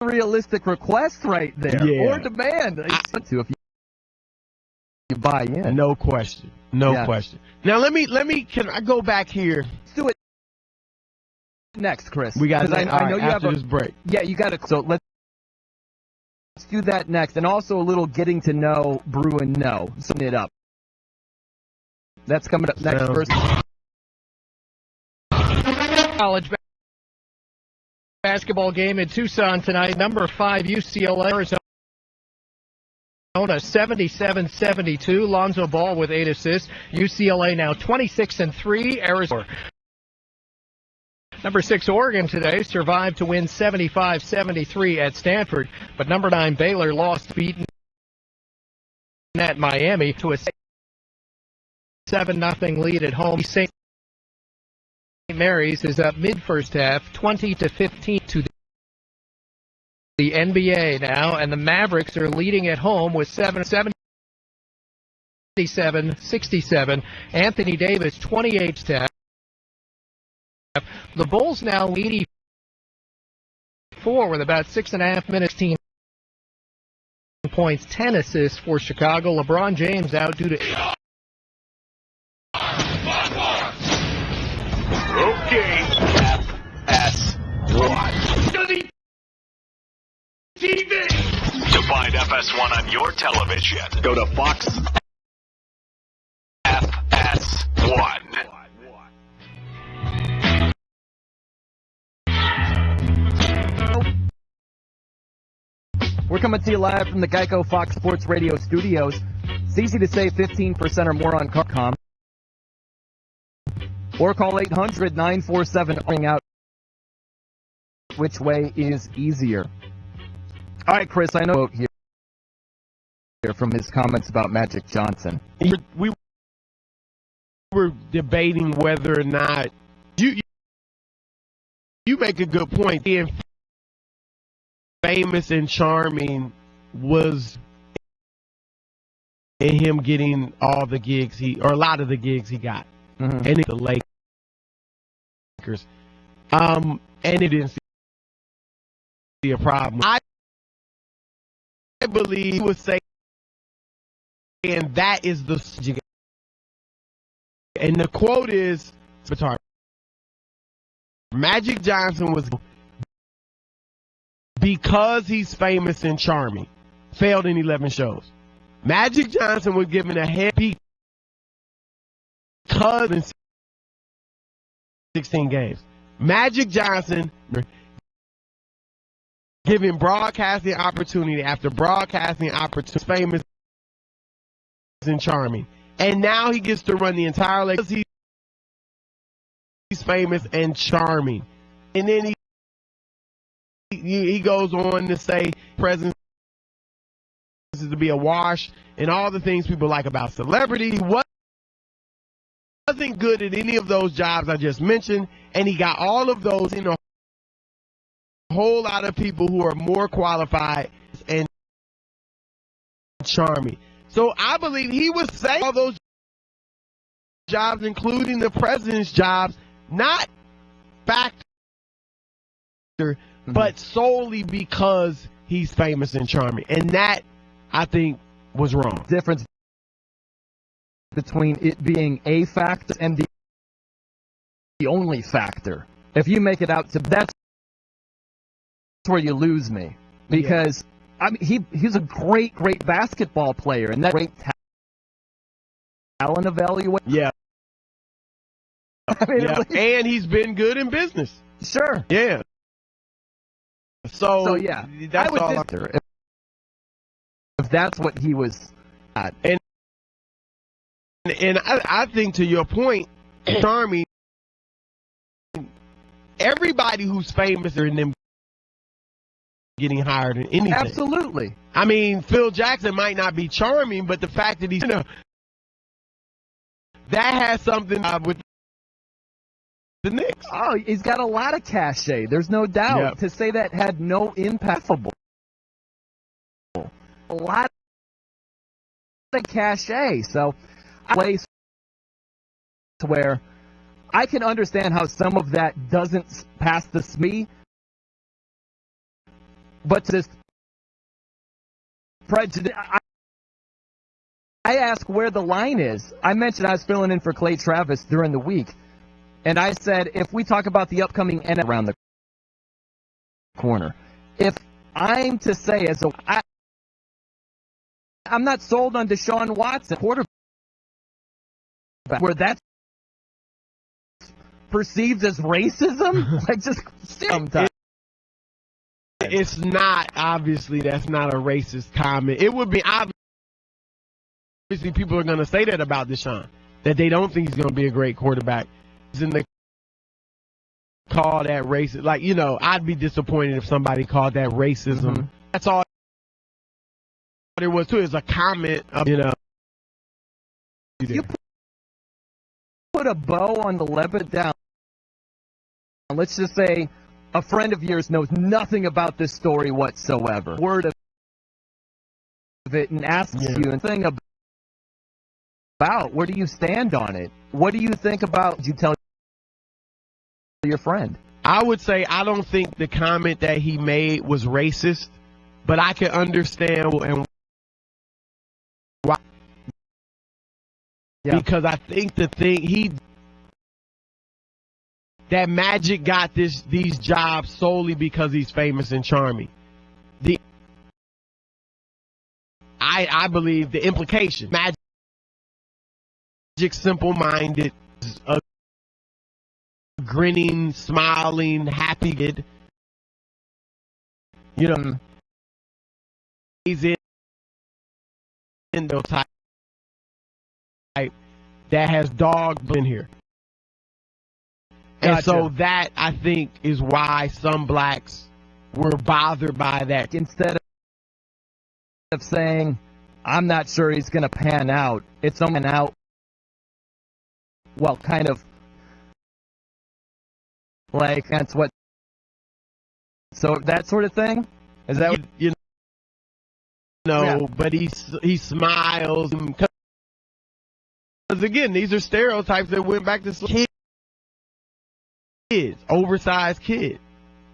unrealistic request right there, or demand. If you buy in, no question, question. Now can I go back here? Let's do it next, Chris. We got. I know you have this break. Yeah, you got to. So let's do that next, and also a little getting to know Brew and Know. Sum it up. That's coming up next. First, college basketball game in Tucson tonight. Number 5 UCLA Arizona 77-72. Lonzo Ball with 8 assists. UCLA now 26-3. Arizona. Number 6 Oregon today survived to win 75-73 at Stanford, but number 9 Baylor lost, beaten at Miami to a 7-0 lead at home. St. Mary's is up mid-first half, 20-15 to the NBA now, and the Mavericks are leading at home with 77-67. Anthony Davis, 28 steps. The Bulls now lead 84 with about 6.5 minutes. 10 points, 10 assists for Chicago. LeBron James out due to... Okay. FS1. TV. To find FS1 on your television, go to Fox FS1. We're We're coming to you live from the Geico Fox Sports Radio studios. It's easy to save 15% or more on CarCom. Or call 800-947 out. Which way is easier? All right, Chris, I know here from his comments about Magic Johnson. We were debating whether or not you make a good point. Being famous and charming was in him getting all the gigs or a lot of the gigs he got, and the Lakers, and it didn't see a problem. I believe he was saying that is the, and the quote is, Magic Johnson was, because he's famous and charming, failed in 11 shows. Magic Johnson was given a head because in 16 games. Magic Johnson giving broadcasting opportunity after broadcasting opportunity, famous and charming. And now he gets to run the entire league because he's famous and charming. And then he goes on to say presence is to be a wash and all the things people like about celebrity. He wasn't good at any of those jobs I just mentioned, and he got all of those in a whole lot of people who are more qualified and charming. So I believe he was saying all those jobs, including the president's jobs, not factor, but solely because he's famous and charming. And that, I think, was wrong. Difference between it being a factor and the only factor. If you make it out to, that's where you lose me. Because I mean, he's a great basketball player, and that great talent evaluation. Yeah. I mean, and he's been good in business. Sure. Yeah. So yeah, that's I would all. If that's what he was at. And I think, to your point, charming, everybody who's famous are in them getting hired in anything. Absolutely. I mean, Phil Jackson might not be charming, but the fact that he's, that has something with the Knicks. Oh, he's got a lot of cachet. There's no doubt. Yep. To say that had no impact. A lot of cachet. So, place where I can understand how some of that doesn't pass the SME, but this prejudice. I ask where the line is. I mentioned I was filling in for Clay Travis during the week, and I said if we talk about the upcoming NFL around the corner, if I'm to say I'm not sold on Deshaun Watson, quarterback, where that's perceived as racism. Like, just sometimes. It's not, obviously, that's not a racist comment. It would be, obviously, people are going to say that about Deshaun, that they don't think he's going to be a great quarterback. And they call that racist. Like, I'd be disappointed if somebody called that racism. Mm-hmm. That's all it was, too. It's a comment of, You put a bow on the Levitt down. Let's just say a friend of yours knows nothing about this story whatsoever. Word of it, and asks you and think about where do you stand on it? What do you think about? Did you tell your friend? I would say I don't think the comment that he made was racist, but I can understand and why. Yeah. Because I think the thing that Magic got these jobs solely because he's famous and charming. I believe the implication, Magic simple-minded, a grinning, smiling, happy kid. in the type that has dog in here. And Gotcha. so that, I think, is why some blacks were bothered by that. Instead of saying, I'm not sure he's going to pan out, it's someone out, well, kind of like, that's what, so that sort of thing? Is that what, You know, Yeah. but he smiles. Because, again, these are stereotypes that went back to kids, oversized kids.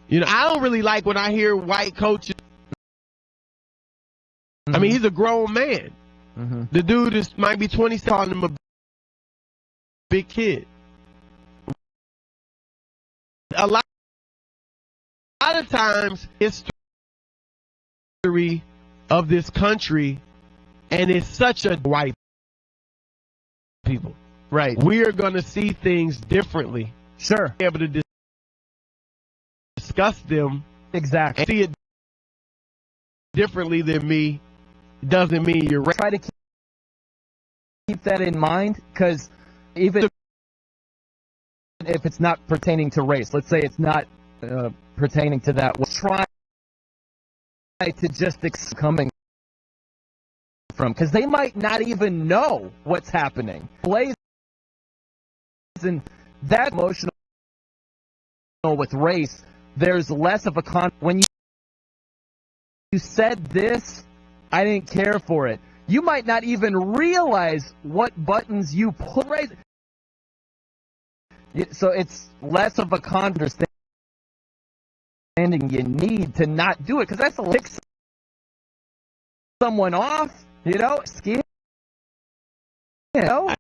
You know, I don't really like when I hear white coaches. I mean, he's a grown man. Mm-hmm. The dude might be 20, calling him a big kid. A lot of times, history of this country, and it's such a white people. Right. We are going to see things differently. Sure. Be able to discuss them. Exactly. And see it differently than me doesn't mean you're right. Try to keep that in mind, because even if it's not pertaining to race, let's say it's not pertaining to that, we'll try to just coming from, because they might not even know what's happening. Plays and that emotional with race, there's less of a when you said this, I didn't care for it. You might not even realize what buttons you put. So it's less of a understanding you need to not do it, because that's a tick someone off, you know, skin. You know?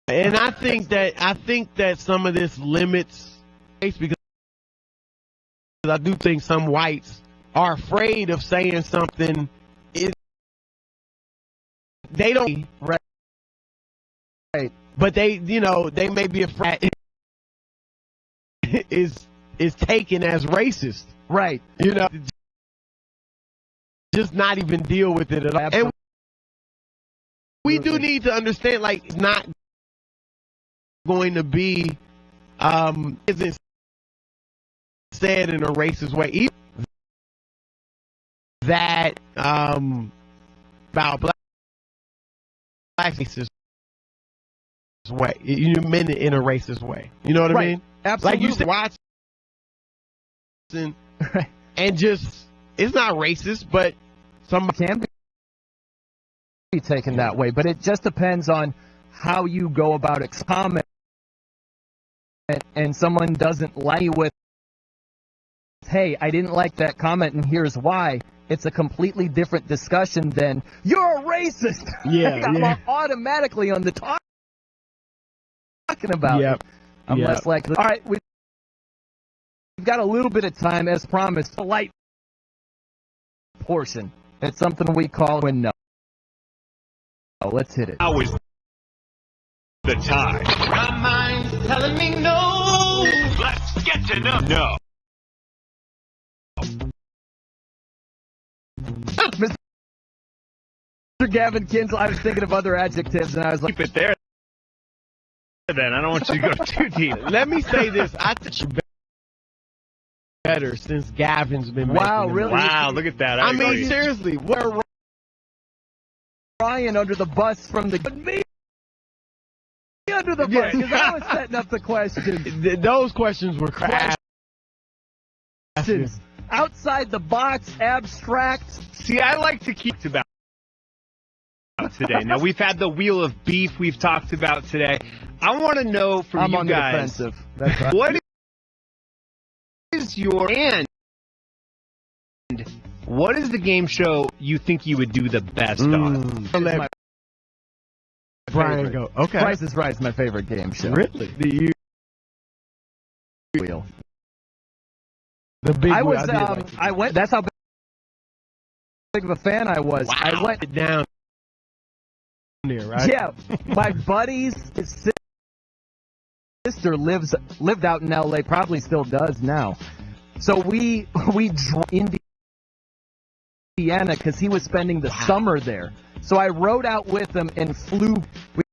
And I think that some of this limits, because I do think some whites are afraid of saying something. They don't, right? But they may be afraid is taken as racist, right? You know, just not even deal with it at all. Absolutely. And we do need to understand, like, it's not going to be isn't said in a racist way. Even that about black racist way. You meant it in a racist way. You know what I mean? Absolutely. Like you said, Watson, and just, it's not racist, but somebody can be taken that way. But it just depends on how you go about it. Comment, and someone doesn't like you with, hey, I didn't like that comment, and here's why. It's a completely different discussion than, you're a racist. Yeah, I'm yeah. automatically on the talking about it. I'm less likely. All right, we've got a little bit of time, as promised. A light portion. It's something we call when no. Oh, let's hit it. Now is the time. My mind's telling me no. Let's get to know. No. Mr. Gavin Kinsel, I was thinking of other adjectives, and I was like, Keep it there. Then I don't want you to go too deep. Let me say this. I think you're better since Gavin's been wow, making them. really? Wow, look at that. I agree. mean, seriously, what Ryan under the bus from the me under the bus, because I was setting up the questions. Those questions were crass. Outside the box, abstract. See, I like to keep about today. Now, we've had the wheel of beef we've talked about today. I want to know from I'm you on guys, the defensive. That's right. what is your, and what is the game show you think you would do the best on? Let Brian go. Okay. Price is Right is my favorite game show. Really? The wheel. The big I wheel. was. I did like it. I went. That's how big of a fan I was. Wow. I went down there, right? Yeah, my buddy's sister lived out in L.A. Probably still does now. So we drove Vienna because he was spending the summer there. So I rode out with him and flew. We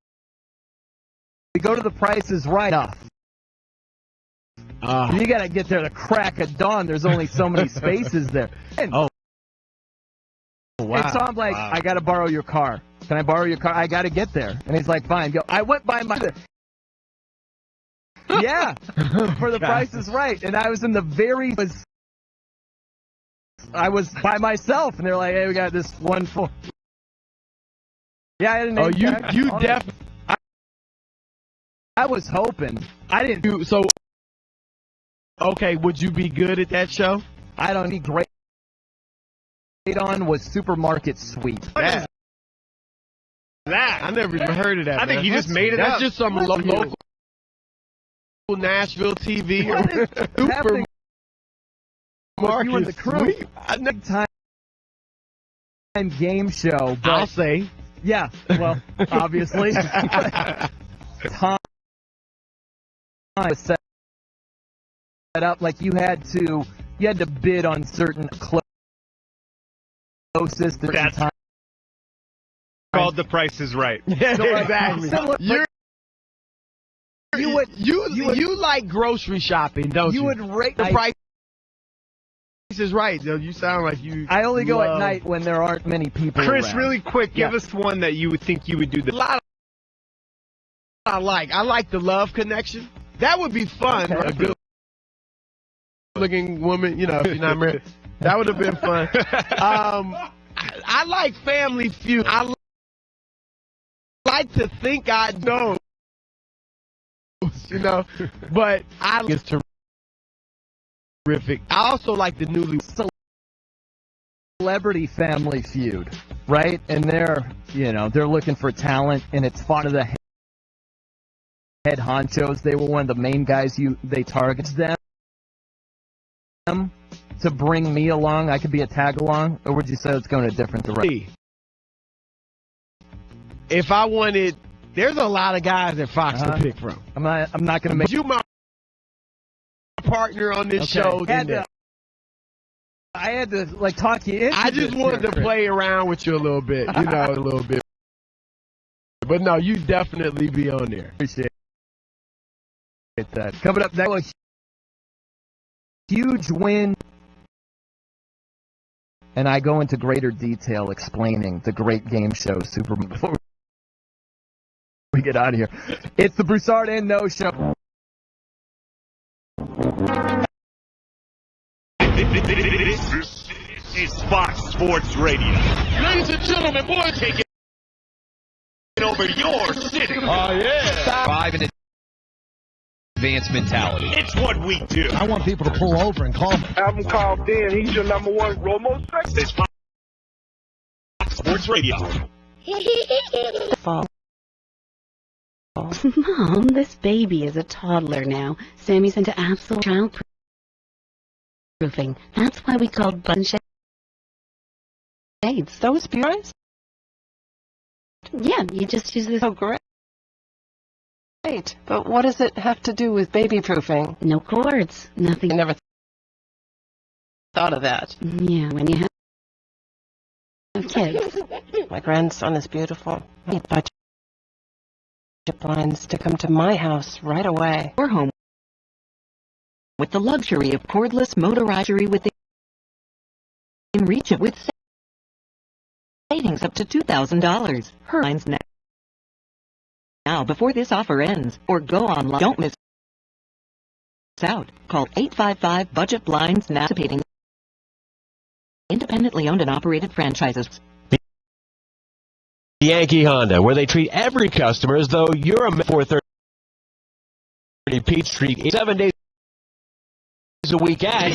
go to the Price is Right off. You got to get there the crack of dawn. There's only so many spaces there. Wow. And so I'm like, I got to borrow your car. Can I borrow your car? I got to get there. And he's like, fine. I went by my... Yeah, for the Price is Right. And I was in the I was by myself. And they're like, hey, we got this one full... Yeah, I didn't... you definitely... I was hoping. I didn't... So... Okay, would you be good at that show? I don't need great on was Supermarket Sweep. That I never even heard of that. I think you just made it up. That's just some local Nashville TV. You and the crew. Big time game show. But, I'll say. Yeah, well, obviously. Tom was set up like you had to bid on certain closest. That's called The Price is Right. Exactly. You like grocery shopping, don't you? You would rate the Price is Right. Though you sound like you. I only go at night when there aren't many people. Chris, around. really quick, give us one that you would think you would do. A lot. I like the Love Connection. That would be fun. Okay. A good-looking woman, if you're not married, that would have been fun. I like Family Feud. I like to think I know, but I think it's terrific. I also like the newly Celebrity Family Feud, right? And they're looking for talent, and it's fun of the head honchos. They were one of the main guys they targeted them to bring me along. I could be a tag along, or would you say it's going a different direction? If I wanted, there's a lot of guys that Fox to pick from. I'm not going to make you my partner on this show. I had to talk you into I just wanted to play around with you a little bit, a little bit. But no, you definitely be on there. Appreciate that. Coming up next, huge win. And I go into greater detail explaining the great game show Super Bowl before we get out of here. It's the Broussard and No Show. This is Fox Sports Radio. Ladies and gentlemen, boys, taking over your city. Oh, yeah. 5 in advance mentality. It's what we do. I want people to pull over and call me. Album called Dan. He's your number one homosexual. It's Fox Sports Radio. Mom, this baby is a toddler now. Sammy's into absolute childproofing. That's why we called Bun Shades. Those bureaus? Yeah, you just use this. Oh, great. But what does it have to do with baby proofing? No cords. Nothing. I never thought of that. Yeah, when you have kids. My grandson is beautiful. I need budget blinds to come to my house right away. We're home with the luxury of cordless motorized within reach it with savings up to $2,000. Her lines now before this offer ends, or go online. Don't miss out. Call 855 Budget Blinds now. Participating independently owned and operated franchises. Yankee Honda, where they treat every customer as though you're a 430 Peachtree, 7 days a week at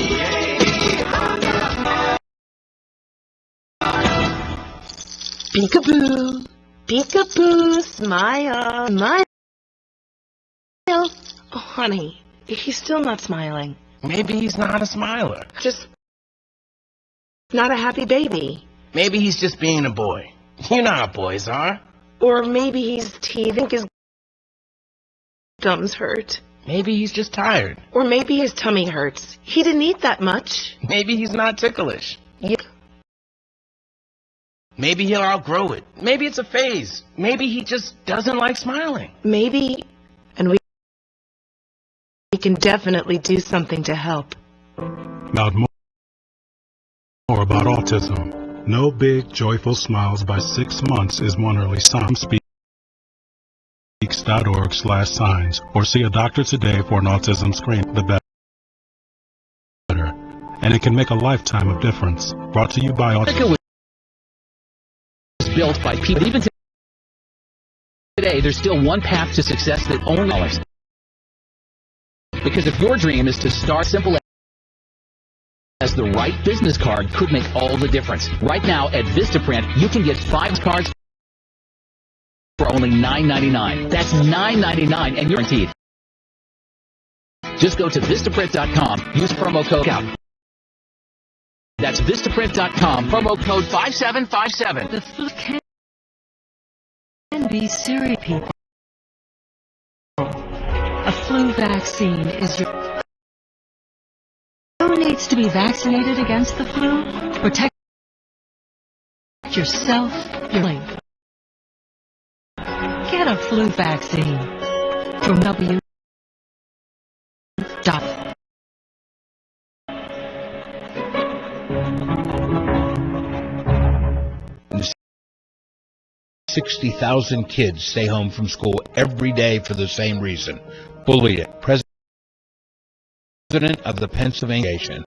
Peekaboo, peekaboo, smile, smile. Oh, honey, he's still not smiling. Maybe he's not a smiler. Just not a happy baby. Maybe he's just being a boy. You know how boys are. Or maybe he's teething, his gums hurt. Maybe he's just tired. Or maybe his tummy hurts. He didn't eat that much. Maybe he's not ticklish. Yuck. Maybe he'll outgrow it. Maybe it's a phase. Maybe he just doesn't like smiling. Maybe, and we can definitely do something to help. About more about autism. No big, joyful smiles by 6 months is one early sign. Speaks.org/signs or see a doctor today for an autism screen. The better. And it can make a lifetime of difference. Brought to you by Autism. Built by people. Even today, there's still one path to success that only dollars. Because if your dream is to start simple as the right business card could make all the difference. Right now at Vistaprint, you can get 5 cards for only $9.99. That's $9.99 and you're guaranteed. Just go to Vistaprint.com, use promo code COUT. That's Vistaprint.com, promo code 5757. The flu can be serious, people. A flu vaccine is your... Who needs to be vaccinated against the flu? Protect yourself, your link. Get a flu vaccine from W. 60,000 kids stay home from school every day for the same reason: bullying. President of the Pennsylvania Nation.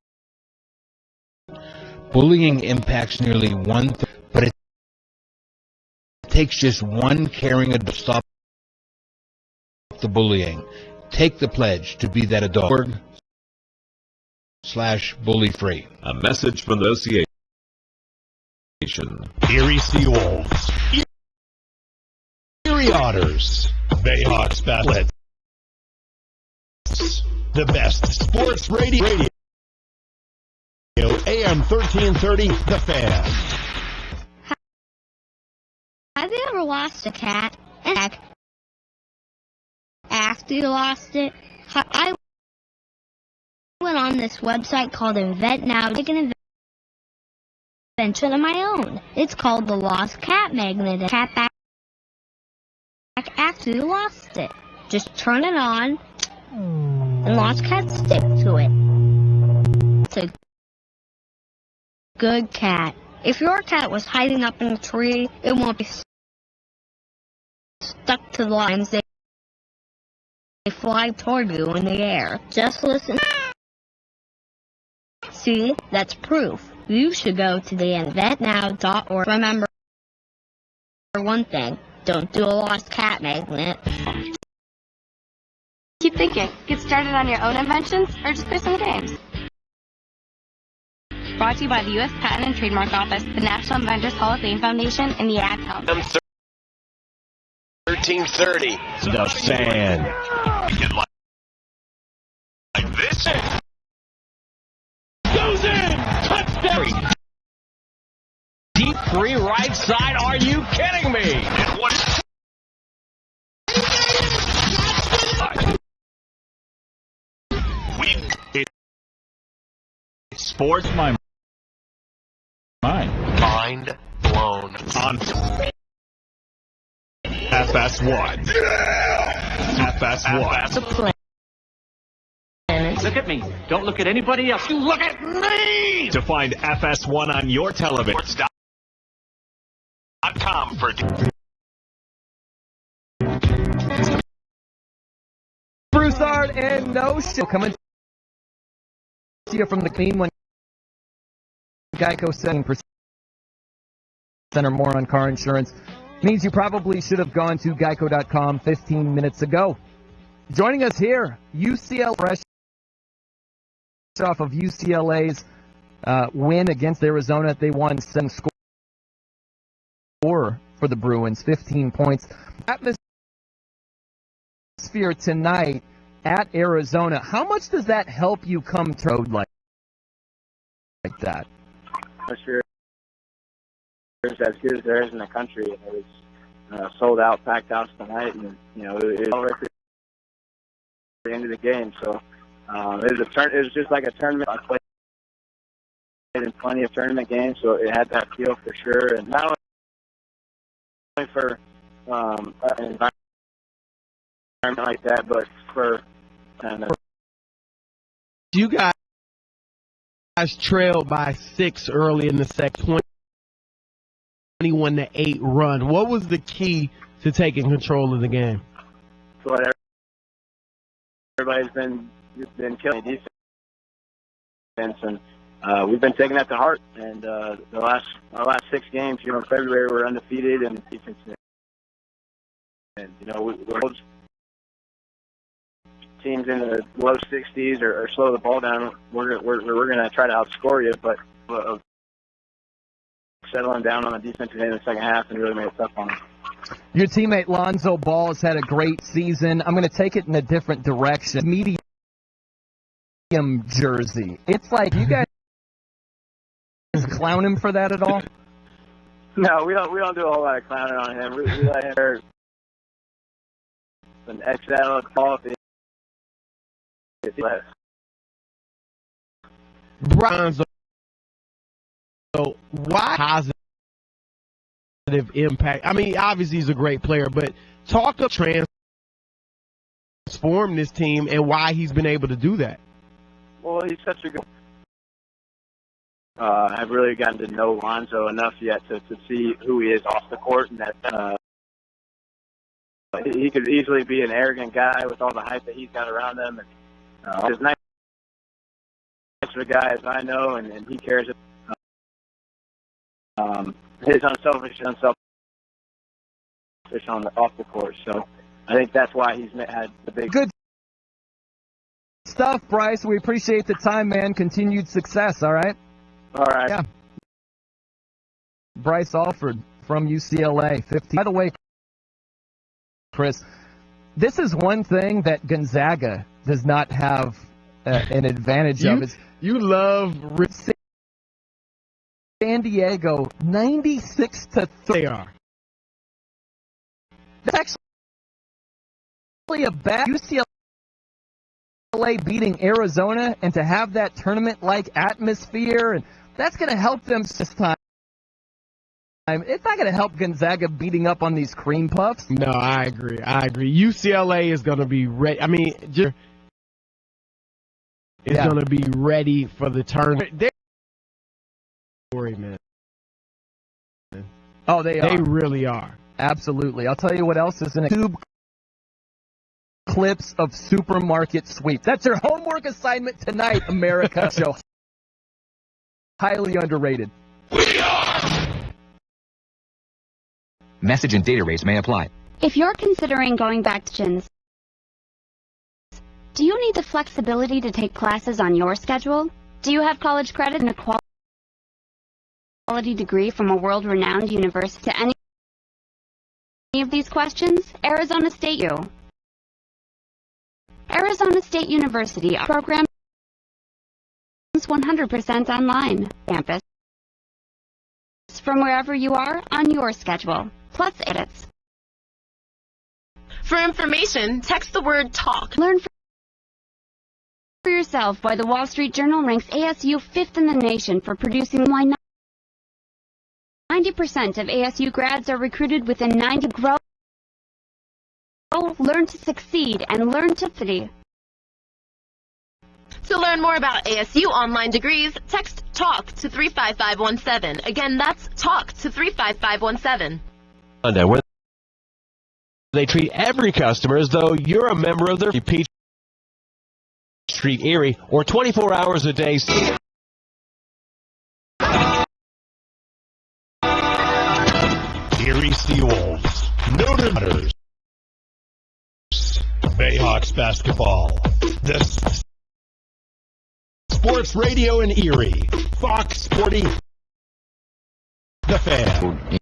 Bullying impacts nearly 1/3, but it takes just one caring adult to stop the bullying. Take the pledge to be that adult. /bully-free. A message from the association. Erie Seawolves. Erie Otters. Bayhawks Battleheads. The best sports radio. AM 1330, The Fan. Have you ever lost a cat? And after you lost it, I went on this website called Invent Now, take an invention of my own. It's called the Lost Cat Magnet. A cat back after you lost it. Just turn it on, and lost cats stick to it. It's a good cat. If your cat was hiding up in a tree, it won't be stuck to the lines. They fly toward you in the air. Just listen. See, that's proof. You should go to the inventnow.org. Remember one thing, don't do a lost cat magnet. Keep thinking. Get started on your own inventions or just play some games. Brought to you by the U.S. Patent and Trademark Office, the National Inventors Hall of Fame Foundation, and the Ad Council. 1330. The Fan. Like this. Goes in. Touchdown. Deep 3 right side. Are you kidding me? And what? Sports my mind. Mind blown on FS1. FS1. Look at me. Don't look at anybody else. You look at me! To find FS1 on your television. Sports.com for Broussard and No Show coming to you from the clean one. Geico 7% or more on car insurance means you probably should have gone to geico.com 15 minutes ago. Joining us here, UCLA, fresh off of UCLA's win against Arizona. They won 7 score for the Bruins, 15 points. Atmosphere tonight at Arizona. How much does that help you come to road like that? Atmosphere is as good as there is in the country. It was sold out, packed house tonight, and it was all right at the end of the game. So it was just like a tournament. I played in plenty of tournament games, so it had that feel for sure. And not only for an environment like that, but for you guys trailed by 6 early in the second, 21-8 run. What was the key to taking control of the game? What everybody's been killing defense, and we've been taking that to heart. And our last 6 games, in February, we're undefeated in defense. And we're teams in the low 60s or slow the ball down. We're going to try to outscore you, but settling down on the defensive end in the second half and really made it tough on them. Your teammate Lonzo Ball has had a great season. I'm going to take it in a different direction. Medium jersey. It's like you guys clown him for that at all? No, we don't do a whole lot of clowning on him. We let him wear an XL call if he lets. Bronzo, why positive impact? I mean, obviously he's a great player, but talk of transform this team and why he's been able to do that. Well, he's such a good. I've really gotten to know Lonzo enough yet to see who he is off the court, and that he could easily be an arrogant guy with all the hype that he's got around him. And as nice of a guy as I know, and he cares. His unselfish off the court. So I think that's why he's had the big. Good stuff, Bryce. We appreciate the time, man. Continued success, all right? All right. Yeah. Bryce Alford from UCLA, 15. By the way, Chris, this is one thing that Gonzaga does not have an advantage of. You love San Diego, 96-3. They are. That's actually a bad UCLA beating Arizona, and to have that tournament-like atmosphere, and that's going to help them this time. It's not going to help Gonzaga beating up on these cream puffs. No, I agree. UCLA is going to be ready. I mean, it's going to be ready for the tournament. Man. Oh, they are. They really are. Absolutely. I'll tell you what else is in it. YouTube clips of supermarket sweeps. That's your homework assignment tonight, America. Show. Highly underrated. We are. Message and data rates may apply. If you're considering going back to gyms, do you need the flexibility to take classes on your schedule? Do you have college credit and a quality degree from a world-renowned university? To any of these questions, Arizona State U. Arizona State University programs 100% online campus from wherever you are on your schedule, plus edits. For information, text the word TALK. Learn for yourself why the Wall Street Journal ranks ASU 5th in the nation for producing why 90% of ASU grads are recruited within 90 grow, learn to succeed, and learn to study. To learn more about ASU online degrees, text TALK to 35517. Again, that's TALK to 35517. Where they treat every customer as though you're a member of their Peach Street, Erie, or 24 hours a day. Erie Seawolves, Noted Otters, Bayhawks basketball, the Sports Radio in Erie, Fox Sporty, The Fan.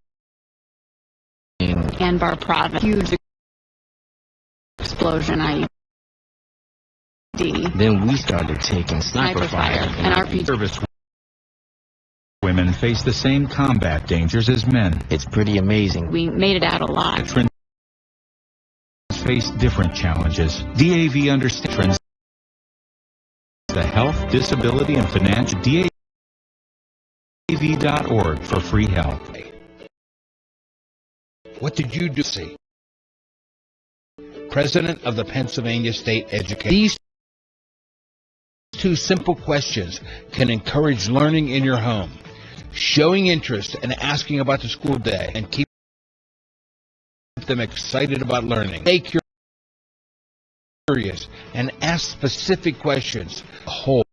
Anbar Province, huge explosion IED. Then we started taking sniper fire, and our service women face the same combat dangers as men. It's pretty amazing. We made it out alive. Veterans face different challenges. DAV understands the health, disability, and financial DAV AV.org for free help. What did you do? See? President of the Pennsylvania State Education. These two simple questions can encourage learning in your home. Showing interest and asking about the school day and keep them excited about learning. Stay curious and ask specific questions. The whole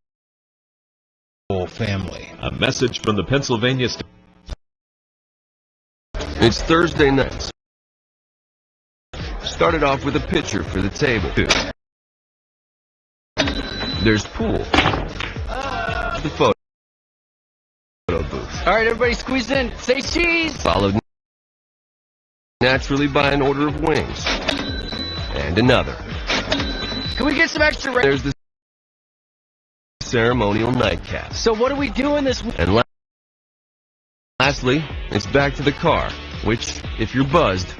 family. A message from the Pennsylvania State. It's Thursday night. Started off with a pitcher for the table. There's pool. The photo booth. All right, everybody squeeze in. Say cheese. Followed naturally by an order of wings. And another. Can we get some extra? There's the ceremonial nightcap. So what are we doing this week? And lastly, it's back to the car, which, if you're buzzed,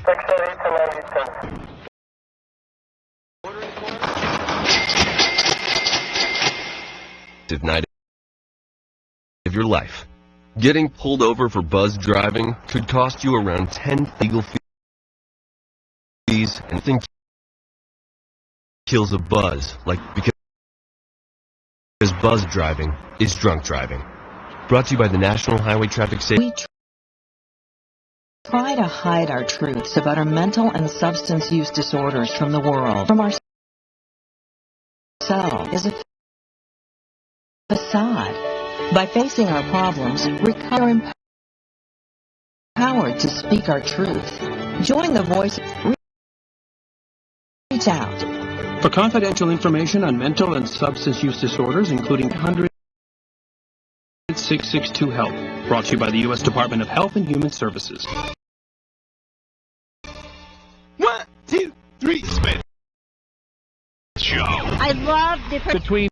night of your life. Getting pulled over for buzz driving could cost you around 10 legal fees, and think kills a buzz, because buzz driving is drunk driving. Brought to you by the National Highway Traffic Safety. We try to hide our truths about our mental and substance use disorders from the world, from ourselves, as a facade. By facing our problems, we are empowered to speak our truth. Join the voice. Reach out. For confidential information on mental and substance use disorders, including 100-662-HELP. Brought to you by the U.S. Department of Health and Human Services. 1, 2, 3, Smith Show. I love the between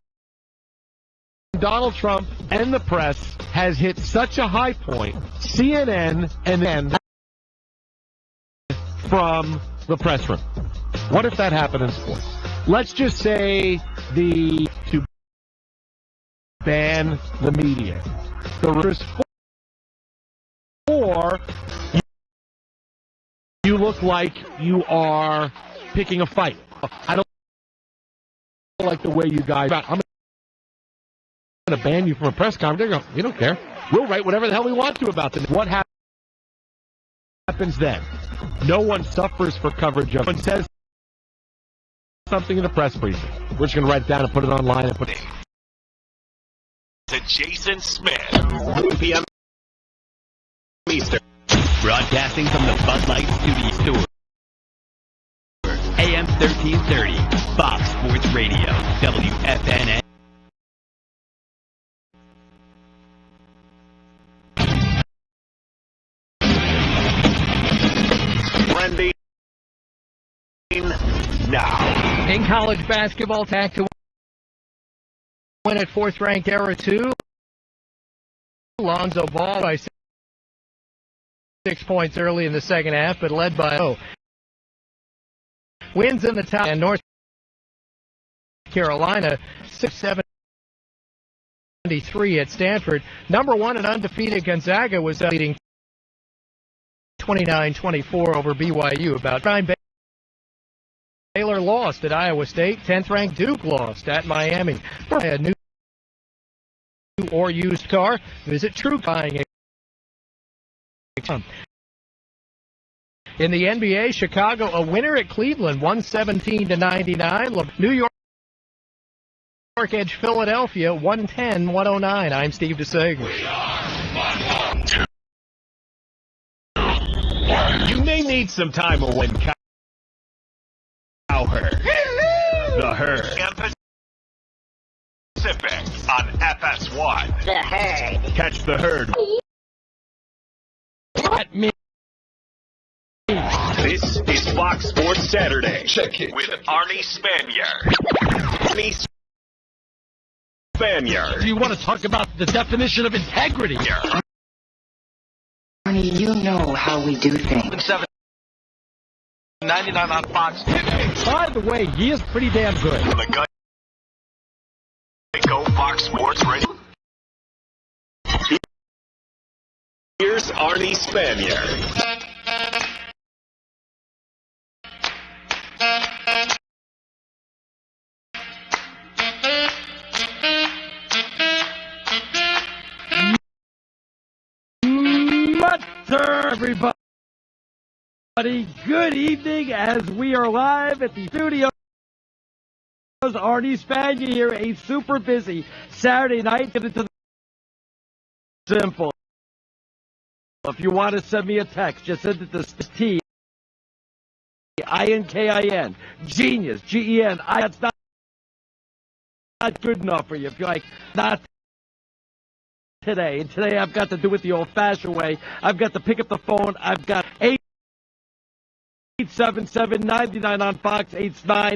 Donald Trump and the press has hit such a high point. CNN and then from the press room. What if that happened in sports? Let's just say to ban the media. The risk or you look like you are picking a fight. I don't like the way you guys. I'm going to ban you from a press conference. You don't care. We'll write whatever the hell we want to about them. What happens then? No one suffers for coverage of. Someone says something in the press briefing. We're just going to write it down and put it online and put it. To Jason Smith, 1 p.m. Eastern. Broadcasting from the Bud Light Studio Store. AM 1330, Fox Sports Radio, WFNA. Trending now. In college basketball, Tech to win at fourth-ranked Era 2. Lonzo Ball by 6 points early in the second half, but led by wins in the top, and North Carolina 6-73 at Stanford. Number one and undefeated Gonzaga was leading 29-24 over BYU. About time Baylor lost at Iowa State. 10th-ranked Duke lost at Miami. For a new or used car, visit True Buying. In the NBA, Chicago a winner at Cleveland, 117-99. New York edge Philadelphia, 110-109. I'm Steve DeSager. You may need some time away. Cowherd. The Herd. Pacific on FS1. The Herd. Catch the Herd. At me. This is Fox Sports Saturday. Check it. With Arnie Spanier. Arnie Spanier. Do you want to talk about the definition of integrity? Arnie, you know how we do things. 7.99 on Fox. By the way, he is pretty damn good. On the Go Fox Sports Radio. Here's Arnie Spanier. Everybody, good evening as we are live at the studios. Arnie Spanier here, a super busy Saturday night. Get into the simple. If you want to send me a text, just send it to T-I-N-K-I-N. Genius, G-E-N. That's not good enough for you. If you're like, not today. And today I've got to do it the old-fashioned way. I've got to pick up the phone. I've got 877-99 on Fox 89.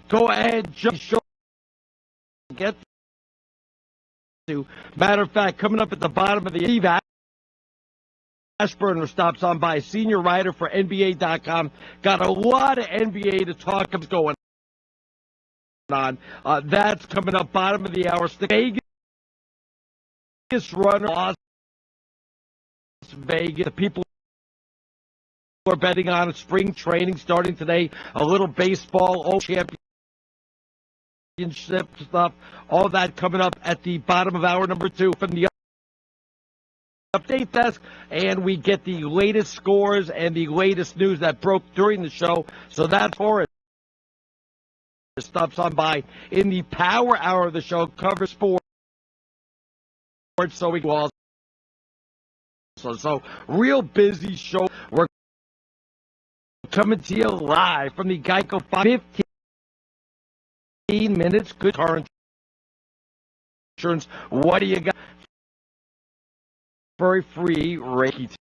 Go ahead, show. Get to. Matter of fact, coming up at the bottom of the Steve Ashburner stops on by, senior writer for NBA.com. Got a lot of NBA to talk about going on. That's coming up bottom of the hour. Vegas runner, Las Vegas. The people who are betting on spring training starting today. A little baseball, championship stuff. All that coming up at the bottom of hour number 2 from the update desk. And we get the latest scores and the latest news that broke during the show. So that's for it. Stops on by in the power hour of the show. Cover sports. So we go so real busy show. We're coming to you live from the Geico 15 minutes. Good car insurance. What do you got? Very free Reiki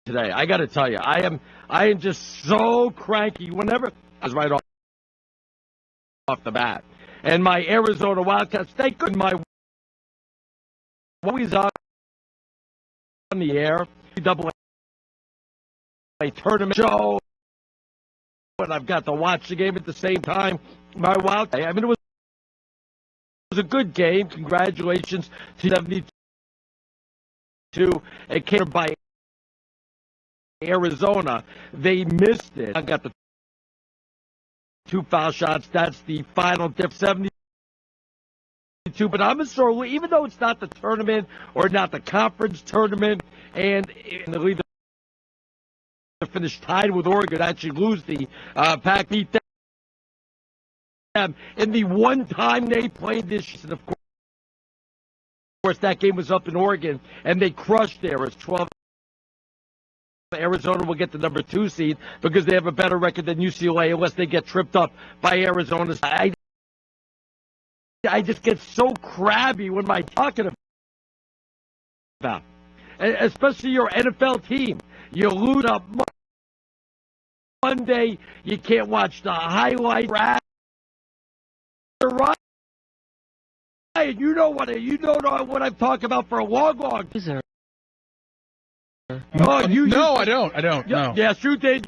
today. I got to tell you, I am just so cranky. Whenever I was right off the bat, and my Arizona Wildcats, thank goodness my always on the air, double a tournament show, and I've got to watch the game at the same time. My wild, I mean, it was a good game. Congratulations to 72. It came by Arizona. They missed it. I got the 2 foul shots. That's the final diff. 72. But I'm sure, even though it's not the tournament or not the conference tournament, and the leader finished tied with Oregon, actually lose the Pac, beat them in the one time they played this season. Of course, that game was up in Oregon, and they crushed there as 12. Arizona will get the number 2 seed because they have a better record than UCLA unless they get tripped up by Arizona. I just get so crabby when I'm talking about, especially your NFL team. You lose up Monday, you can't watch the highlight. Right? You know what I'm talking about for a long time. Oh, no, I don't. No. Yes, you did.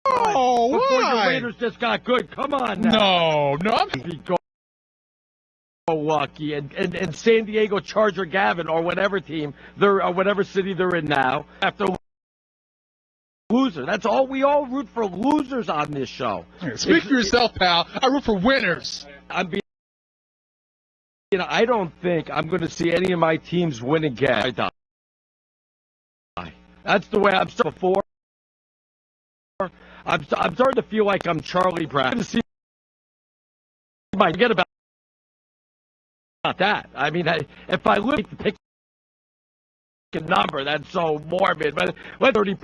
Oh, before why? Your Raiders just got good. Come on now. No. I'm lucky. And San Diego Charger Gavin or whatever team or whatever city they're in now after loser. That's all. We all root for losers on this show. Speak for yourself, pal. I root for winners. I don't think I'm going to see any of my teams win again. That's the way I'm starting before. I'm starting to feel like I'm Charlie Brown. I'm going to see forget about that. I mean, if I look at the pick a number, that's so morbid. But 30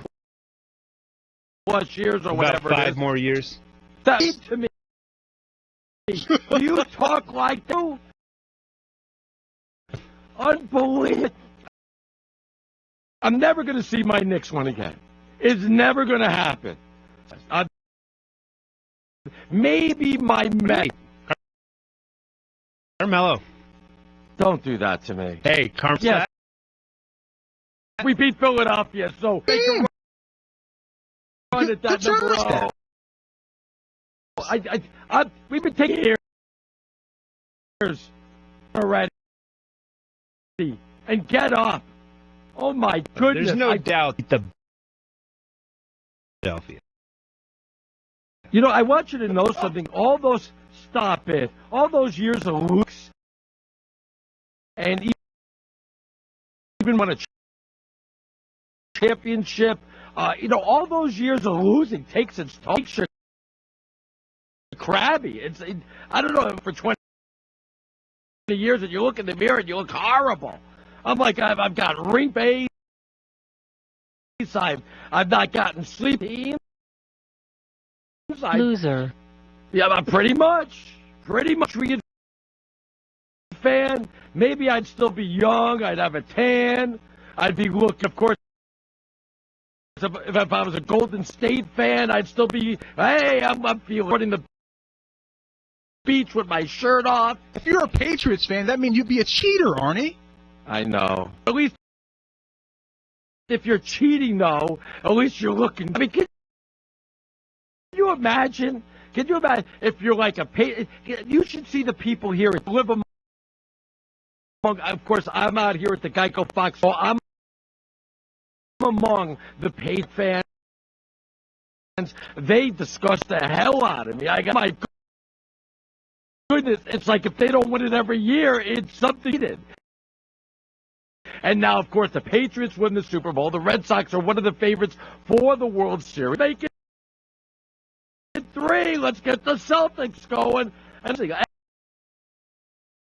plus years or whatever. About 5 more years. That's to me. You talk like that. Unbelievable. I'm never going to see my Knicks win again. It's never going to happen. Maybe my Mets. Carmelo. Don't do that to me. Hey, Carmelo. Yes. We beat Philadelphia, so they can run at that number. We've been taking years already. and get up. Oh, my goodness. There's no doubt the Philadelphia. You know, I want you to know something. All those years of Luke's, and even won a championship, all those years of losing takes its toll. Makes you crabby. I don't know, for 20 years, and you look in the mirror and you look horrible. I'm like, I've got ring face. I've not gotten sleep. Loser. Yeah, pretty much. Fan. Maybe I'd still be young. I'd have a tan. I'd be looking, of course. If I was a Golden State fan, I'd still be, hey, I'm feeling the beach with my shirt off. If you're a Patriots fan, that means you'd be a cheater, Arnie. I know. At least if you're cheating, though, at least you're looking. I mean, can you imagine? If you're like you should see the people here at live among. Of course, I'm out here at the Geico Fox. So I'm among the paid fans. They disgust the hell out of me. I got my goodness. It's like if they don't win it every year, it's something. And now, of course, the Patriots win the Super Bowl. The Red Sox are one of the favorites for the World Series. Make it 3. Let's get the Celtics going. And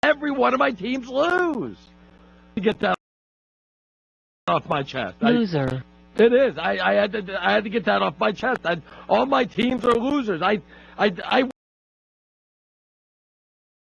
every one of my teams lose. Get that off my chest. Loser. It is. I had to get that off my chest. All my teams are losers. I